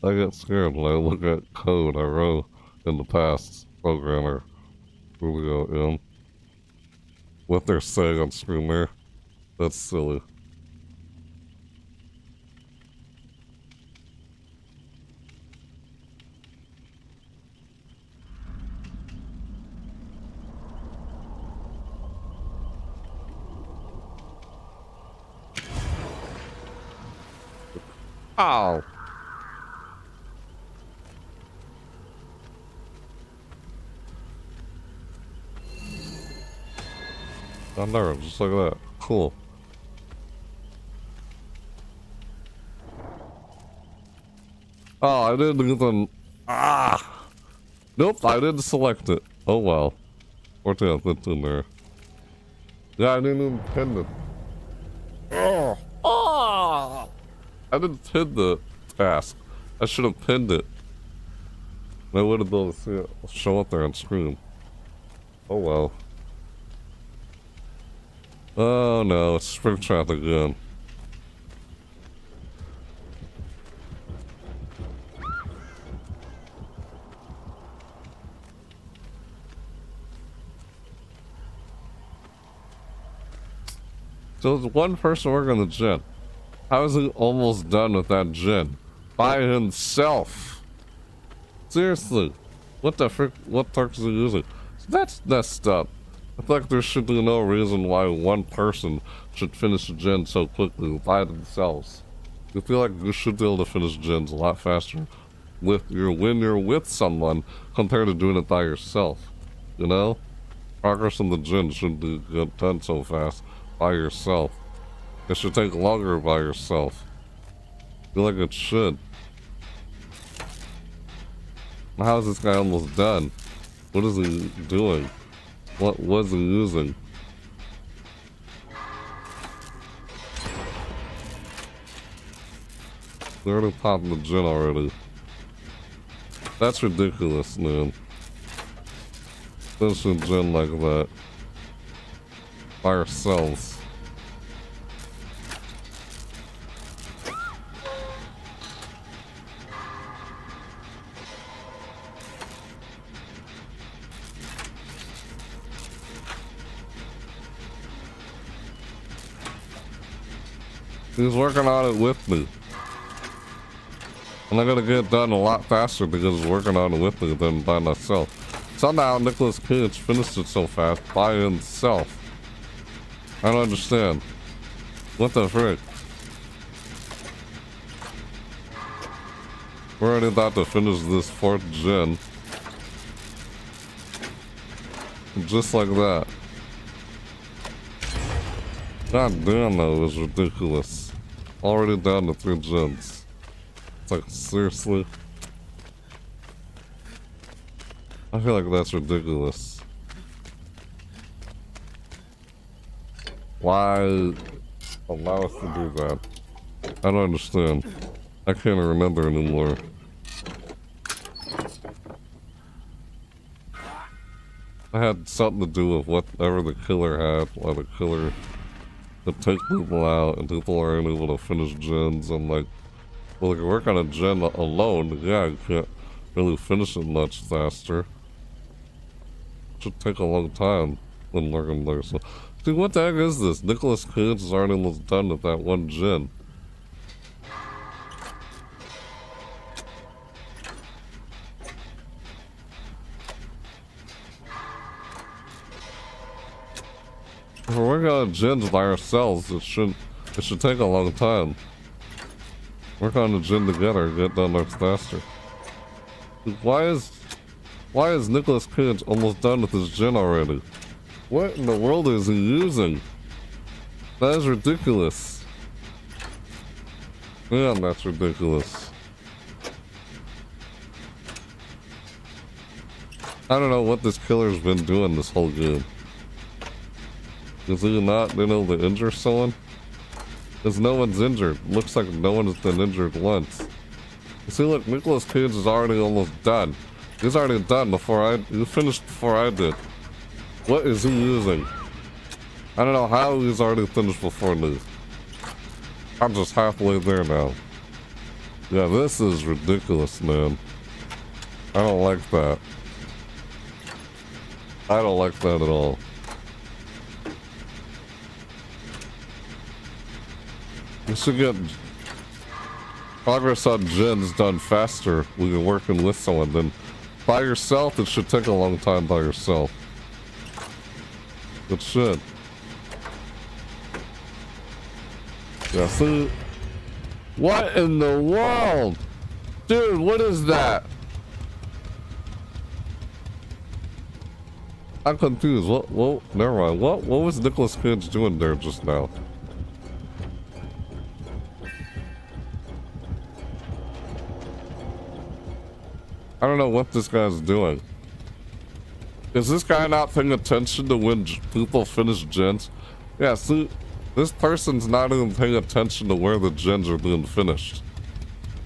I get scared when I look at code I wrote in the past. Programmer. Here we go, what they're saying on screen there. That's silly. Ow! Down there, just like that. Cool. Oh, I didn't even... Ah! Nope, I didn't select it. Oh well. 14th, it's in there. Yeah, I didn't even pin it. Oh! Oh! I didn't pin the task. I should have pinned it. I would have been able to see it show up there on screen. Oh well. Oh no, it's Springtrap again. So there's one person working on the gin. How is he almost done with that gin? By himself. Seriously. What the frick? What tricks is he using? That's messed up. I feel like there should be no reason why one person should finish a gin so quickly by themselves. I feel like you should be able to finish gens a lot faster when you're with someone compared to doing it by yourself. You know? Progress in the gin shouldn't be get done so fast by yourself. It should take longer by yourself. I feel like it should. How is this guy almost done? What is he doing? What was he using? They already popped the gin already. That's ridiculous, man. Finish a gin like that. By ourselves. He's working on it with me. And I gotta get it done a lot faster because he's working on it with me than by myself. Somehow Nicolas Cage finished it so fast by himself. I don't understand. What the frick? We're already about to finish this 4th gen. Just like that. God damn, that was ridiculous. Already down to 3 gens. It's like, seriously? I feel like that's ridiculous. Why allow us to do that? I don't understand. I can't remember anymore. I had something to do with whatever the killer had, why the killer could take people out and people aren't able to finish gens. I'm like, well, if you work on a gen alone, yeah, you can't really finish it much faster. It should take a long time when working there. So, dude, what the heck is this? Nicolas Cage is already almost done with that 1 gen. If we're working on gens by ourselves, it should take a long time. Work on the gen together and get done much faster. Dude, why is Nicolas Cage almost done with his gen already? What in the world is he using? That is ridiculous. Yeah, that's ridiculous. I don't know what this killer's been doing this whole game. Is he not been able to injure someone? Because no one's injured. Looks like no one has been injured once. You see, look, Nicolas Cage is already almost done. He's already done he finished before I did. What is he using? I don't know how he's already finished before me. I'm just halfway there now. Yeah, this is ridiculous, man. I don't like that. I don't like that at all. We should get progress on gens done faster when you're working with someone. Then by yourself, it should take a long time by yourself. It should. Yeah, see? What in the world? Dude, what is that? I'm confused. What, never mind. What was Nicolas Cage doing there just now? I don't know what this guy's doing. Is this guy not paying attention to when people finish gens? Yeah, see, this person's not even paying attention to where the gens are being finished.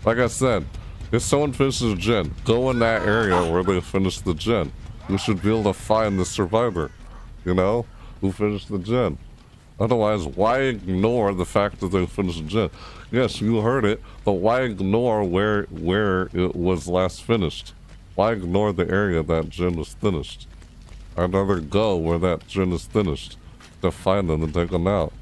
Like I said, if someone finishes a gen, go in that area where they finished the gen. You should be able to find the survivor, you know, who finished the gen. Otherwise, why ignore the fact that they finished the gen? Yes, you heard it, but why ignore where it was last finished? Why ignore the area that gen was finished? I'd rather go where that gen is finished to find them and take them out.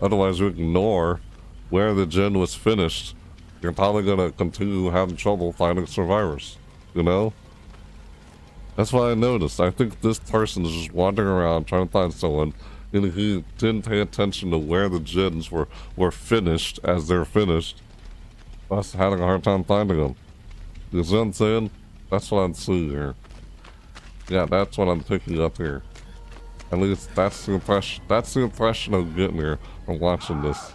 Otherwise, you ignore where the gen was finished. You're probably gonna continue having trouble finding survivors. You know? That's what I noticed. I think this person is just wandering around trying to find someone, and he didn't pay attention to where the gens were finished as they're finished. Thus, having a hard time finding them. You see what I'm saying? That's what I'm seeing here. Yeah, that's what I'm picking up here. At least that's the impression. That's the impression I'm getting here from watching this.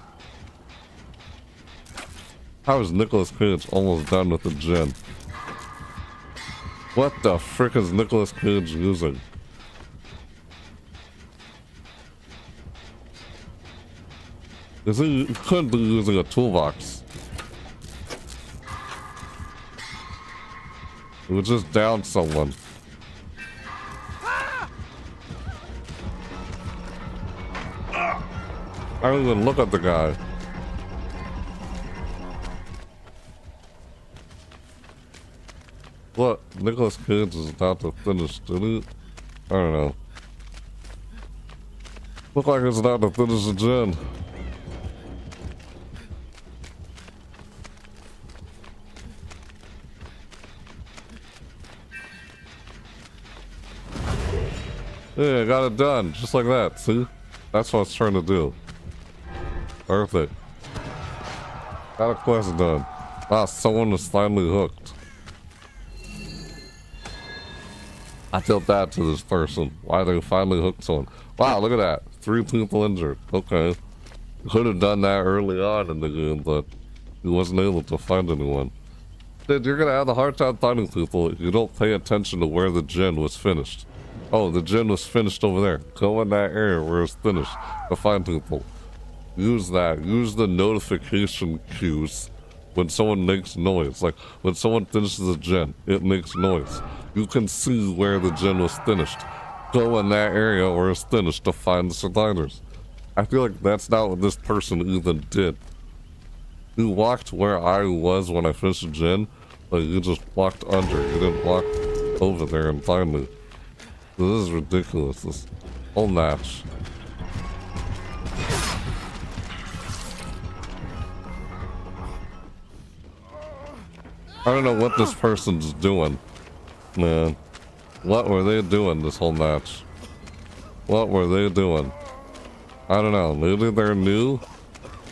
How is Nicolas Cage almost done with the gen? What the frick is Nicolas Cage using? He could be using a toolbox. He would just down someone. I don't even look at the guy. What? Nicolas Cage is about to finish, didn't he? I don't know. Look like it's about to finish the gen. Yeah, got it done. Just like that, see? That's what I was trying to do. Perfect. Got a quest done. Ah, someone was finally hooked. I feel bad to this person. Why they finally hooked someone. Wow, look at that. 3 people injured. Okay. Could have done that early on in the game, but he wasn't able to find anyone. Dude, you're gonna have a hard time finding people if you don't pay attention to where the gen was finished. Oh, the gen was finished over there. Go in that area where it's finished to find people. Use that. Use the notification cues when someone makes noise. Like, when someone finishes a gen, it makes noise. You can see where the gen was finished. Go in that area where it's finished to find the survivors. I feel like that's not what this person even did. He walked where I was when I finished the gen, but he just walked under. He didn't walk over there and find me. This is ridiculous, this whole match. I don't know what this person's doing, man. What were they doing this whole match? What were they doing? I don't know, maybe they're new?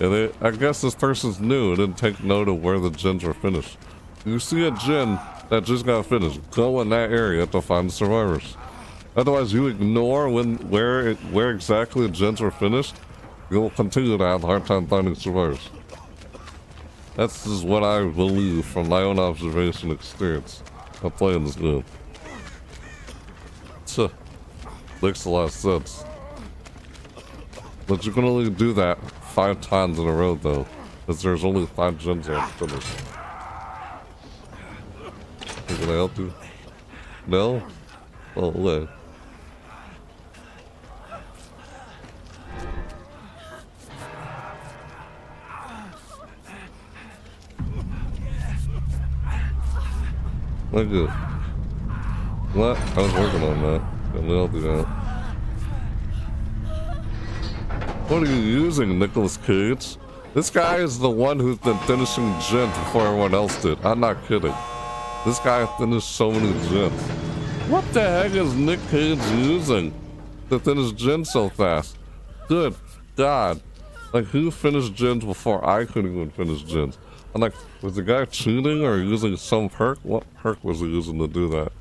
Yeah, I guess this person's new and didn't take note of where the gens were finished. You see a gen that just got finished, go in that area to find the survivors. Otherwise, you ignore where exactly the gens were finished, you'll continue to have a hard time finding survivors. That's just what I believe from my own observation and experience of playing this game. Makes a lot of sense. But you can only do that 5 times in a row, though, because there's only 5 gens on finish. Can I help you? No? Oh, okay. Thank you. What? I was working on that. I'll do that. What are you using, Nicolas Cage? This guy is the one who's been finishing gens before everyone else did. I'm not kidding. This guy finished so many gens. What the heck is Nick Cage using to finish gens so fast? Good God. Like, who finished gens before I couldn't even finish gens? I'm like, was the guy cheating or using some perk? What perk was he using to do that?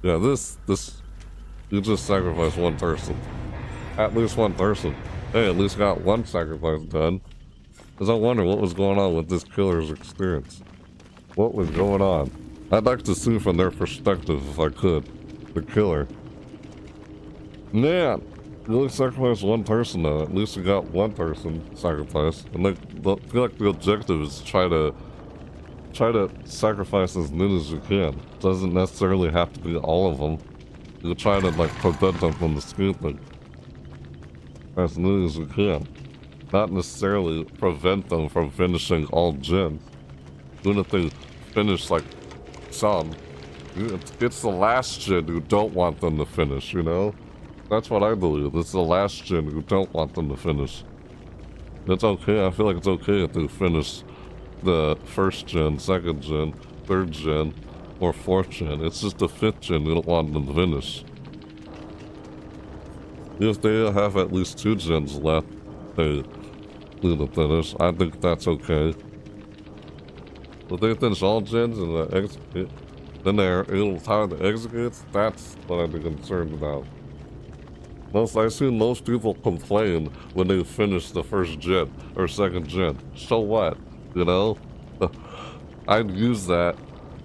Yeah, this, you just sacrificed one person. At least one person. Hey, at least got one sacrifice done. Because I wonder what was going on with this killer's experience. What was going on? I'd like to see from their perspective if I could. The killer. Man, you only sacrificed one person though. At least you got one person sacrificed. And I feel like the objective is try to sacrifice as many as you can. Doesn't necessarily have to be all of them. You try to like prevent them from escaping as many as you can. Not necessarily prevent them from finishing all gens. Even if they finish like some, it's the last gen you don't want them to finish, you know? That's what I believe. It's the last gen you don't want them to finish. It's okay. I feel like it's okay if they finish the first gen, second gen, third gen, or fourth gen. It's just the fifth gen you don't want them to finish. If they have at least 2 gens left, they need to finish. I think that's okay. If they finish all gens and then they're able to time the executes, that's what I'd be concerned about. I've seen most people complain when they finish the first gen or second gen. So what? You know? I'd use that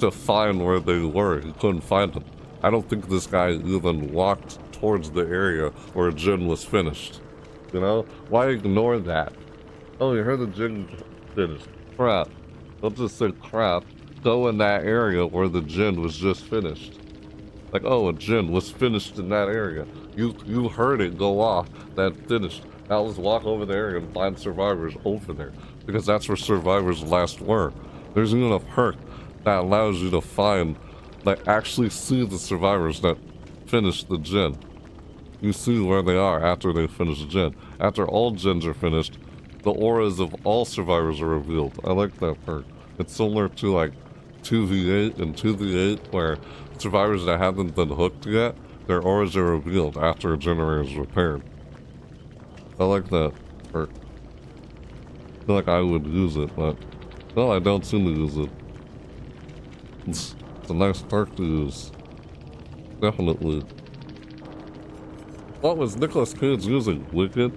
to find where they were. He couldn't find them. I don't think this guy even walked towards the area where a gen was finished. You know? Why ignore that? Oh, you heard the gen finished. Crap. Don't just say crap. Go in that area where the gen was just finished. Like, oh, a gen was finished in that area. You heard it go off, that finished. Now let's walk over there and find survivors over there. Because that's where survivors last were. There's even a perk that allows you to find, like, actually see the survivors that finished the gen. You see where they are after they finish the gen. After all gens are finished, the auras of all survivors are revealed. I like that perk. It's similar to, like, 2v8 and 2v8, where survivors that haven't been hooked yet, their auras are revealed after a generator is repaired. I like that perk. I feel like I would use it, but no, I don't seem to use it. It's a nice perk to use. Definitely. What was Nicolas Cage using? Wicked?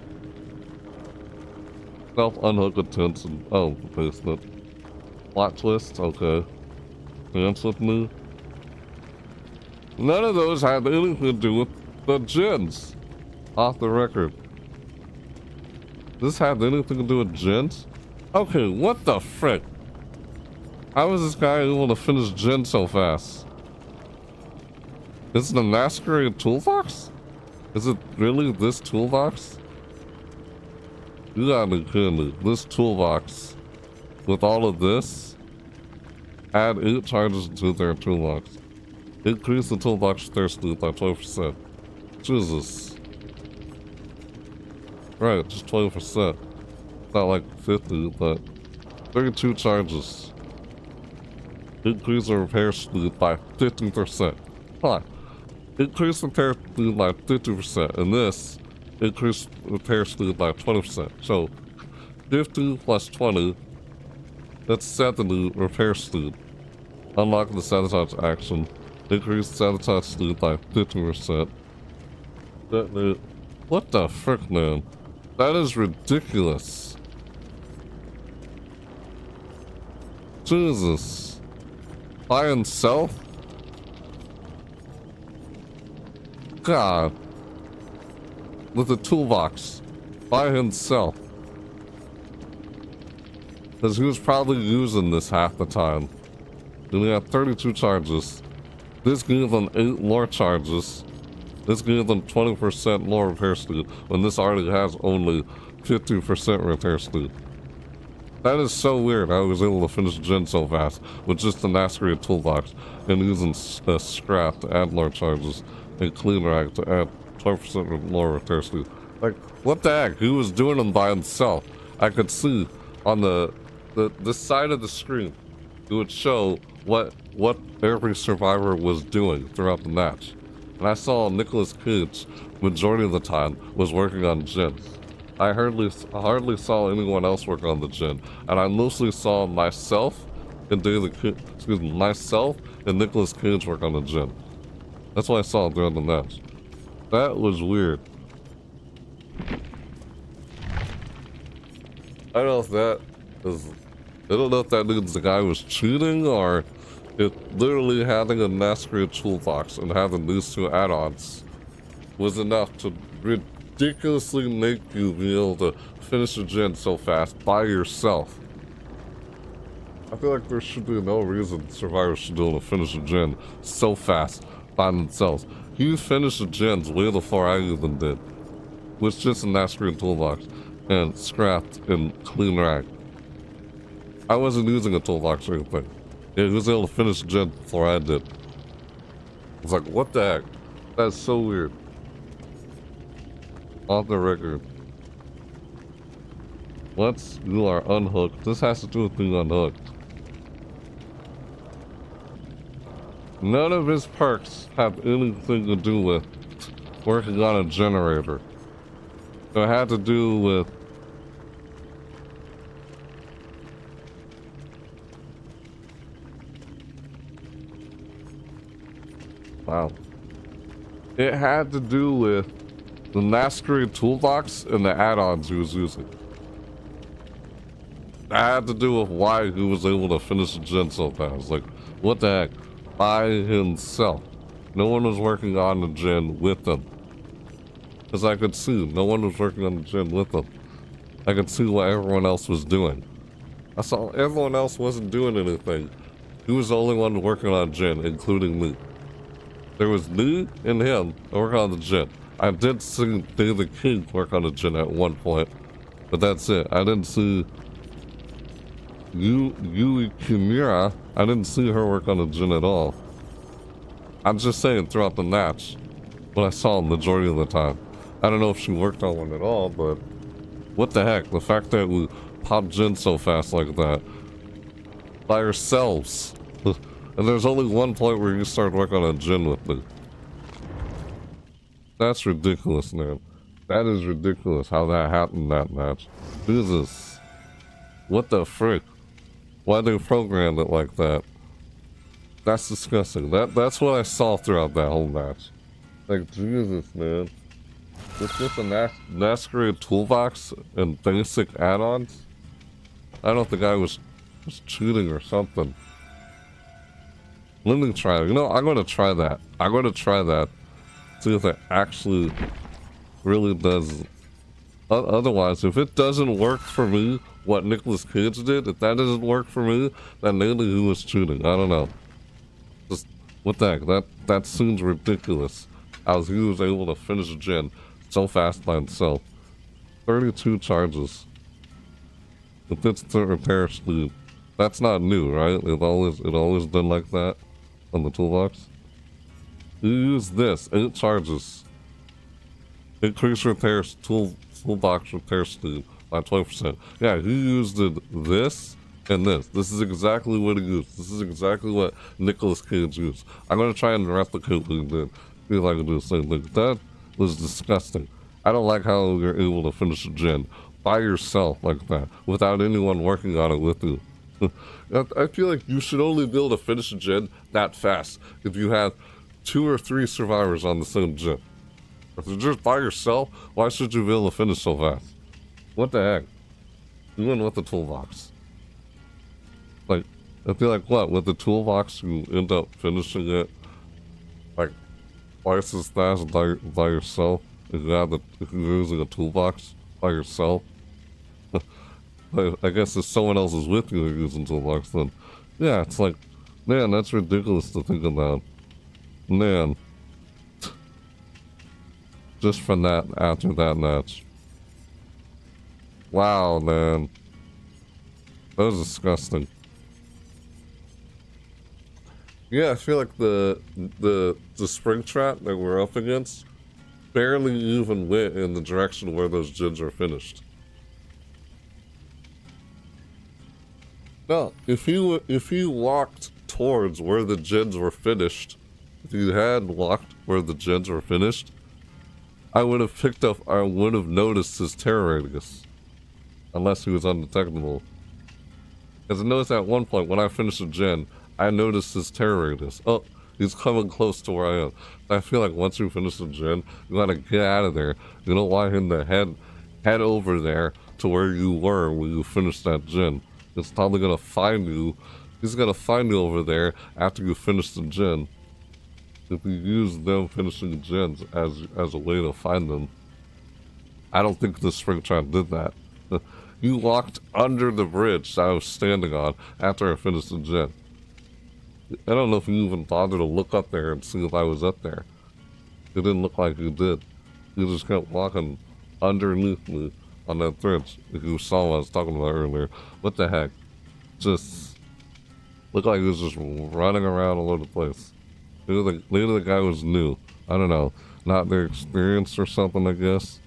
Self-unhook attention. Oh, basement. Plot twist? Okay. Dance with me? None of those had anything to do with the gens. Off the record. This had anything to do with gens? Okay, what the frick? How is this guy able to finish gen so fast? Is it the Masquerade toolbox? Is it really this toolbox? You gotta be kidding me. This toolbox, with all of this, add 8 charges to their toolbox. Increase the toolbox thirst loop by 20%. Jesus. Right, just 20%. Not like 50, but 32 charges. Increase the repair speed by 50%. Huh. Increase repair speed by 50%, and this increase repair speed by 20%. So 50 plus 20, that's 70 repair speed. Unlock the sabotage action. Increase sabotage speed by 50%. What the frick, man? That is ridiculous. Jesus. By himself? God. With a toolbox. By himself. Because he was probably using this half the time. And he had 32 charges. This gave them 8 more charges. This gave them 20% more repair speed, when this already has only 50% repair speed. That is so weird how he was able to finish gen so fast with just the Masquerade toolbox and using scrap to add more charges and clean rag to add 20% more repair speed. Like, what the heck? He was doing them by himself. I could see on the side of the screen, it would show what every survivor was doing throughout the match. And I saw Nicolas Cage, majority of the time, was working on gens. I hardly saw anyone else work on the gen, and I mostly saw myself and myself and Nicolas Cage work on the gen. That's what I saw during the match. That was weird. I don't know if that is. I don't know if that means the guy was cheating or it literally having a Masquerade toolbox and having these 2 add-ons was enough to ridiculously make you be able to finish a gen so fast by yourself. I feel like there should be no reason survivors should be able to finish a gen so fast by themselves. You finished the gens way before I even did. With just a Masquerade toolbox and scrapped and clean rag. I wasn't using a toolbox or anything. Yeah, he was able to finish the gen before I did. It's like, what the heck? That's so weird. Off the record. Once you are unhooked, this has to do with being unhooked. None of his perks have anything to do with working on a generator. So it had to do with wow. It had to do with the Masquerade toolbox and the add-ons he was using. That had to do with why he was able to finish the gen so fast. Like, what the heck? By himself. No one was working on the gen with him. Because I could see, no one was working on the gen with him. I could see what everyone else was doing. I saw everyone else wasn't doing anything. He was the only one working on gen, including me. There was me and him working on the gen. I did see David King work on the gen at one point, but that's it. I didn't see Yui Kimura. I didn't see her work on the gen at all. I'm just saying throughout the match, what I saw the majority of the time. I don't know if she worked on one at all, but what the heck? The fact that we popped gen so fast like that by ourselves. And there's only one point where you start working on a gen with me. That's ridiculous, man. That is ridiculous how that happened that match. Jesus. What the frick? Why they programmed it like that? That's disgusting. That's what I saw throughout that whole match. Like, Jesus, man. It's just a Masquerade toolbox and basic add-ons? I don't think I was cheating or something. Let me try it. You know, I'm going to try that. I'm going to try that. See if it actually really does. Otherwise, if it doesn't work for me, what Nicolas Cage did, if that doesn't work for me, then maybe he was cheating. I don't know. Just, what the heck? That seems ridiculous. As he was able to finish the gen so fast by himself. 32 charges. If it's the repair speed. That's not new, right? It always been like that on the toolbox. You use this, 8 charges. Increase repair toolbox repair speed by 20%. Yeah, he used this and this. This is exactly what he used. This is exactly what Nicolas Cage used. I'm gonna try and replicate what he did. See if I can do the same thing. That was disgusting. I don't like how you're able to finish a gen by yourself like that, without anyone working on it with you. I feel like you should only be able to finish a gen that fast if you have 2 or 3 survivors on the same gen. If you're just by yourself, why should you be able to finish so fast? What the heck? Even with the toolbox. Like, I feel like what? With the toolbox, you end up finishing it like twice as fast by yourself. If you're using a toolbox by yourself. I guess if someone else is with you using toolbox, then yeah, it's like, man, that's ridiculous to think about. Man. Just from that, after that match. Wow, man. That was disgusting. Yeah, I feel like the spring trap that we're up against barely even went in the direction where those gens are finished. No, if you walked towards where the gens were finished, if you had walked where the gens were finished, I would have noticed his terror radius. Unless he was undetectable. Because I noticed at one point when I finished a gen, I noticed his terror radius. Oh, he's coming close to where I am. I feel like once you finish the gen, you gotta get out of there. You don't want him to head over there to where you were when you finished that gen. It's probably gonna find you. He's gonna find you over there after you finish the gen. If you use them finishing gens as a way to find them. I don't think the spring trap did that. You walked under the bridge that I was standing on after I finished the gen. I don't know if you even bothered to look up there and see if I was up there. It didn't look like you did. You just kept walking underneath me on that bridge. If you saw what I was talking about earlier. What the heck? Just looked like he was just running around all over the place. Maybe the guy was new. I don't know. Not their experience or something, I guess.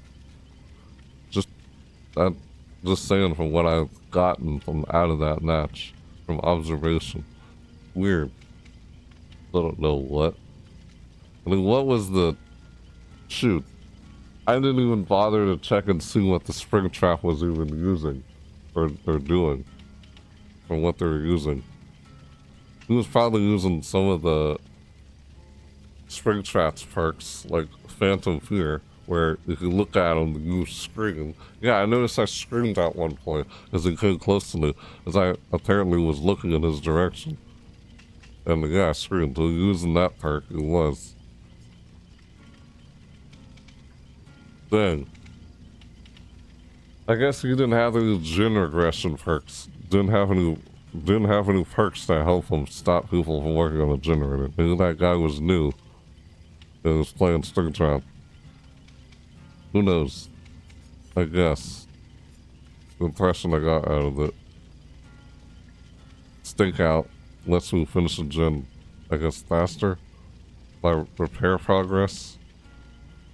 Just, Just saying from what I've gotten from out of that match, from observation. Weird. I don't know what. I mean, what was the... Shoot. I didn't even bother to check and see what the spring trap was even using. Or doing. Or what they were using. He was probably using some of the spring traps perks, like Phantom Fear, where if you look at him, you scream. Yeah, I noticed I screamed at one point as he came close to me, as I apparently was looking in his direction. And yeah, I screamed. So using that perk, it was. Dang. I guess he didn't have any gin regression perks. Didn't have any perks that help him stop people from working on the generator. Maybe that guy was new. He was playing String Trap. Who knows? I guess. The impression I got out of it. Stink out lets me finish the gen, I guess, faster. By repair progress.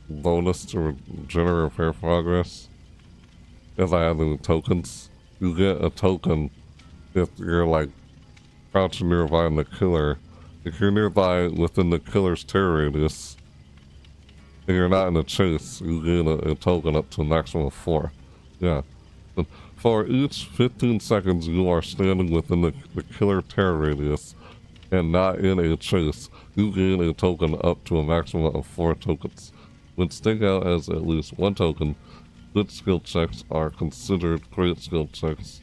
Bonus to generate repair progress. If I have any tokens. You get a token if you're like crouching nearby in the killer. If you're nearby within the killer's terror radius and you're not in a chase, you gain a token up to a maximum of 4. Yeah. But for each 15 seconds you are standing within the killer terror radius and not in a chase, you gain a token up to a maximum of 4 tokens. When Stink Out has at least 1 token, good skill checks are considered great skill checks.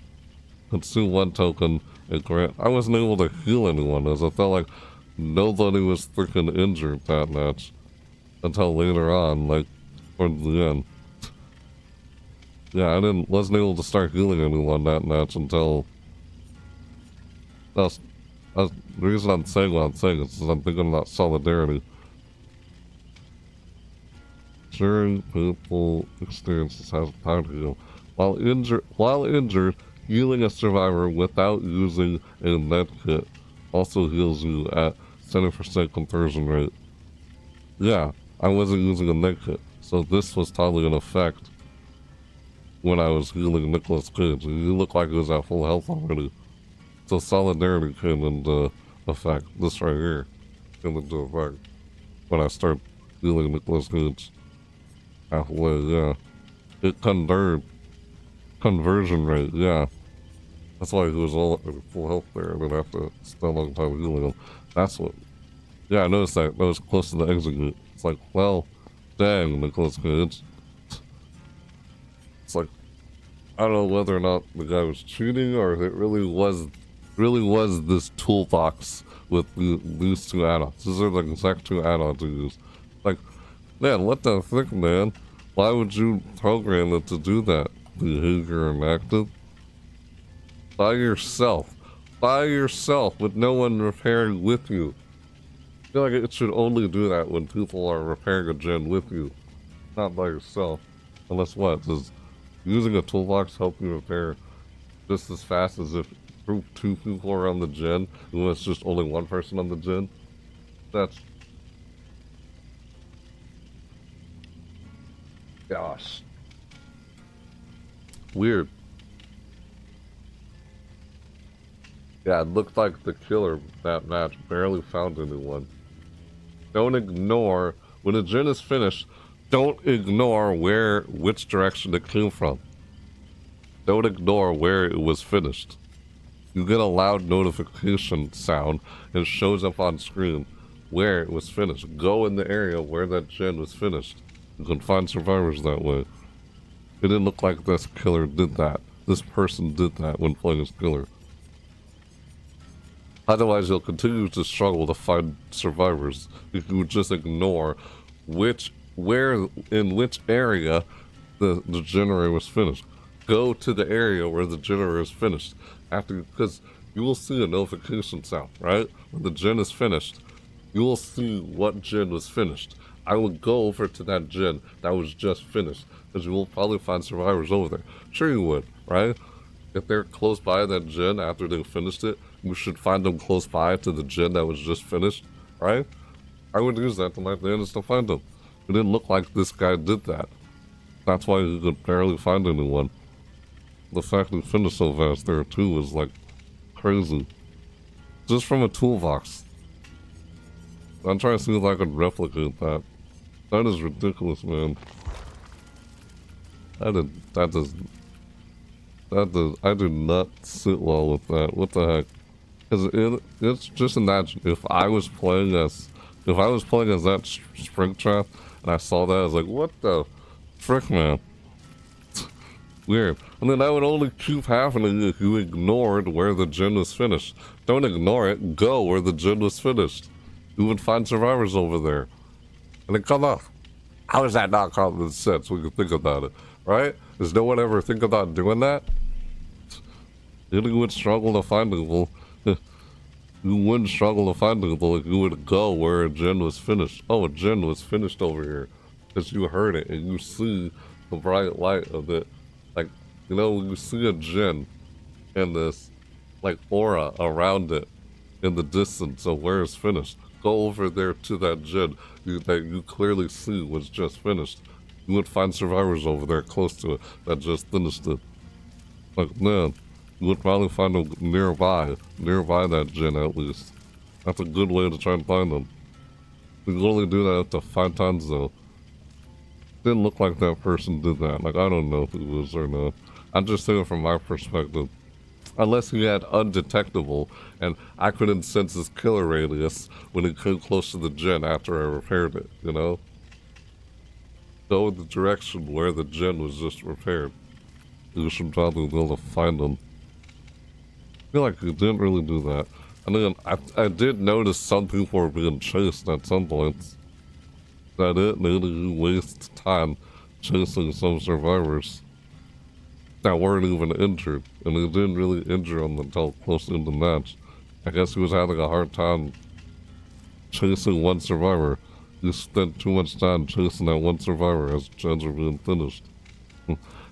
Consume 1 token and grant. I wasn't able to heal anyone as I felt like nobody was freaking injured that match until later on, like towards the end. Yeah, I wasn't able to start healing anyone that match until. The reason I'm saying what I'm saying is because I'm thinking about solidarity. Sharing painful experiences has time to heal. While injured, healing a survivor without using a med kit also heals you at 70% conversion rate. Yeah, I wasn't using a med kit, so this was totally in effect when I was healing Nicolas Cage. He looked like he was at full health already. So solidarity came into effect. This right here came into effect when I started healing Nicolas Cage. Halfway, yeah. It conversion rate, yeah. That's why he was all at full health there. I didn't have to spend a long time healing him. That's what. Yeah, I noticed that. That was close to the execute. It's like, well, dang, Nicolas Cage. It's like, I don't know whether or not the guy was cheating or if it really was this toolbox with these 2 add-ons. These are the exact 2 add-ons to use. Like, man, what the frick, man? Why would you program it to do that? Behavior enacted? By yourself. By yourself, with no one repairing with you. I feel like it should only do that when people are repairing a gen with you. Not by yourself. Unless what? Does using a toolbox help you repair just as fast as if 2 people are on the gen when it's just only 1 person on the gen? That's... Gosh. Weird. Yeah, it looked like the killer that match barely found anyone. Don't ignore, when a gen is finished, don't ignore which direction it came from. Don't ignore where it was finished. You get a loud notification sound and it shows up on screen where it was finished. Go in the area where that gen was finished. You can find survivors that way. It didn't look like this killer did that. This person did that when playing as killer. Otherwise, you'll continue to struggle to find survivors if you would just ignore in which area the generator was finished. Go to the area where the generator is finished. Because you will see a notification sound, right? When the gen is finished, you will see what gen was finished. I would go over to that gen that was just finished, because you will probably find survivors over there. Sure you would, right? If they're close by that gen after they finished it, you should find them close by to the gen that was just finished, right? I would use that to my advantage to find them. It didn't look like this guy did that. That's why he could barely find anyone. the fact we finished so fast there too is like crazy. Just from a toolbox. I'm trying to see if I can replicate that. That is ridiculous, man. I did not sit well with that. What the heck? Because it's just imagine if I was playing as that Springtrap and I saw that, I was like, what the frick, man? Weird. And then that would only keep happening if you ignored where the gen was finished. Don't ignore it, go where the gen was finished. You would find survivors over there. And then come on. How is that not common sense when you think about it? Right? Does no one ever think about doing that? You would struggle to find people. You wouldn't struggle to find people if you would go where a gen was finished. Oh, a gen was finished over here. Because you heard it and you see the bright light of it. Like, you know, when you see a gen and this, like, aura around it in the distance of where it's finished. Go over there to that gen that you clearly see was just finished. You would find survivors over there close to it that just finished it. Like, man, you would probably find them nearby that gen at least. That's a good way to try and find them. You can only do that up to 5 times though. Didn't look like that person did that. Like, I don't know if it was or not. I'm just saying from my perspective. Unless he had undetectable, and I couldn't sense his killer radius when he came close to the gen after I repaired it, you know? Go in the direction where the gen was just repaired. You should probably be able to find him. I feel like he didn't really do that. And then I did notice some people were being chased at some points. That it made you waste time chasing some survivors that weren't even injured, and he didn't really injure them until close in the match. I guess he was having a hard time chasing one survivor. He spent too much time chasing that one survivor as gens were being finished.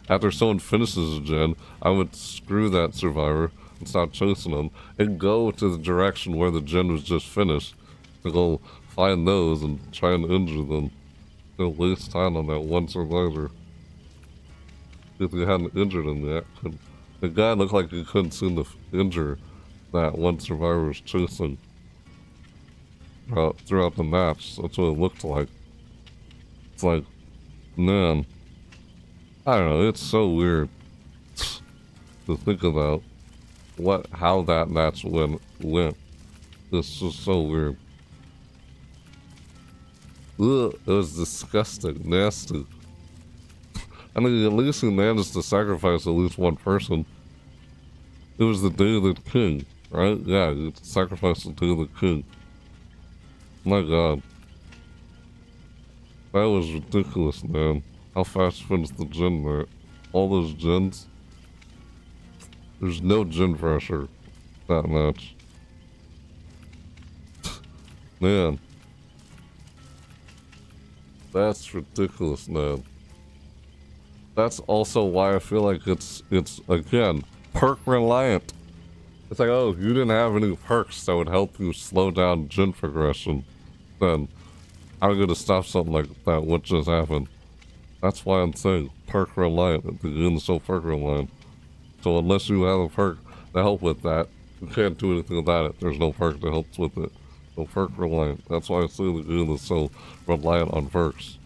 After someone finishes a gen, I would screw that survivor and stop chasing them and go to the direction where the gen was just finished to go find those and try and injure them. Don't waste time on that one survivor. If he hadn't injured him yet, the guy looked like he couldn't seem to injure that one survivor was chasing throughout the match. That's what it looked like. It's like, man, I don't know, it's so weird to think about how that match went. It's just so weird. Ugh, it was disgusting, nasty. I mean, at least he managed to sacrifice at least one person. It was the day of the king, right? Yeah, he sacrificed the day of the king. My god. That was ridiculous, man. How fast finished the gen there. All those gens. There's no gen pressure that much. Man. That's ridiculous, man. That's also why I feel like it's again, perk reliant. It's like, oh, you didn't have any perks that would help you slow down gen progression, then how are you gonna stop something like that? What just happened? That's why I'm saying perk reliant. The game is so perk reliant. So unless you have a perk to help with that, you can't do anything about it. There's no perk that helps with it. So perk reliant. That's why I say the game is so reliant on perks.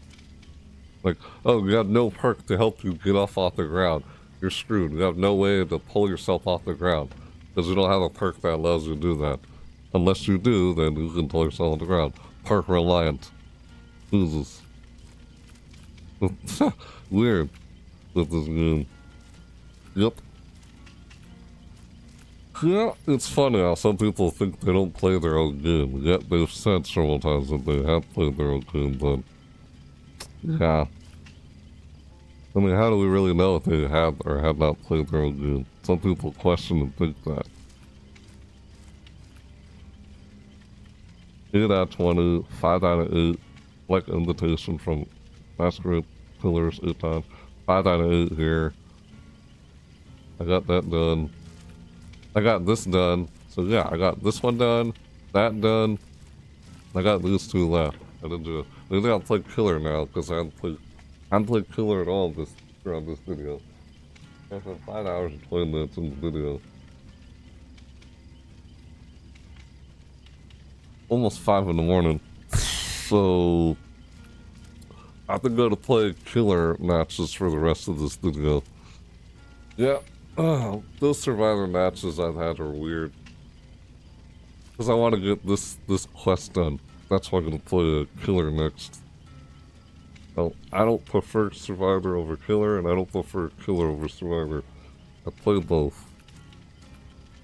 Like, oh, you have no perk to help you get off the ground. You're screwed. You have no way to pull yourself off the ground. Because you don't have a perk that allows you to do that. Unless you do, then you can pull yourself off the ground. Perk reliant. Jesus. Weird with this game. Yep. Yeah, it's funny how some people think they don't play their own game. Yet they've said several times that they have played their own game, but yeah. I mean, how do we really know if they have or have not played their own game? Some people question and think that. 8 out of 20, 5 out of 8. Like invitation from Masquerade Pillars 8 times. 5 out of 8 here. I got that done. I got this done. So yeah, I got this one done, that done. I got these 2 left. I didn't do it. I think I'll play Killer now because I haven't played Killer at all throughout this video. After 5 hours and 20 minutes in the video. Almost 5 in the morning. So I have to go to play killer matches for the rest of this video. Yeah, those survivor matches I've had are weird. Because I want to get this quest done. That's why I'm going to play a killer next. Well, I don't prefer survivor over killer, and I don't prefer killer over survivor. I play both.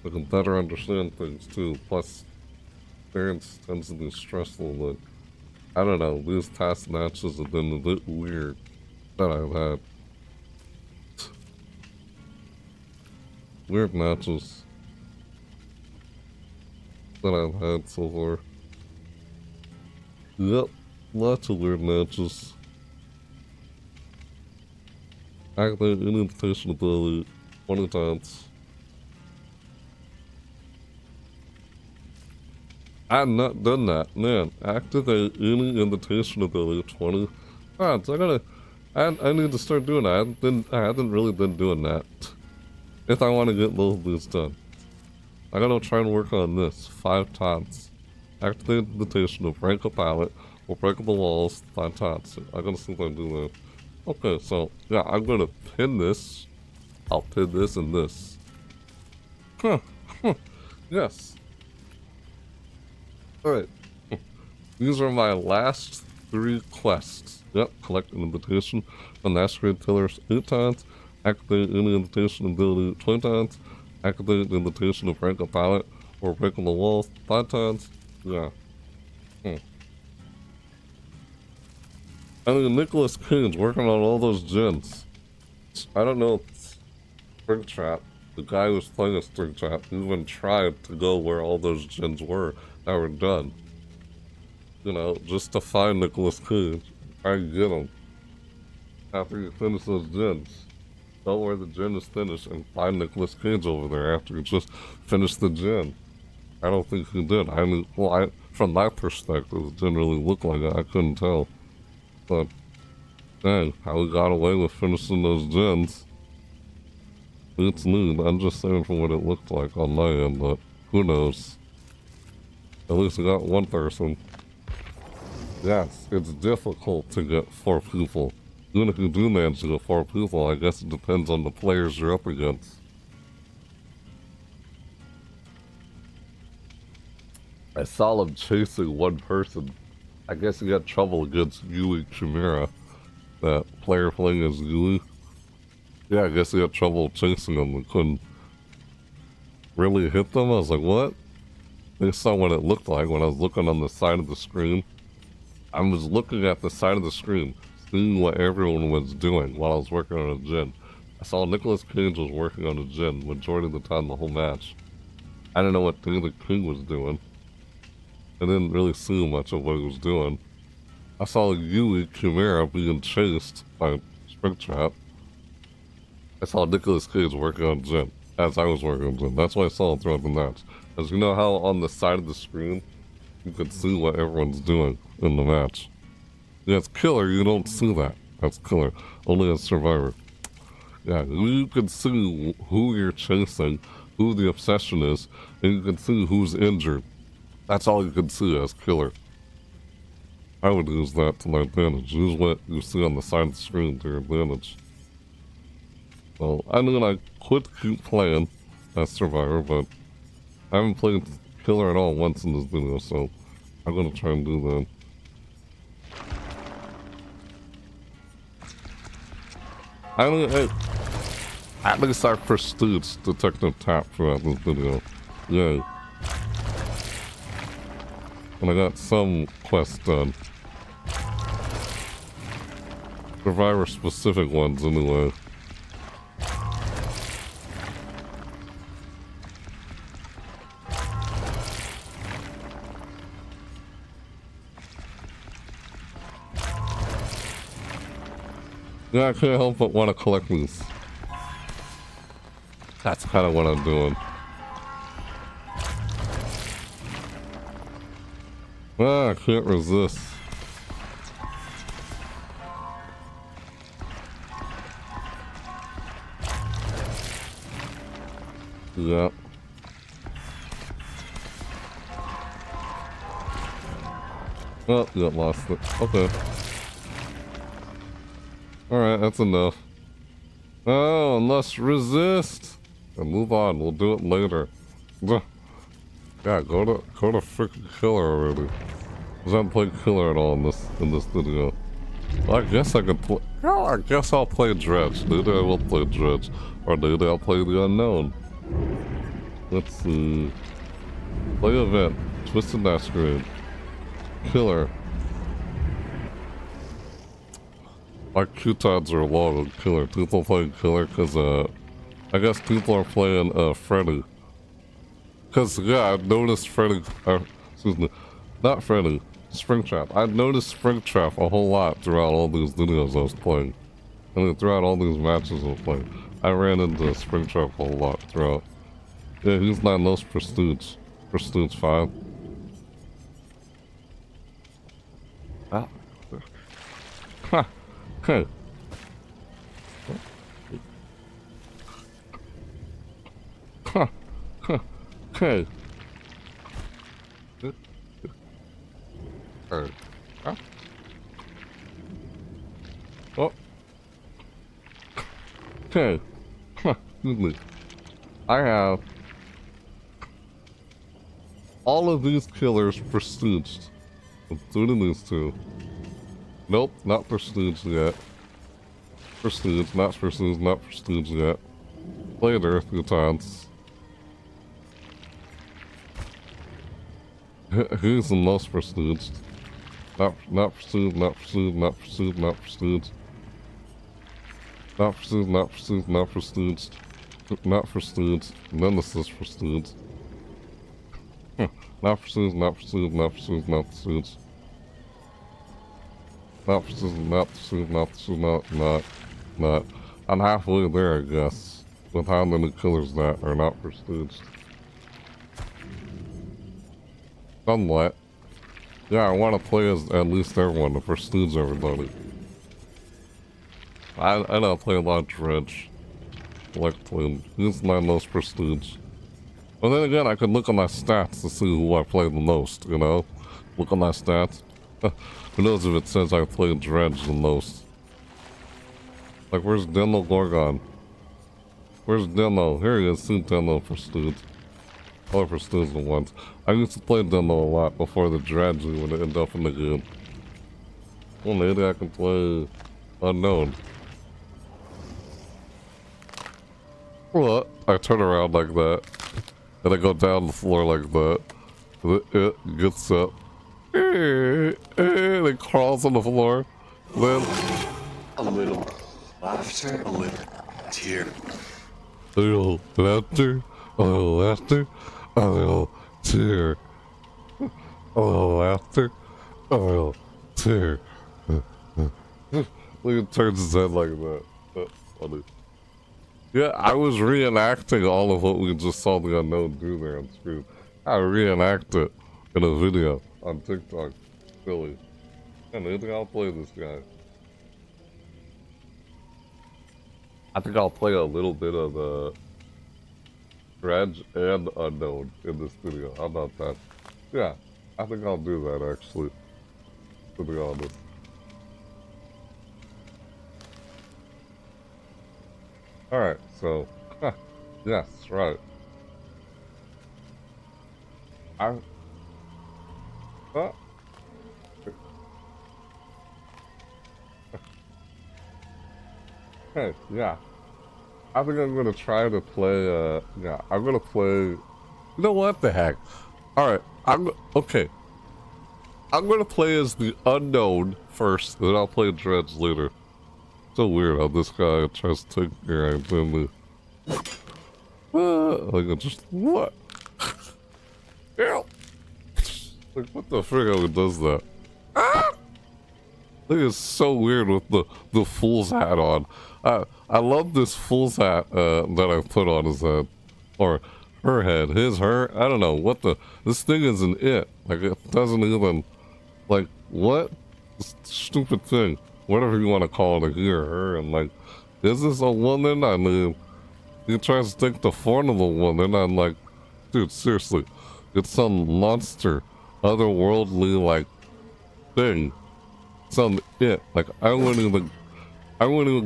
I can better understand things too. Plus, experience tends to be stressful, but I don't know, these past matches have been a bit weird that I've had. Weird matches that I've had so far. Yep, lots of weird matches. Activate any invitation ability 20 times. I've not done that, man. Activate any invitation ability 20 times. I need to start doing that. I haven't really been doing that. If I want to get both of these done, I gotta try and work on this 5 times. Activate the invitation to break a pallet or break the walls 5 times. I gotta see if I do that. Okay, so yeah, I'm gonna pin this. I'll pin this and this. Yes. Alright. These are my last 3 quests. Yep, collect an invitation from Masquerade pillars 8 times. Activate any invitation ability 20 times. Activate the invitation to break a pallet or break on the walls 5 times. Yeah. I mean, Nicolas Cage working on all those gens. I don't know if Springtrap, the guy who was playing a Springtrap, even tried to go where all those gens were that were done. You know, just to find Nicolas Cage. Try and get him. After you finish those gens. Go where the gen is finished and find Nicolas Cage over there after you just finished the gen. I don't think he did. I mean, well, from my perspective, it didn't really look like it. I couldn't tell. But, dang, how he got away with finishing those gens. It's neat. I'm just saying from what it looked like on my end, but who knows. At least I got one person. Yes, it's difficult to get 4 people. Even if you do manage to get 4 people, I guess it depends on the players you're up against. I saw him chasing one person. I guess he had trouble against Yui Chimera, that player playing as Yui. Yeah, I guess he had trouble chasing them and couldn't really hit them. I was like, what? They saw what it looked like when I was looking on the side of the screen. I was looking at the side of the screen, seeing what everyone was doing while I was working on a gen. I saw Nicolas Cage was working on a gen majority of the time the whole match. I didn't know what David King was doing. I didn't really see much of what he was doing. I saw Yui Chimera being chased by Springtrap. I saw Nicolas Cage working on gen as I was working on gen. That's what I saw throughout the match. As you know how on the side of the screen you can see what everyone's doing in the match. Yeah, it's killer, you don't see that. That's killer. Only as survivor. Yeah, you can see who you're chasing, who the obsession is, and you can see who's injured. That's all you can see as killer. I would use that to my advantage. Use what you see on the side of the screen to your advantage. So, I mean, I could keep playing as survivor, but I haven't played killer at all once in this video, so I'm gonna try and do that. I mean, hey, at least I prestige Detective Tap throughout this video. Yay. And I got some quests done. Survivor specific ones anyway. Yeah, I can't help but want to collect these. That's kind of what I'm doing. Ah, I can't resist. Yeah. Oh, yeah, lost it. Okay. Alright, that's enough. Oh, let's resist! And move on, we'll do it later. Yeah, go to freaking killer already. Cause I haven't played killer at all in this video. Well, I guess I could play. Oh, I guess I'll play Dredge. Maybe I will play Dredge. Or maybe I'll play the unknown. Let's see. Play event. Twisted Masquerade. Killer. My coupons are long on killer. People playing killer because, I guess people are playing, Freddy. Because, yeah, I've noticed Freddy, excuse me, not Freddy, Springtrap. I've noticed Springtrap a whole lot throughout all these videos I was playing. I mean, throughout all these matches I was playing. I ran into Springtrap a whole lot throughout. Yeah, he's not most Prestige. Prestige 5. Ah. Ha! Hey. Ha! Ha! Hey. Huh? Oh. Okay. Huh. Excuse me. I have all of these killers prestiged, including these two. Nope, not prestige yet. Prestige, not prestige, not prestige yet. Played her a few times. He's the most prestiged. Not prestige, not prestige, not prestige, not prestige. Not prestige, not prestige, not prestige. Not prestige. None of this is prestige. Not prestige, not prestige, not prestige, not prestige. Not prestige, not prestige, not prestige, not. I'm halfway there, I guess. With how many killers that are not prestiged. Somewhat. Yeah, I want to play as at least everyone, to prestige everybody. I don't play a lot of Dredge. I like playing. He's my most prestige. But then again, I could look at my stats to see who I play the most, you know? Look at my stats. Who knows if it says I played Dredge the most. Like, where's Demo Gorgon? Where's Demo? Here he is, see Demo prestige. All prestige the ones. I used to play Demo a lot before the Dredge would end up in the game. Well, maybe I can play Unknown. What? I turn around like that. And I go down the floor like that. It gets up. And it crawls on the floor. Then a little laughter, a little tear. A little laughter, a little laughter, a little tear. A little laughter, a little tear. Look, it turns his head like that. That's funny. Yeah, I was reenacting all of what we just saw the unknown do there on screen. I reenact it in a video on TikTok. Silly. And I think I'll play this guy. I think I'll play a little bit of the Dredge and Unknown in this video. How about that? Yeah, I think I'll do that actually. To be honest. Alright, so, yes, right. Hey, yeah. I think I'm gonna try to play, yeah, I'm gonna play, you know what the heck? Alright, okay. I'm gonna play as the Unknown first, then I'll play Dredge later. So weird how this guy tries to take your identity. Like, just, what? Ew. Like, what the frick how he does that? Ah! Like, it's so weird with the fool's hat on. I love this fool's hat, that I put on his head. Or her head, her, I don't know, what this thing isn't it. Like, it doesn't even, like, what? This stupid thing. Whatever you want to call it, a he or her, and like, is this a woman? I mean, he tries to take the form of the woman. I'm like, dude, seriously, it's some monster, otherworldly like thing. Some it. Like I wouldn't even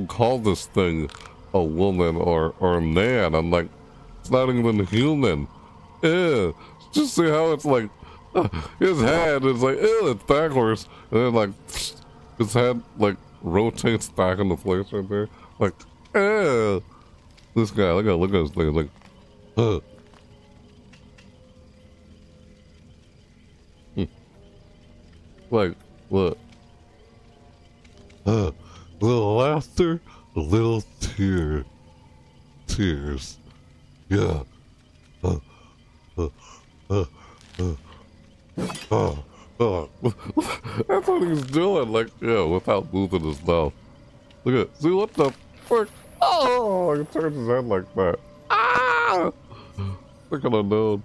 call this thing a woman or a man. I'm like, it's not even human. Yeah, just see how it's like his head is like, ew, it's backwards, and then like his head like rotates back into place right there. Like, ew. This guy, look at his thing, like, huh. Like, look. A little laughter, a little tears. Yeah. That's what he's doing, like, yeah, without moving his mouth. Look at, see what the frick? Oh, he turns his head like that. Ah! Look at unknown.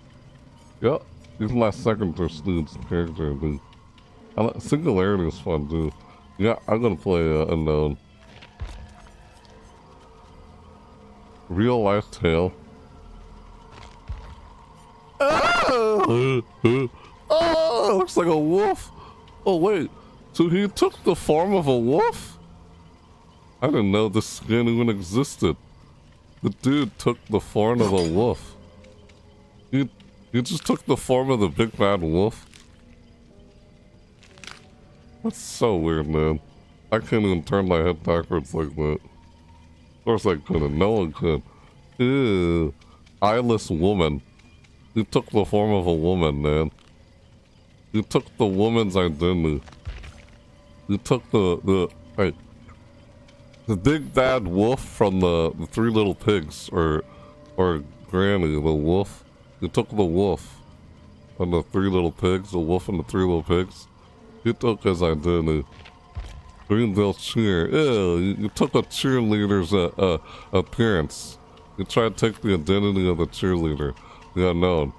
Yep, he's my second student's character, dude. Singularity is fun, too. Yeah, I'm gonna play unknown. Real life tale. Oh, it looks like a wolf. Oh wait, so he took the form of a wolf? I didn't know this skin even existed. The dude took the form of a wolf. He just took the form of the big bad wolf. That's so weird, man. I can't even turn my head backwards like that. Of course I couldn't. No one could. Ew. Eyeless woman. He took the form of a woman, man. He took the woman's identity. He took the big bad wolf from the Three Little Pigs, or Granny, the wolf. He took the wolf and the Three Little Pigs, the wolf and the Three Little Pigs. He took his identity. Greenville cheer. Ew, you took a cheerleader's appearance. You tried to take the identity of the cheerleader. The unknown.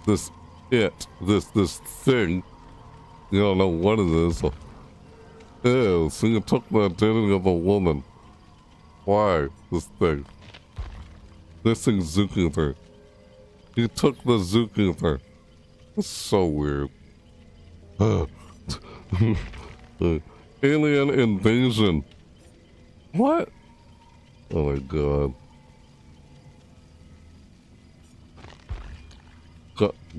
This thing. You don't know what it is. Ew, so you took the identity of a woman. Why? This thing. Missing zookeeper. He took the zookeeper. That's so weird. Alien invasion. What? Oh my god.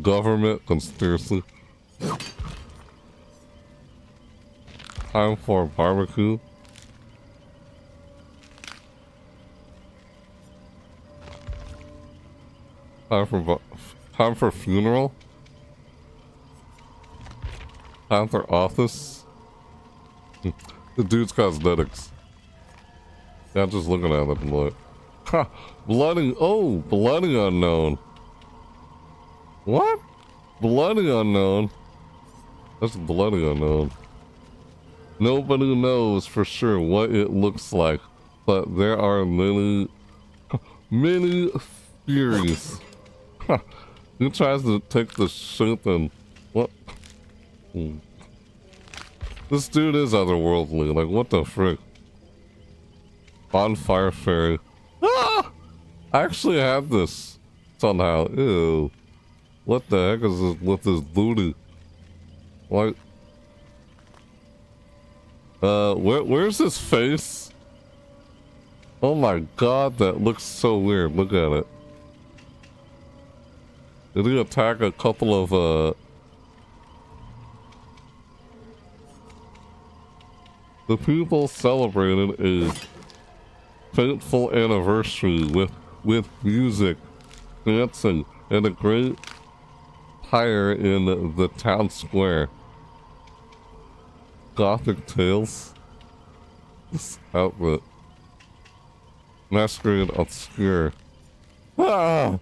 Government conspiracy. Time for a barbecue. Time for funeral. Time for office. The dude's cosmetics. Yeah, I'm just looking at it and look. Ha! Bloody unknown. What? Bloody unknown? That's bloody unknown. Nobody knows for sure what it looks like, but there are many theories. Who tries to take the shape and what? This dude is otherworldly. Like, what the frick? Bonfire fairy. Ah! I actually have this somehow. Ew. What the heck is this with this booty? Like, where's his face? Oh my god, that looks so weird. Look at it. Did he attack a couple of, the people celebrated a fateful anniversary with music, dancing, and a great pyre in the town square. Gothic tales. This outfit. Masquerade obscure. Ah!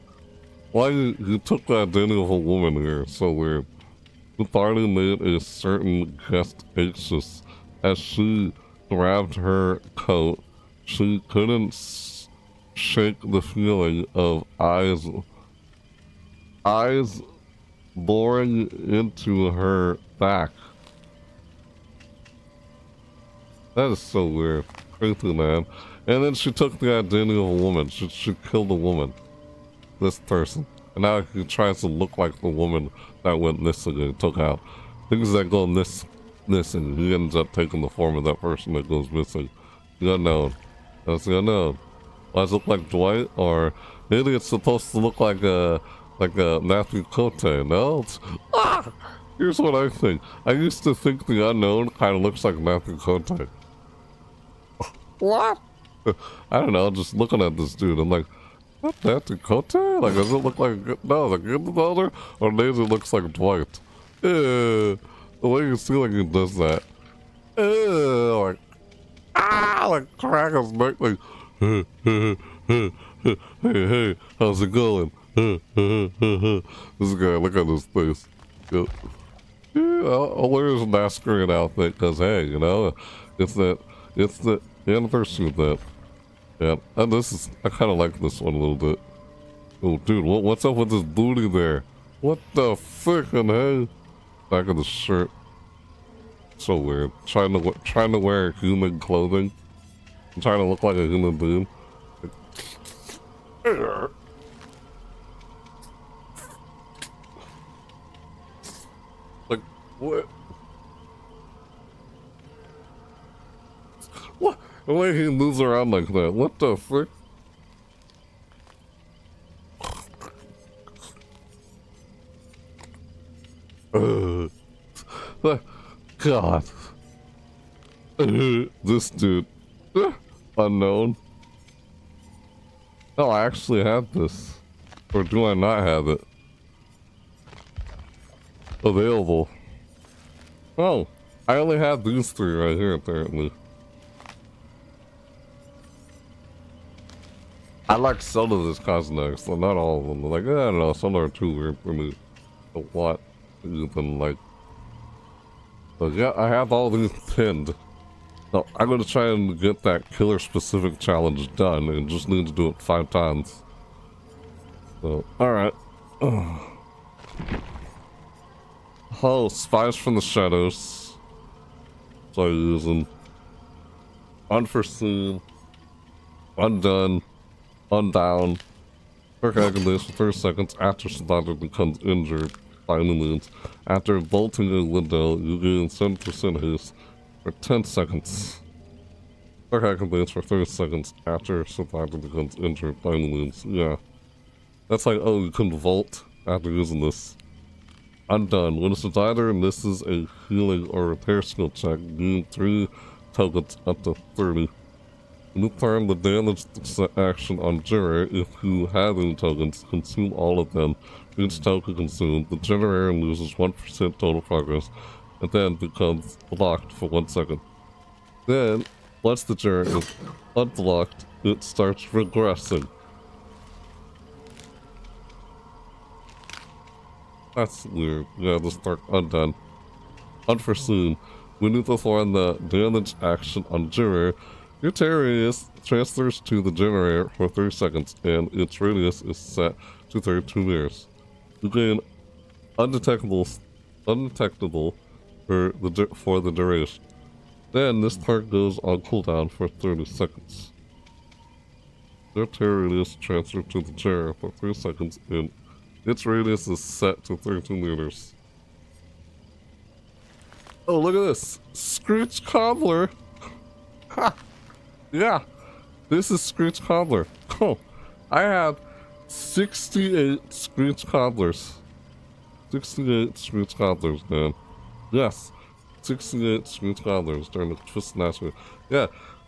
Why you took the identity of a woman here? So weird. The party made a certain guest anxious as she grabbed her coat. She couldn't shake the feeling of eyes boring into her back. That is so weird. crazy, man. And then she took the identity of a woman. She killed a woman. This person. And now he tries to look like the woman that went missing and took out. Things that go missing. He ends up taking the form of that person that goes missing. The unknown. That's the unknown. Does it look like Dwight? Or maybe it's supposed to look like a Matthew Cote, no? Here's what I think. I used to think the unknown kind of looks like Matthew Cote. What? I don't know, just looking at this dude, I'm like, what, Matthew Cote? Like, does it look like, no, like Gilded Elder? Or maybe it looks like Dwight? The way you see like he does that. Like crack his neck, like, hey, how's it going? This guy, look at his face. Yep. Yeah, I'll wear his masquerade outfit because, hey, you know, it's the anniversary of that. Yeah, and I kind of like this one a little bit. Oh, dude, what's up with this booty there? What the frickin' hey? Back of the shirt. So weird. Trying to wear human clothing. I'm trying to look like a human being. Like, what? What? The way he moves around like that. What the frick? God. This dude. Unknown. Oh, I actually have this. Or do I not have it? Available. Oh, I only have these three right here, apparently. I like some of this cosmetics, so not all of them. Like, I don't know, some are too weird for me. A lot than like. But yeah, I have all these pinned. So I'm gonna try and get that killer specific challenge done and just need to do it 5 times. So, alright. Oh, Spies from the Shadows. So I'm using Unforeseen, Undone, Undown. Quick agonies for 30 seconds after survivor becomes injured by any means. After vaulting a window, you gain 7% haste for 10 seconds. Quick agonies for 30 seconds after survivor becomes injured by any means. Yeah. That's like, oh, you can vault after using this. Undone. When a survivor misses a healing or repair skill check, gain 3 tokens up to 30. When you perform the damage action on Generator, if you have any tokens, consume all of them. Each token consumed, the Generator loses 1% total progress, and then becomes blocked for 1 second. Then, once the Generator is unblocked, it starts regressing. That's weird. Yeah, just start undone. Unforeseen. When you perform the damage action on Generator, your terror radius transfers to the Generator for 30 seconds, and its radius is set to 32 meters. You gain undetectable for the duration. Then this part goes on cooldown for 30 seconds. Their terror radius transfers to the Generator for 3 seconds, and its radius is set to 32 meters. Oh, look at this! Screech Cobbler! Ha! Yeah, this is Screech Cobbler. Oh, I have 68 Screech Cobblers. 68 Screech Cobblers, man. Yes, 68 Screech Cobblers during the Twisted Masquerade. Yeah,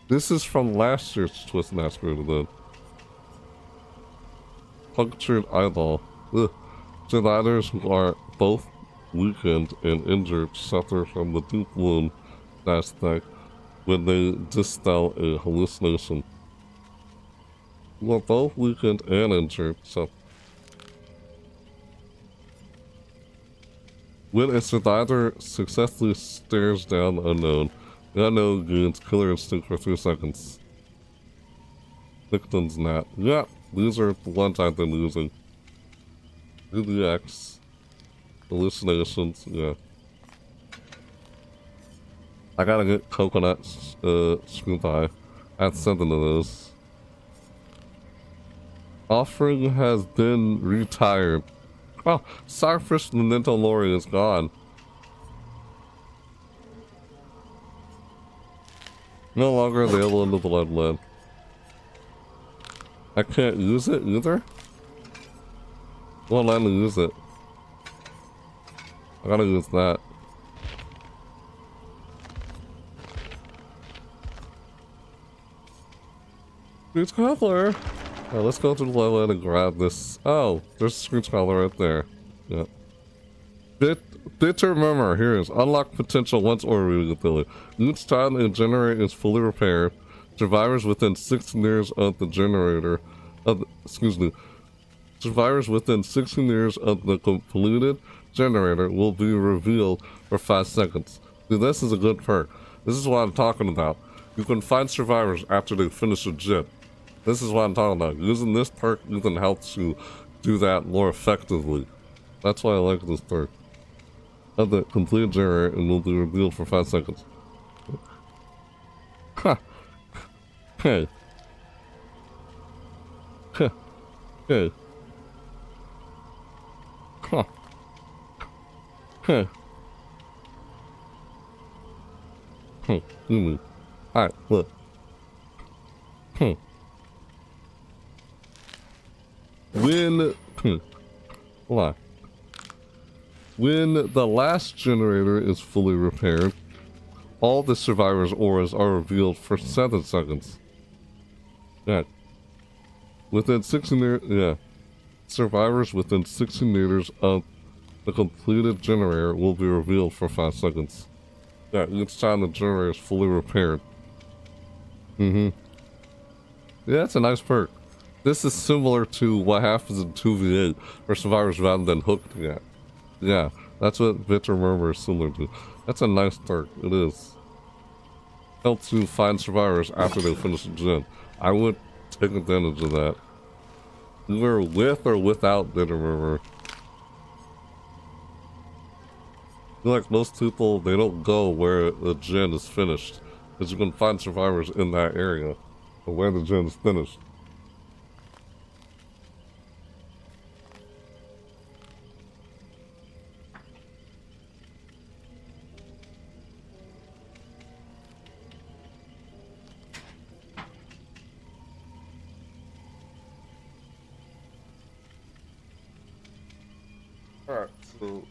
this is from last year's Twisted Masquerade event. Punctured eyeball. Ugh. Survivors who are both weakened and injured suffer from the deep wound aspect when they dispel a hallucination. Who are both weakened and injured suffer. When a survivor successfully stares down the unknown gains killer instinct for 3 seconds. Victim's nap. Yeah, these are the ones I've been using. DDX. Hallucinations, yeah. I gotta get coconut screwed eye. Add 7 of those. Offering has been retired. Oh, Starfish Memento Lori is gone. No longer available in the Bloodland. I can't use it either? Won't let me use it. I gotta use that. Screech Cobbler! Alright, let's go to the Bloodland and grab this. Oh, there's a Screech Cobbler right there. Yeah. Bitter Murmur, here is unlock potential once ordering ability. Each time a generator is fully repaired, survivors within 16 years of the generator survivors within 16 years of the completed generator will be revealed for 5 seconds. See, this is a good perk. This is what I'm talking about. You can find survivors after they finish a gen. This is what I'm talking about. Using this perk even helps you do that more effectively. That's why I like this perk. At the complete generator, it will be revealed for 5 seconds. Ha! Hey. Huh. Hey. Huh. Hey. Alright, look. When hold on. When the last generator is fully repaired, all the survivors' auras are revealed for 7 seconds. Yeah. Within 16 meters, yeah. Survivors within 16 meters of the completed generator will be revealed for 5 seconds. Yeah, each time the generator is fully repaired. Yeah, it's a nice perk. This is similar to what happens in 2v8, where survivors rather than hooked yet. Yeah, that's what Bitter Murmur is similar to. That's a nice perk, it is. Helps you find survivors after they finish the gen. I would take advantage of that. Either with or without Bitter Murmur. I feel like most people, they don't go where the gen is finished. Because you can find survivors in that area, or where the gen is finished. Alright, so...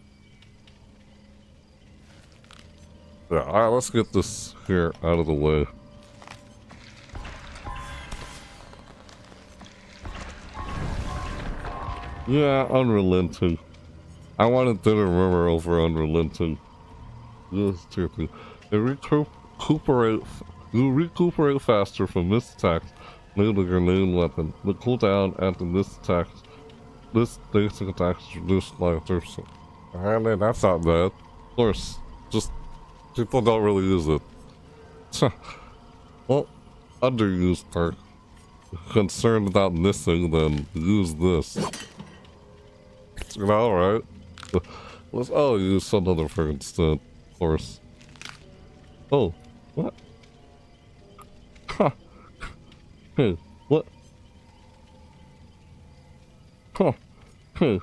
yeah, alright, let's get this here out of the way. Yeah, Unrelenting. I wanted Bitter Murmur over Unrelenting. This tier 2. You recuperate faster from missed attacks made with your main weapon. The cooldown after missed attacks. This basic attack is reduced by 30%. I mean, that's not bad. Of course, just people don't really use it. Well, underused perk. Concerned about missing, then use this. You know, right? Let's use some other perk instead, of course. Oh, what? Huh. Hey, what? Huh. Hey.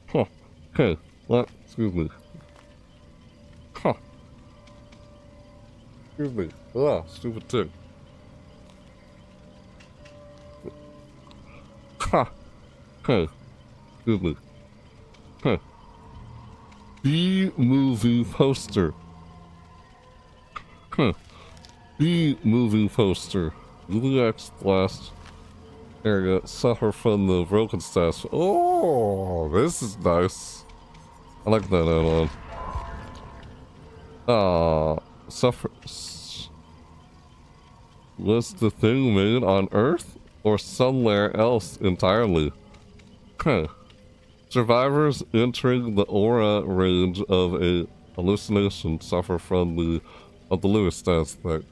Huh. Hey, what? Excuse me. Huh. Excuse me. Ah, stupid tick. Ha! Hey. Excuse me. Hey. B-movie poster. Huh. B-movie poster. UX blast area suffer from the broken stats. Oh, this is nice. I like that add-on. Suffer. Was the thing made on Earth or somewhere else entirely? Huh. Survivors entering the aura range of a hallucination suffer from the Lewis stats effect.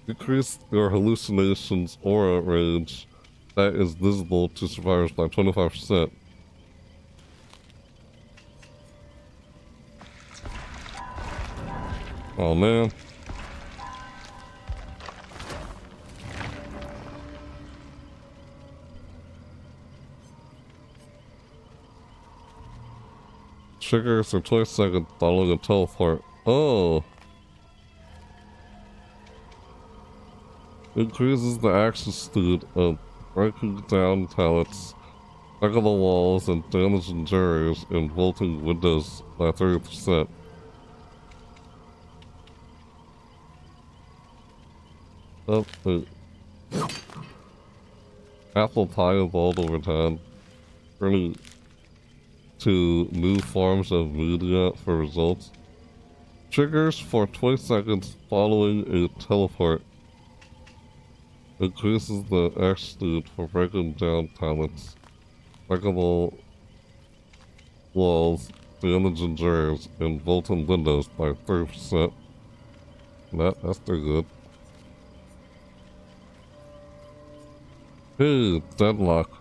Decrease your hallucinations aura range that is visible to survivors by 25%. Oh man. Triggers for 20 seconds following a teleport. Oh. Increases the action speed of breaking down pallets, breaking the walls, and damaging barriers and vaulting windows by 30%. Oh, wait. Apple pie evolved over time, turning to new forms of media for results. Triggers for 20 seconds following a teleport. Increases the action speed for breaking down pallets, breakable walls, damaging barriers, and vaulting windows by 30%. That's pretty good. Hey, deadlock.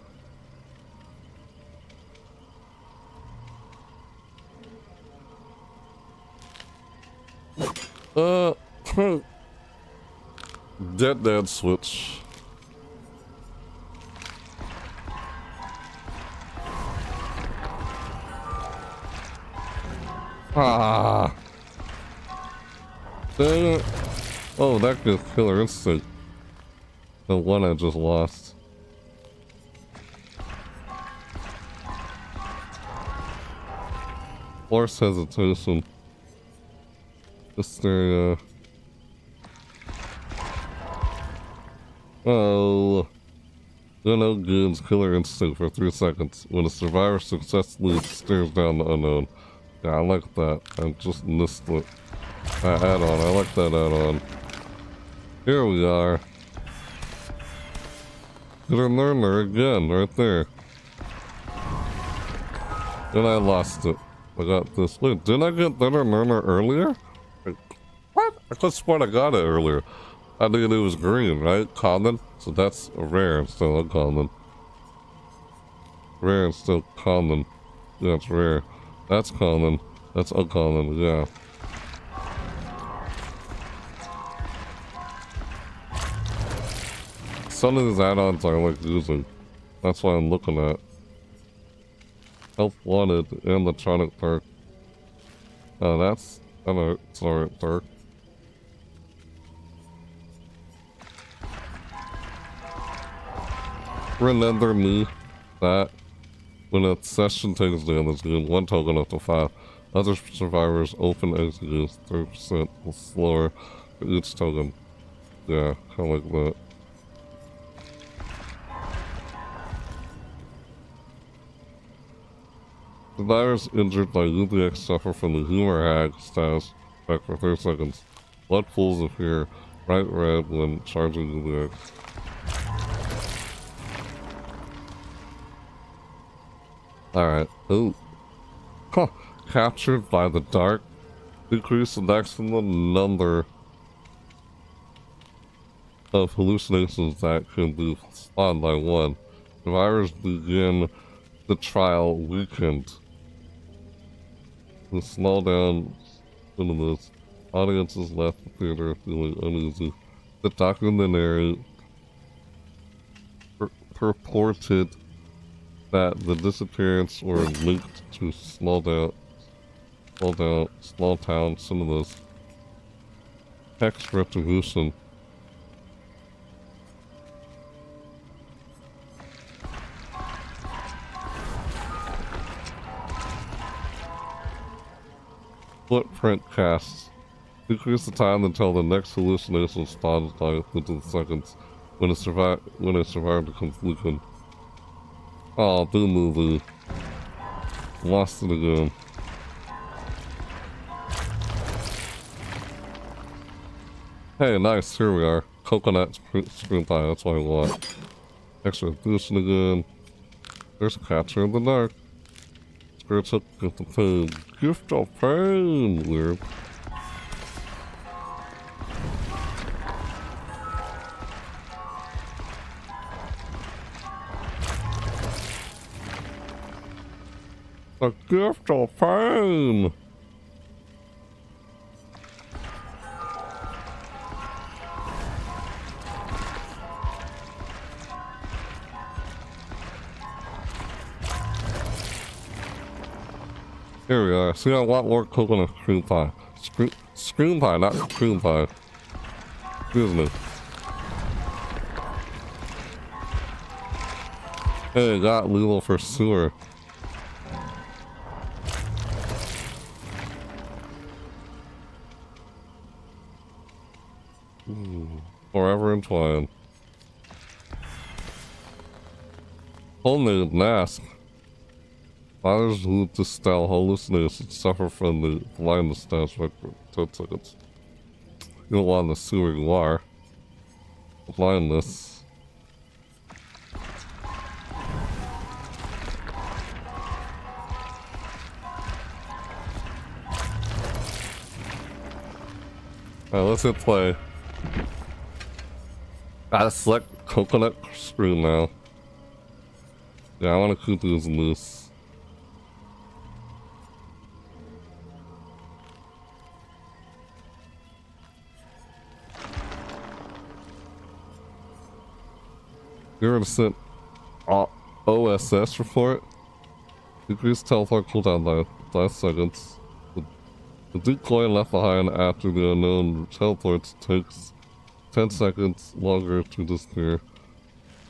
Dead switch. Ah. Dang it. Oh, that gives killer instinct. The one I just lost. Force hesitation. Hysteria. Oh. No gains killer instinct for 3 seconds when a survivor successfully stares down the unknown. Yeah, I like that. I just missed it. Add-on. I like that add-on. Here we are. Hidden learner again, right there. And I lost it. I got this. Wait, didn't I get hidden learner earlier? What? I could have sworn I got it earlier. I think it was green, right? Common? So that's a rare instead of uncommon. Rare instead of common. Yeah, it's rare. That's common. That's uncommon, yeah. Some of these add-ons I like using. That's why I'm looking at. Help wanted and electronic perk. Oh, that's sorry, perk. Remember me that when a session takes damage, gain 1 token up to 5. Other survivors open executes 30% slower for each token. Yeah, I like that. Survivors injured by UBX suffer from the humor hag status effect for 30 seconds. Blood pools appear bright red when charging UBX. Alright. Ooh. Huh. Captured by the dark. Decrease the maximum number of hallucinations that can be spawned by 1. Survivors begin the trial weakened. To slow down cinemas. Audiences left the theater feeling uneasy. The documentary purported that the disappearance were linked to small town cinemas. Text retribution. Footprint casts. Decrease the time until the next hallucination spawns by 15 seconds when a survivor becomes weakened. Oh, the movie. Lost it again. Hey, nice, here we are. Coconut screen pie, that's what I want. Extra boosting again. There's a catcher in the dark. Spirits up with the pain. Gift of pain! Weird. The gift of pain! Here we are. See, I want more coconut cream pie. Scream pie, not cream pie. Excuse me. Hey, got Lilo for sewer. Forever entwined. Homemade mask. Fathers who dispel hallucinations suffer from the blindness aspect for 10 seconds. You don't want the sewer you are. Blindness. Alright, let's hit play. Gotta select coconut screw now. Yeah, I want to keep these loose. You're gonna send OSS report. Decrease teleport cooldown by 5 seconds. The decoy left behind after the unknown teleports takes 10 seconds longer to disappear.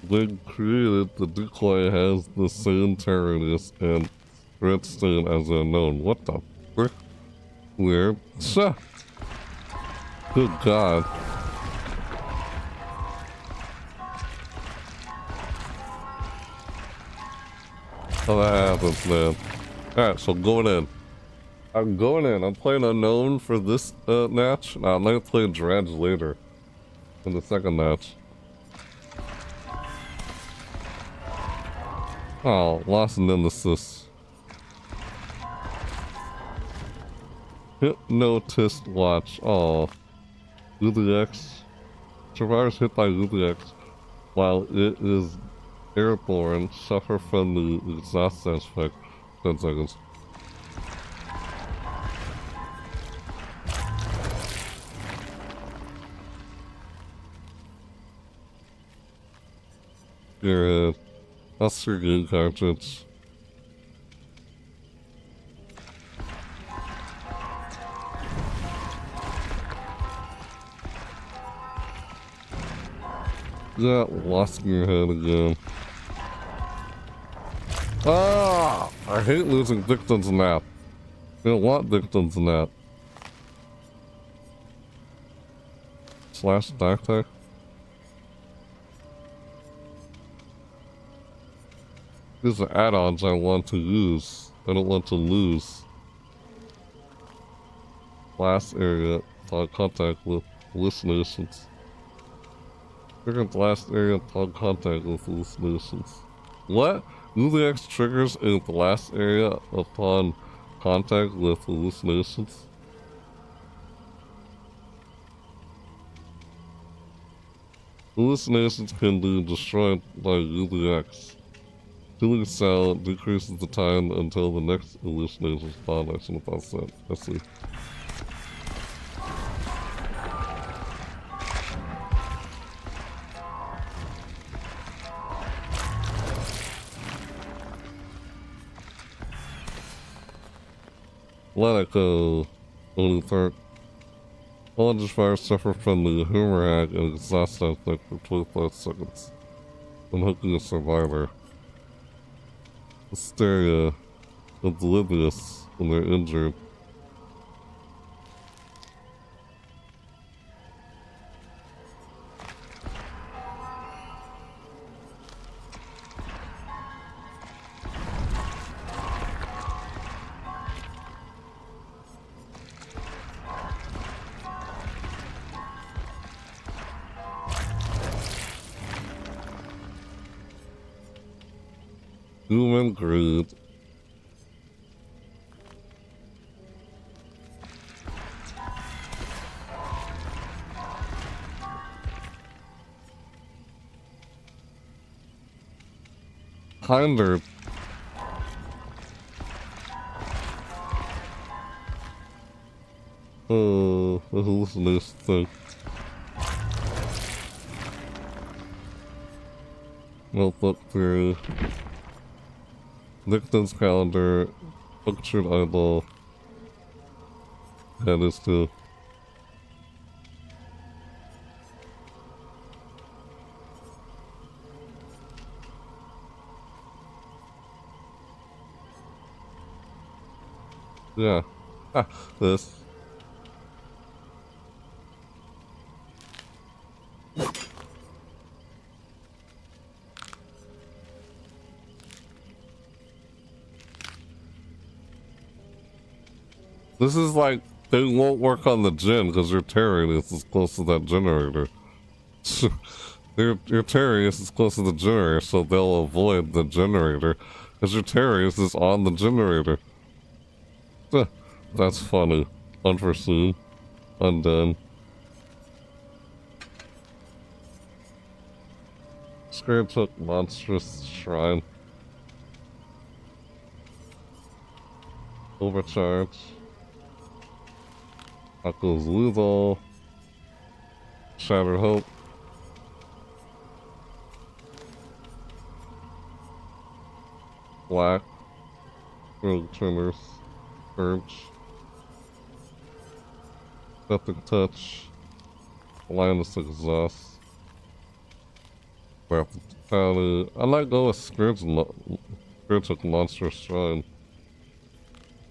When created, the decoy has the same terrorist and redstone as the unknown. What the frick? Weird. Shit. Good God. How that happens, man. Alright, so going in. I'm going in. I'm playing unknown for this match. Now, I might play Dredge later. In the second match. Oh, lost nemesis. Hypnotist watch. Oh. UDX. Survivors hit by UDX while it is airborne suffer from the exhaust aspect. 10 seconds. Your head. That's your game cartridge. Yeah, lost in your head again. Ah! I hate losing victims in that. I don't want victims in that. Slash backpack. These are add-ons I want to use. I don't want to lose. Last area, upon contact with hallucinations. Trigger last area upon contact with hallucinations. What? UDX triggers in the last area upon contact with hallucinations? Hallucinations can be destroyed by UDX. Killing sound decreases the time until the next hallucination spawn. I shouldn't have said. I see. Let it go. Only third. All fires suffer from the humor hack and exhaust aspect for 25 seconds. Unhooking a survivor. Hysteria. Oblivious when they're injured. Human greed. Kinder. Oh, the hallucination thing. Notebook through. Victim's calendar, Punctured eyeball. That is too. Yeah. Ah, this. This is like, they won't work on the gen because your terrain is as close to that generator. your terrain is as close to the generator, so they'll avoid the generator because your terrain is on the generator. That's funny. Unforeseen. Undone. Scrape took monstrous shrine. Overcharge. Echoes Lethal. Shattered Hope. Black. Rogue Trimmers. Purge. Septic Touch. Lioness Exhaust. I might go with Spiritual Monster Shrine.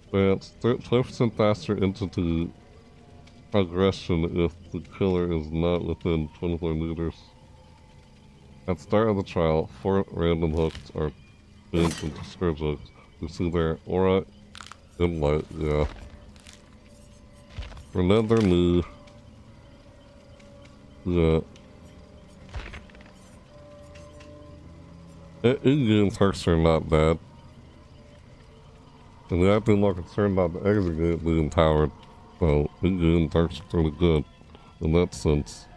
Advance 20% faster into the progression if the killer is not within 24 meters. At the start of the trial, 4 random hooks are changed into Scourge hooks. You see their aura in light, yeah. For another new, yeah. In-game perks are not bad. And I've been more concerned about the exit gate being powered. So, in-game perks are pretty good in that sense.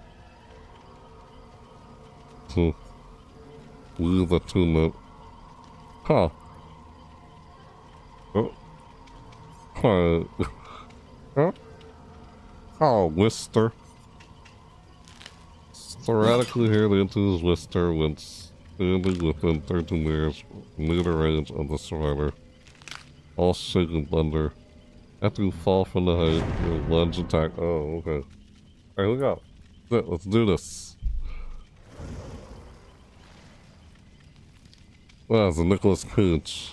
So, leave attunement. Huh. Oh. Huh. Huh? Oh, Wister. Sporadically hear the entomb's Wister when standing within 13 meter range of the survivor. All shaking thunder. After you fall from the height, you lunge attack. Oh, okay. Alright, look out. Let's do this. Wow, it's a Nicolas Cage.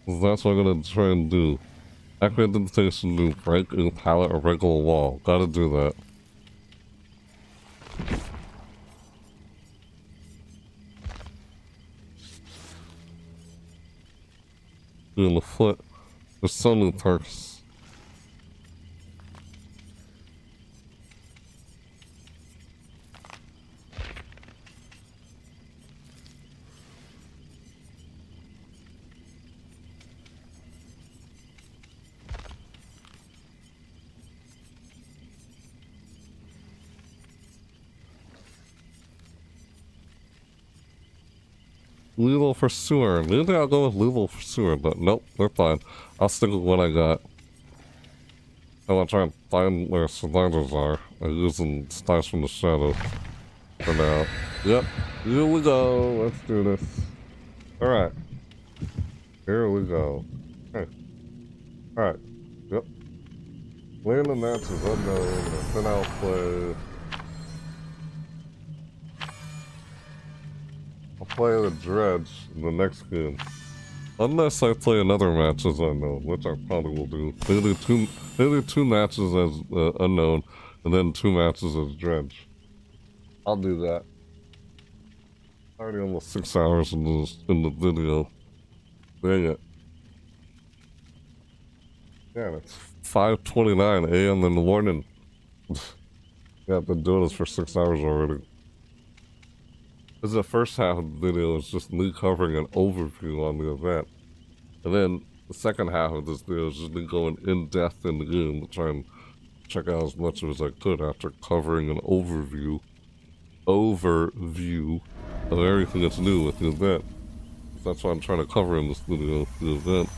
That's what I'm gonna try and do. Activate the station to break a pallet or break a wall. Gotta do that. Doing the foot. There's so many perks. Lethal Pursuer. Maybe I'll go with Lethal Pursuer, but nope, they're fine. I'll stick with what I got. I want to try and find where survivors are. I'm using Stars from the Shadow for now. Yep, here we go. Let's do this. Alright. Here we go. Hey. Alright. Yep. Playing the match is unknown. Then I'll play. I'll play the Dredge in the next game. Unless I play another match as unknown, which I probably will do. They do two matches as unknown, and then 2 matches as Dredge. I'll do that. Already almost 6 hours in the video. Dang it. Yeah, it's 5:29 a.m. in the morning. Yeah, I've been doing this for 6 hours already. This is the first half of the video is just me covering an overview on the event. And then the second half of this video is just me going in depth in the game to try and check out as much as I could after covering an overview of everything that's new with the event. That's what I'm trying to cover in this video, the event.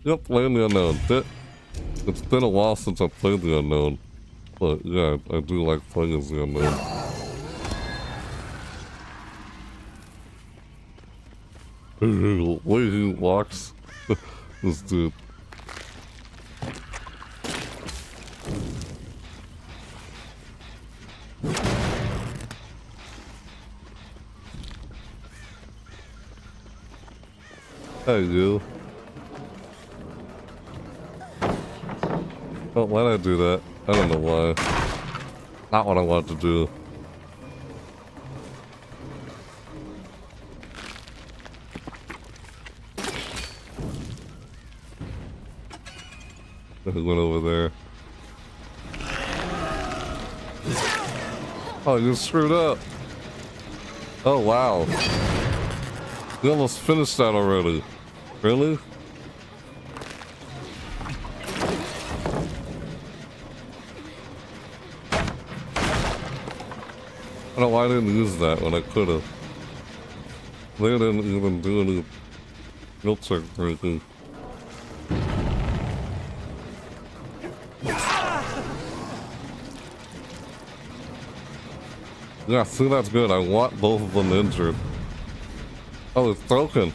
Yep, playing the unknown. It's been a while since I played the unknown. But yeah, I do like playing as the unknown. The way he walks. This dude. Hey, you. Oh, why did I do that? I don't know why. Not what I wanted to do. It went over there. Oh, you screwed up. Oh, wow. We almost finished that already. Really? I don't know why I didn't use that when I could have. They didn't even do any guilt check or anything. Yeah, see, that's good. I want both of them injured. Oh, it's broken.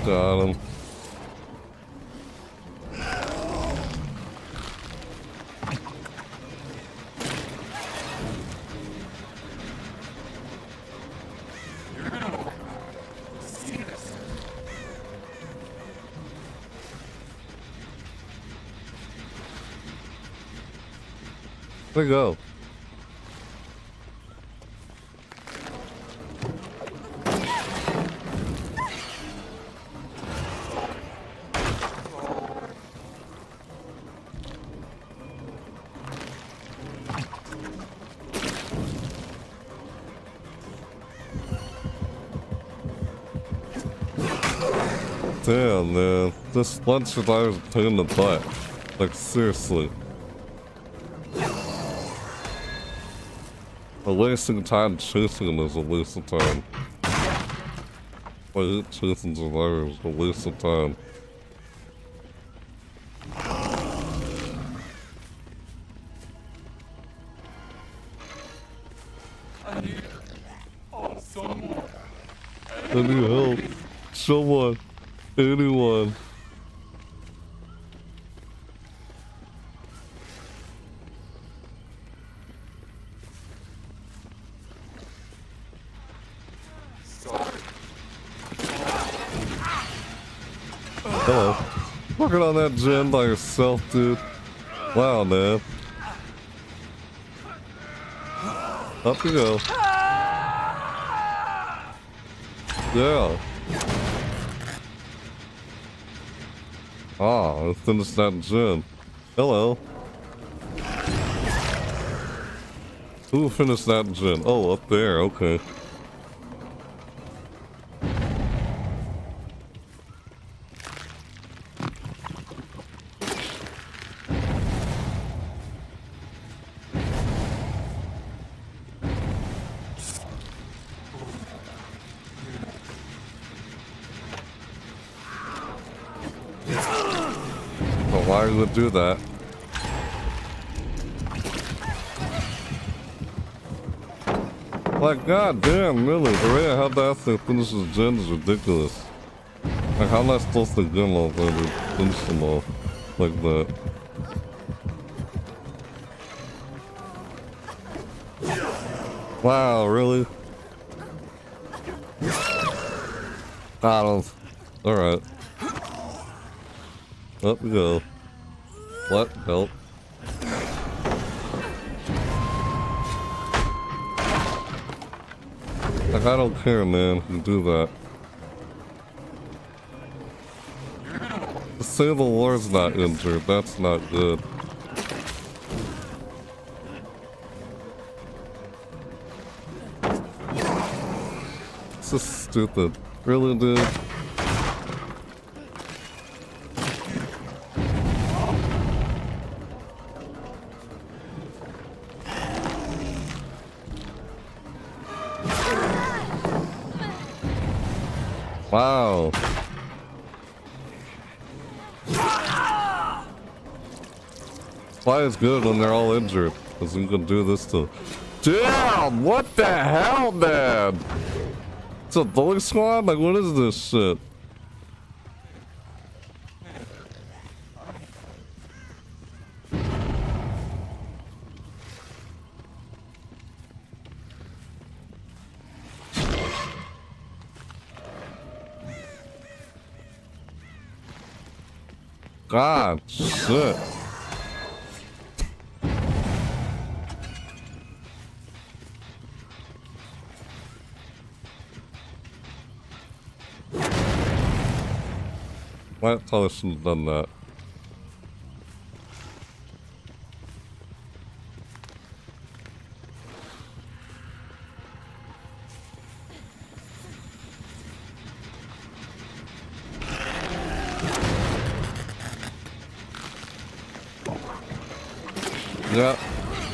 Got him. Where'd it go? Damn, man. This lunch is always a pain in the butt. Like, seriously. Wasting time chasing him is a waste of time. I hate chasing survivors, a waste of time. I need help. Someone. Anyone. Hello. Working on that gen by yourself, dude. Wow, man. Up you go. Yeah. Ah, let's finish that gen. Hello. Who finished that gen? Oh, up there, okay. Why would do that? Like, god damn, really, the rate of how that thing finishes gen is ridiculous. Like, how am I supposed to get all that and finish them all like that? Wow, really? Got him. Alright. Up we go. What? Help. Like, I don't care, man. You do that. Say the Lord's not injured. That's not good. This is stupid. Really, dude? Wow. Why is good when they're all injured? Because you can do this to Damn, what the hell, man? It's a bully squad? Like, what is this shit? God, shit. I probably shouldn't have done that. Yeah,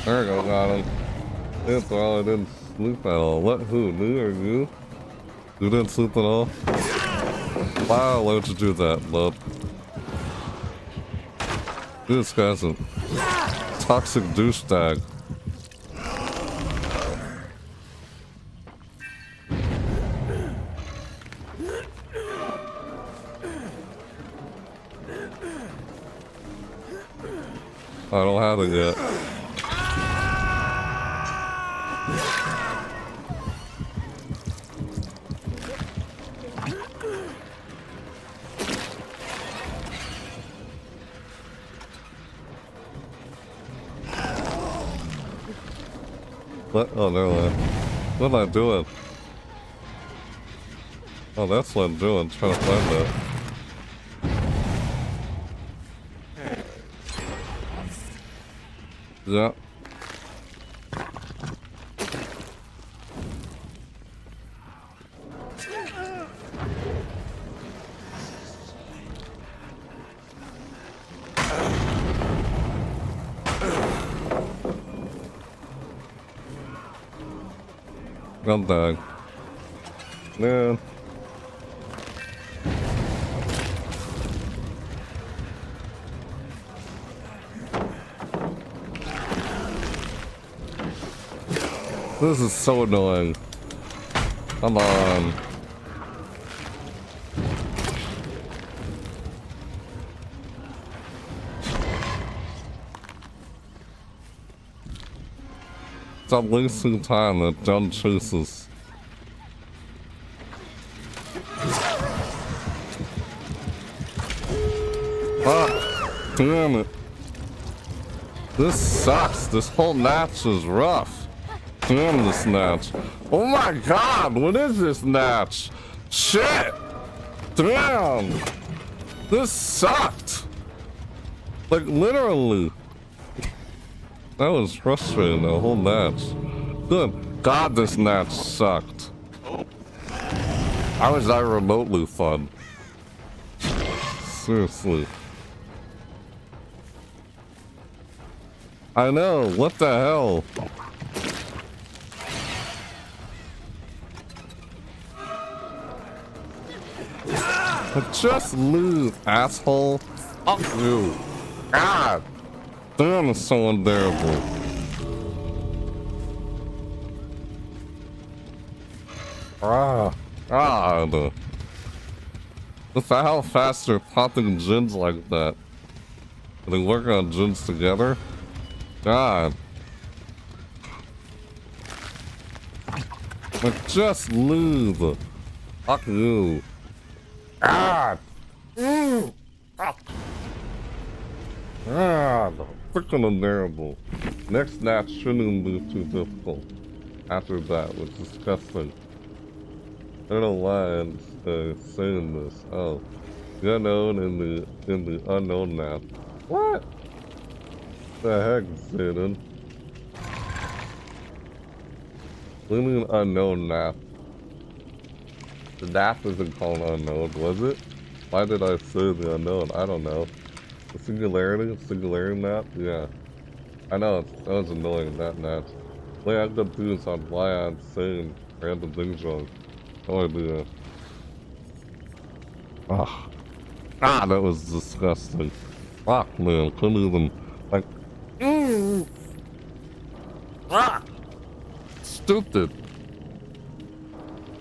there we go, got him. That's all, I didn't sleep at all. What, who, me or you? You didn't sleep at all? Wow, why would you do that, bud? This guy's a toxic douchebag. I don't have it yet. What? Oh, never mind. What am I doing? Oh, that's what I'm doing, trying to find that. Yeah. I'm dying. Man. This is so annoying. Come on. Stop wasting time at dumb choices. Ah, damn it. This sucks. This whole match is rough. Damn this match. Oh my god, what is this match? Shit! Damn! This sucked! Like, literally. That was frustrating, the whole match. Good god, this match sucked. How is that remotely fun? Seriously. I know, what the hell? Just lose, asshole. Fuck you. God. Damn, it's so unbearable. God. With how fast they're popping gins like that. Are they working on gins together? God. Like, just lose. Fuck you. God. Freaking unbearable. Next match shouldn't be too difficult. After that was disgusting. I don't know why I'm saying this. Oh, the unknown in the unknown map. What? The heck, Zayden? Leaving an unknown map. The map isn't called unknown, was it? Why did I say the unknown? I don't know. The singularity map? Yeah. I know, that was annoying, that match. Wait, I'm confused on why I'm saying random things wrong. No idea. That was disgusting. Fuck, man, couldn't even, like, stupid.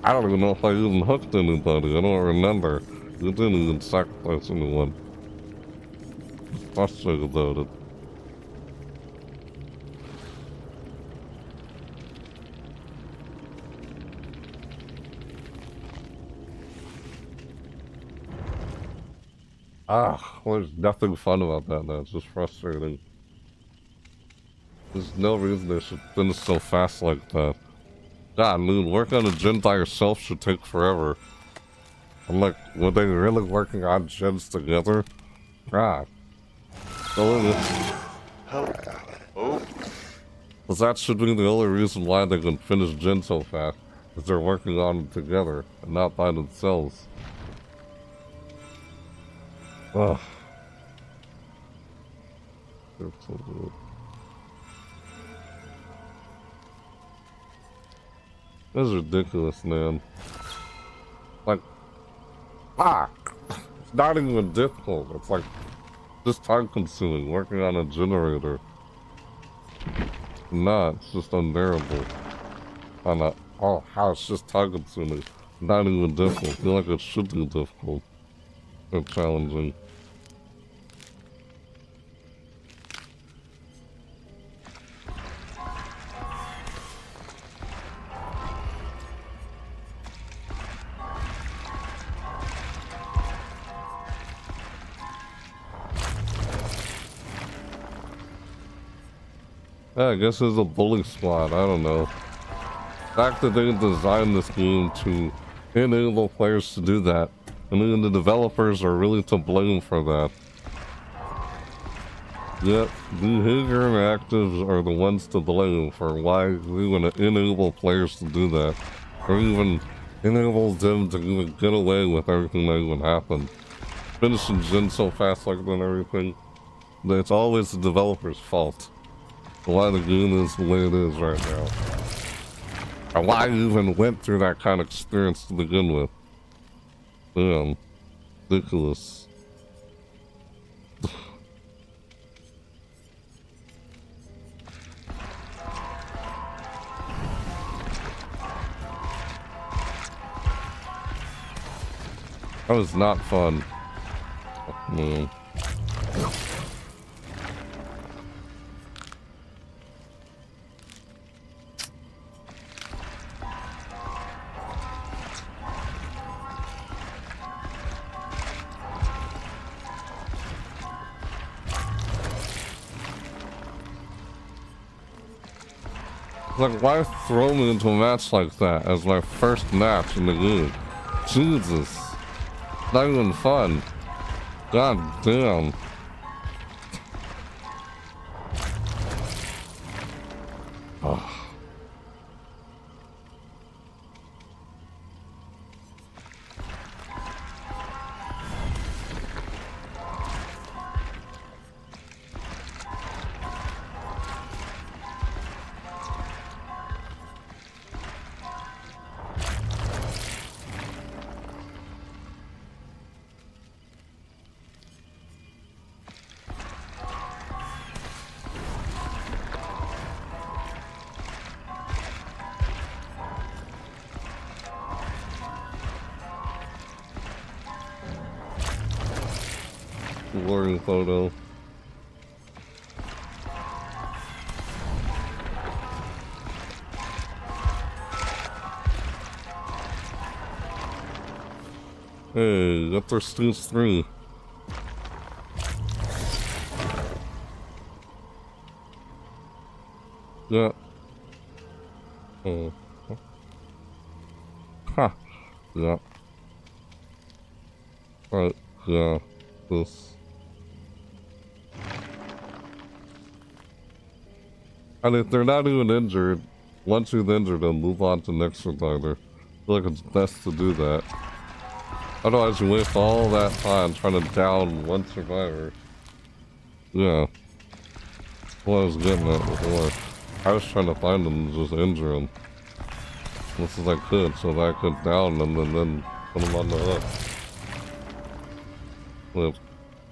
I don't even know if I even hooked anybody. I don't remember. You didn't even sacrifice anyone. Frustrated about it. There's nothing fun about that now. It's just frustrating. There's no reason they should finish so fast like that. God, dude, working on a gen by yourself should take forever. I'm like, were they really working on gens together? God. Help. Oh. Because that should be the only reason why they can finish gen so fast. Is they're working on it together, and not by themselves. Ugh. That's ridiculous, man. Like, it's not even difficult. It's like just time consuming, working on a generator. Nah, it's just unbearable. How it's just time consuming. Not even difficult. I feel like it should be difficult. Or challenging. Yeah, I guess it's a bully squad, I don't know. The fact that they designed this game to enable players to do that, and even the developers are really to blame for that. Yep, behavior and actives are the ones to blame for why we want to enable players to do that, or even enable them to even get away with everything that even happened. Finishing gen so fast like that and everything, it's always the developer's fault. Why the game is the way it is right now. And why I even went through that kind of experience to begin with. Damn. Ridiculous. That was not fun. Man. Like, why throw me into a match like that as my first match in the game? Jesus. Not even fun. God damn. Oh. Warning photo. Hey, got their Stools 3. Yeah. Oh. Ha. Yeah. Right. Yeah. This. And if they're not even injured, once you're injured, then move on to the next survivor. I feel like it's best to do that. Otherwise, you waste all that time trying to down one survivor. Yeah. Well, I was getting at before. I was trying to find them and just injure them. As much as I could, so that I could down them and then put them on the hook. But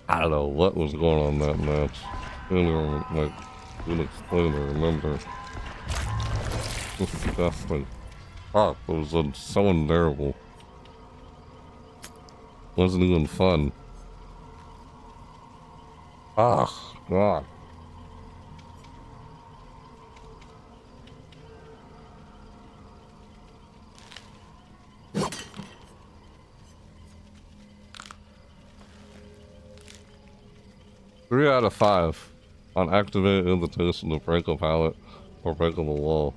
I don't know what was going on in that match. I don't even, like, couldn't explain or remember. disgusting. Fuck, it was so unbearable. Wasn't even fun. Ah, God. Three out of 5 on activate invitation to break a pallet or break on the wall.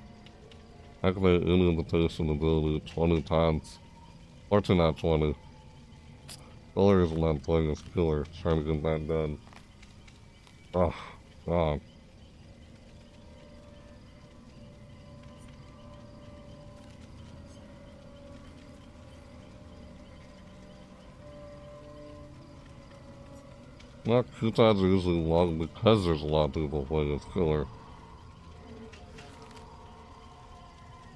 Activate any invitation ability 20 times. 14 out of 20. The only reason I'm playing is killer, trying to get that done. Oh, God. Not 2 times are usually long because there's a lot of people playing as killer.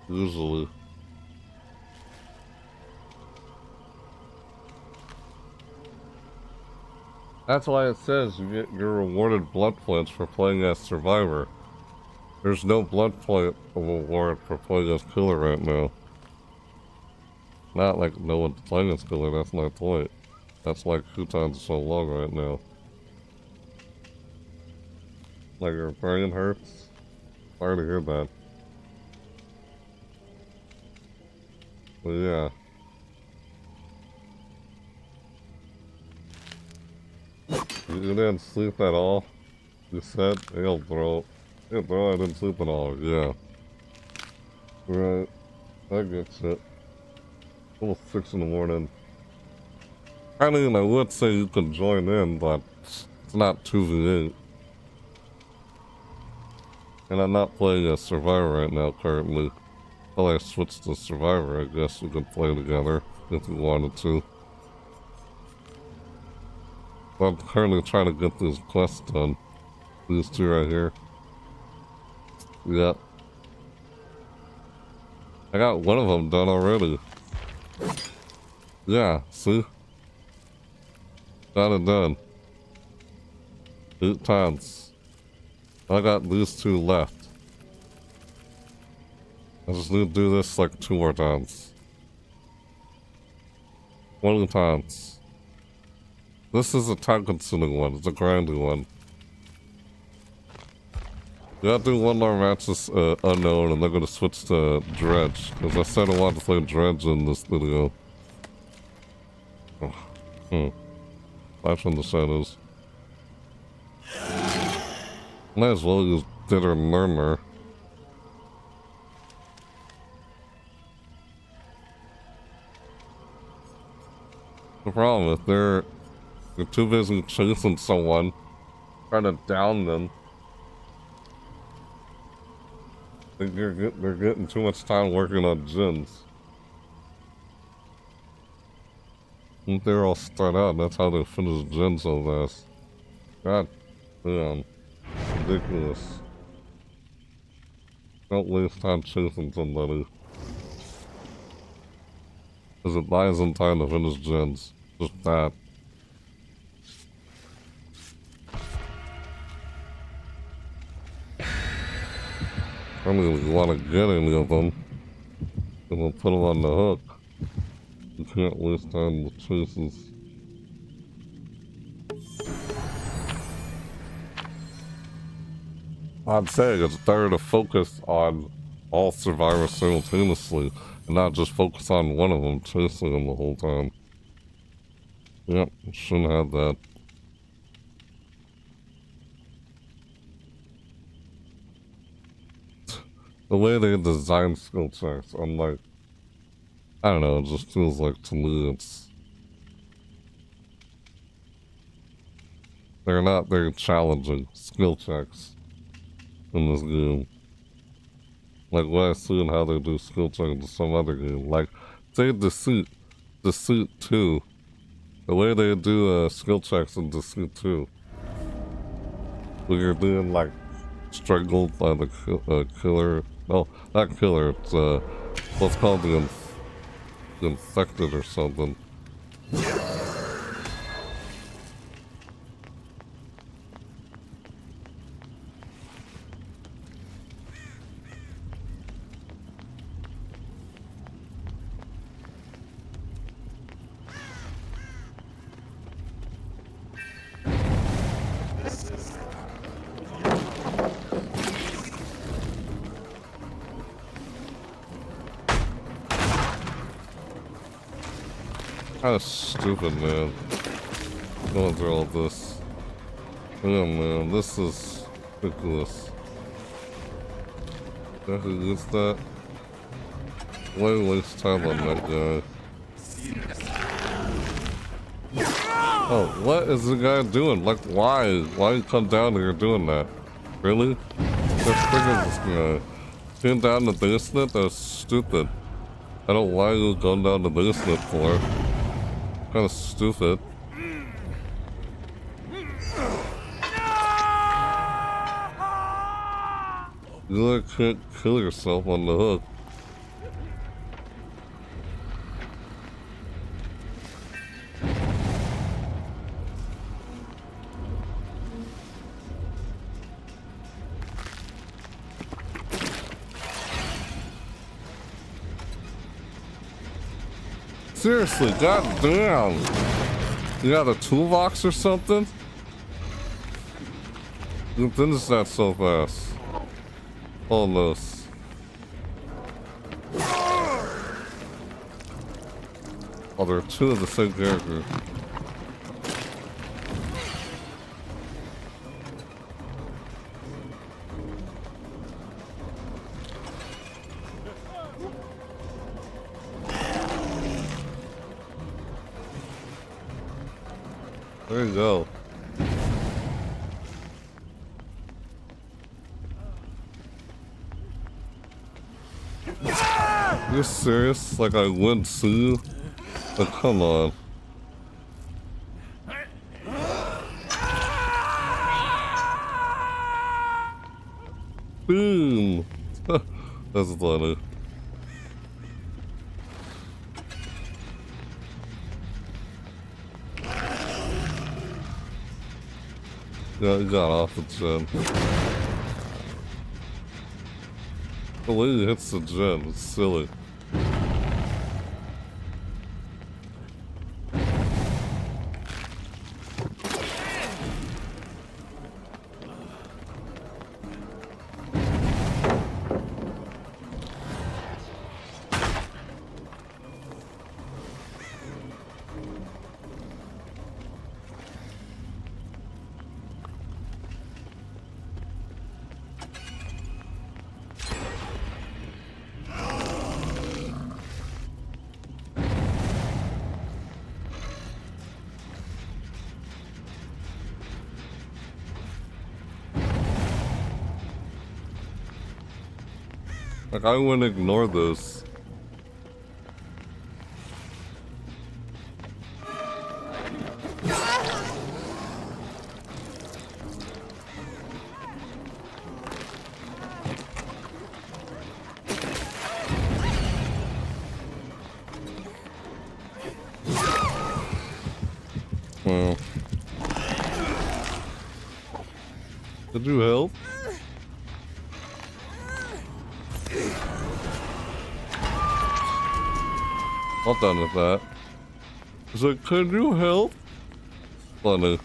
Usually. That's why it says you get your rewarded blood points for playing as survivor. There's no blood point reward for playing as killer right now. Not like no one's playing as killer, that's my point. That's why coupons are so long right now. Like your brain hurts? Sorry to hear that. But yeah. You didn't sleep at all? You said? Hey bro. Hey bro, I didn't sleep at all, yeah. Right. I get it. Almost 6 in the morning. I mean, I would say you could join in, but it's not 2v8. And I'm not playing as Survivor right now currently. Until I switch to Survivor, I guess we could play together if we wanted to. But I'm currently trying to get these quests done. These two right here. Yep. I got one of them done already. Yeah, see? Got it done. 8 times. I got these 2 left. I just need to do this like 2 more times. 20 times. This is a time-consuming one. It's a grindy one. You gotta do 1 more match this unknown, and they're gonna switch to Dredge. Because I said I wanted to play Dredge in this video. Oh. Life from the shadows. Might as well use Bitter Murmur. The problem is they're too busy chasing someone, trying to down them. They're getting too much time working on gens. I think they're all start out, that's how they finish gens so fast. God damn. Ridiculous. Don't waste time chasing somebody. Because it buys them time to finish gens. Just that. I don't even want to get any of them. And we'll put them on the hook. You can't waste time with chases. I'd say it's better to focus on all survivors simultaneously and not just focus on one of them, chasing them the whole time. Yep, shouldn't have that. The way they design skill checks, I'm like, I don't know, it just feels like to me it's... They're not very challenging skill checks in this game. Like what I see and how they do skill checks in some other game. Like, say Deceit 2. The way they do skill checks in Deceit 2. When you're doing like strangled by the killer. No, not killer, it's what's called the infected or something. Kinda stupid, man. Going through all this. Oh man, this is ridiculous. Did I use that? Why waste time on that guy? Oh, what is the guy doing? Like, why? Why you come down here doing that? Really? Just freaking this guy. Came down the basement? That's stupid. I don't know why you going down the basement for. Kinda stupid. You like can't kill yourself on the hook. Seriously, goddamn! You got a toolbox or something? You finished that so fast. Almost. Oh, there are two of the same character. There you go. You're serious? Like I wouldn't see you? Like, come on. Boom! That's funny. Yeah, he got off the gen. The way he hits the gen is silly. Like, I wouldn't ignore this. Well. Did you help? I'm done with that. He's like, can you help? Funny.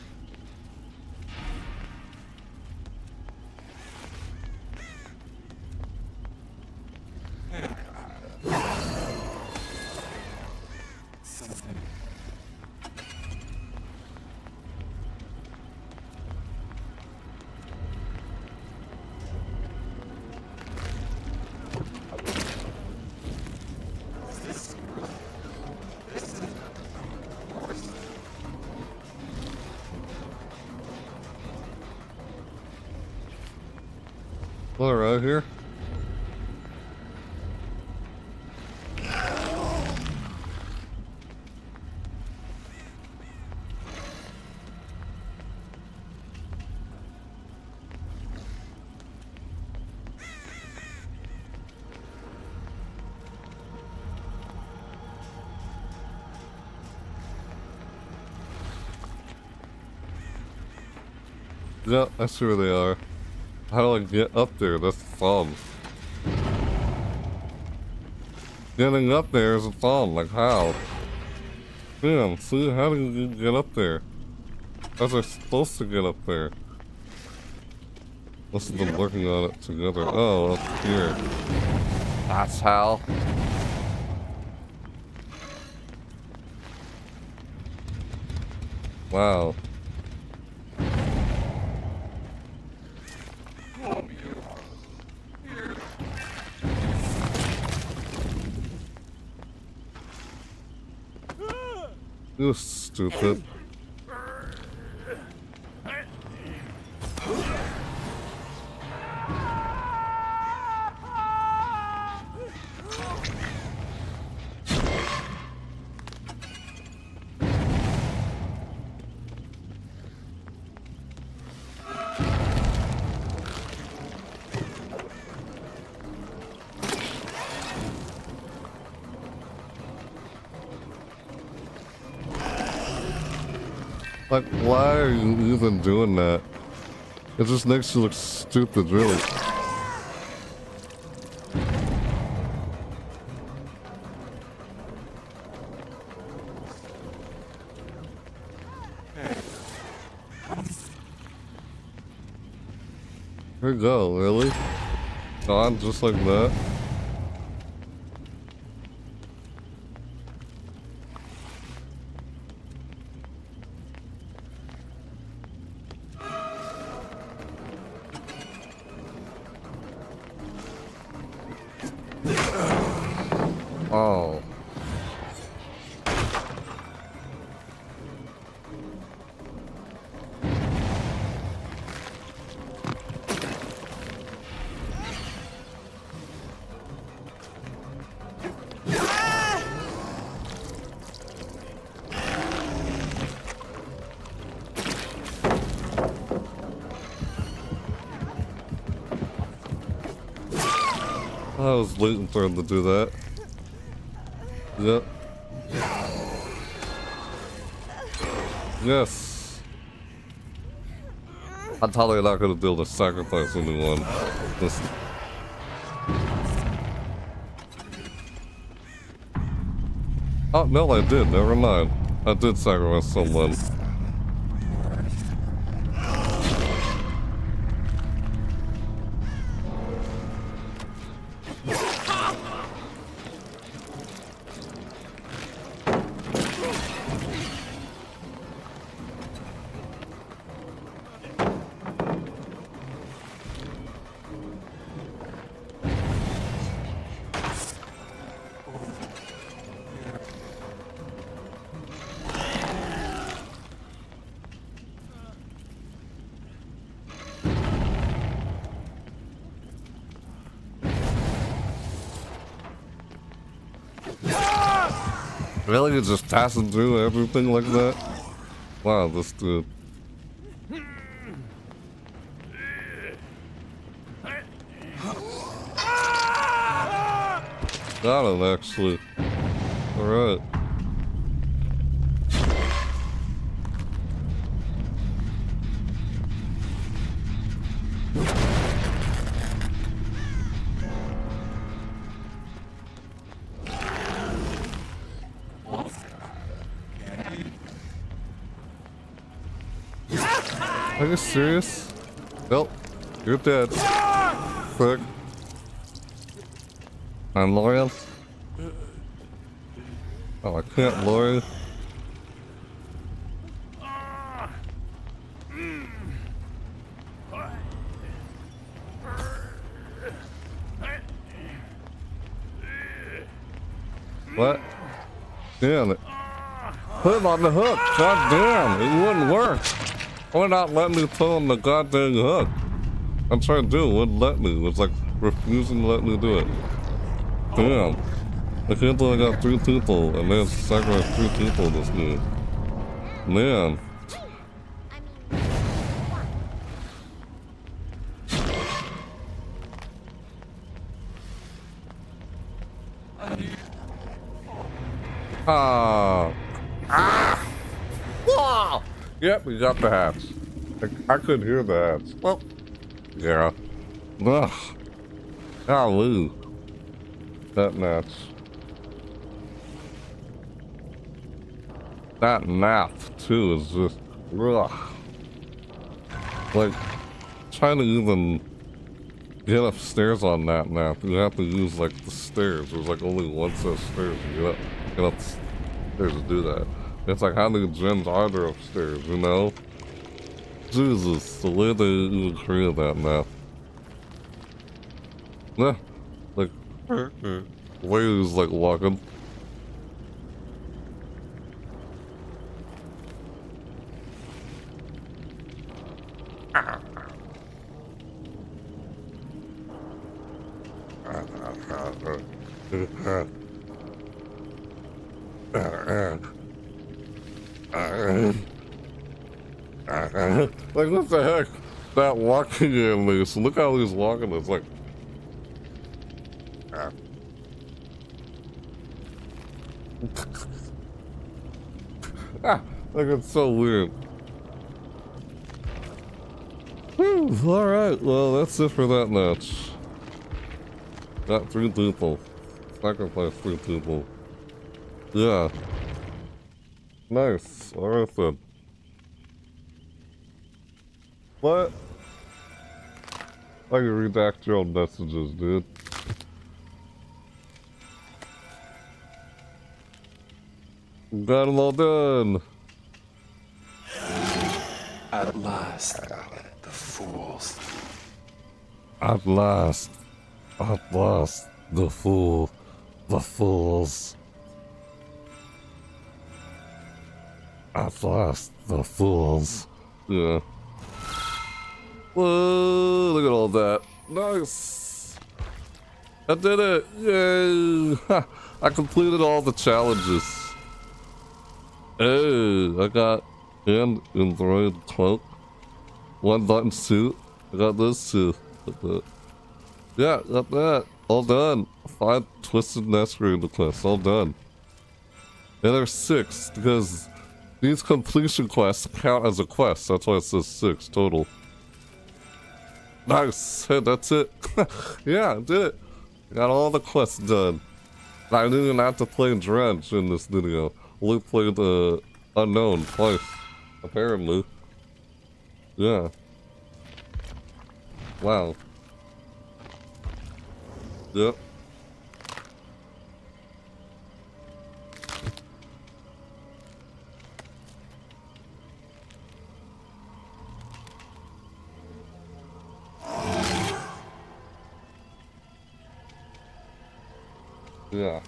All right here. Yeah, I see where they are. How do I get up there? That's the problem. Getting up there is a problem. Like, how? Damn, see, how do you get up there? How's I supposed to get up there? Must have been working on it together. Oh, up here. That's how. Wow. You stupid. Like, why are you even doing that? It just makes you look stupid, really. Here you go, really? Gone just like that? Oh. I was waiting for him to do that. Yep. Yes. I'm totally not gonna build a sacrifice anyone. Listen. Oh, no, I did. Never mind. I did sacrifice someone. Really? You're just passing through everything like that? Wow, this dude. Got him, actually. Alright. Are you serious? Well, you're dead. Frick. I'm loyal. Oh, I can't lure. What? Damn it. Put him on the hook. God damn, it wouldn't work. Why not let me pull on the goddamn hook? I'm trying to do it, wouldn't let me. It was like refusing to let me do it. Damn. I can't believe I got 3 people and then sacrificed 3 people this game. Man. Ah. Ah. Whoa. Yep, we got the hats. I couldn't hear the hats. Well, yeah. Ugh. Golly. That match. That map, too, is just... Ugh. Like, trying to even get upstairs on that map, you have to use, like, the stairs. There's, like, only one set of stairs. You get up the stairs to do that. It's like, how many gens are there upstairs, you know? Jesus, the way they even created that map. Yeah, like, the way he was like walking. Like, what the heck? That walking animation. Look how he's walking. It's like. Like, it's so weird. Alright, well, that's it for that match. Got 3 people. Sacrifice 3 people. Yeah. Nice. Alright then. What? I can redact your own messages, dude. Got them all done. At last, the fools. At last, the fools. At last, the fools. Yeah. Whoa, look at all that. Nice. I did it. Yay. I completed all the challenges. Hey, I got an embroidered cloak. 1 button suit. I got this too. Yeah, got that. All done. 5 Twisted Masquerade quests. All done. And there's 6 because these completion quests count as a quest. That's why it says 6 total. Nice. Hey, that's it. Yeah, I did it. Got all the quests done. I didn't even have to play Dredge in this video. Only played the Unknown twice. Apparently. Yeah. Wow. Yep. Yeah.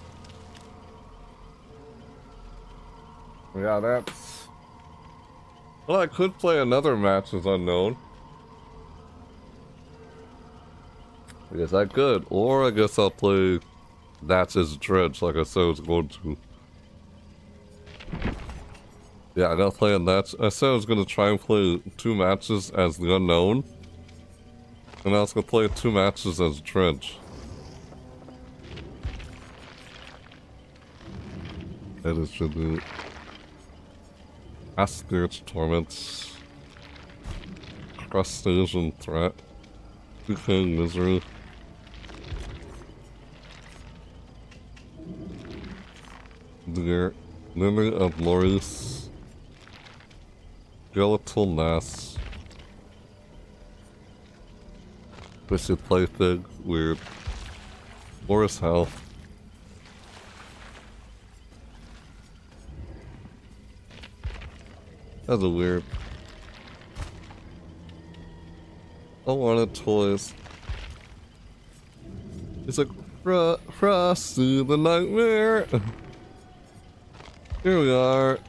Yeah, that's... Well, I could play another match as Unknown. I guess I could. Or I guess I'll play That's as Dredge like I said I was going to. Yeah, I gotta play on that. I said I was gonna try and play 2 matches as the Unknown. And I was gonna play 2 matches as Dredge. That is should be Aspirits Torments. Crustacean Threat. Decaying Misery. The Memory of Loris. Skeletal Mass. Twisted Plaything. Weird. Loris Health. That's a weird. I wanted toys. It's like Frosty the Nightmare. Here we are.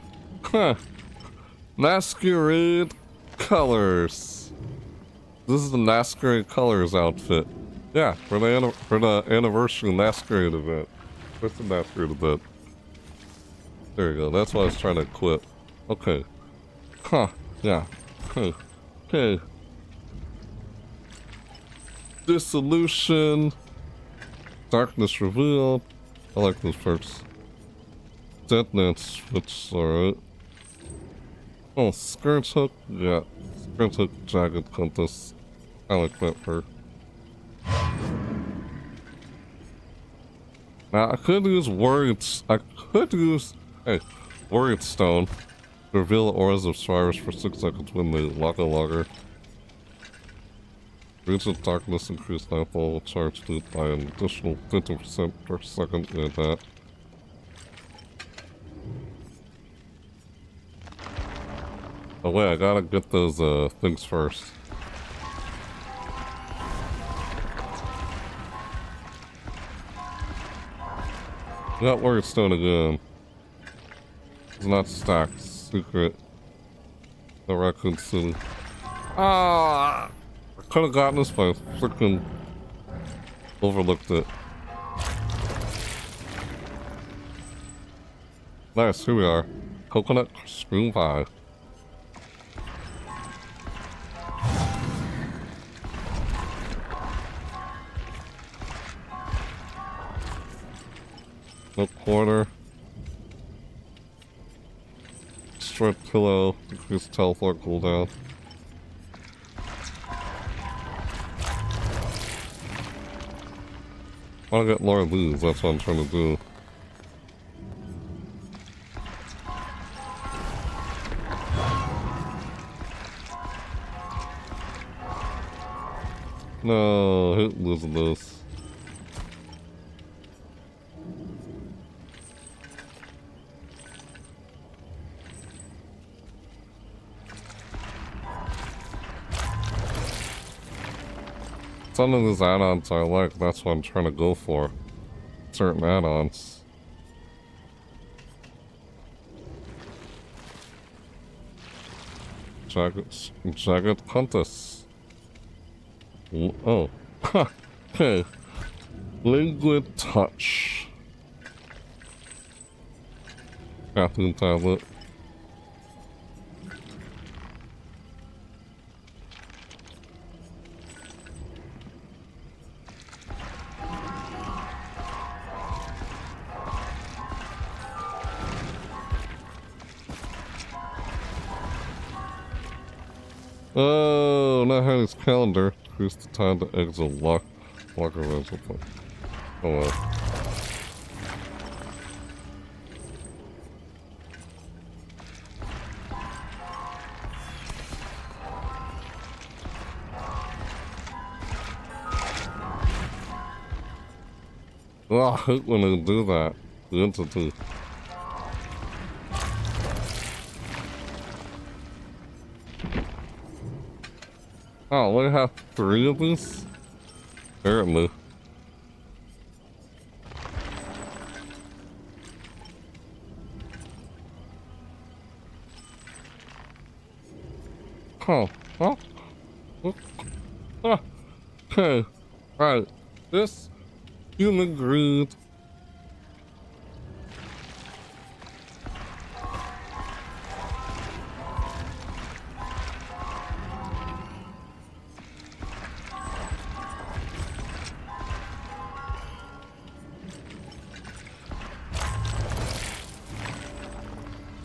Huh. Masquerade Colors. This is the Masquerade Colors outfit. Yeah, for the anniversary Masquerade event. What's the Masquerade event? There you go. That's why I was trying to quit. Okay. Huh. Yeah. Okay. Okay. Dissolution. Darkness Revealed. I like those parts. Deadness, which is alright. Oh, Scourge Hook? Yeah. Scourge Hook, Jagged Compass. I like that part. Now, I could use hey, Worried Stone. Reveal auras of Cyrus for 6 seconds when they lock a logger. Radiant Darkness increased nightfall charge to by an additional 50% per second. Yeah, that. Oh wait, I gotta get those things first. Got Warstone again. It's not stacked. Secret. The Raccoon City. Ah! I could have gotten this by freaking overlooked it. Nice, here we are. Coconut scream pie. No quarter. Strength pillow. Decrease teleport cooldown. I wanna get more of these, that's what I'm trying to do. No, hit losing this. Some of these add-ons I like, that's what I'm trying to go for. Certain add-ons. Jagged Compass. Oh. Okay. Liquid Touch. Caffeine tablet. Oh, not having his calendar. Increase the time to exit locker rental point. Oh well. Oh, I hate when they do that. The entity. Oh, we have 3 of these? Apparently. Huh. Huh? Okay. Right. This human greed.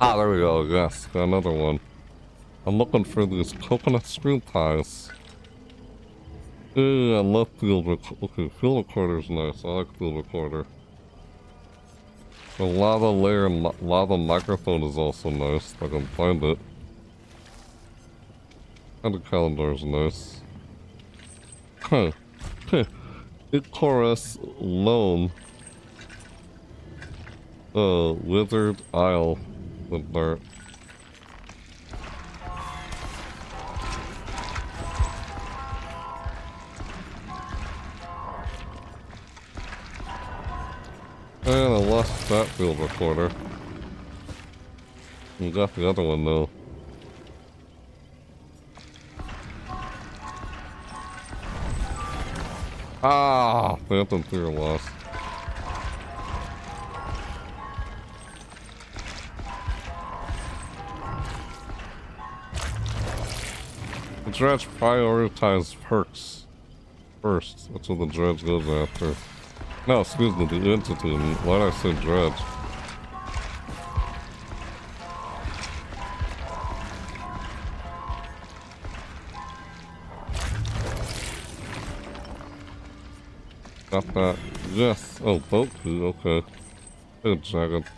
Ah, there we go, yes, got another one. I'm looking for these coconut screw pies. I love field recorder. Okay, field recorder's nice, I like field recorder. The lava layer and lava microphone is also nice, if I can find it. And the calendar is nice. Huh. Icarus Loan. Wizard Isle. With dirt. And I lost that field recorder. We got the other one though. Ah! Phantom Fear lost. The dredge prioritize perks first. That's what the dredge goes after. No, excuse me, the entity. Why did I say dredge? Got that. Yes. Oh, boat key. Okay. Hey, Jagged.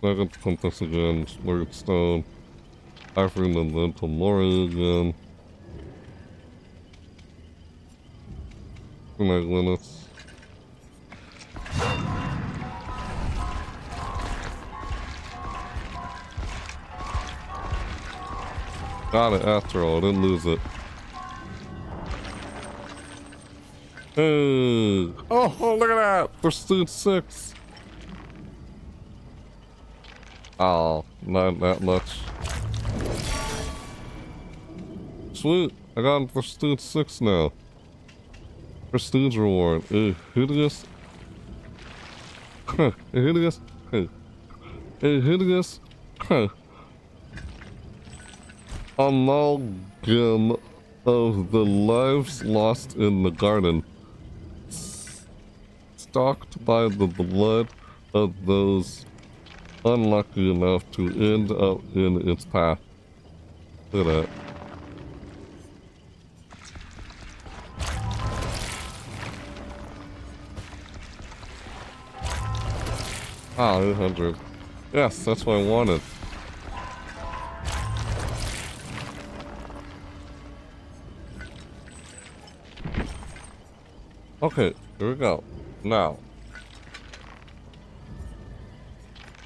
Jagged Compass again. Slurred Stone. Ivory and then to Lori again. Mag limits. Got it after all, I didn't lose it. Hey! Oh, look at that! Prestige 6! Oh, not that much. Sweet! I got a Prestige 6 now. Prestige reward. A hideous... a hideous... a hideous... amalgam of the lives lost in the garden, stalked by the blood of those unlucky enough to end up in its path. Look at that. Ah, 800. Yes, that's what I wanted. Okay, here we go. Now.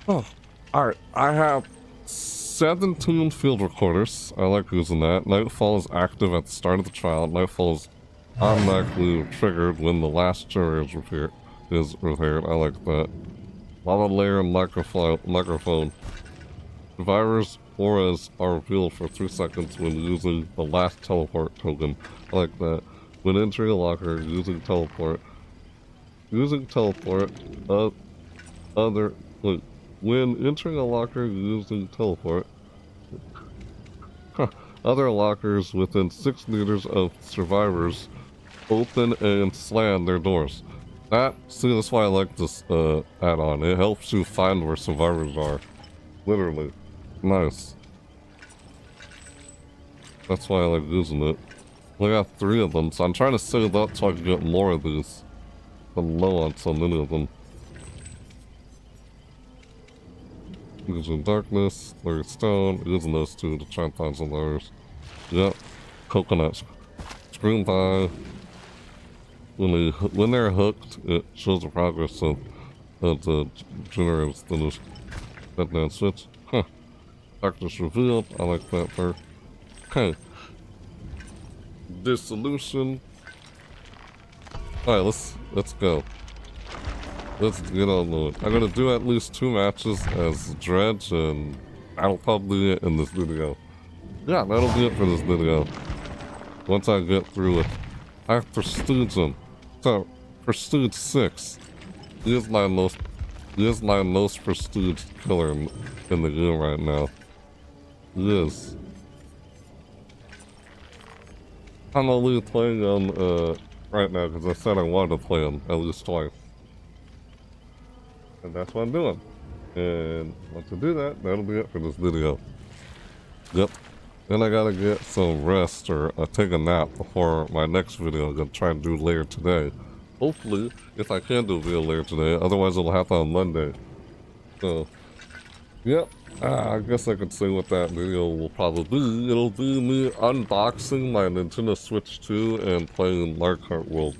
Oh, alright. I have 17 field recorders. I like using that. Nightfall is active at the start of the trial. Nightfall is automatically triggered when the last jury is repaired. I like that. Lava layer and microphone. Survivors' auras are revealed for 3 seconds when using the last teleport token. I like that. When entering a locker, using teleport. When entering a locker using teleport, other lockers within 6 meters of survivors open and slam their doors. See, that's why I like this add-on. It helps you find where survivors are. Literally. Nice. That's why I like using it. I got 3 of them, so I'm trying to save up so I can get more of these. I'm low on so many of them. Using darkness, Larry Stone, using those 2 to try and find some others. Yep. Coconuts. Screen by. When they're hooked, it shows the progress of the generators finished. That down switch. Huh. Darkness revealed. I like that part. Okay. Dissolution. Alright, let's go. Let's get on with it. I'm gonna do at least 2 matches as Dredge, and that'll probably be it in this video. Yeah, that'll be it for this video. Once I get through it. I have Prestige him. So, Prestige 6. He is my most prestige killer in the game right now. He is. I'm only playing him right now because I said I wanted to play him at least twice. And that's what I'm doing. And once I do that, that'll be it for this video. Yep. Then I gotta get some rest or take a nap before my next video I'm gonna try and do later today. Hopefully, if I can do a video later today, otherwise it'll happen on Monday. So, yep. I guess I could say what that video will probably be. It'll be me unboxing my Nintendo Switch 2 and playing Mario Kart World.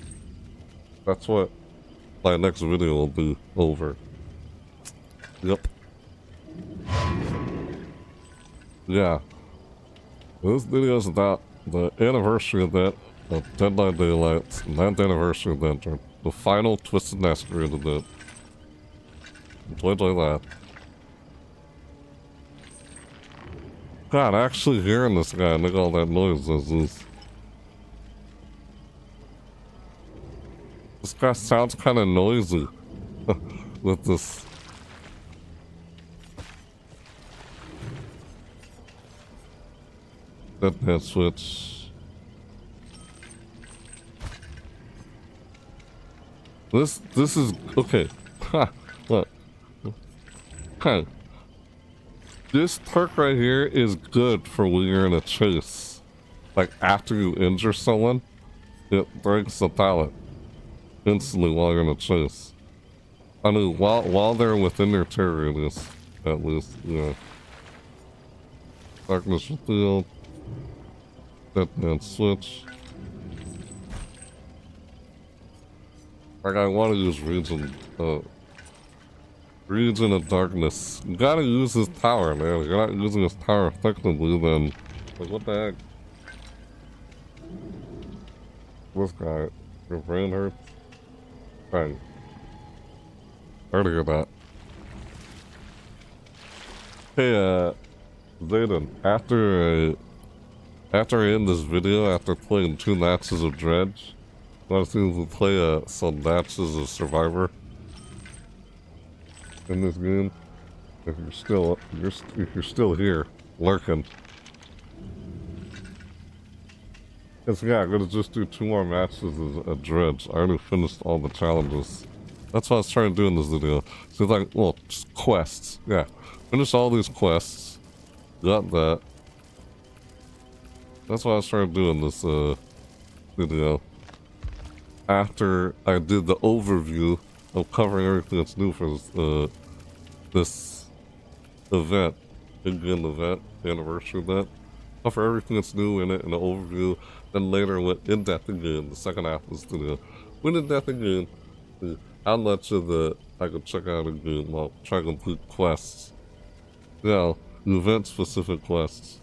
That's what my next video will be over. Yep. Yeah. This video is about the anniversary event of Dead by Daylight's 9th anniversary event, or the final Twisted Masquerade event. Enjoy that. God, actually hearing this guy make all that noise is... This guy sounds kind of noisy with this. That switch. This is okay. Ha! Look. Okay. This perk right here is good for when you're in a chase. Like after you injure someone, it breaks the pallet instantly while you're in a chase. I mean, while they're within their territory, at least, yeah. Darkness revealed. Deadman switch. Like, I want to use Region of Darkness. You gotta use his power, man. If you're not using his power effectively, then Like, what the heck? This guy, your brain hurts? Right. I already hear that. Hey, Zayden, after I end this video, after playing 2 matches of Dredge, I want to see if we play some matches of Survivor in this game. If you're still here, lurking. Cause yeah, I'm gonna just do 2 more matches of Dredge. I already finished all the challenges. That's what I was trying to do in this video. So it's like, well, just quests. Yeah, finish all these quests. Got that. That's what I was trying to do in this video. After I did the overview of covering everything that's new for this event, in-game event, anniversary event. Cover everything that's new in it in the overview. Then later went in-depth again. The second half of this video went in-depth again. How much of the I could check out again while trying to complete quests. Yeah, event-specific quests.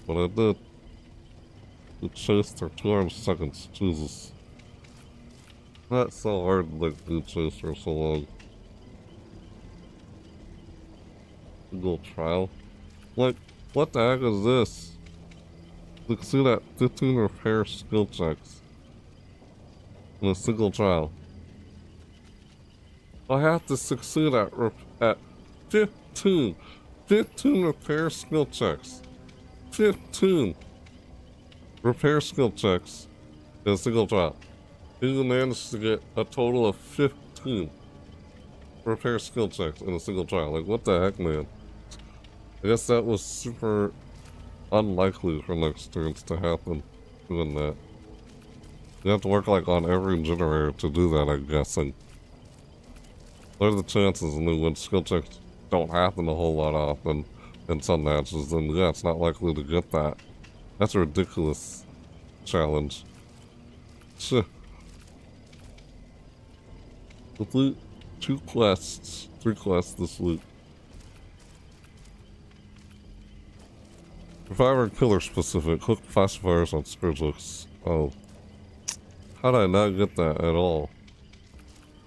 But I did. It chased for 200 seconds. Jesus. Not so hard to like do chase for so long. Single trial. Like, what the heck is this? You can see that 15 repair skill checks in a single trial. I have to succeed at 15 repair skill checks. 15 repair skill checks in a single trial. You managed to get a total of 15 repair skill checks in a single trial. Like, what the heck, man? I guess that was super unlikely for next experience to happen doing that. You have to work like on every generator to do that, I'm guessing. What are the chances when skill checks don't happen a whole lot often in some matches? Then yeah, it's not likely to get that. That's a ridiculous challenge. Shit. Complete 2 quests, 3 quests this week. Survivor killer specific. Hook classifiers on scourge hooks. Oh. How did I not get that at all?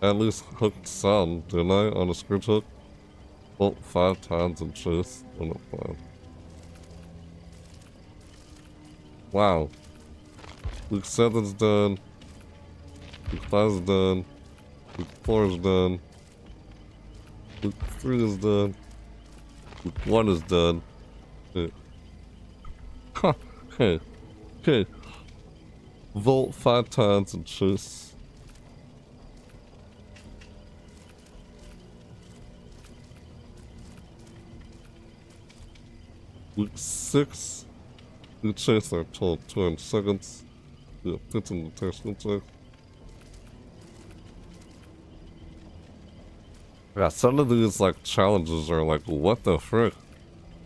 At least hooked some, didn't I, on a scourge hook? Bolt 5 times and chase on a 5. Wow. Week 7's done. Week 5's done. Week 4's done. Week 3 is done. Week 1 is done. Okay. Okay. Volt 5 times and chase. Week 6. We chase our total 200 seconds. We have 15 detachment check. Yeah, some of these like challenges are like, what the frick?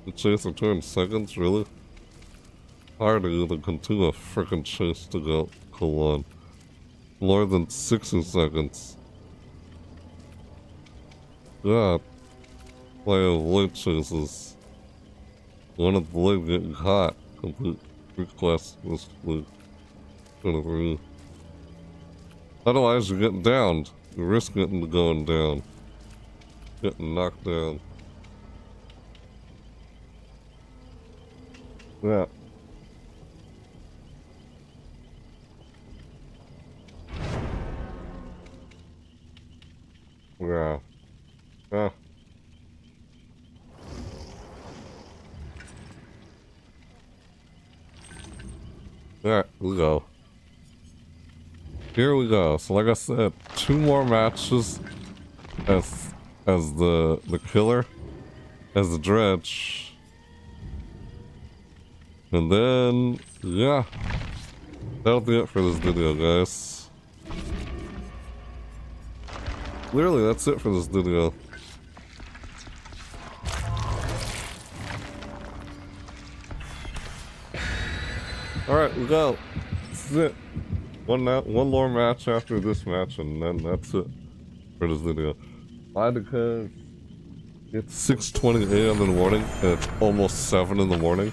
We chase our 200 seconds, really? Hard to even continue a frickin' chase to go on. More than 60 seconds. God. Play avoid chases. Want to avoid getting caught. Complete request this week. 23. Otherwise you're getting downed. You risk getting going down. Getting knocked down. Yeah. Yeah. Yeah. Alright, we go. Here we go. So like I said, 2 more matches as the killer, as the dredge. And then yeah. That'll be it for this video, guys. Literally, that's it for this video. Alright, we go. This is it. One more match after this match, and then that's it for this video. Why? Because it's 6:20 a.m. in the morning, and it's almost 7 in the morning.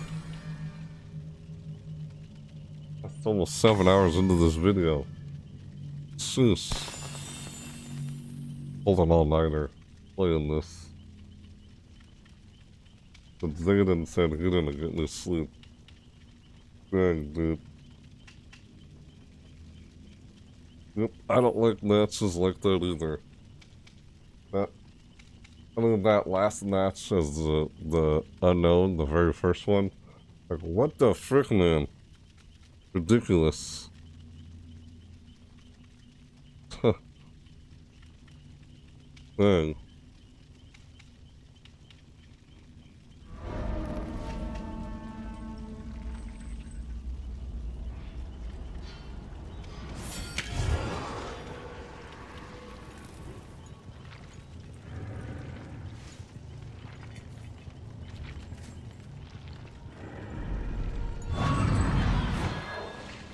It's almost 7 hours into this video. Jeez. Hold an all-nighter playing this. But Zayden said he didn't get any sleep. Dang, dude. Yep, I don't like matches like that either. I mean, that last match as the unknown, the very first one. Like, what the frick, man? Ridiculous. Dang.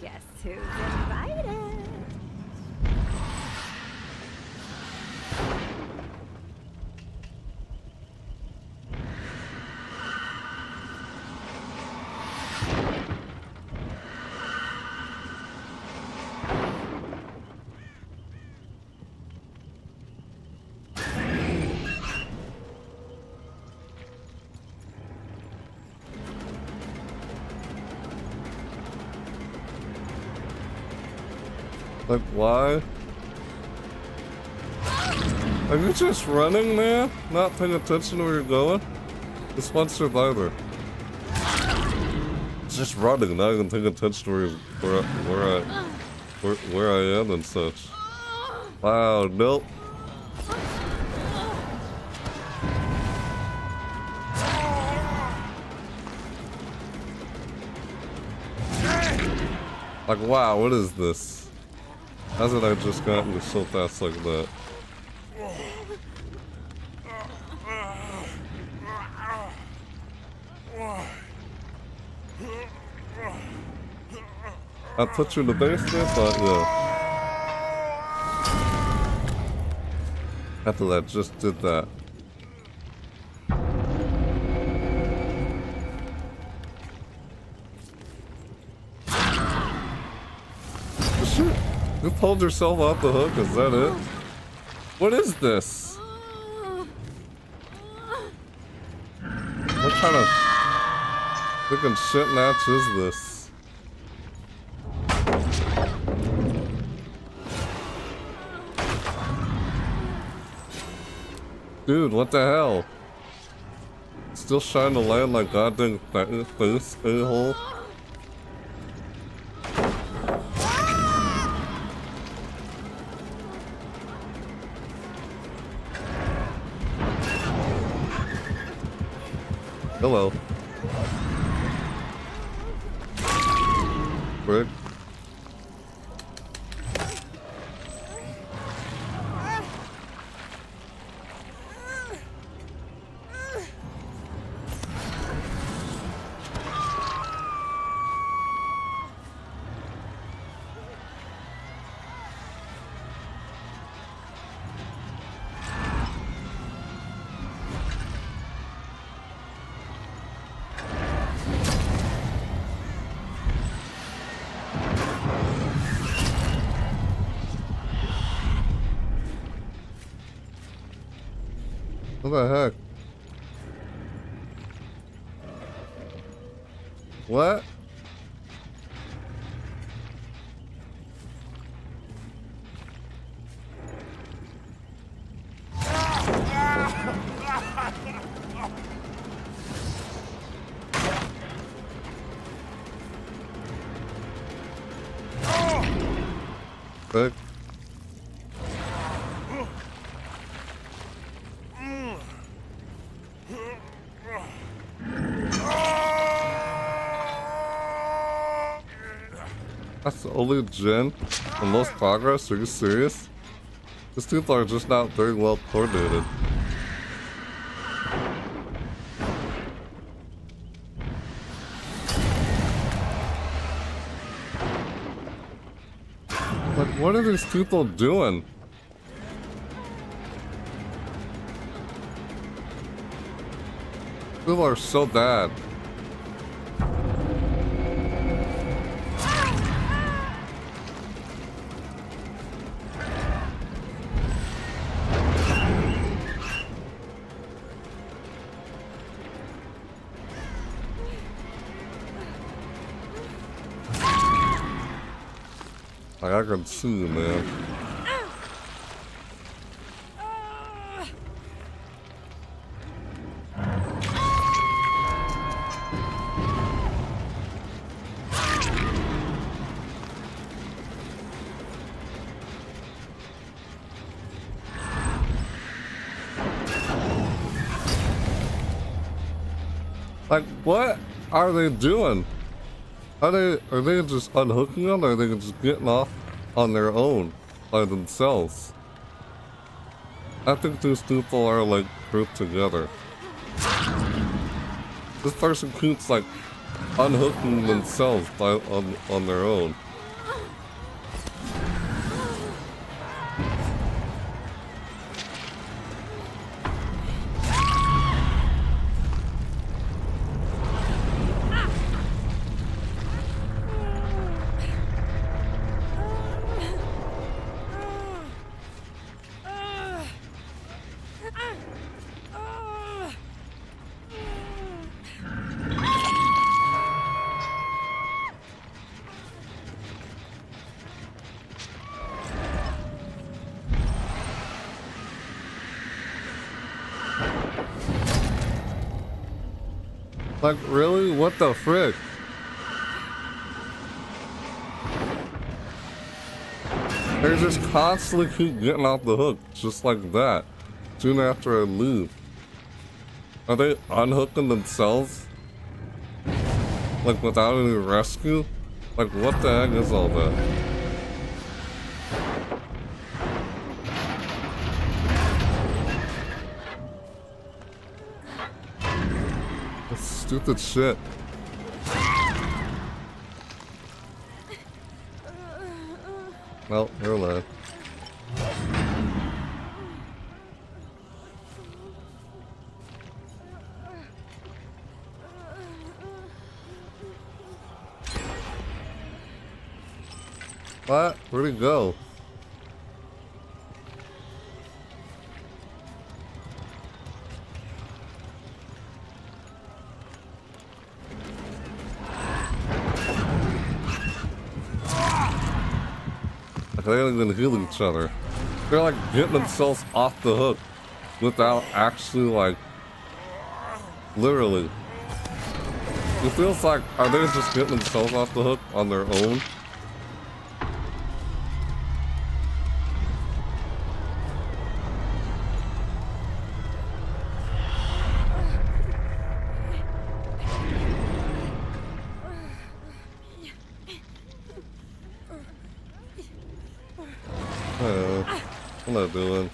Guess who's invited? Like, why? Are you just running, man? Not paying attention to where you're going? This one survivor. It's just running, not even paying attention to where I am and such. Wow, nope. Like, wow, what is this? Hasn't I just gotten me so fast like that? I put you in the basement, but yeah. After that, just did that. Shoot! You pulled yourself off the hook, is that it? What is this? What kind of freaking shit match is this? Dude, what the hell? Still trying to land like goddamn face, a-hole? Hello. Brick. What the heck? What? Heck? That's the only gen and most progress? Are you serious? These people are just not very well coordinated. Like, what are these people doing? People are so bad. Like, I can see, man. Like, what are they doing? Are they just unhooking them, or are they just getting off on their own by themselves? I think these people are like grouped together. This person keeps like unhooking themselves on their own. Like, really? What the frick? They just constantly keep getting off the hook, just like that, soon after I leave. Are they unhooking themselves? Like, without any rescue? Like, what the heck is all that? That's stupid shit. Well, never mind. What? Where'd he go? They don't even heal each other. They're like getting themselves off the hook without actually like literally. It feels like, are they just getting themselves off the hook on their own? I'm not doing.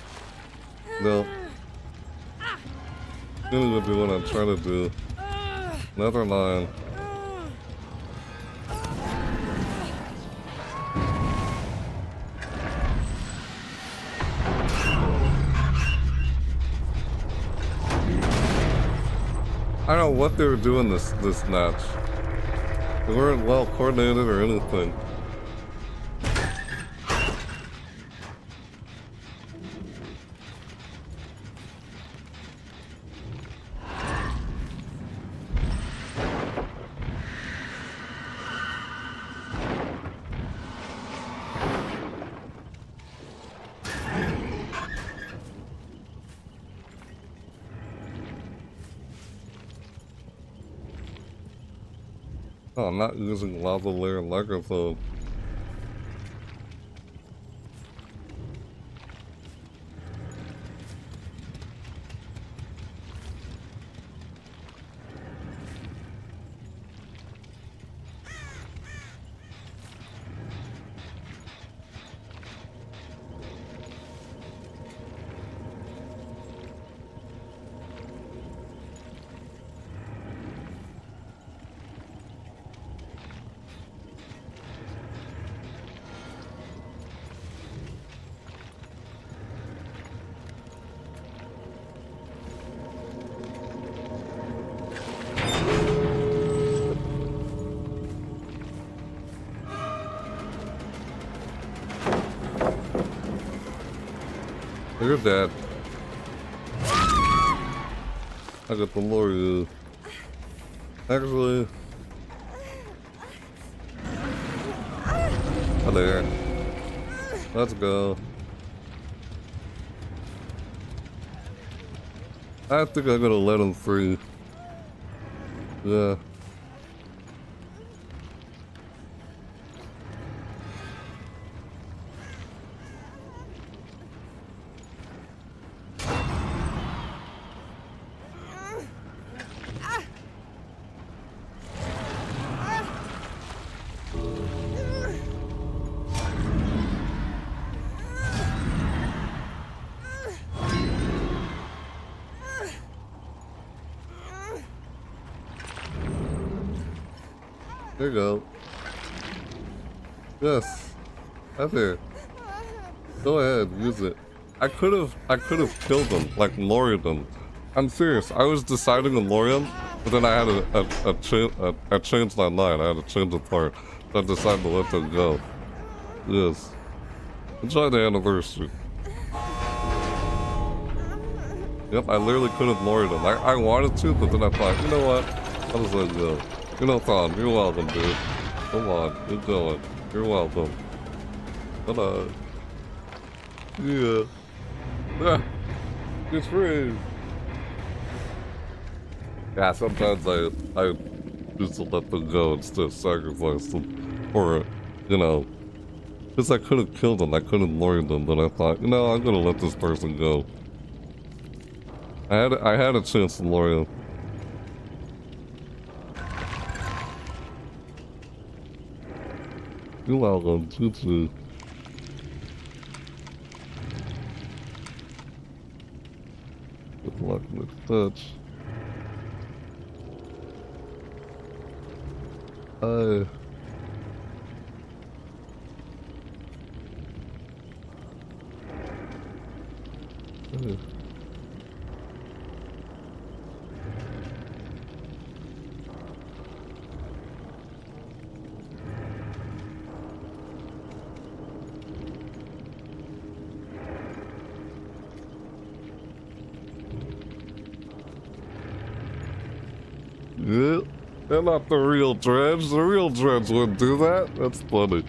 No. I'm gonna do what I'm trying to do. Never mind. I don't know what they were doing this match. They weren't well coordinated or anything. Oh, I'm not using lava layer microphone. You're dead. I got the more you. Actually. Oh, there. Let's go. I think I'm gonna let him free. Yeah. There you go. Yes. That's it. Go ahead, use it. I could have killed him, like loried him. I'm serious. I was deciding to lure him, but then I had I changed my mind. I had to change the part. So I decided to let him go. Yes. Enjoy the anniversary. Yep, I literally could have lured him. I wanted to, but then I thought, you know what? I'll just let it go. You know, Tom, you're welcome, dude. Come on, you're going. You're welcome. Come on. Yeah. Ah, it's free. Yeah, sometimes I choose to let them go instead of sacrifice them. Or, you know, because I could have killed them, I could have lured them, but I thought, you know, I'm gonna let this person go. I had a chance to lure him. You're welcome, too. Good luck with touch. Yeah, they're not the real Dredge. The real Dredge wouldn't do that. That's funny.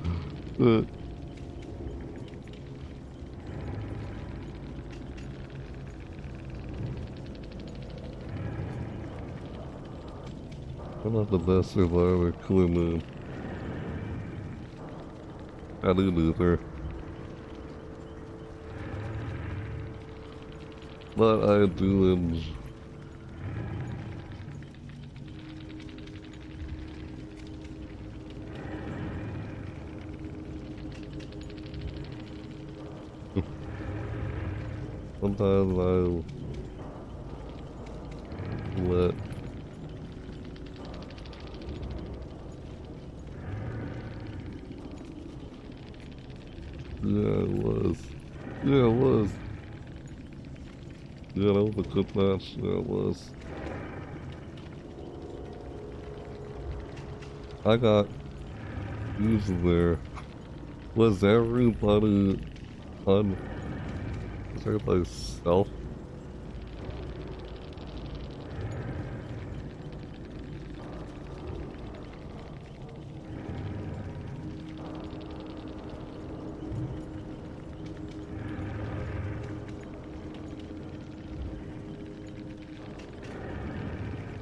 I'm not the best survivor, clear moon. I didn't either. But I do enjoy. Sometimes I'll let yeah, it was. Yeah, it was. Yeah, that was a good match. Yeah, it was. I got used there. Was everybody on? Was everybody self?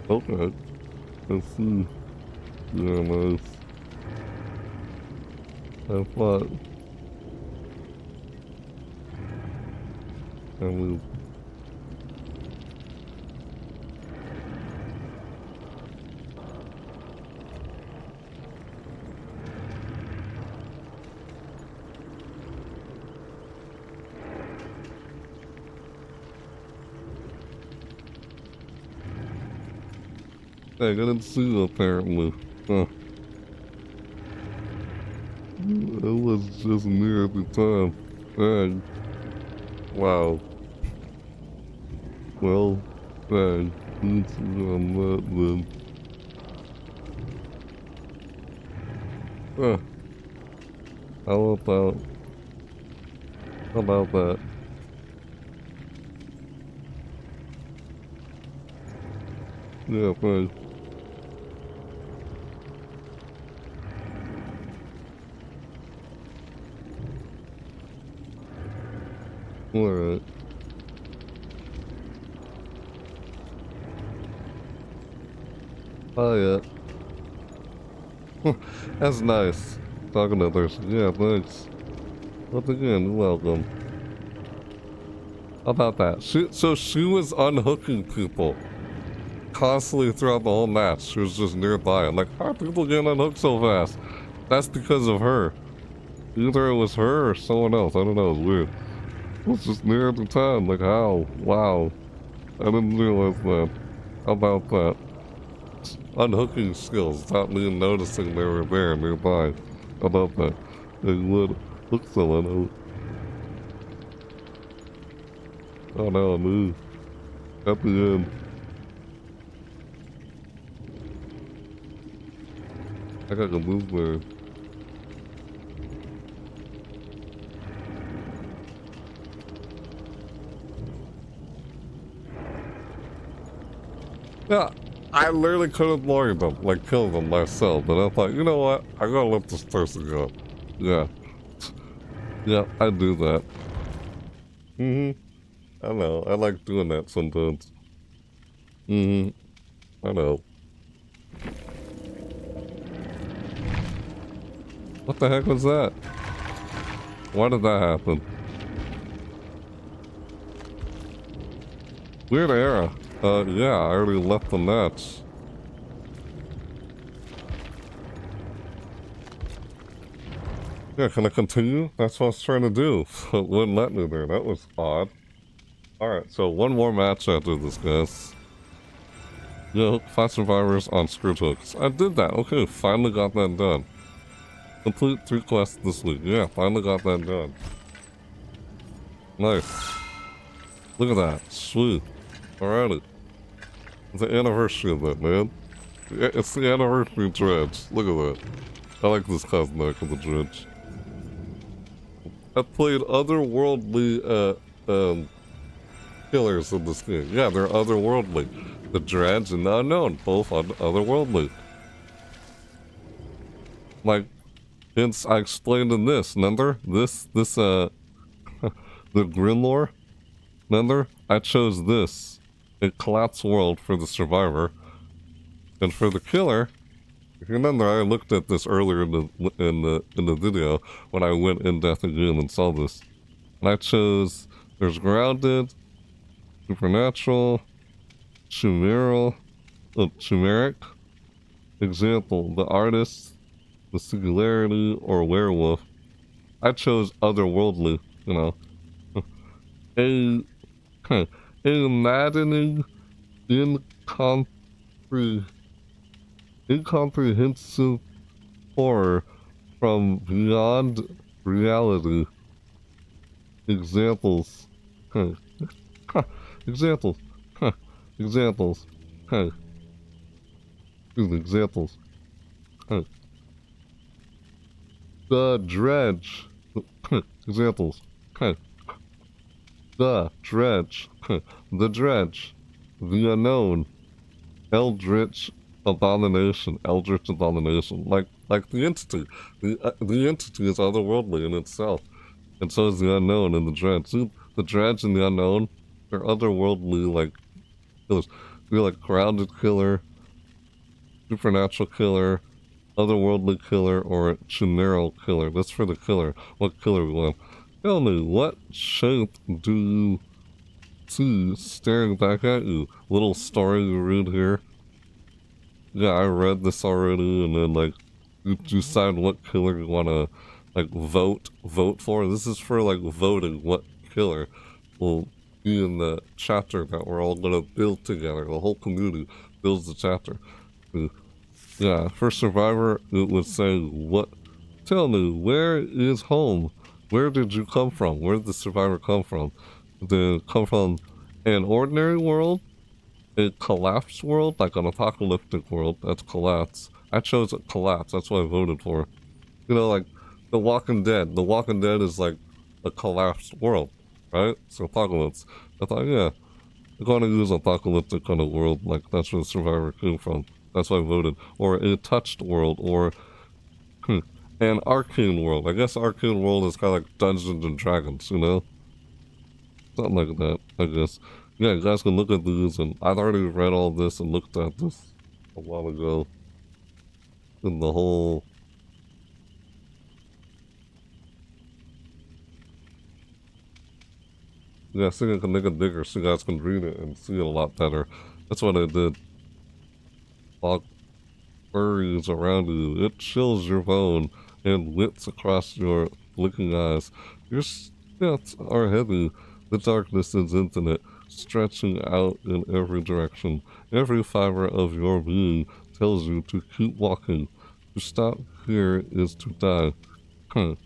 Okay. Let's see. Yeah, nice. I thought I was I didn't see apparently. Huh. It was just near at the time. Dang. Wow. Well, dang. Let's see on that then. Huh. How about that? Yeah, thanks. Alright. Oh yeah. That's nice. Talking to others. Yeah, thanks. Once again, you're welcome. How about that? So she was unhooking people constantly throughout the whole match. She was just nearby. I'm like, how are people getting unhooked so fast? That's because of her. Either it was her or someone else. I don't know. It's weird. It was just near at the time. Like, how? Wow. I didn't realize that. How about that? Unhooking skills without me noticing they were there nearby. How about that? They would hook someone. Oh no, I moved. At the end. I got to move there. Yeah, I literally could have lured them, like killed them myself, but I thought, you know what? I gotta let this person go. Yeah. Yeah, I do that. I know, I like doing that sometimes. I know. What the heck was that? Why did that happen? Weird era. Yeah, I already left the match. Yeah, can I continue? That's what I was trying to do. It wouldn't let me there. That was odd. Alright, so one more match after this, guys. Yo, 5 survivors on screw hooks. I did that. Okay, finally got that done. Complete 3 quests this week. Yeah, finally got that done. Nice. Look at that. Sweet. Alrighty. It's the anniversary of that, man. It's the anniversary dredge. Look at that. I like this cosmetic of the dredge. I've played otherworldly, killers in this game. Yeah, they're otherworldly. The dredge and the unknown, both otherworldly. Like, hence I explained in this, remember? The Grimlore? Remember? I chose this. A collapsed world for the survivor. And for the killer, if you remember, I looked at this earlier in the video when I went in depth again and saw this. And I chose there's grounded, supernatural, chimeric. Example, the artist, the singularity, or werewolf. I chose otherworldly, you know. A maddening, incomprehensive horror from beyond reality. Examples. Examples. Examples. Examples. The dredge. Examples. The dredge. The dredge. The unknown. Eldritch abomination. Eldritch abomination. Like the entity. The entity is otherworldly in itself. And so is the unknown and the dredge. See, the dredge and the unknown, they're otherworldly, like, killers. They're like grounded killer, supernatural killer, otherworldly killer, or chimeral killer. That's for the killer. What killer we want? Tell me, what shape do you see staring back at you? Little story you read here. Yeah, I read this already, and then, like, you decide what killer you want to, like, vote for. This is for, like, voting what killer will be in the chapter that we're all gonna build together. The whole community builds the chapter. Yeah, for Survivor, it would say, what? Tell me, where is home? Where did you come from? Where did the survivor come from? Did it come from an ordinary world? A collapsed world? Like an apocalyptic world? That's collapse. I chose a collapse. That's what I voted for. You know, like The Walking Dead. The Walking Dead is like a collapsed world, right? It's apocalypse. I thought, yeah, I'm going to use apocalyptic kind of world. Like, that's where the survivor came from. That's why I voted. Or a touched world, or an arcane world. I guess arcane world is kind of like Dungeons and Dragons, you know? Something like that, I guess. Yeah, you guys can look at these, and I've already read all this and looked at this a while ago. In the whole... Yeah, I think I can make it bigger so you guys can read it and see it a lot better. That's what I did. Fog furries around you. It chills your bone and whips across your blinking eyes. Your steps are heavy. The darkness is infinite, stretching out in every direction. Every fiber of your being tells you to keep walking. To stop here is to die. Huh.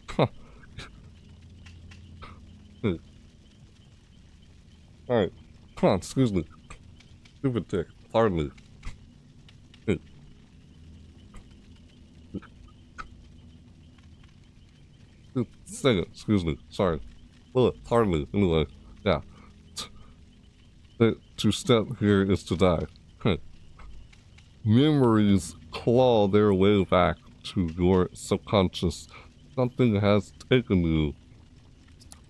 Huh. Alright. Come on, excuse me. Stupid tick. Pardon me. Sing it, excuse me. Sorry. Pardon me. Anyway, yeah. To step here is to die. Memories claw their way back to your subconscious. Something has taken you,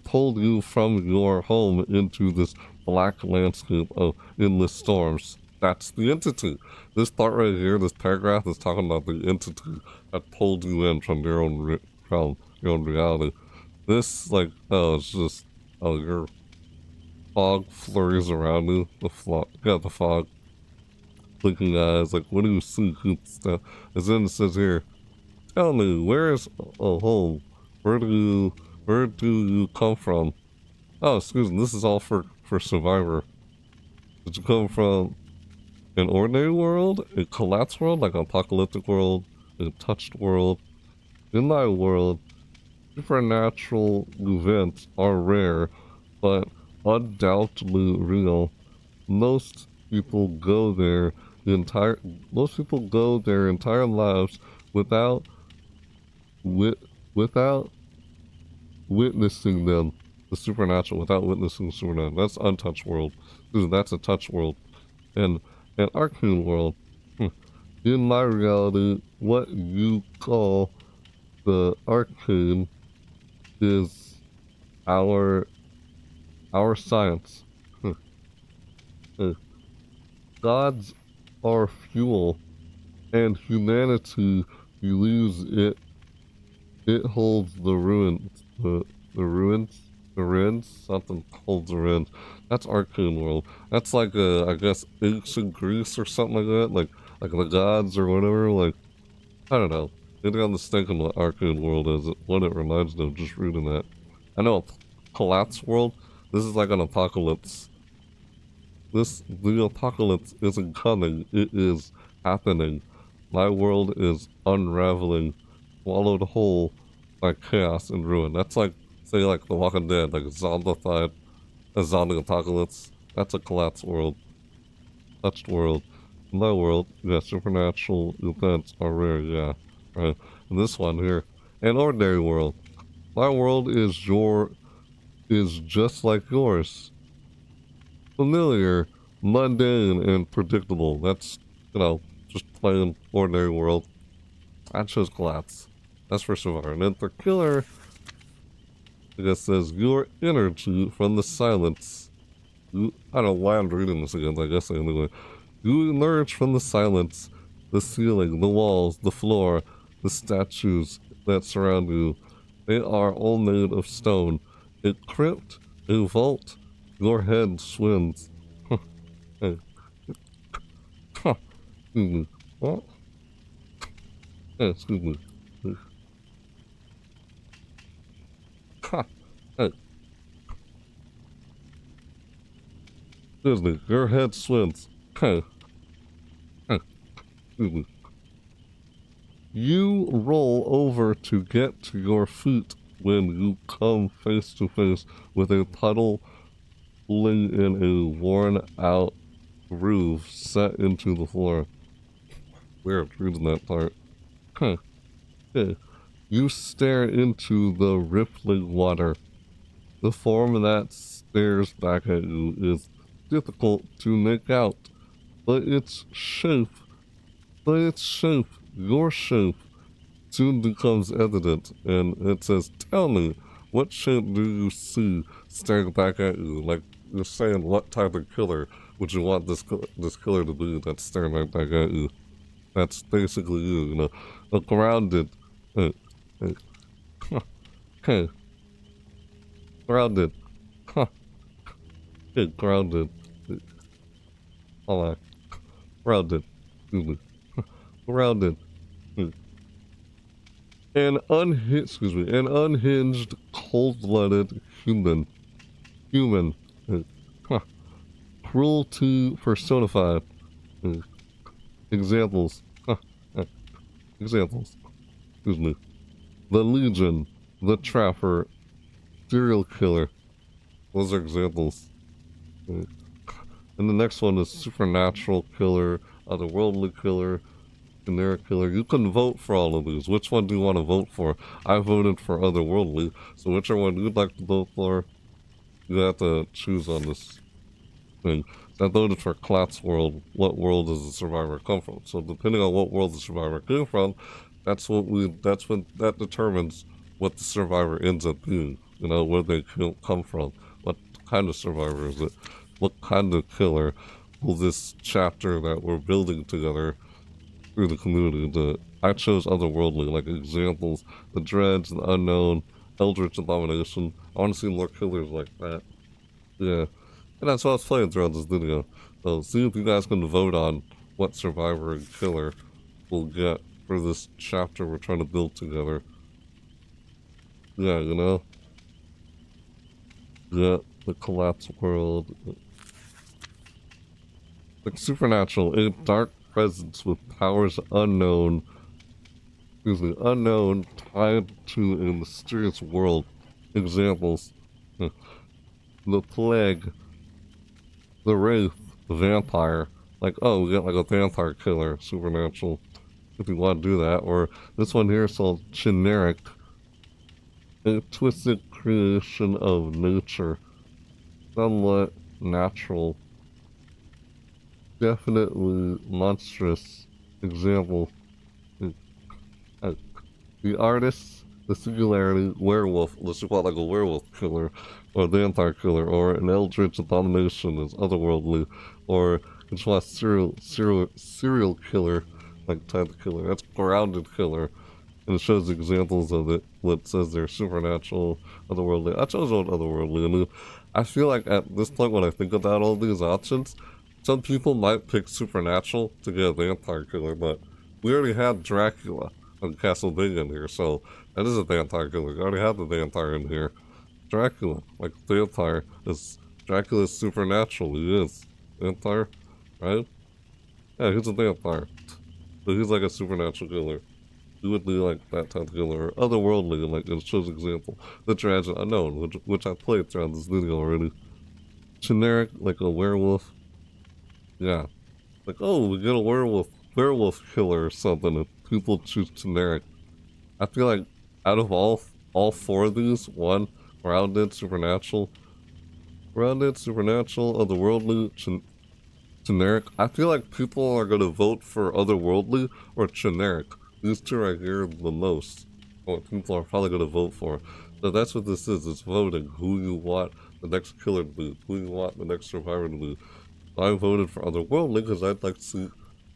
pulled you from your home into this black landscape of endless storms. That's the entity. This part right here, this paragraph is talking about the entity that pulled you in from your own your own reality. This, like, oh, it's just, oh, your fog flurries around you. The fog, blinking eyes, like, what do you see? Stuff. And then it says here, tell me, where is a home? Where do you come from? Oh, excuse me, this is all for Survivor. Did you come from an ordinary world, a collapsed world, like an apocalyptic world, a touched world? In my world, supernatural events are rare, but undoubtedly real. Most people go their entire lives without witnessing them. The supernatural, without witnessing the supernatural. That's untouched world. That's a touch world. And an arcane world. In my reality, what you call the arcane is our science. Gods are fuel, and humanity believes it holds the ruins. The ruins? Something holds the ruins. That's arcane world. That's like I guess ancient Greece or something like that. Like the gods or whatever. Like, I don't know. Maybe I'm mistaken what arcane world is. What it reminds me of just reading that. I know a collapse world. This is like an apocalypse. The apocalypse isn't coming. It is happening. My world is unraveling, swallowed whole by chaos and ruin. That's like, say, like The Walking Dead, like zombified, a zombie apocalypse. That's a collapsed world. Touched world. In my world, yeah, supernatural events are rare, yeah. Right. And this one here, an ordinary world. My world is just like yours. Familiar, mundane, and predictable. That's, just plain ordinary world. I chose collapse. That's for Survivor. And then for killer, I guess says your energy from the silence. I don't know why I'm reading this again. I guess anyway. You emerge from the silence, the ceiling, the walls, the floor, the statues that surround you. They are all made of stone. A crypt, a vault, your head swims. Hey. Excuse me. What? Hey, excuse me. Hey. Excuse me. Your head swims. Hey. Excuse me. You roll over to get to your feet when you come face to face with a puddle pulling in a worn out groove set into the floor. Weird reading that part. Okay. You stare into the rippling water. The form that stares back at you is difficult to make out, but its shape, your shape, soon becomes evident, and it says, tell me, what shit do you see staring back at you? Like, you're saying what type of killer would you want this killer to be that's staring right back at you? That's basically you, you know. A grounded, uh, okay, grounded, huh, okay, grounded, hold on, grounded, grounded, an unhinged, cold-blooded human, cruelty personified, examples, examples, excuse me, the Legion, the Trapper, serial killer, those are examples. And the next one is supernatural killer, otherworldly killer, generic killer. You can vote for all of these. Which one do you want to vote for? I voted for otherworldly, so whichever one you'd like to vote for, you have to choose on this thing. So I voted for Klat's world. What world does the survivor come from? So depending on what world the survivor came from, that determines what the survivor ends up being. You know, where they come from. What kind of survivor is it? What kind of killer will this chapter that we're building together through the community? I chose otherworldly, like examples, the Dreads, the Unknown, Eldritch Abomination. I want to see more killers like that. Yeah. And that's what I was playing throughout this video. So see if you guys can vote on what survivor and killer we'll get for this chapter we're trying to build together. Yeah, you know? Yeah, the collapsed world. Like supernatural, a dark presence with powers unknown, tied to a mysterious world. Examples: the plague, the Wraith, the vampire. Like, oh, we got like a vampire killer, supernatural, if you want to do that. Or this one here is called generic, a twisted creation of nature, somewhat natural, definitely monstrous. Example: the artist, the singularity, werewolf. Let's just call it like a werewolf killer, or a vampire killer, or an eldritch abomination is otherworldly, or it's a serial killer, like type of killer. That's grounded killer, and it shows examples of it. What says they're supernatural, otherworldly. I chose one otherworldly. I mean, I feel like at this point when I think about all these options, some people might pick supernatural to get a vampire killer, but we already had Dracula on Castlevania in here, so that is a vampire killer. We already have the vampire in here. Dracula, like vampire, Dracula is supernatural. He is vampire, right? Yeah, he's a vampire, so he's like a supernatural killer. He would be like that type of killer, or otherworldly, like it shows example. The Tragic Unknown, which I played throughout this video already. Generic, like a werewolf. Yeah, like, oh, we get a werewolf killer or something, and people choose generic. I feel like out of all four of these, one, grounded, supernatural, otherworldly, generic, I feel like people are gonna vote for otherworldly or generic. These two right here the most, what people are probably gonna vote for. So that's what this is, it's voting who you want the next killer to be, who you want the next survivor to be. I voted for otherworldly because I'd like to see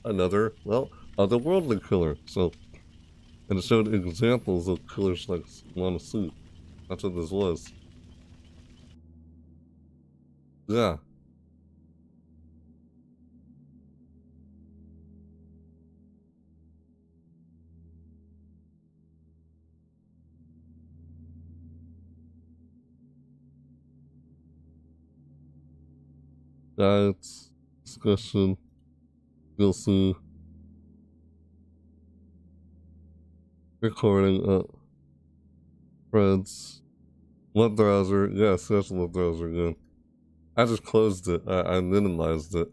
another, well, otherworldly killer. So, and it showed examples of killers like want to see. That's what this was. Yeah. Guides, discussion, you'll see. Recording, friends, web browser, yes, that's web browser again. I just closed it, I minimized it.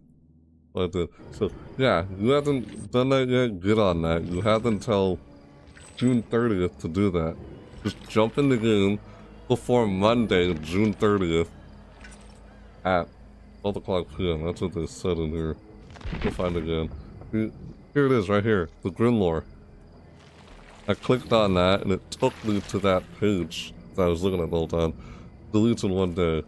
I did. So, yeah, you haven't done that yet, get on that. You have until June 30th to do that. Just jump in the game before Monday, June 30th at 12 o'clock p.m. That's what they said in here. We'll find it again. Here it is, right here. The Grimlore. I clicked on that, and it took me to that page that I was looking at the whole time. Deletes in 1 day.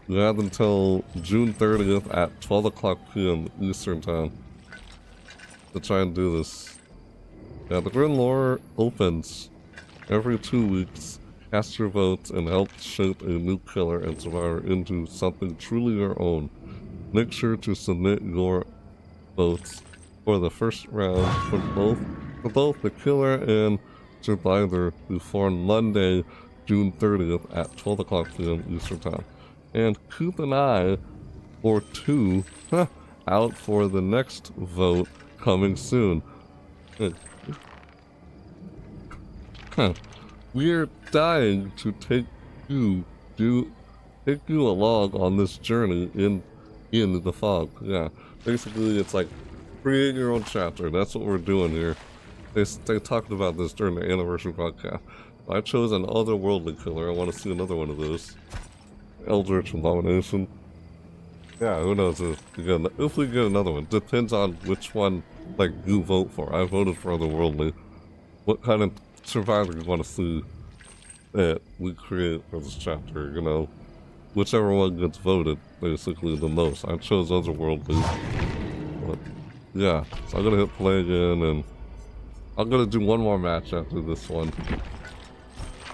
You have until June 30th at 12 o'clock p.m. Eastern Time to try and do this. Yeah, the Grim Lore opens every 2 weeks. Cast your votes and help shape a new killer and survivor into something truly your own. Make sure to submit your votes for the first round for both the killer and survivor before Monday, June 30th at 12 o'clock p.m. Eastern Time. And keep an eye or two out for the next vote coming soon. We're dying to take you along on this journey in the fog. Yeah, basically it's like create your own chapter. That's what we're doing here. They talked about this during the anniversary podcast. I chose an otherworldly killer. I want to see another one of those. Eldritch Abomination. Yeah, who knows if we get another one. Depends on which one like you vote for. I voted for otherworldly. What kind of survivor you want to see that we create for this chapter, you know? Whichever one gets voted, basically, the most. I chose otherworldly. But, yeah, so I'm gonna hit play again, and I'm gonna do one more match after this one.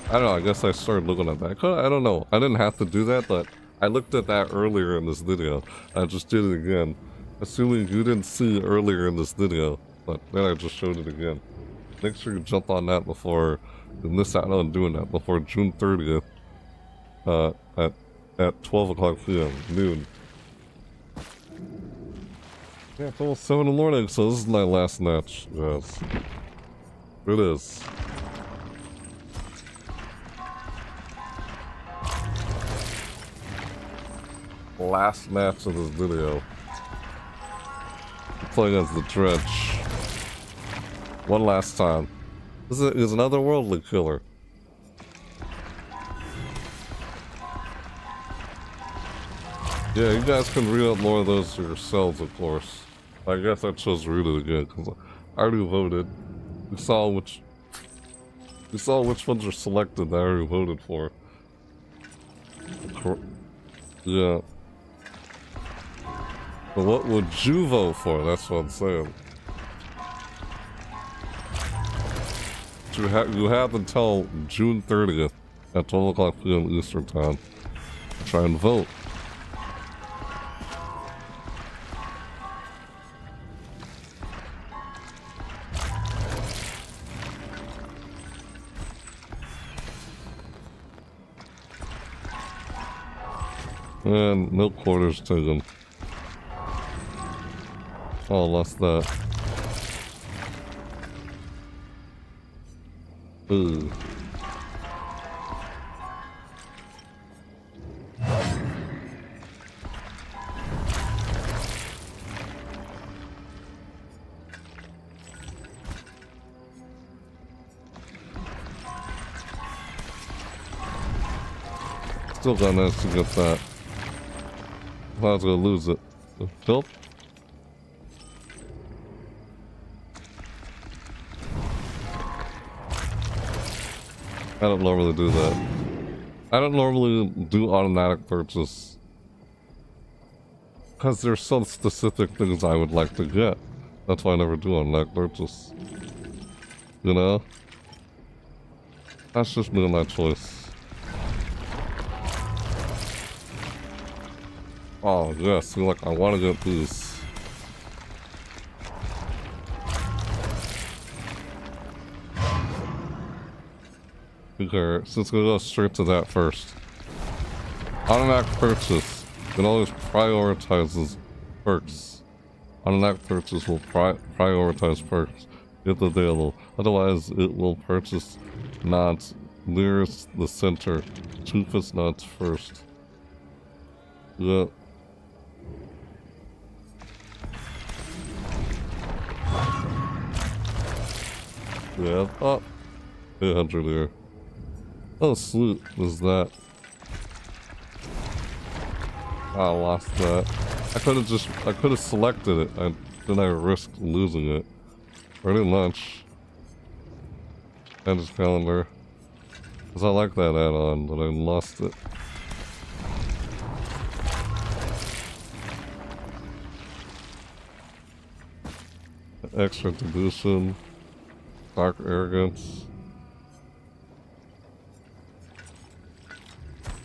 I don't know, I guess I started looking at that. I don't know, I didn't have to do that, but I looked at that earlier in this video. I just did it again. Assuming you didn't see it earlier in this video, but then I just showed it again. Make sure you jump on that before you miss out on doing that before June 30th at 12 o'clock p.m. noon. Yeah, it's almost 7 in the morning, so this is my last match. Yes. It is. Last match of this video. Playing as the Dredge. One last time. This is another worldly killer. Yeah, you guys can read up more of those for yourselves, of course. I guess I chose read it again because I already voted. We saw which ones are selected that I already voted for. Yeah. But what would you vote for? That's what I'm saying. You have until June 30th at 12 o'clock p.m. Eastern Time to try and vote. And no quarters taken. Oh, lost that. Ooh. Still got nice to get that. I was gonna lose it. Nope. I don't normally do that. I don't normally do automatic purchase. Because there's some specific things I would like to get. That's why I never do automatic purchase. You know? That's just me and my choice. Oh, yes, look, I want to get these. Okay, so let's go straight to that first. Automatic purchase. It always prioritizes perks. Automatic purchase will prioritize perks if available. Otherwise, it will purchase nods nearest the center. Cheapest nods first. Yep. Yeah, oh, 800 here. Oh, sweet, was that? I lost that. I could have selected it, then I risked losing it. Pretty much. And his calendar. Cause I like that add-on, but I lost it. Extra delusion, dark arrogance,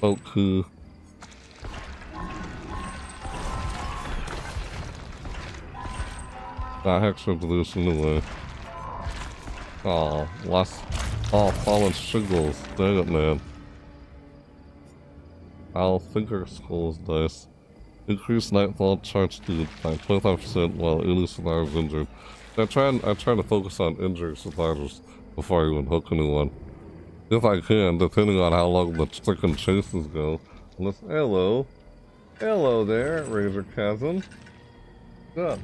Oku. Extra delusion away. Oh, lost. Oh, fallen shingles. Dang it, man. I'll thinker skulls dice. Increase nightfall charge speed by 25% while any survivor is injured. I try to focus on injured survivors before I even hook anyone. If I can, depending on how long the freaking chases go. Unless, hello. Hello there, Razor Chasm. What's up?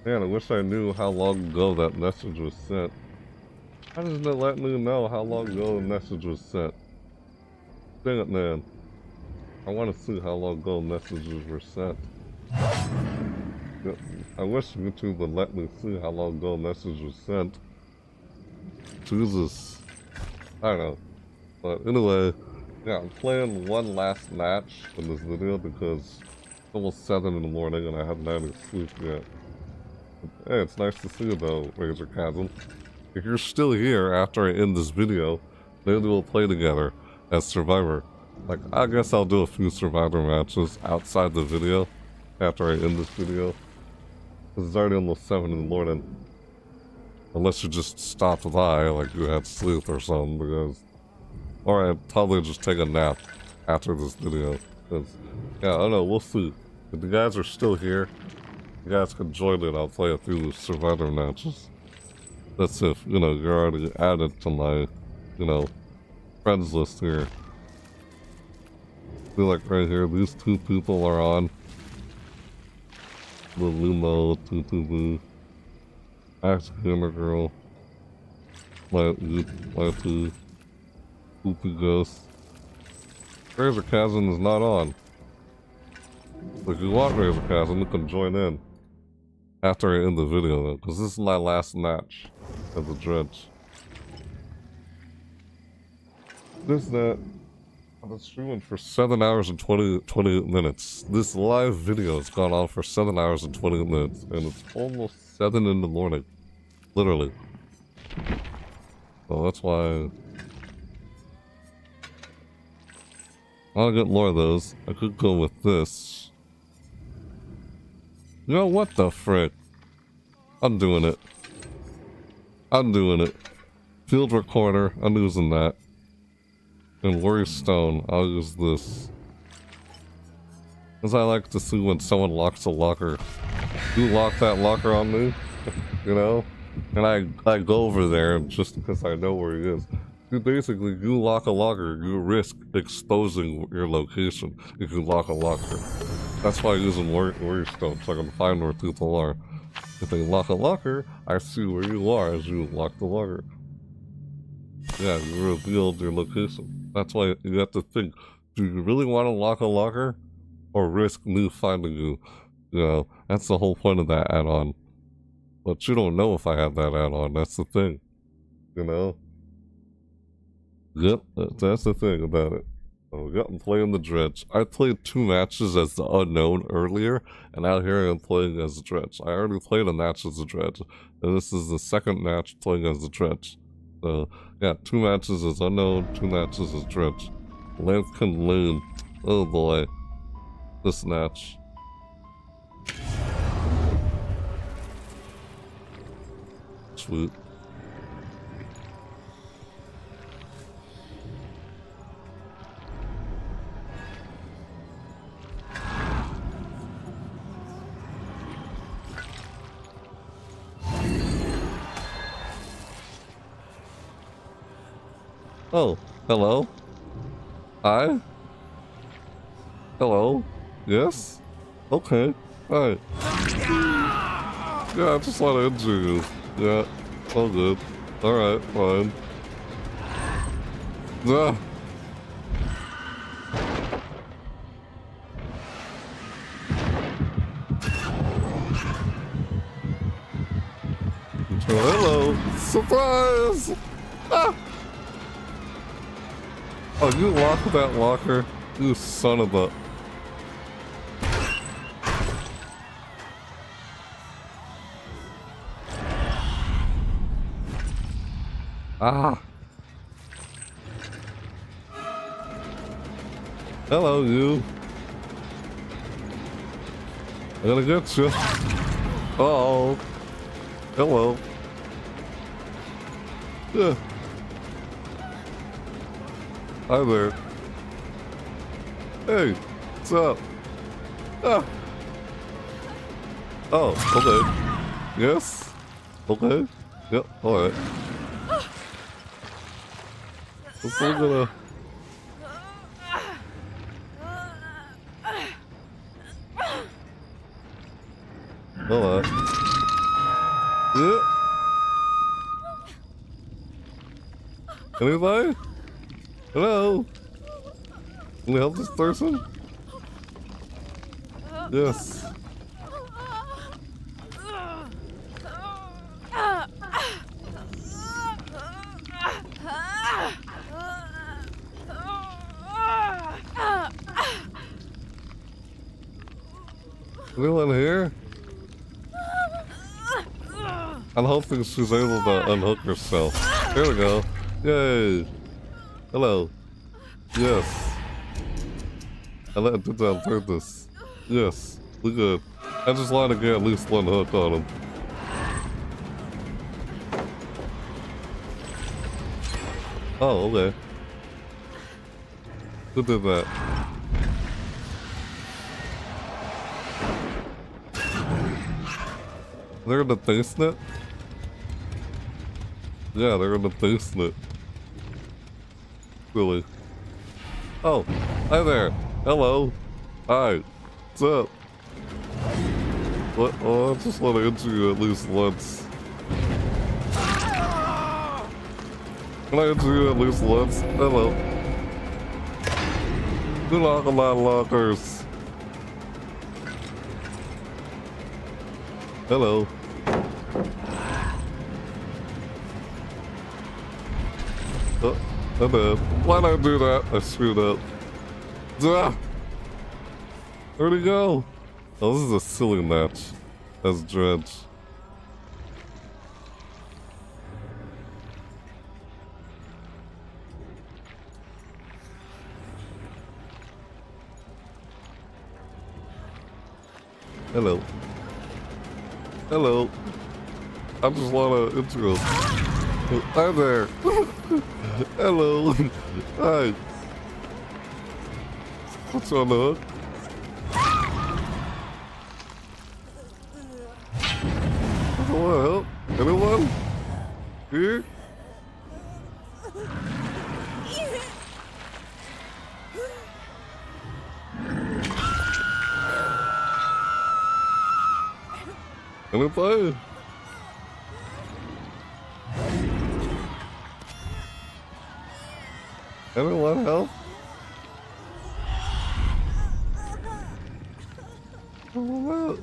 Man, I wish I knew how long ago that message was sent. How does it let me know how long ago the message was sent? Dang it, man. I want to see how long ago messages were sent. I wish YouTube would let me see how long ago message was sent. Jesus. I don't know. But anyway, yeah, I'm playing one last match in this video because it's almost 7 in the morning and I haven't had any sleep yet. But, hey, it's nice to see you though, Razor Chasm. If you're still here after I end this video, maybe we'll play together as Survivor. Like, I guess I'll do a few Survivor matches outside the video after I end this video. Because it's already almost 7 in the morning. Unless you just stopped by, like you had sleep or something, because... Or I'd probably just take a nap after this video. Because, yeah, I don't know, we'll see. If you guys are still here, you guys can join it, I'll play a few Survivor matches. That's if, you know, you're already added to my, you know, friends list here. I feel like right here, these two people are on. The Lumo, Tutubu, Axe Gamer Girl, my Poopy Ghost. Razor Chasm is not on. But if you want Razor Chasm, you can join in after I end the video though, because this is my last match as a Dredge. I've been streaming for 7 hours and 28 minutes. This live video has gone on for 7 hours and 20 minutes, and it's almost 7 in the morning. Literally. So that's why... I'll get more of those. I could go with this. You know what the frick? I'm doing it. I'm doing it. Field Recorder, I'm using that. And Worry Stone, I'll use this. Because I like to see when someone locks a locker. You lock that locker on me, you know? And I go over there just because I know where he is. Basically, you lock a locker, you risk exposing your location if you lock a locker. That's why I use Worry Stone, so I can find where people are. If they lock a locker, I see where you are as you lock the locker. Yeah, you revealed your location. That's why you have to think, do you really want to lock a locker? Or risk me finding you? You know, that's the whole point of that add-on. But you don't know if I have that add-on, that's the thing. You know? Yep, that's the thing about it. Oh, yep, I'm playing the Dredge. I played 2 matches as the Unknown earlier, and out here I'm playing as the Dredge. I already played a match as the Dredge, and this is the second match playing as the Dredge. So, yeah, 2 matches as Unknown, 2 matches as Dredge. Lanskin Loon. Oh boy. This match. Sweet. Oh, hello? Hi? Hello? Yes? Okay. Alright. Yeah, I just want to injure you. Yeah, all good. Alright, fine. Ah. Hello! Surprise! Ah! Oh, you locked that locker? You son of a... Ah! Hello, you. I'm gonna get you. Uh-oh. Hello. Yeah. Hi there. Hey, what's up? Ah. Oh, okay. Yes? Okay. Yep, alright. Let's look at a... Alright. Yeah. Anybody? Hello? Can we help this person? Yes. Anyone here? I'm hoping she's able to unhook herself. Here we go. Yay! Hello. Yes. I did that on purpose. Yes. We're good. I just wanted to get at least one hook on him. Oh, okay. Who did that? They're in the basement? Yeah, they're in the basement. Really. Oh, hi there. Hello. Hi. What's up? What? Oh, I just want to enter you at least once. Can I enter you at least once? Hello. You lock a lot of lockers. Hello. Oh, I did. Why'd I do that? I screwed up. Ah! Where'd he go? Oh, this is a silly match. That's Dredge. Hello. Hello. I just want to intro. Hi there. Hello. Hi. What's on the hook? Hello. Anyone? Here? Anybody? Anyone help? Hello?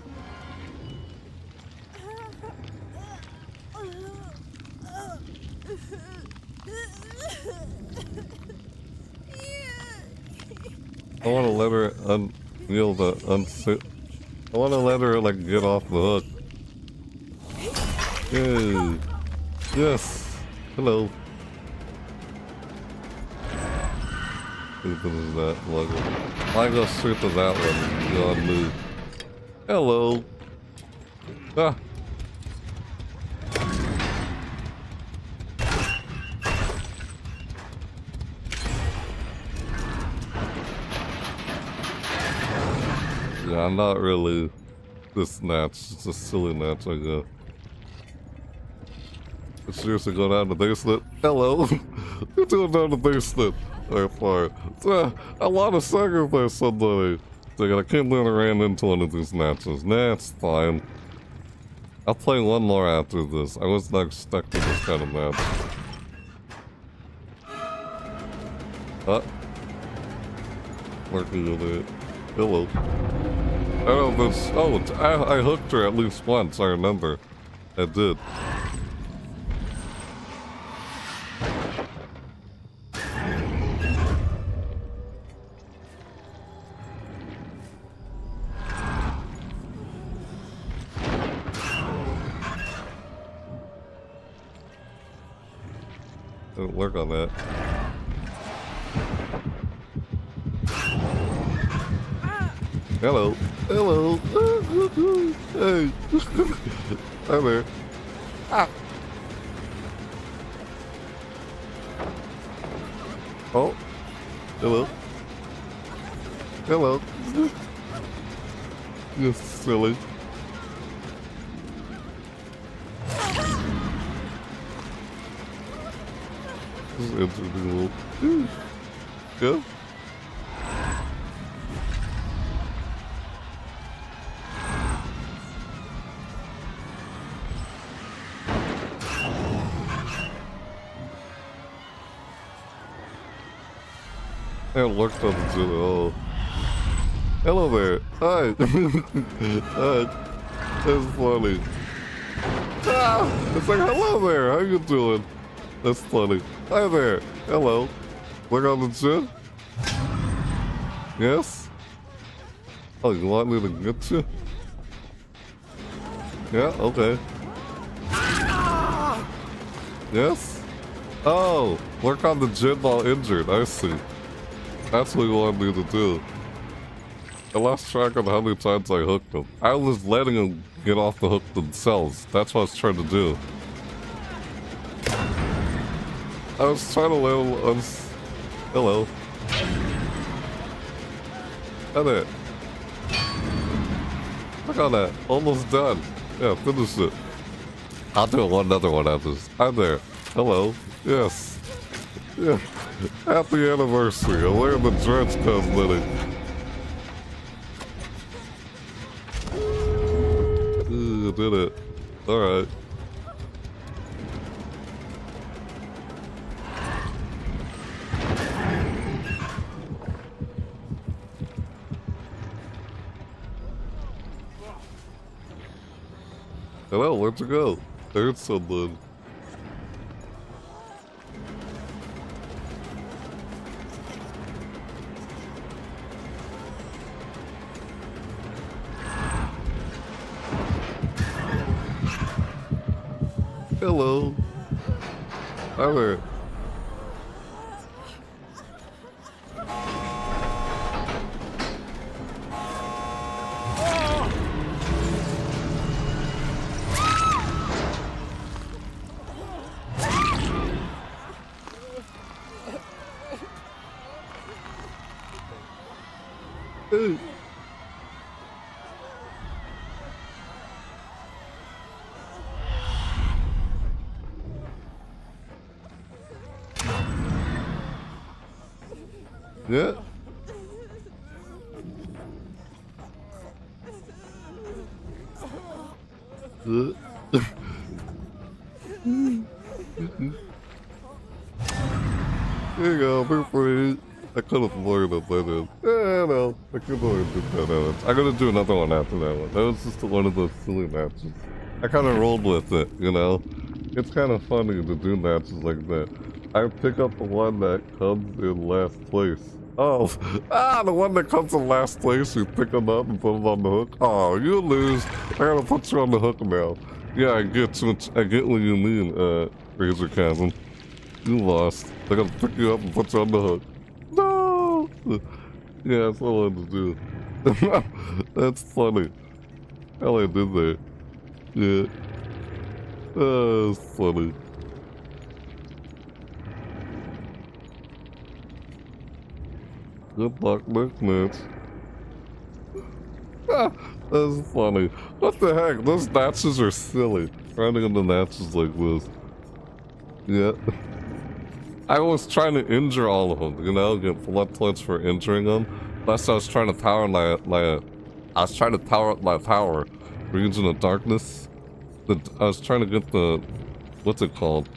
I want to let her unwheel the unsuit. I want to let her like get off the hook. Yay. Yes. Hello. Who is that logo? I go straight to that one. Go on move. Hello. Ah. Yeah, I'm not really this match. It's a silly match, I guess. Seriously, go down the basement. Hello. You're doing down the basement. Alright, fine. I want to sacrifice somebody. I can't believe I ran into one of these matches. Nah, it's fine. I'll play one more after this. I was not expecting this kind of match. Working with it. Hello. I don't know this. Oh, I hooked her at least once, I remember. I did. Didn't work on that. Hello. Hello. Hey. Hi there. Ah. Oh. Hello. Hello. You're silly. This is interesting. Yeah. I looked on the gym. Oh. Hello there. Hi. Hi. That's funny. Ah! It's like, hello there. How you doing? That's funny. Hi there. Hello. Look on the gym? Yes? Oh, you want me to get you? Yeah, okay. Yes? Oh, work on the gym while injured. I see. That's what you want me to do. I lost track of how many times I hooked them. I was letting them get off the hook themselves. That's what I was trying to do. I was trying to let them hello. Hi there. Look on that. Almost done. Yeah, finish it. I'll do another one after this. Hi there. Hello. Yes. Yeah. Happy anniversary. I'm wearing the dreads cosmetic. Ooh, did it. Alright. Hello, where'd you go? There's someone. Hello. Hi there. Hey. Yeah. There you go, we're free. I could have learned it later. Yeah, no, I could have learned it. I'm gonna do another one after that one. That was just one of those silly matches. I kind of rolled with it, you know? It's kind of funny to do matches like that. I pick up the one that comes in last place. Oh, the one that comes in last place, you pick them up and put them on the hook. Oh, you lose. I gotta put you on the hook now. Yeah, I get what you mean, Razor Chasm. You lost. I gotta pick you up and put you on the hook. No! Yeah, that's what I wanted to do. That's funny. How I did there. Yeah. That's funny. Good luck next match. That's funny. What the heck? Those matches are silly. Running into matches like this. Yeah. I was trying to injure all of them, you know, get blood points for injuring them. Plus I was trying to power my power. Region of Darkness. I was trying to get the, what's it called?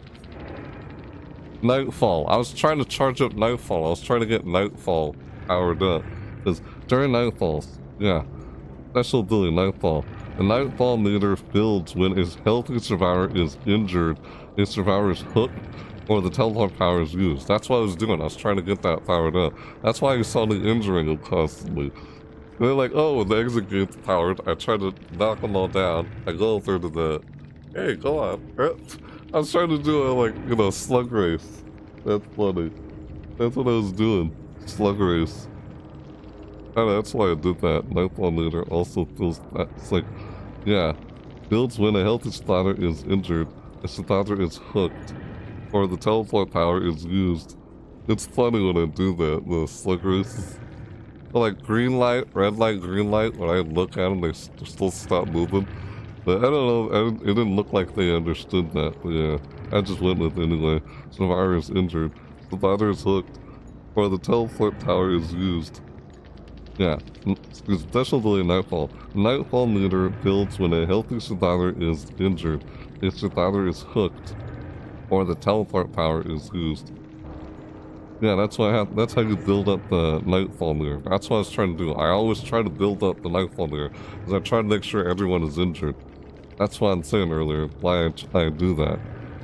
Nightfall. I was trying to charge up Nightfall. I was trying to get Nightfall powered up. Because during Nightfalls, yeah, special ability Nightfall. The Nightfall meter builds when a healthy survivor is injured, a survivor is hooked, or the teleport power is used. That's what I was doing. I was trying to get that powered up. That's why you saw me injuring them constantly. They're like, oh, the exit gate's powered. I try to knock them all down. I go through to the, hey, go on. I was trying to do a, like, you know, slug race. That's funny. That's what I was doing. Slug race. Oh, that's why I did that. Nightfall Leader also feels that. It's like, yeah. Builds when a healthy starter is injured, a starter is hooked, or the teleport power is used. It's funny when I do that, the slug races. Like green light, red light, green light, when I look at them, they still stop moving. But I don't know, it didn't look like they understood that. But yeah, I just went with it anyway. Survivor is injured, Survivor is hooked, or the teleport tower is used. Yeah, especially Nightfall. Nightfall Meter builds when a healthy survivor is injured, a survivor is hooked, or the teleport power is used. Yeah, that's how you build up the Nightfall Meter. That's what I was trying to do. I always try to build up the Nightfall Meter, because I try to make sure everyone is injured. That's what I'm saying earlier, why I do that.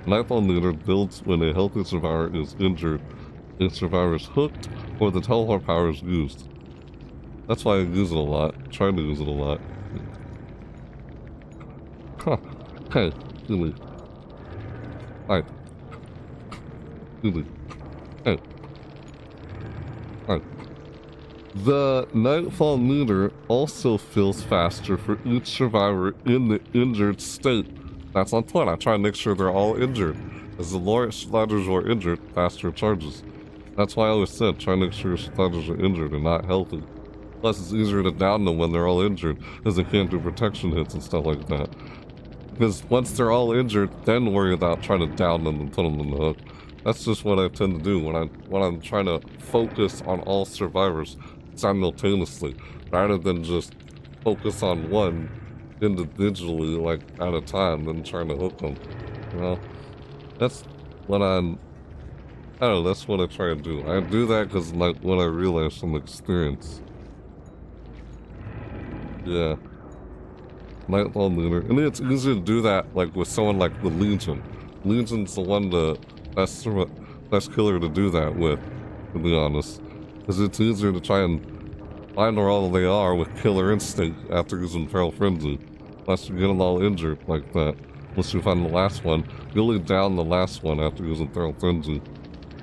Nightfall Meter builds when a healthy survivor is injured, a survivor is hooked, or the teleport power is used. That's why I use it a lot. Try to use it a lot. Huh. Hey, Julie. Hi. Julie. Hey. Hi. The Nightfall Meter also feels faster for each survivor in the injured state. That's on point. I try to make sure they're all injured. As the more sliders are injured, faster it charges. That's why I always said try to make sure sliders are injured and not healthy. Plus, it's easier to down them when they're all injured, as they can't do protection hits and stuff like that. Because once they're all injured, then worry about trying to down them and put them in the hook. That's just what I tend to do when I'm trying to focus on all survivors simultaneously, rather than just focus on one individually, like at a time, and trying to hook them. You know, that's what I don't know. That's what I try to do. I do that because like when I realize from experience. Yeah. Nightfall Lunar. And it's easier to do that like with someone like the Legion. Legion's the one best killer to do that with, to be honest. Because it's easier to try and find where all they are with Killer Instinct after using Feral Frenzy. Unless you get them all injured like that. Unless you find the last one. You only down the last one after using Feral Frenzy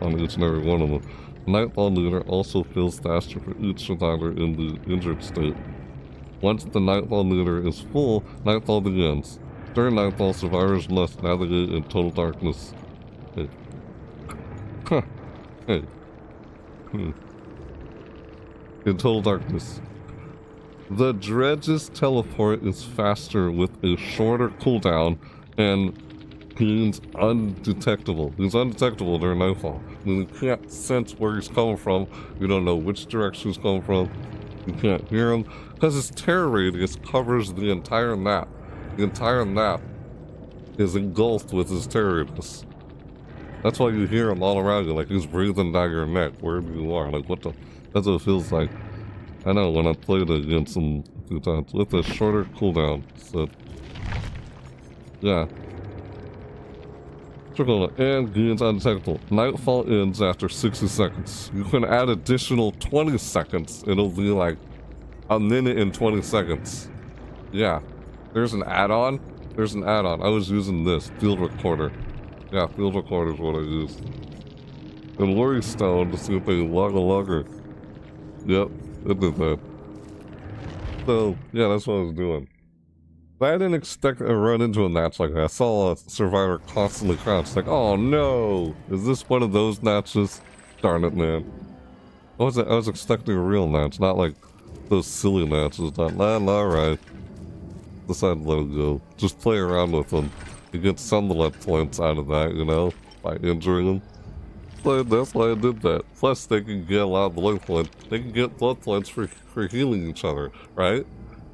on each and every one of them. Nightfall Lunar also feels faster for each survivor in the injured state. Once the Nightfall meter is full, Nightfall begins. During Nightfall, survivors must navigate in total darkness. Hey. Huh. Hey. In total darkness. The Dredge's teleport is faster with a shorter cooldown and he's undetectable. He's undetectable during Nightfall. I mean, you can't sense where he's coming from. You don't know which direction he's coming from. You can't hear him because his terror radius covers the entire map. The entire map is engulfed with his terror radius. That's why you hear him all around you, like he's breathing down your neck wherever you are. Like, what the? That's what it feels like. I know when I played against him a few times with a shorter cooldown. So, yeah. Trickle and gains undetectable. Nightfall ends after 60 seconds. You can add additional 20 seconds. It'll be like a minute and 20 seconds. Yeah. There's an add-on. There's an add-on. I was using this. Field Recorder. Yeah, Field Recorder is what I used. And Worry Stone to see if they log a logger. Yep, it did that. So, yeah, that's what I was doing. But I didn't expect to run into a match like that. I saw a survivor constantly crouch. Like, oh no! Is this one of those matches? Darn it, man. I was expecting a real match, not like those silly matches. Not, alright. Decided to let it go. Just play around with them. You get some blood points out of that, you know? By injuring them. But that's why I did that. Plus, they can get a lot of blood points. They can get blood points for healing each other, right?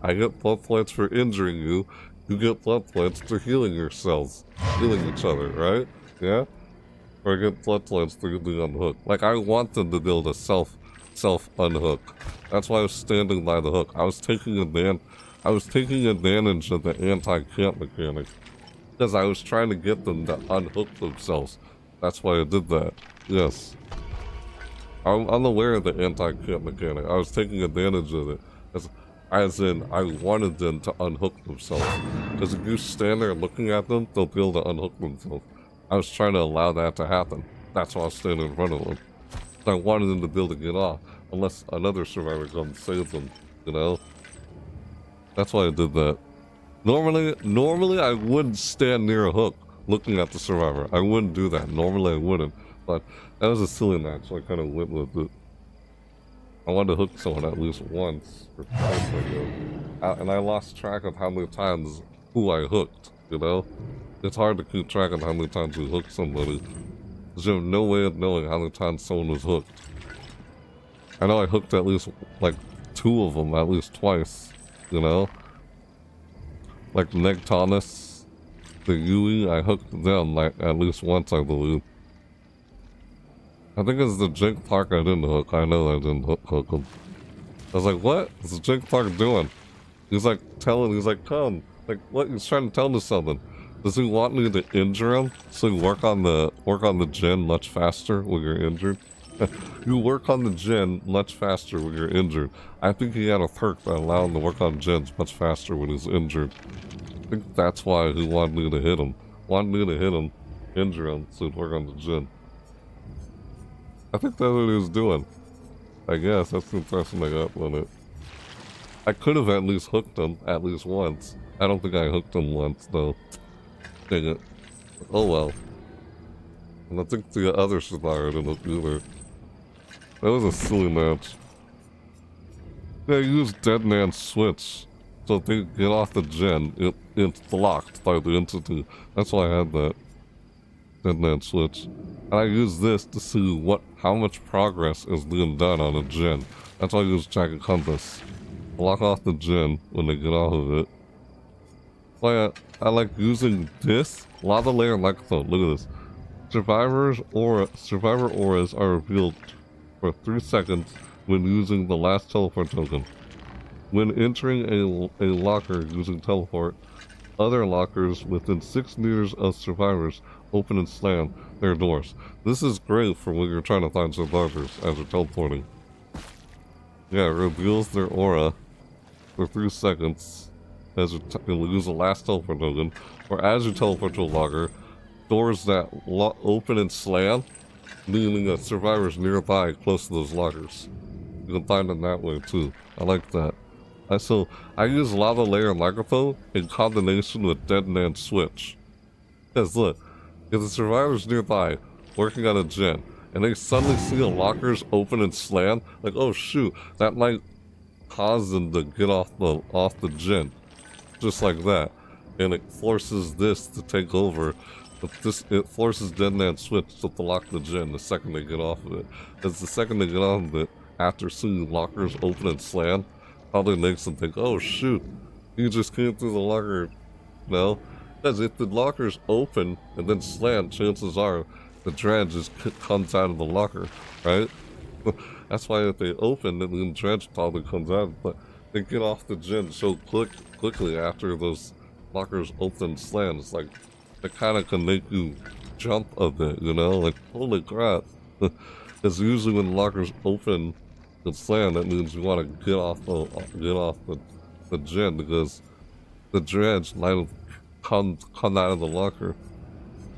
I get blood points for injuring you. You get blood points for healing yourselves. Healing each other, right? Yeah? Or I get blood points for being unhooked. Like, I want them to build a self-unhook. That's why I was standing by the hook. I was taking advantage of the anti-camp mechanic. Because I was trying to get them to unhook themselves. That's why I did that. Yes. I'm aware of the anti-camp mechanic. I was taking advantage of it. As in, I wanted them to unhook themselves. Because if you stand there looking at them, they'll be able to unhook themselves. I was trying to allow that to happen. that's why I was standing in front of them. I wanted them to be able to get off, unless another survivor comes and saves them, you know? That's why I did that. Normally I wouldn't stand near a hook looking at the survivor. I wouldn't do that. Normally I wouldn't. But that was a silly match, so I kind of went with it. I wanted to hook someone at least once or twice, and I lost track of how many times who I hooked, you know? It's hard to keep track of how many times you hook somebody, because you have no way of knowing how many times someone was hooked. I know I hooked at least, like, 2 of them at least twice, you know? Like Neg Thomas, the Yui, I hooked them like at least once, I believe. I think it's the Jake Park I didn't hook. I know I didn't hook him. I was like, what is Jake Park doing? He's like come. Like, what? He's trying to tell me something. Does he want me to injure him so you work on the gen much faster when you're injured? You work on the gen much faster when you're injured. I think he had a perk that allowed him to work on gens much faster when he's injured. I think that's why he wanted me to hit him. Wanted me to hit him, injure him, so he'd work on the gen. I think that's what he was doing. I guess that's the impression I got on it. I could have at least hooked him at least once. I don't think I hooked him once though. Dang it. Oh well. And I think the other survivor didn't hook either. That was a silly match. Yeah, I used Dead Man's Switch. So if they get off the gen, it's blocked by the entity. That's why I had that Dead Man's Switch. And I use this to see how much progress is being done on a gen. That's why I use Jagged Compass. Block off the gen when they get off of it. But I like using this Lava Layer Microphone. Look at this. Survivor auras are revealed for 3 seconds when using the last teleport token. When entering a locker using teleport, other lockers within 6 meters of survivors open and slam their doors. This is great for when you're trying to find survivors as you're teleporting. Yeah, it reveals their aura for 3 seconds as you use the last teleport token, or as you teleport to a locker, doors that open and slam, meaning that survivors nearby close to those lockers. You can find them that way too. I like that. So I use Lava Layer Microphone in combination with Dead Man's Switch. Because look, if the survivor's nearby working on a gen and they suddenly see the lockers open and slam, like, oh shoot, that might cause them to get off the gen. Just like that. And it forces this to take over. But it forces Dead Man's Switch to block the gen the second they get off of it. Because the second they get off of it, after seeing lockers open and slam, probably makes them think, oh shoot, you just came through the locker. No, because if the lockers open and then slam, chances are the dredge just comes out of the locker, right? That's why if they open, then the dredge probably comes out, but they get off the gen so quickly after those lockers open and slam. It's like, it kind of can make you jump a bit, you know? Like, holy crap. Because usually when lockers open and slam, that means you want to get off the gen, because the dredge might have come out of the locker.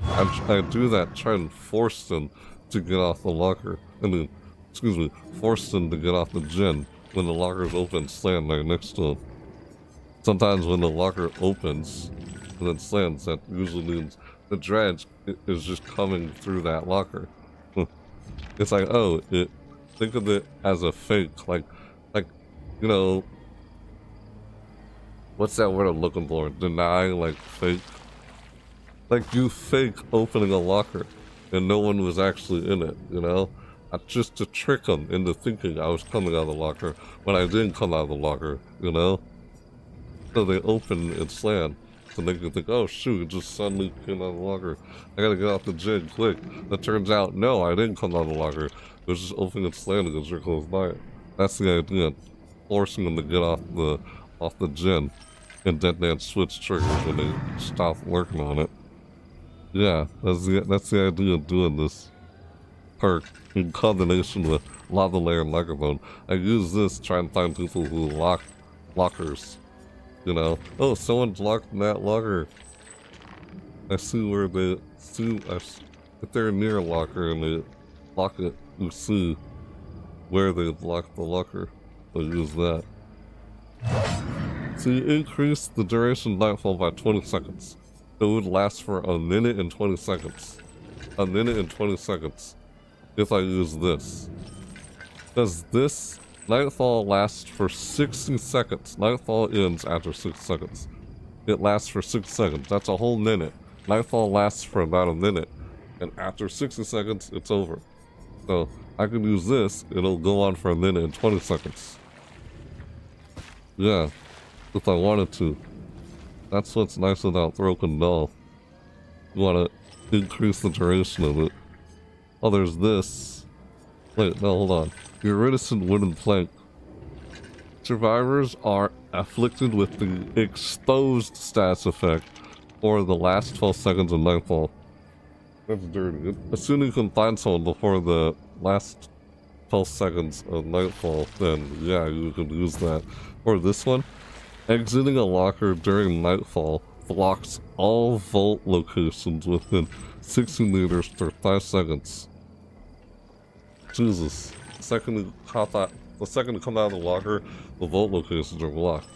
I do that, try and force them to get off the locker. Force them to get off the gen when the locker's open and slam right next to them. Sometimes when the locker opens and then slams, that usually means the dredge is just coming through that locker. It's like, oh, think of it as a fake, like, you know, what's that word I'm looking for? Deny, like, fake. Like, you fake opening a locker, and no one was actually in it, you know? Just to trick them into thinking I was coming out of the locker when I didn't come out of the locker, you know? So they open and slam, so they can think, oh shoot, it just suddenly came out of the locker. I gotta get off the gen quick. That turns out, no, I didn't come out of the locker. It was just opening and slamming because you're close by it. That's the idea. Forcing them to get off the gen. And Dead Man's Switch triggers when they stop working on it. Yeah, that's the idea of doing this perk in combination with Lava Layer Microphone. I use this to try and find people who lock lockers. You know, oh, someone's locked in that locker. I see if they're near a locker and they lock it, you see where they've locked the locker. So use that. So you increase the duration of nightfall by 20 seconds. It would last for a minute and 20 seconds. A minute and 20 seconds if I use this. Because this nightfall lasts for 60 seconds. Nightfall ends after 6 seconds. It lasts for 6 seconds. That's a whole minute. Nightfall lasts for about a minute. And after 60 seconds, it's over. So I can use this. It'll go on for a minute and 20 seconds. Yeah. If I wanted to. That's what's nice about Broken Doll. You want to increase the duration of it. Oh, there's this. Wait, no, hold on. Iridescent wooden plank. Survivors are afflicted with the exposed stats effect for the last 12 seconds of nightfall. That's dirty. Assuming you can find someone before the last 12 seconds of nightfall, then yeah, you can use that. Or this one. Exiting a locker during nightfall blocks all vault locations within 60 meters for 5 seconds. Jesus. The second you come out of the locker, the vault locations are blocked.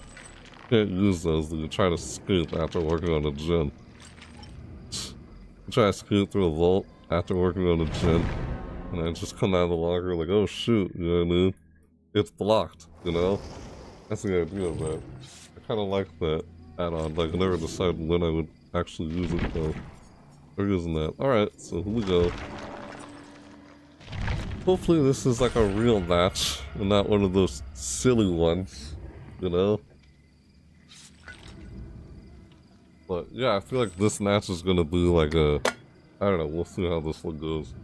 Can't use those, you try to escape after working on a gen. You try to escape through a vault after working on a gen, and I just come out of the locker like, oh shoot, you know what I mean? It's blocked, you know? That's the idea of that. I kind of like that add-on. Like, I never decided when I would actually use it, though. We're using that. Alright, so here we go. Hopefully this is like a real match, and not one of those silly ones, you know? But, yeah, I feel like this match is gonna be like a... I don't know, we'll see how this one goes.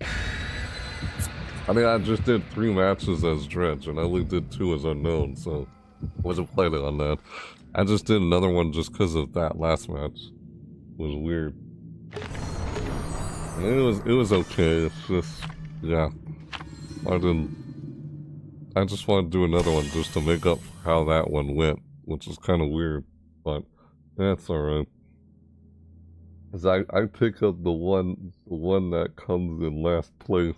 I mean, I just did 3 matches as Dredge, and I only did 2 as Unknown, so I wasn't planning on that. I just did another one just because of that last match. It was weird. I mean, it was okay, it's just, yeah. I just wanted to do another one just to make up for how that one went, which is kind of weird, but that's alright. Cause I pick up the one that comes in last place.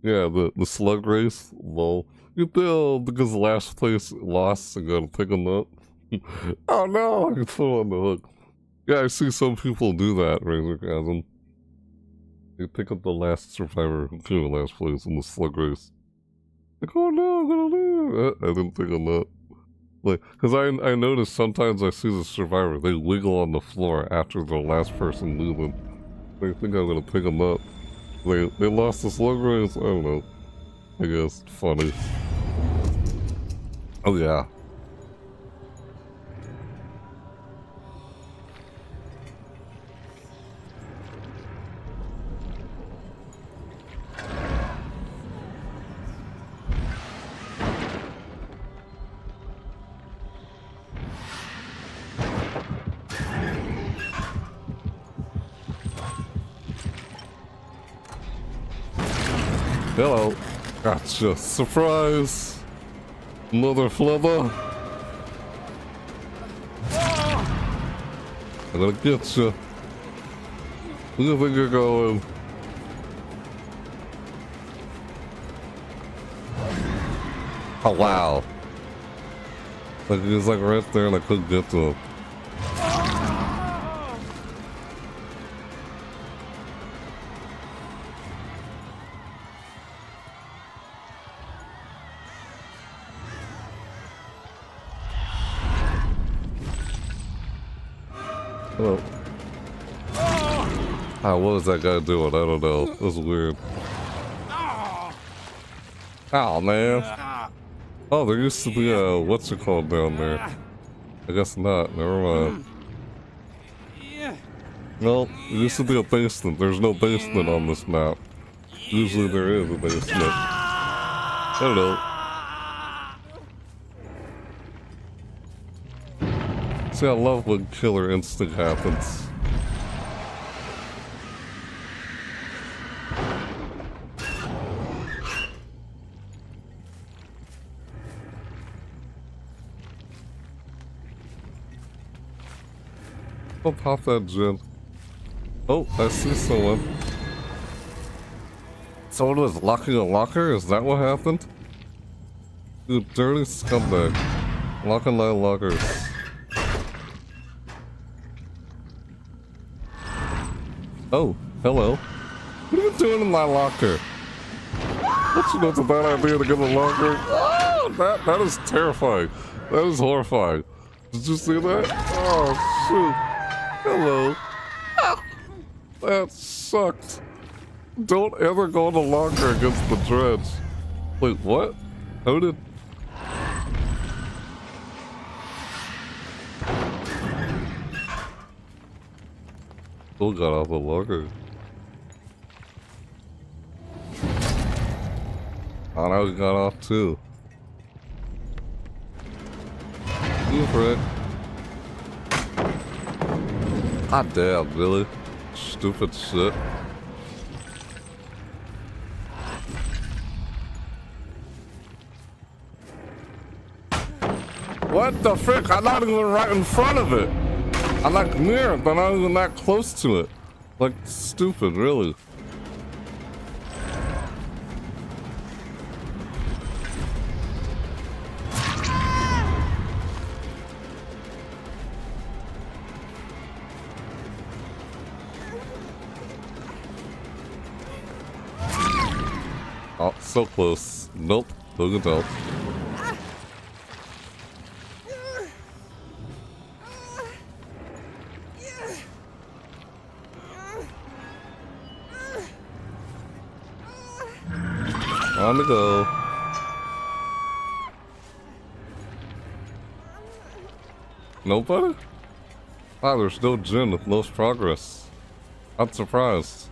Yeah, the slug race, lol. You tell because last place lost and gotta pick them up. Oh no, I can throw on the hook. Yeah, I see some people do that, Razorgasm. They pick up the last survivor who came in last place in the slug race. Like, oh no, I'm gonna lose. I didn't pick them up. Like, cause I noticed sometimes I see the survivor, they wiggle on the floor after the last person losing. They think I'm gonna pick them up. They lost the slug race? I don't know. I guess. Funny. Oh yeah. Hello. Gotcha. Surprise! Mother flubber! I'm gonna get you. Where do you think you're going? Oh wow. Like he was like right there and I couldn't get to him. Hello. Ah, what was that guy doing? I don't know. It was weird. Oh man. Oh, there used to be a what's it called down there? I guess not. Never mind. No, there used to be a basement. There's no basement on this map. Usually there is a basement. I don't know. See, I love when killer instinct happens. I'll pop that gen. Oh, I see someone. Someone was locking a locker? Is that what happened? You dirty scumbag. Locking my lockers. Oh, hello. What are you doing in my locker? What you know it's a bad idea to get a locker? Oh, that is terrifying. That is horrifying. Did you see that? Oh, shoot. Hello. Ah, that sucked. Don't ever go in the locker against the dredge. Wait, what? How did... Still got off the locker. Oh, now he got off too. You for it. God damn, really? Stupid shit. What the frick? I'm not even right in front of it. I'm like near it, but I'm not even that close to it. Like, stupid, really. Oh, so close. Nope, who can tell? On the go. Nobody? Ah, there's no gym with most progress. I'm surprised.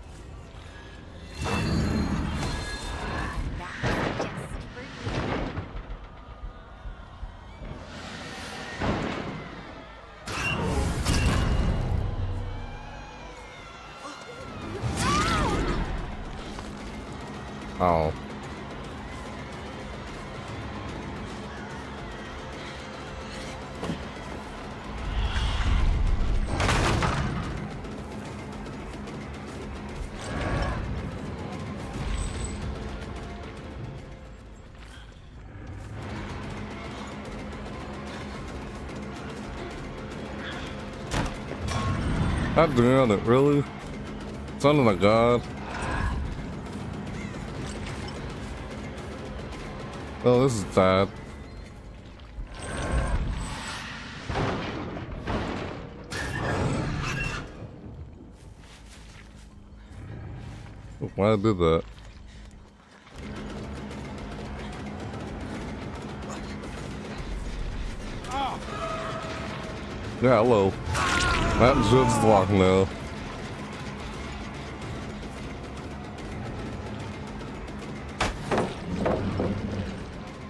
Oh. God damn it, really? Son of a god. Oh, this is bad. Why I did that? Yeah, hello. That just blocked now.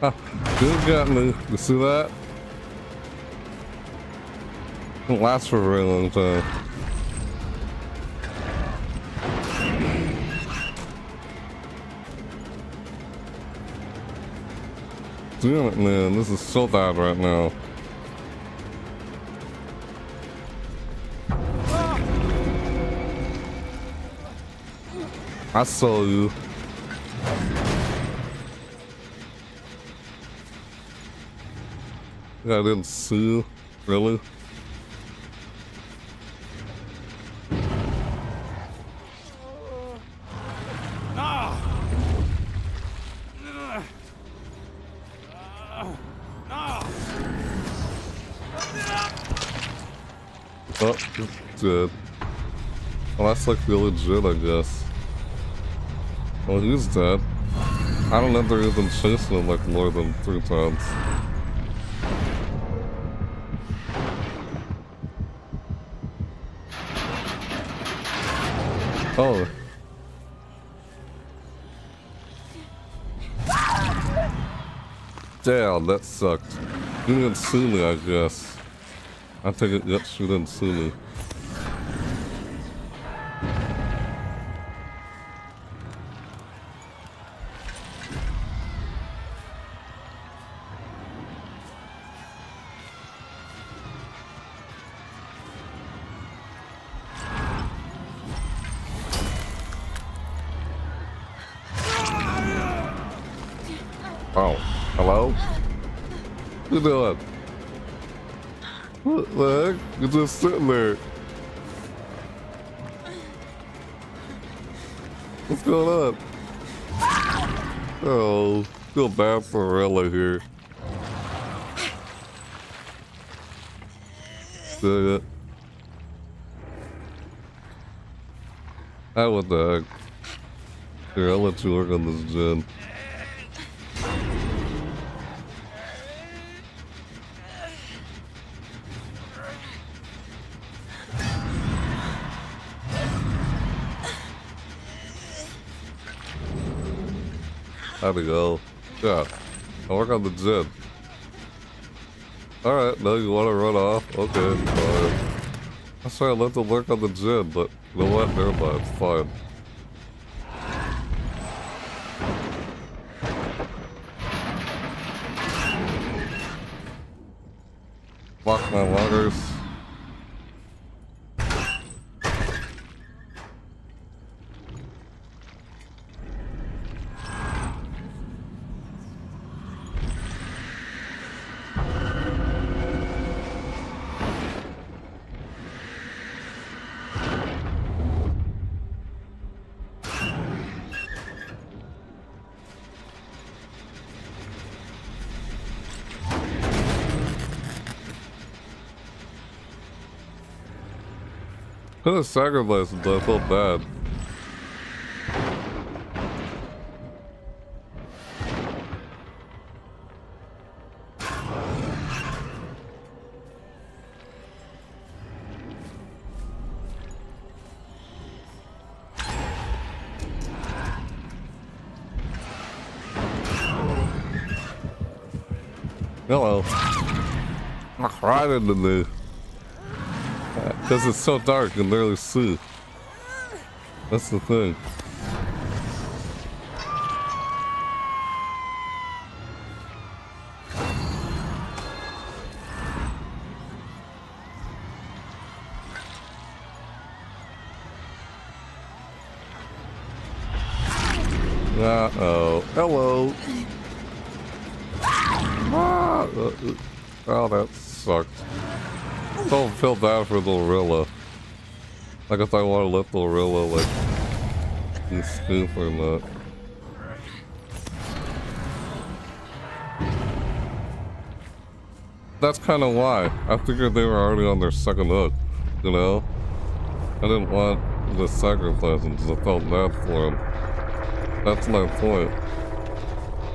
Ah, good got me. You see that? It lasts for a very long time. Damn it, man. This is so bad right now. I saw you. I didn't see you. Really? Oh, he's dead. Well, that's like the legit, I guess. Well, he's dead. I don't ever even chasing him like more than 3 times. Oh. Damn, that sucked. You didn't see me, I guess. I take it, yep, she didn't see me. Ow. What you doing? What the heck? You're just sitting there. What's going on? Oh, feel bad for Rella here. Dang it. Ah, what the heck? Here, I'll let you work on this gen. How'd it go? Yeah, I'll work on the gen. Alright, now you want to run off? Okay, fine. I was trying to let them work on the gen, but you know what? Never mind, it's fine. Fuck my loggers. Could have sacrificed him, but I felt bad. Hello. Right into me. Because it's so dark, you can barely see. That's the thing. Uh-oh. Hello. Ah, oh, that sucked. Don't feel bad for Lorilla. Like if I want to let Lorilla like be stupid or not. That's kind of why. I figured they were already on their second hook, you know? I didn't want to sacrifice them because I felt bad for them. That's my point.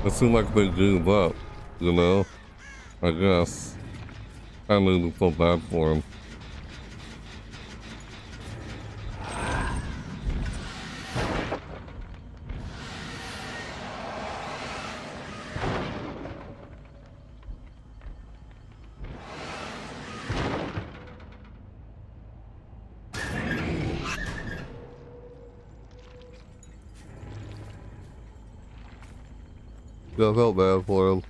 It seemed like they gave up, you know? I guess. I need to feel bad for him. Yeah, I felt bad for him.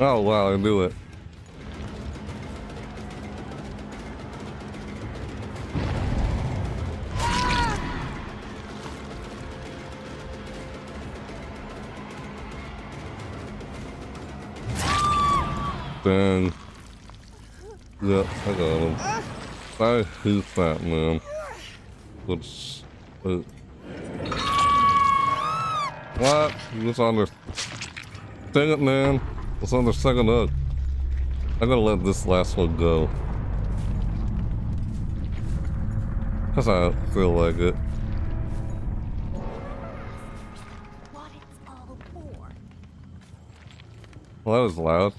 Oh wow, I knew it. Dang. Yep, I got him. I hate that, man. Which... what? He was on their... dang it, man. It's on their second hook. I'm gonna let this last one go. Cause I feel like it. What it's all for. Well, that was loud.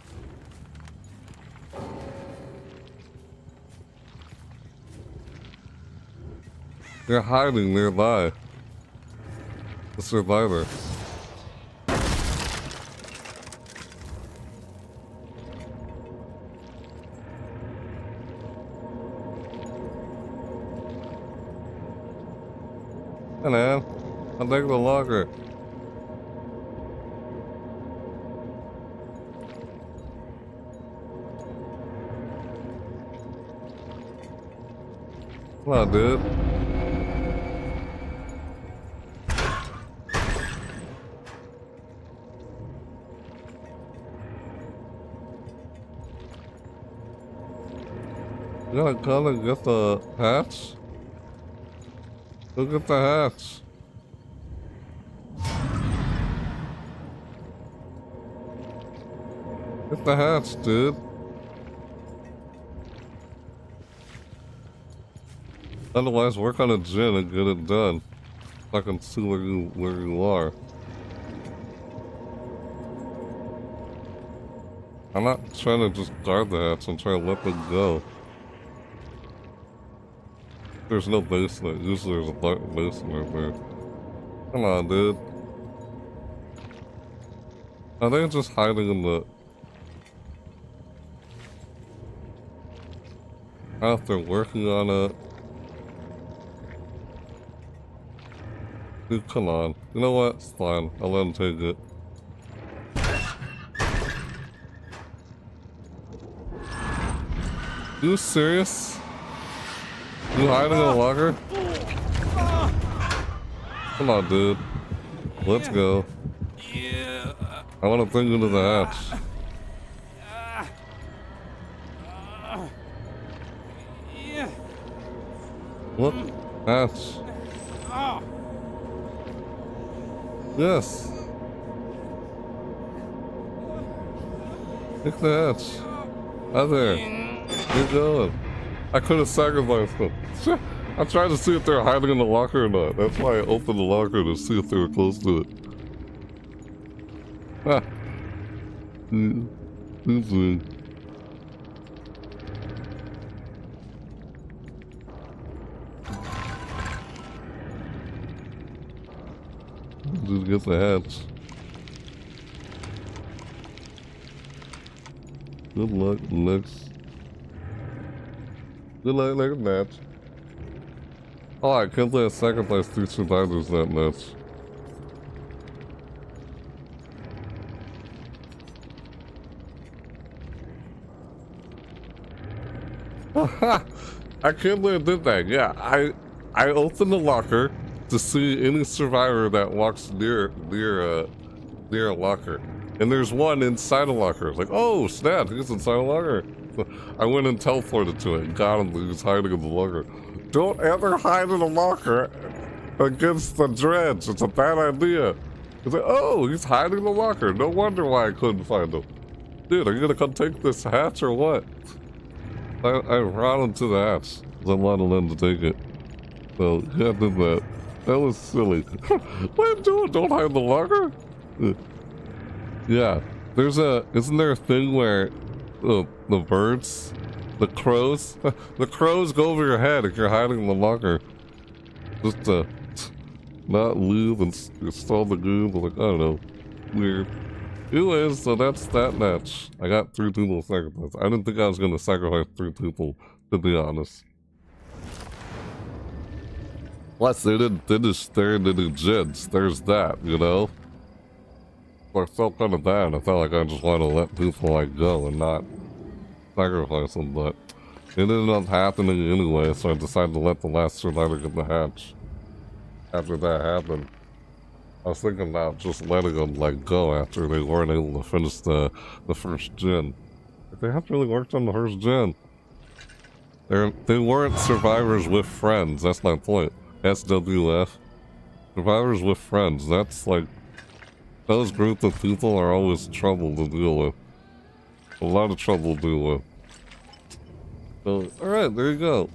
They're hiding nearby. The survivor. Hey man, I'll take the locker. Come on, dude. You gotta come and get the hatch? Go get the hatch. Get the hatch, dude. Otherwise, work on a gin and get it done. So I can see where you are. I'm not trying to just guard the hatch, I'm trying to let them go. There's no basement. Usually there's a basement right there. Come on, dude. Are they just hiding in the... I don't know if they're working on it. Dude, come on. You know what? It's fine. I'll let him take it. You serious? You hiding in a locker? Come on, dude. Let's go. I want to bring you to the hatch. What? Hatch. Yes. Take the hatch. Out there. You're going. I could have sacrificed them. I tried to see if they're hiding in the locker or not. That's why I opened the locker to see if they were close to it. Ah. Easy. Just get the hatch. Good luck, next. Good luck, next match. Oh, I can't play a sacrifice 3 survivors that match. I can't believe I did that. Yeah, I opened the locker to see any survivor that walks near a locker, and there's one inside a locker. It's like, oh snap, he's inside a locker. So I went and teleported to it and got him. He was hiding in the locker. Don't ever hide in a locker against the dredge. It's a bad idea. It's like, oh, he's hiding in the locker. No wonder why I couldn't find him. Dude, are you gonna come take this hatch or what? I brought him to the hatch. I wanted them to take it. So, yeah, I did that. That was silly. What are you doing? Don't hide in the locker? Yeah. Isn't there a thing where the birds, the crows go over your head if you're hiding in the locker. Just to not leave and stall the goon, but like, I don't know. Weird. Anyways, so that's that match. I got 3 people sacrificed. I didn't think I was gonna sacrifice 3 people, to be honest. Plus, they didn't finish staring into Jins. There's that, you know? So I felt kind of bad. I felt like I just wanted to let people, like, go and not sacrifice them, but it ended up happening anyway, so I decided to let the last survivor get the hatch. After that happened, I was thinking about just letting them, like, go after they weren't able to finish the first gen. But they haven't really worked on the first gen. They weren't survivors with friends, that's my point. SWF. Survivors with friends, that's like... Those group of people are always trouble to deal with. A lot of trouble to deal with. So, alright, there you go.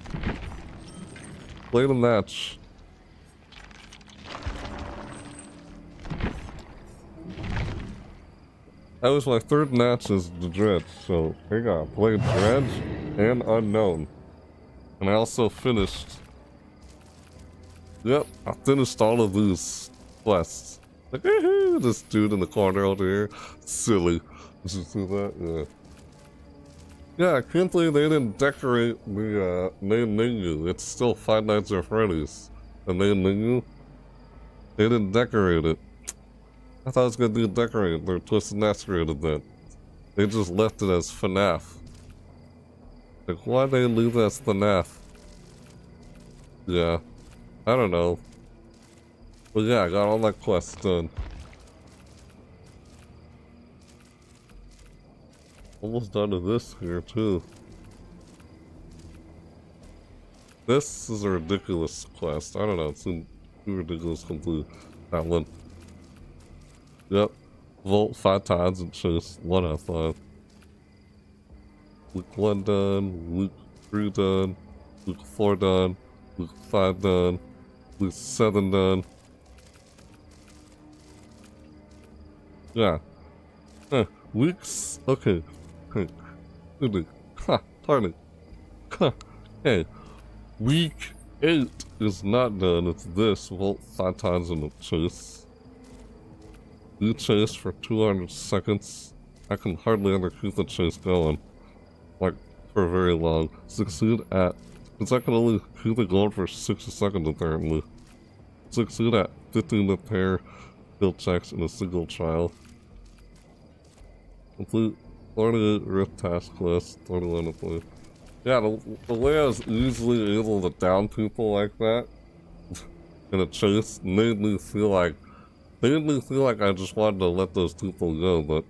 Play the match. That was my 3rd match as the Dredge, so here you go. I played Dredge and Unknown. And I also finished... Yep, I finished all of these quests. Like, this dude in the corner over here. Silly. Did you see that? Yeah. Yeah, I can't believe they didn't decorate the main menu. It's still Five Nights at Freddy's. The main menu. They didn't decorate it. I thought I was gonna do decorate their Twisted Masquerade event. They just left it as FNAF. Like, why'd they leave it as FNAF? Yeah. I don't know. But yeah, I got all my quests done. Almost done with this here, too. This is a ridiculous quest. I don't know, it's too ridiculous to complete that one. Yep. Vault 5 times and chase 1 out of 5. Week 1 done, week 3 done, week 4 done, week 5 done, week 7 done. Yeah. Weeks? Okay. Hey. Ha, tiny. Ha. Hey. Week 8 is not done. It's this. Vault 5 times in the chase. You chase for 200 seconds. I can hardly ever keep the chase going. Like, for very long. Succeed at... Because I can only keep it going for 60 seconds apparently. Succeed at 15 repair skill checks in a single trial. Complete 48 Rift task list, 21 to play. Yeah, the way I was easily able to down people like that in a chase made me feel like I just wanted to let those people go, but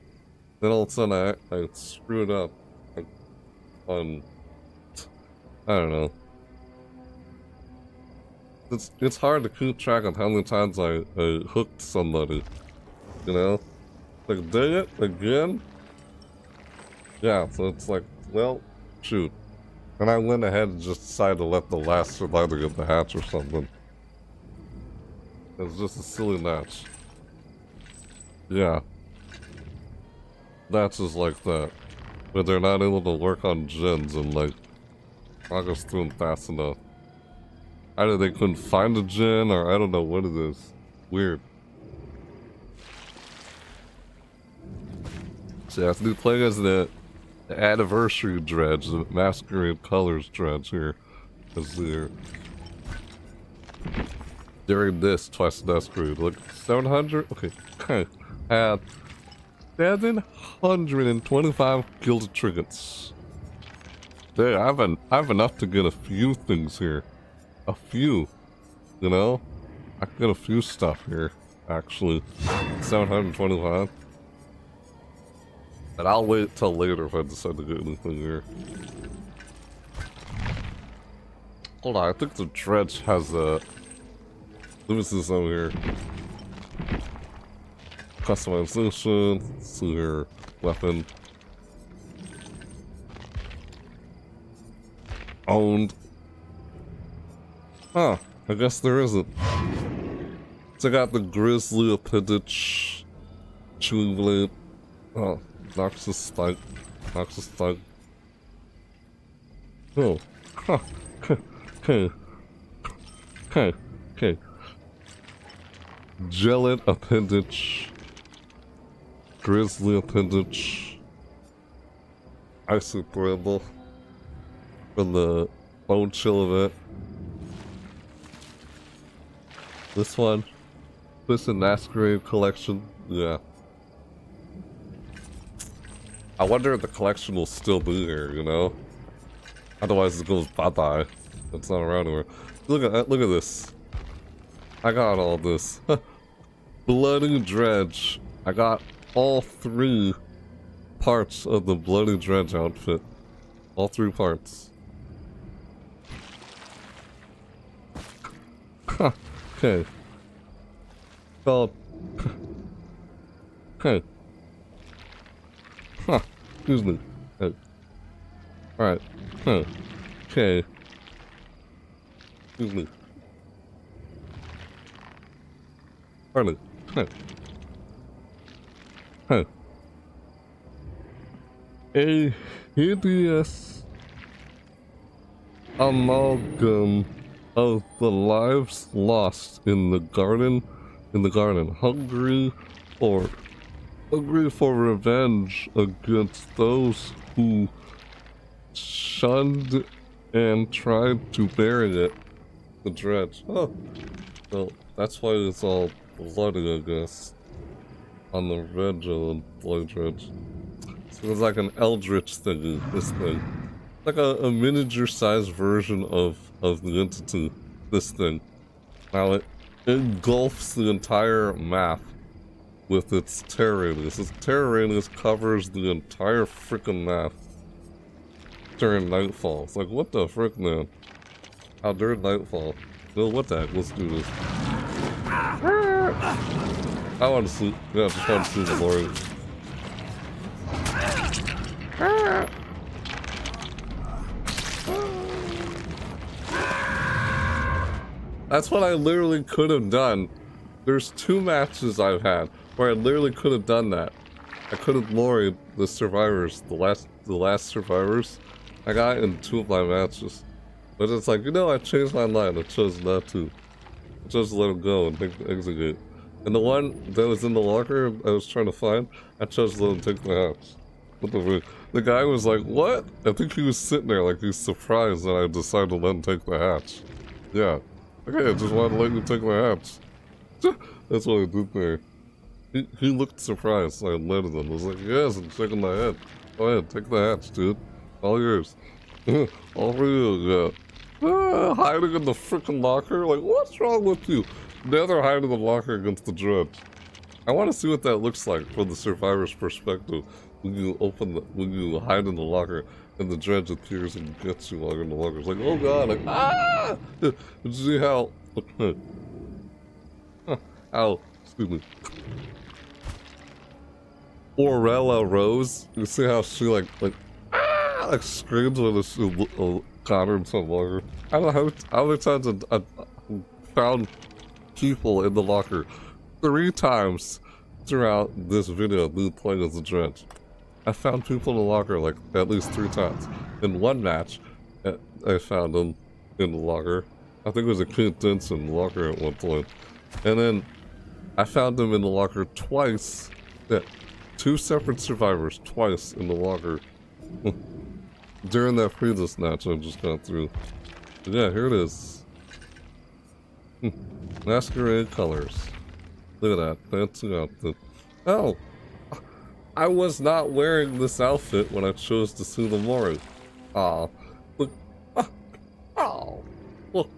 then all of a sudden I screwed up on, I don't know. It's hard to keep track of how many times I hooked somebody, you know? Like, dang it, again? Yeah, so it's like, well, shoot. And I went ahead and just decided to let the last survivor get the hatch or something. It's just a silly match. Yeah. Matches like that. But they're not able to work on gens and, like, not go through them fast enough. Either they couldn't find a gen, or I don't know what it is. Weird. So yeah, to playing as the anniversary dredge, the Masquerade Colors dredge here. As there. During this Twisted Masquerade. Look, 700? Okay. I had 725 Gilded Trinkets. There, I have enough to get a few things here. A few. You know? I can get a few stuff here, actually. 725. And I'll wait till later if I decide to get anything here. Hold on, I think the dredge has a... Let me see some here. Customization. Let's see here. Weapon. Owned. Huh, I guess there isn't. So I got the Grizzly appendage. Chewing blade. Oh. Noxious Spike. Noxious Spike. Oh. Huh. Okay. Okay. Okay. Gelid appendage. Grizzly appendage. Icy Bramble. From the Bone Chill event. This one. Twisted Masquerade collection. Yeah. I wonder if the collection will still be here, you know? Otherwise it goes bye-bye. It's not around anymore. Look at this. I got all this. Bloody Dredge. I got all 3 parts of the Bloody Dredge outfit. All 3 parts. Okay. Well. Okay. Huh. Excuse me. Alright. Huh. Okay. Excuse me. Harley. Huh. Huh. A hideous amalgam of the lives lost in the garden. Hungry for revenge against those who shunned and tried to bury it. The dredge. Oh. So that's why it's all bloody, I guess. On the red of the blood dredge. So it's like an eldritch thing, this thing. Like a miniature-sized version of the entity, this thing. Now it engulfs the entire map with its terror radius. Its terror radius covers the entire freaking map during nightfall. It's like, what the frick, man? How during nightfall? Well, what the heck? Let's do this. I want to see. Yeah, I just want to see the Lord. That's what I literally could have done. There's 2 matches I've had where I literally could have done that. I could have lorried the survivors, the last survivors. I got in 2 of my matches. But it's like, you know, I changed my mind. I chose not to. I chose to let him go and take the exit gate. And the one that was in the locker I was trying to find, I chose to let him take the hatch. What the frick? The guy was like, what? I think he was sitting there like he's surprised that I decided to let him take the hatch. Yeah. Okay, I just wanted to let you take the hatch. That's what I did there. He looked surprised, so I let him. I was like, yes, I'm shaking my head. Go ahead, take the hatch, dude. All yours. All for you, yeah. Hiding in the freaking locker? Like, what's wrong with you? Now they're hiding in the locker against the dredge. I want to see what that looks like from the survivor's perspective. When you hide in the locker and the dredge appears and gets you while you're in the locker. It's like, oh god, like, ah! Did you see how... Ow, excuse me. Orella Rose, you see how she like screams when she caught her in some locker. I don't know how many times I found people in the locker 3 times throughout this video of me playing as a dredge. I found people in the locker like at least 3 times. In one match, I found them in the locker. I think it was a Kid Denson locker at one point. And then I found them in the locker twice. Yeah, 2 separate survivors twice in the locker. During that previous match I just got through. But yeah, here it is. Masquerade colors. Look at that, fancy outfit. Oh! I was not wearing this outfit when I chose to sue the Mori. Aw. Look. Oh. Look.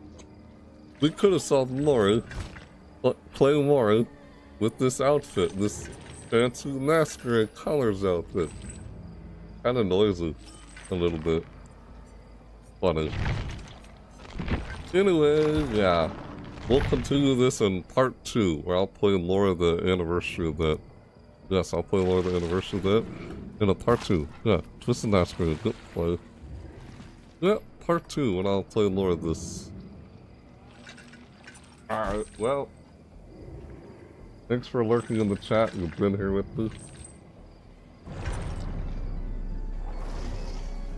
We could have solved Mori. Play Mori with this outfit. This fancy Masquerade colors outfit. Kinda noisy. A little bit. Funny. Anyway, yeah. We'll continue this in part 2, where I'll play Laura the Anniversary of that. Yes, I'll play Laura the Anniversary of that in a part 2. Yeah, Twisted Masquerade, good play. Yeah, part 2, and I'll play Laura this. Alright, well. Thanks for lurking in the chat. You've been here with me.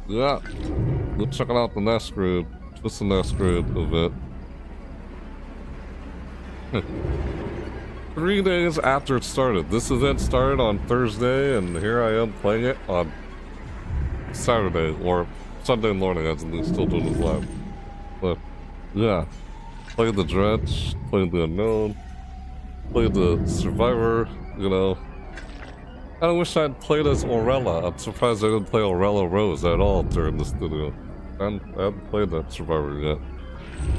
Yeah, go check out the Masquerade, Twisted Masquerade event. 3 days after it started. This event started on Thursday, and here I am playing it on Saturday, or Sunday morning, as I'm still doing this live. But, yeah. Played the Dredge, played the Unknown, played the Survivor, you know. I wish I'd played as Orella. I'm surprised I didn't play Orella Rose at all during this video. I haven't played that Survivor yet.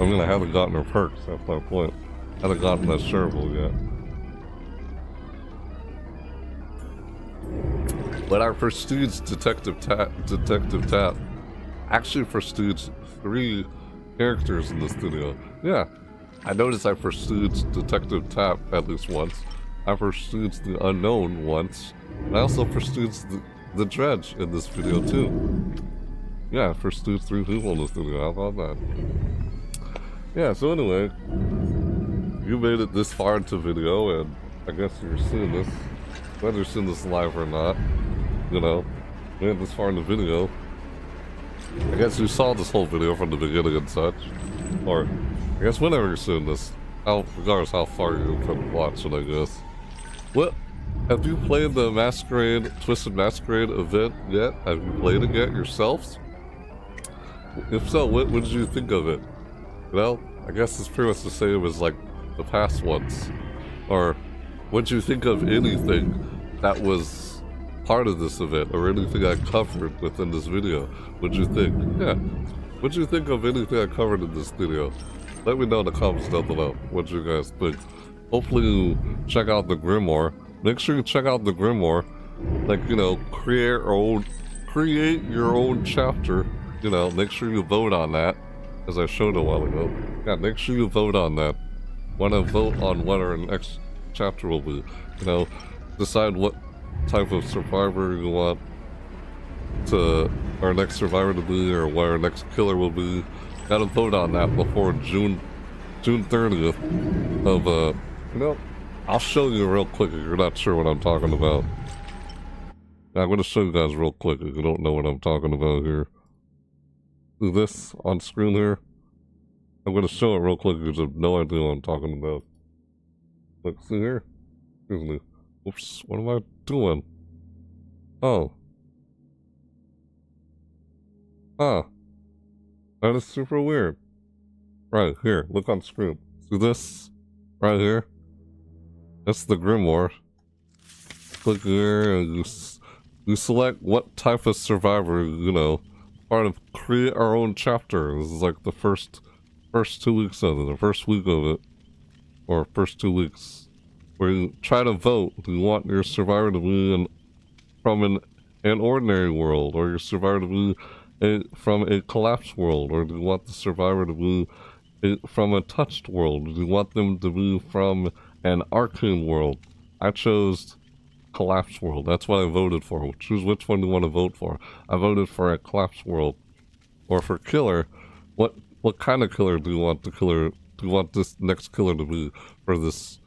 I mean, I haven't gotten her perks, that's my point. I haven't gotten that shareable yet. But I prestige Detective Tap actually prestige 3 characters in this video. Yeah, I noticed I prestige Detective Tap at least once. I prestige the Unknown once. And I also prestige the Dredge in this video too. Yeah, I prestige 3 people in this video. How about that? Yeah, so anyway, you made it this far into video, and I guess you're seeing this. Whether you're seeing this live or not, you know, made it this far in the video. I guess you saw this whole video from the beginning and such. Or, I guess whenever you're seeing this, regardless how far you can watch it, I guess. What? Have you played the Masquerade, Twisted Masquerade event yet? Have you played it yet yourselves? If so, what did you think of it? Well, I guess it's pretty much the same as like the past ones? Or what'd you think of anything that was part of this event, or anything I covered within this video? What'd you think? Yeah. What'd you think of anything I covered in this video? Let me know in the comments down below what you guys think. Hopefully you check out the Grimoire. Make sure you check out the Grimoire. Like, you know, create your own chapter. You know, make sure you vote on that, as I showed a while ago. Yeah, make sure you vote on that. Want to vote on what our next chapter will be. You know, decide what type of survivor you want to our next survivor to be, or what our next killer will be. Gotta vote on that before June 30th of you know, I'll show you real quick if you're not sure what I'm talking about. I'm gonna show you guys real quick if you don't know what I'm talking about here. See this on screen here? I'm gonna show it real quick because I have no idea what I'm talking about. Look, see here? Excuse me. Oops, what am I doing? Oh. Huh. That is super weird. Right, here, look on screen. See this? Right here? That's the Grimoire. Click here and you select what type of survivor, you know, part of create our own chapter. This is like the first 2 weeks of it, the first week of it, or first 2 weeks, where you try to vote. Do you want your survivor to be from an ordinary world, or your survivor to be from a collapsed world, or do you want the survivor to be from a touched world? Do you want them to be from an arcane world? I chose collapsed world. That's what I voted for. Choose which one you want to vote for. I voted for a collapsed world. Or for killer, what kind of killer do you want the killer? Do you want this next killer to be for this?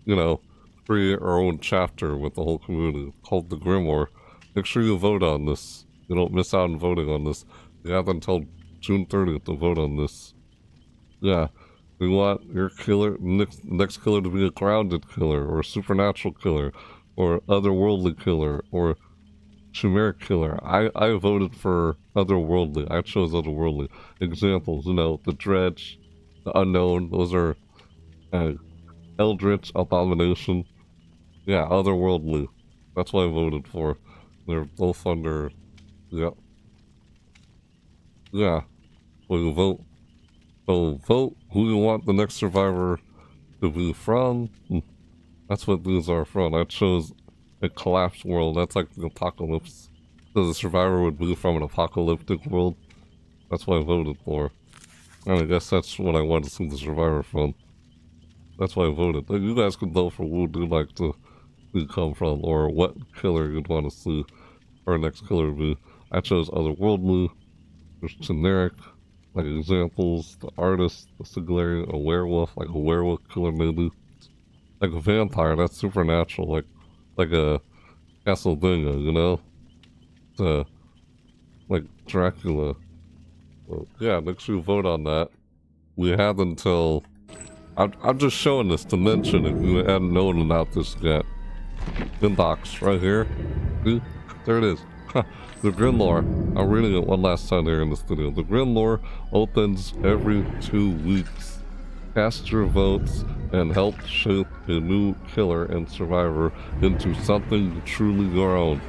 You know, create our own chapter with the whole community called the Grimoire. Make sure you vote on this. You don't miss out on voting on this. You have until June 30th to vote on this. Yeah. We want your killer, next killer to be a grounded killer, or a supernatural killer, or otherworldly killer, or chimeric killer. I voted for otherworldly. I chose otherworldly. Examples, you know, the Dredge, the Unknown, those are Eldritch, Abomination. Yeah, otherworldly. That's what I voted for. They're both under, yeah. Yeah. Well, you vote. So vote who you want the next survivor to be from. That's what these are from. I chose a collapsed world. That's like the apocalypse. So the survivor would be from an apocalyptic world. That's what I voted for. And I guess that's what I wanted to see the survivor from. That's why I voted. Like, you guys can vote for who you'd like to come from, or what killer you'd want to see our next killer be. I chose otherworldly. There's generic. Like examples, the artist, the singularity, a werewolf, like a werewolf killer maybe. Like a vampire, that's supernatural, like a Castlevania, you know? Like Dracula. So, yeah, make sure you vote on that. We have until... I'm just showing this to mention if you hadn't known about this yet. Inbox, right here. See? There it is. The Grimoire, I'm reading it one last time here in this video. The Grimoire opens every 2 weeks. Cast your votes and help shape a new killer and survivor into something truly your own.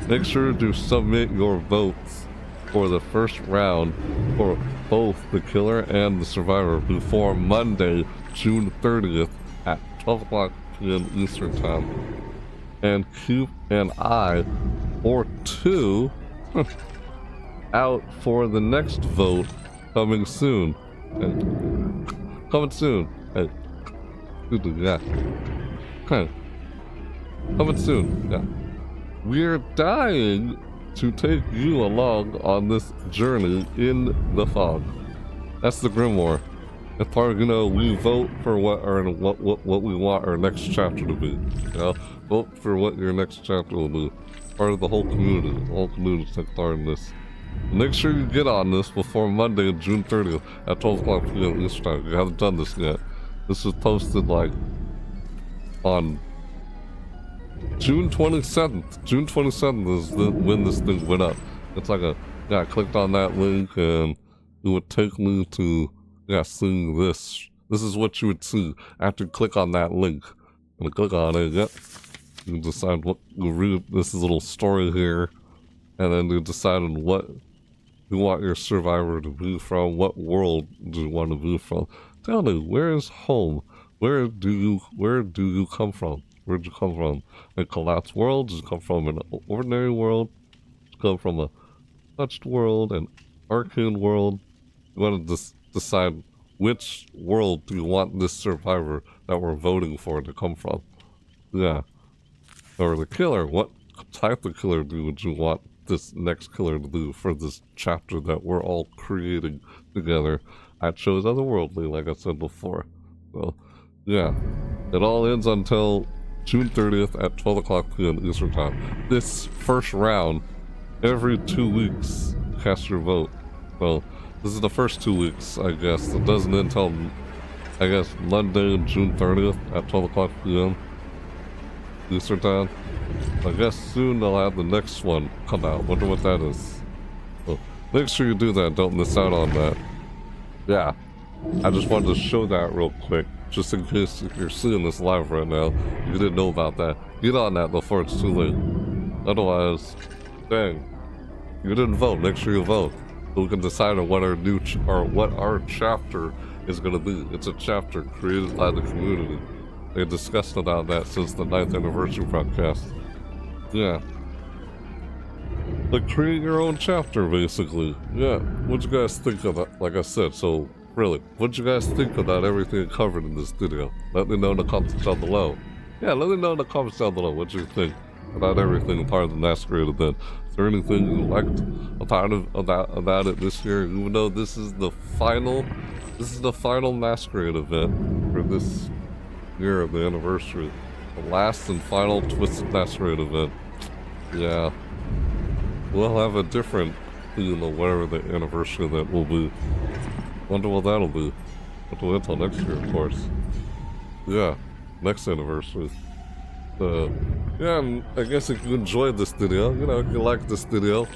Make sure to submit your votes for the first round for both the killer and the survivor before Monday, June 30th at 12 o'clock p.m. Eastern Time. And keep an eye or 2 out for the next vote coming soon. Coming soon. Hey. Yeah. Coming soon. Yeah. We're dying to take you along on this journey in the fog. That's the Grimoire. As part of, you know, we vote for what we want our next chapter to be. You know, vote for what your next chapter will be. Part of the whole community. The whole community take part in this. Make sure you get on this before Monday, June 30th at 12 o'clock p.m. Eastern Time. If you haven't done this yet. This was posted like on June 27th. June 27th is when this thing went up. It's like a, yeah, I clicked on that link and it would take me to, yeah, seeing this This is what you would see after you click on that link. And click on it, yep. You decide what you read. This is a little story here. And then you decide on what you want your survivor to be from. What world do you want to be from? Tell me, where is home? Where do you come from? Where'd you come from? A collapsed world? Did you come from an ordinary world? Did you come from a touched world? An arcane world? You want to decide which world do you want this survivor that we're voting for to come from? Yeah. Or the killer. What type of killer would you want this next killer to do for this chapter that we're all creating together? I chose otherworldly, like I said before. So, yeah. It all ends until June 30th at 12 o'clock p.m. Eastern Time. This first round, every 2 weeks, cast your vote. Well, this is the first 2 weeks, I guess. It doesn't end until, I guess, Monday, June 30th at 12 o'clock p.m. Eastern Time. I guess soon they'll have the next one come out. Wonder what that is. Well, make sure you do that. Don't miss out on that. Yeah. I just wanted to show that real quick. Just in case if you're seeing this live right now, you didn't know about that. Get on that before it's too late. Otherwise, dang, you didn't vote. Make sure you vote, so we can decide on what our new what our chapter is going to be. It's a chapter created by the community. They discussed about that since the 9th anniversary podcast. Yeah, like create your own chapter, basically. Yeah, what'd you guys think of that? Like I said, so. Really, what'd you guys think about everything covered in this video? Let me know in the comments down below. Yeah, let me know in the comments down below what you think about everything part of the Masquerade event. Is there anything you liked about it this year? Even though this is the final Masquerade event for this year of the anniversary. The last and final Twisted Masquerade event. Yeah. We'll have a different theme of whatever the anniversary event will be. Wonder what that'll be. Have to wait until next year, of course. Yeah, next anniversary. Yeah, and I guess if you enjoyed this video, you know, if you liked this video,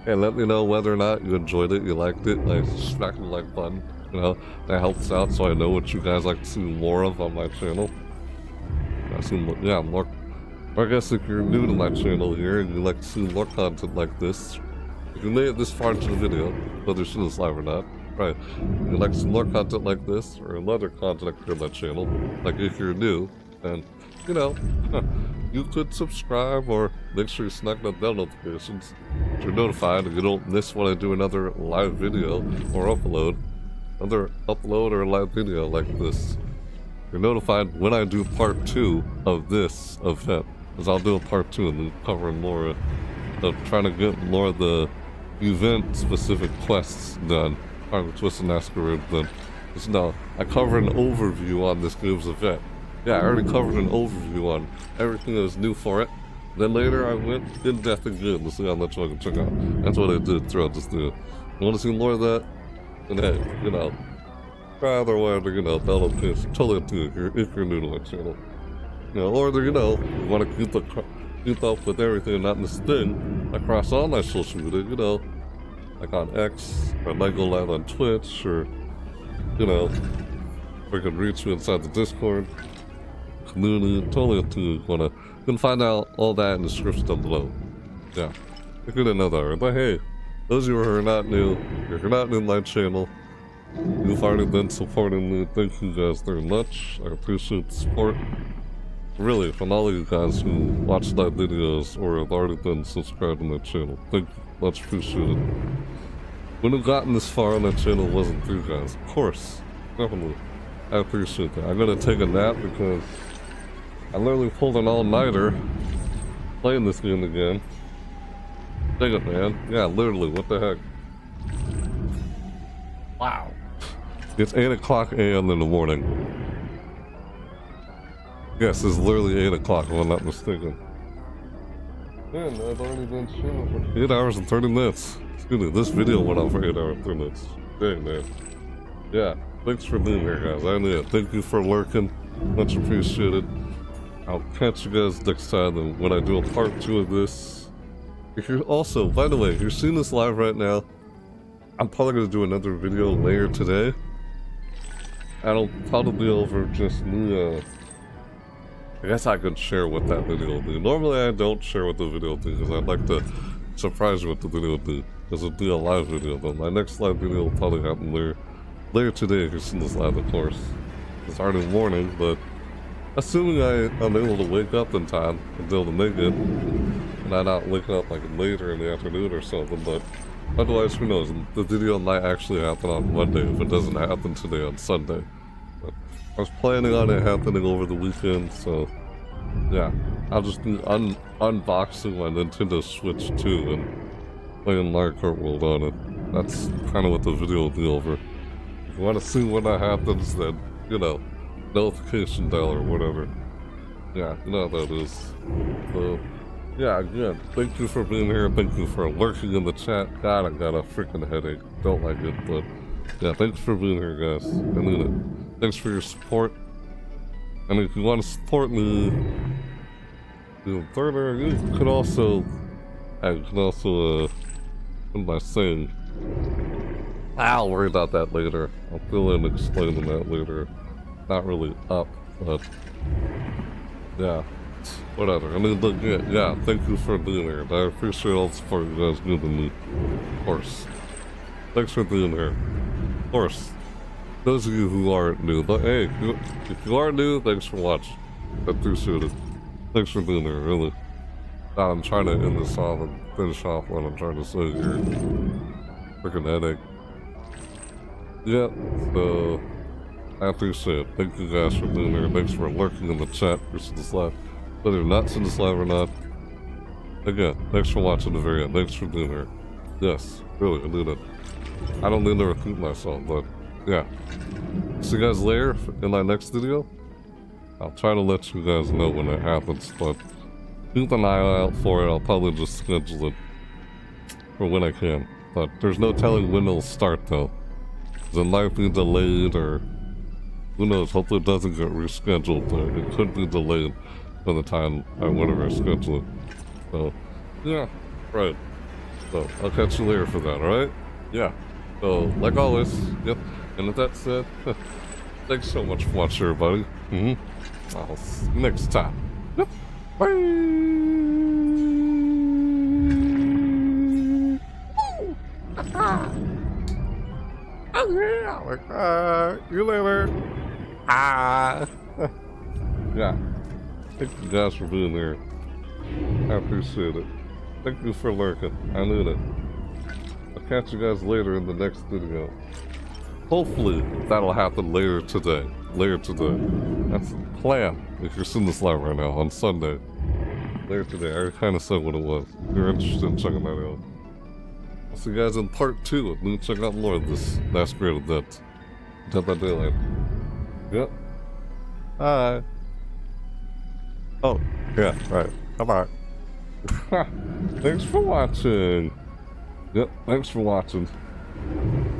and let me know whether or not you enjoyed it, you liked it, like, smack the like button, you know, that helps out so I know what you guys like to see more of on my channel. Yeah, more. I guess if you're new to my channel here and you like to see more content like this, if you made it this far into the video, whether you see this live or not, right, if you like some more content like this, or other content I create on my channel, like if you're new, then, you know, you could subscribe or make sure you snack the bell notifications so you're notified and you don't miss when I do another live video or upload or live video like this. You're notified when I do part 2 of this event, because I'll do a part 2 and covering more of trying to get more of the event-specific quests done. Part of the Twisted Masquerade then. No, I covered an overview on this game's event. Yeah, I already covered an overview on everything that was new for it. Then later I went in depth again to see how much I can check out. That's what I did throughout this video. You want to see more of that? Then hey, you know, try other way to, you know, bell notifications. Totally up to you if you're new to my channel. You know, or, you know, you want to keep up with everything and not miss a thing across all my social media, you know, like on X, or I might go live on Twitch, or, you know, we can reach you inside the Discord community. Totally up to you. You can find out all that in the description down below. Yeah, if you didn't know that, right? But hey, those of you who are not new, if you're not new to my channel, you've already been supporting me. Thank you guys very much. I appreciate the support. Really, from all of you guys who watched my videos or have already been subscribed to my channel. Thank you. Much appreciated. Wouldn't have gotten this far on that channel wasn't for you guys. Of course. Definitely. I appreciate that. I'm gonna take a nap because I literally pulled an all-nighter playing this game again. Dang it, man. Yeah, literally. What the heck? Wow. It's 8 o'clock a.m. in the morning. Yes, it's literally 8 o'clock if I'm not mistaken. Man, I've already been streaming for 8 hours and 30 minutes. Excuse me, this video went on for 8 hours and 30 minutes. Dang, man. Yeah, thanks for being here, guys. I need it. Thank you for lurking. Much appreciated. I'll catch you guys next time when I do a part 2 of this. If you're also, by the way, if you're seeing this live right now, I'm probably going to do another video later today. I'll probably be over just me, I guess I could share what that video will do. Normally I don't share what the video will do because I'd like to surprise you what the video will do. Because it'll be a live video, but my next live video will probably happen later today if you've seen this live, of course. It's already morning, but assuming I'm able to wake up in time and be able to make it, and I'm not waking up like later in the afternoon or something, but otherwise, who knows? The video might actually happen on Monday if it doesn't happen today on Sunday. But I was planning on it happening over the weekend, so yeah. I'll just be unboxing my Nintendo Switch 2 and playing Mario Kart World on it. That's kind of what the video will be over. If you want to see when that happens, then, you know, notification bell or whatever. Yeah, you know how that is. So, yeah, again, thank you for being here. Thank you for lurking in the chat. God, I got a freaking headache. Don't like it, but yeah, thanks for being here, guys. I mean it. Thanks for your support. And if you want to support me even further, you could also, what am I saying? I'll worry about that later. I'll fill in explaining that later. Not really up, but yeah. Whatever. I mean, look, yeah, thank you for being here. I appreciate all the support you guys give me. Of course. Thanks for being here. Of course. Those of you who aren't new, but hey, if you are new, thanks for watching. I appreciate it. Thanks for being here, really. I'm trying to end this off and finish off what I'm trying to say here. Freaking headache. Yeah, so I appreciate it. Thank you guys for being here. Thanks for lurking in the chat for this live. Whether you're not in this live or not. Again, thanks for watching the very end. Thanks for being here. Yes, really, I need it. I don't need to repeat myself, but yeah. See you guys later in my next video. I'll try to let you guys know when it happens, but keep an eye out for it. I'll probably just schedule it for when I can. But there's no telling when it'll start, though. It might be delayed, or who knows, hopefully it doesn't get rescheduled, but it could be delayed by the time I want to reschedule it. So, yeah, right. So, I'll catch you later for that, alright? Yeah. So, like always, yep. And with that said, thanks so much for watching, everybody. I'll see you next time. Yep. Bye! Oh yeah, you later. Yeah. Thank you guys for being there. I appreciate it. Thank you for lurking. I need it. I'll catch you guys later in the next video. Hopefully that'll happen later today. That's the plan. If you're seeing this live right now on Sunday. Later today. I already kind of said what it was. If you're interested in checking that out. I'll see you guys in part 2. Let me check out more of this Masquerade Event. Dead by Daylight. Yep. Hi. Oh, yeah, right. Bye-bye. Thanks for watching. Yep, thanks for watching.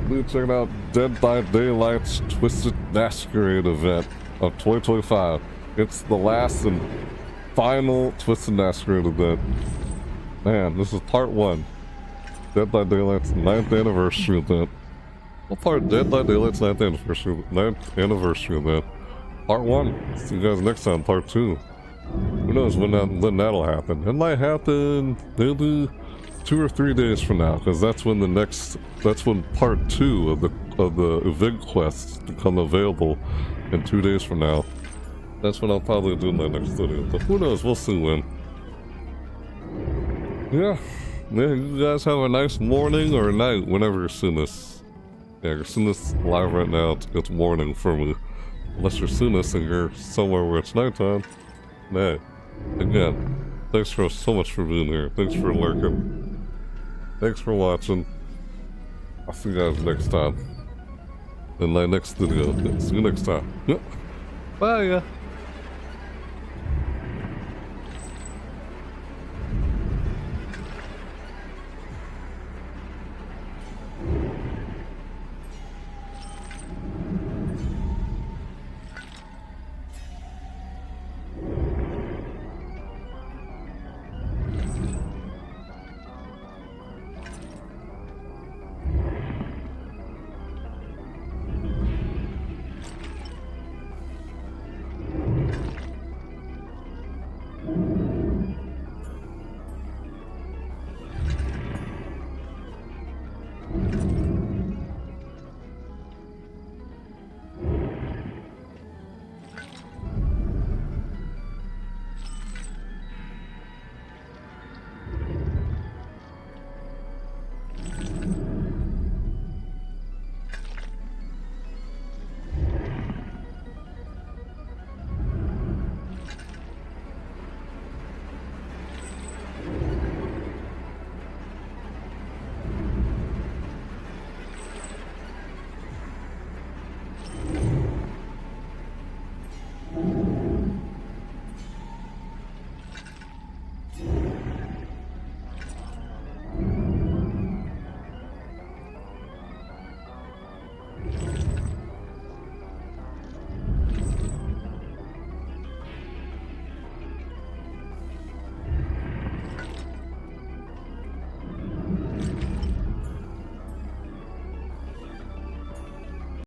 We're checking out Dead by Daylight's Twisted Masquerade Event of 2025. It's the last and final Twisted Masquerade event. Man, this is part 1. Dead by Daylight's 9th anniversary event. What part? Dead by Daylight's 9th anniversary event. Part 1. See you guys next time, part 2. Who knows when that'll happen. It might happen maybe 2 or 3 days from now, because that's when part 2 of the event quests become available in 2 days from now. That's when I'll probably do my next video, but who knows, we'll see when. Yeah, you guys have a nice morning or night whenever you're seeing this. Yeah, you're seeing this live right now, it's morning for me. Unless you're seeing this and you're somewhere where it's nighttime. Hey, again, thanks so much for being here. Thanks for lurking. Thanks for watching. I'll see you guys next time. In my next video. See you next time. Yep. Bye, yeah.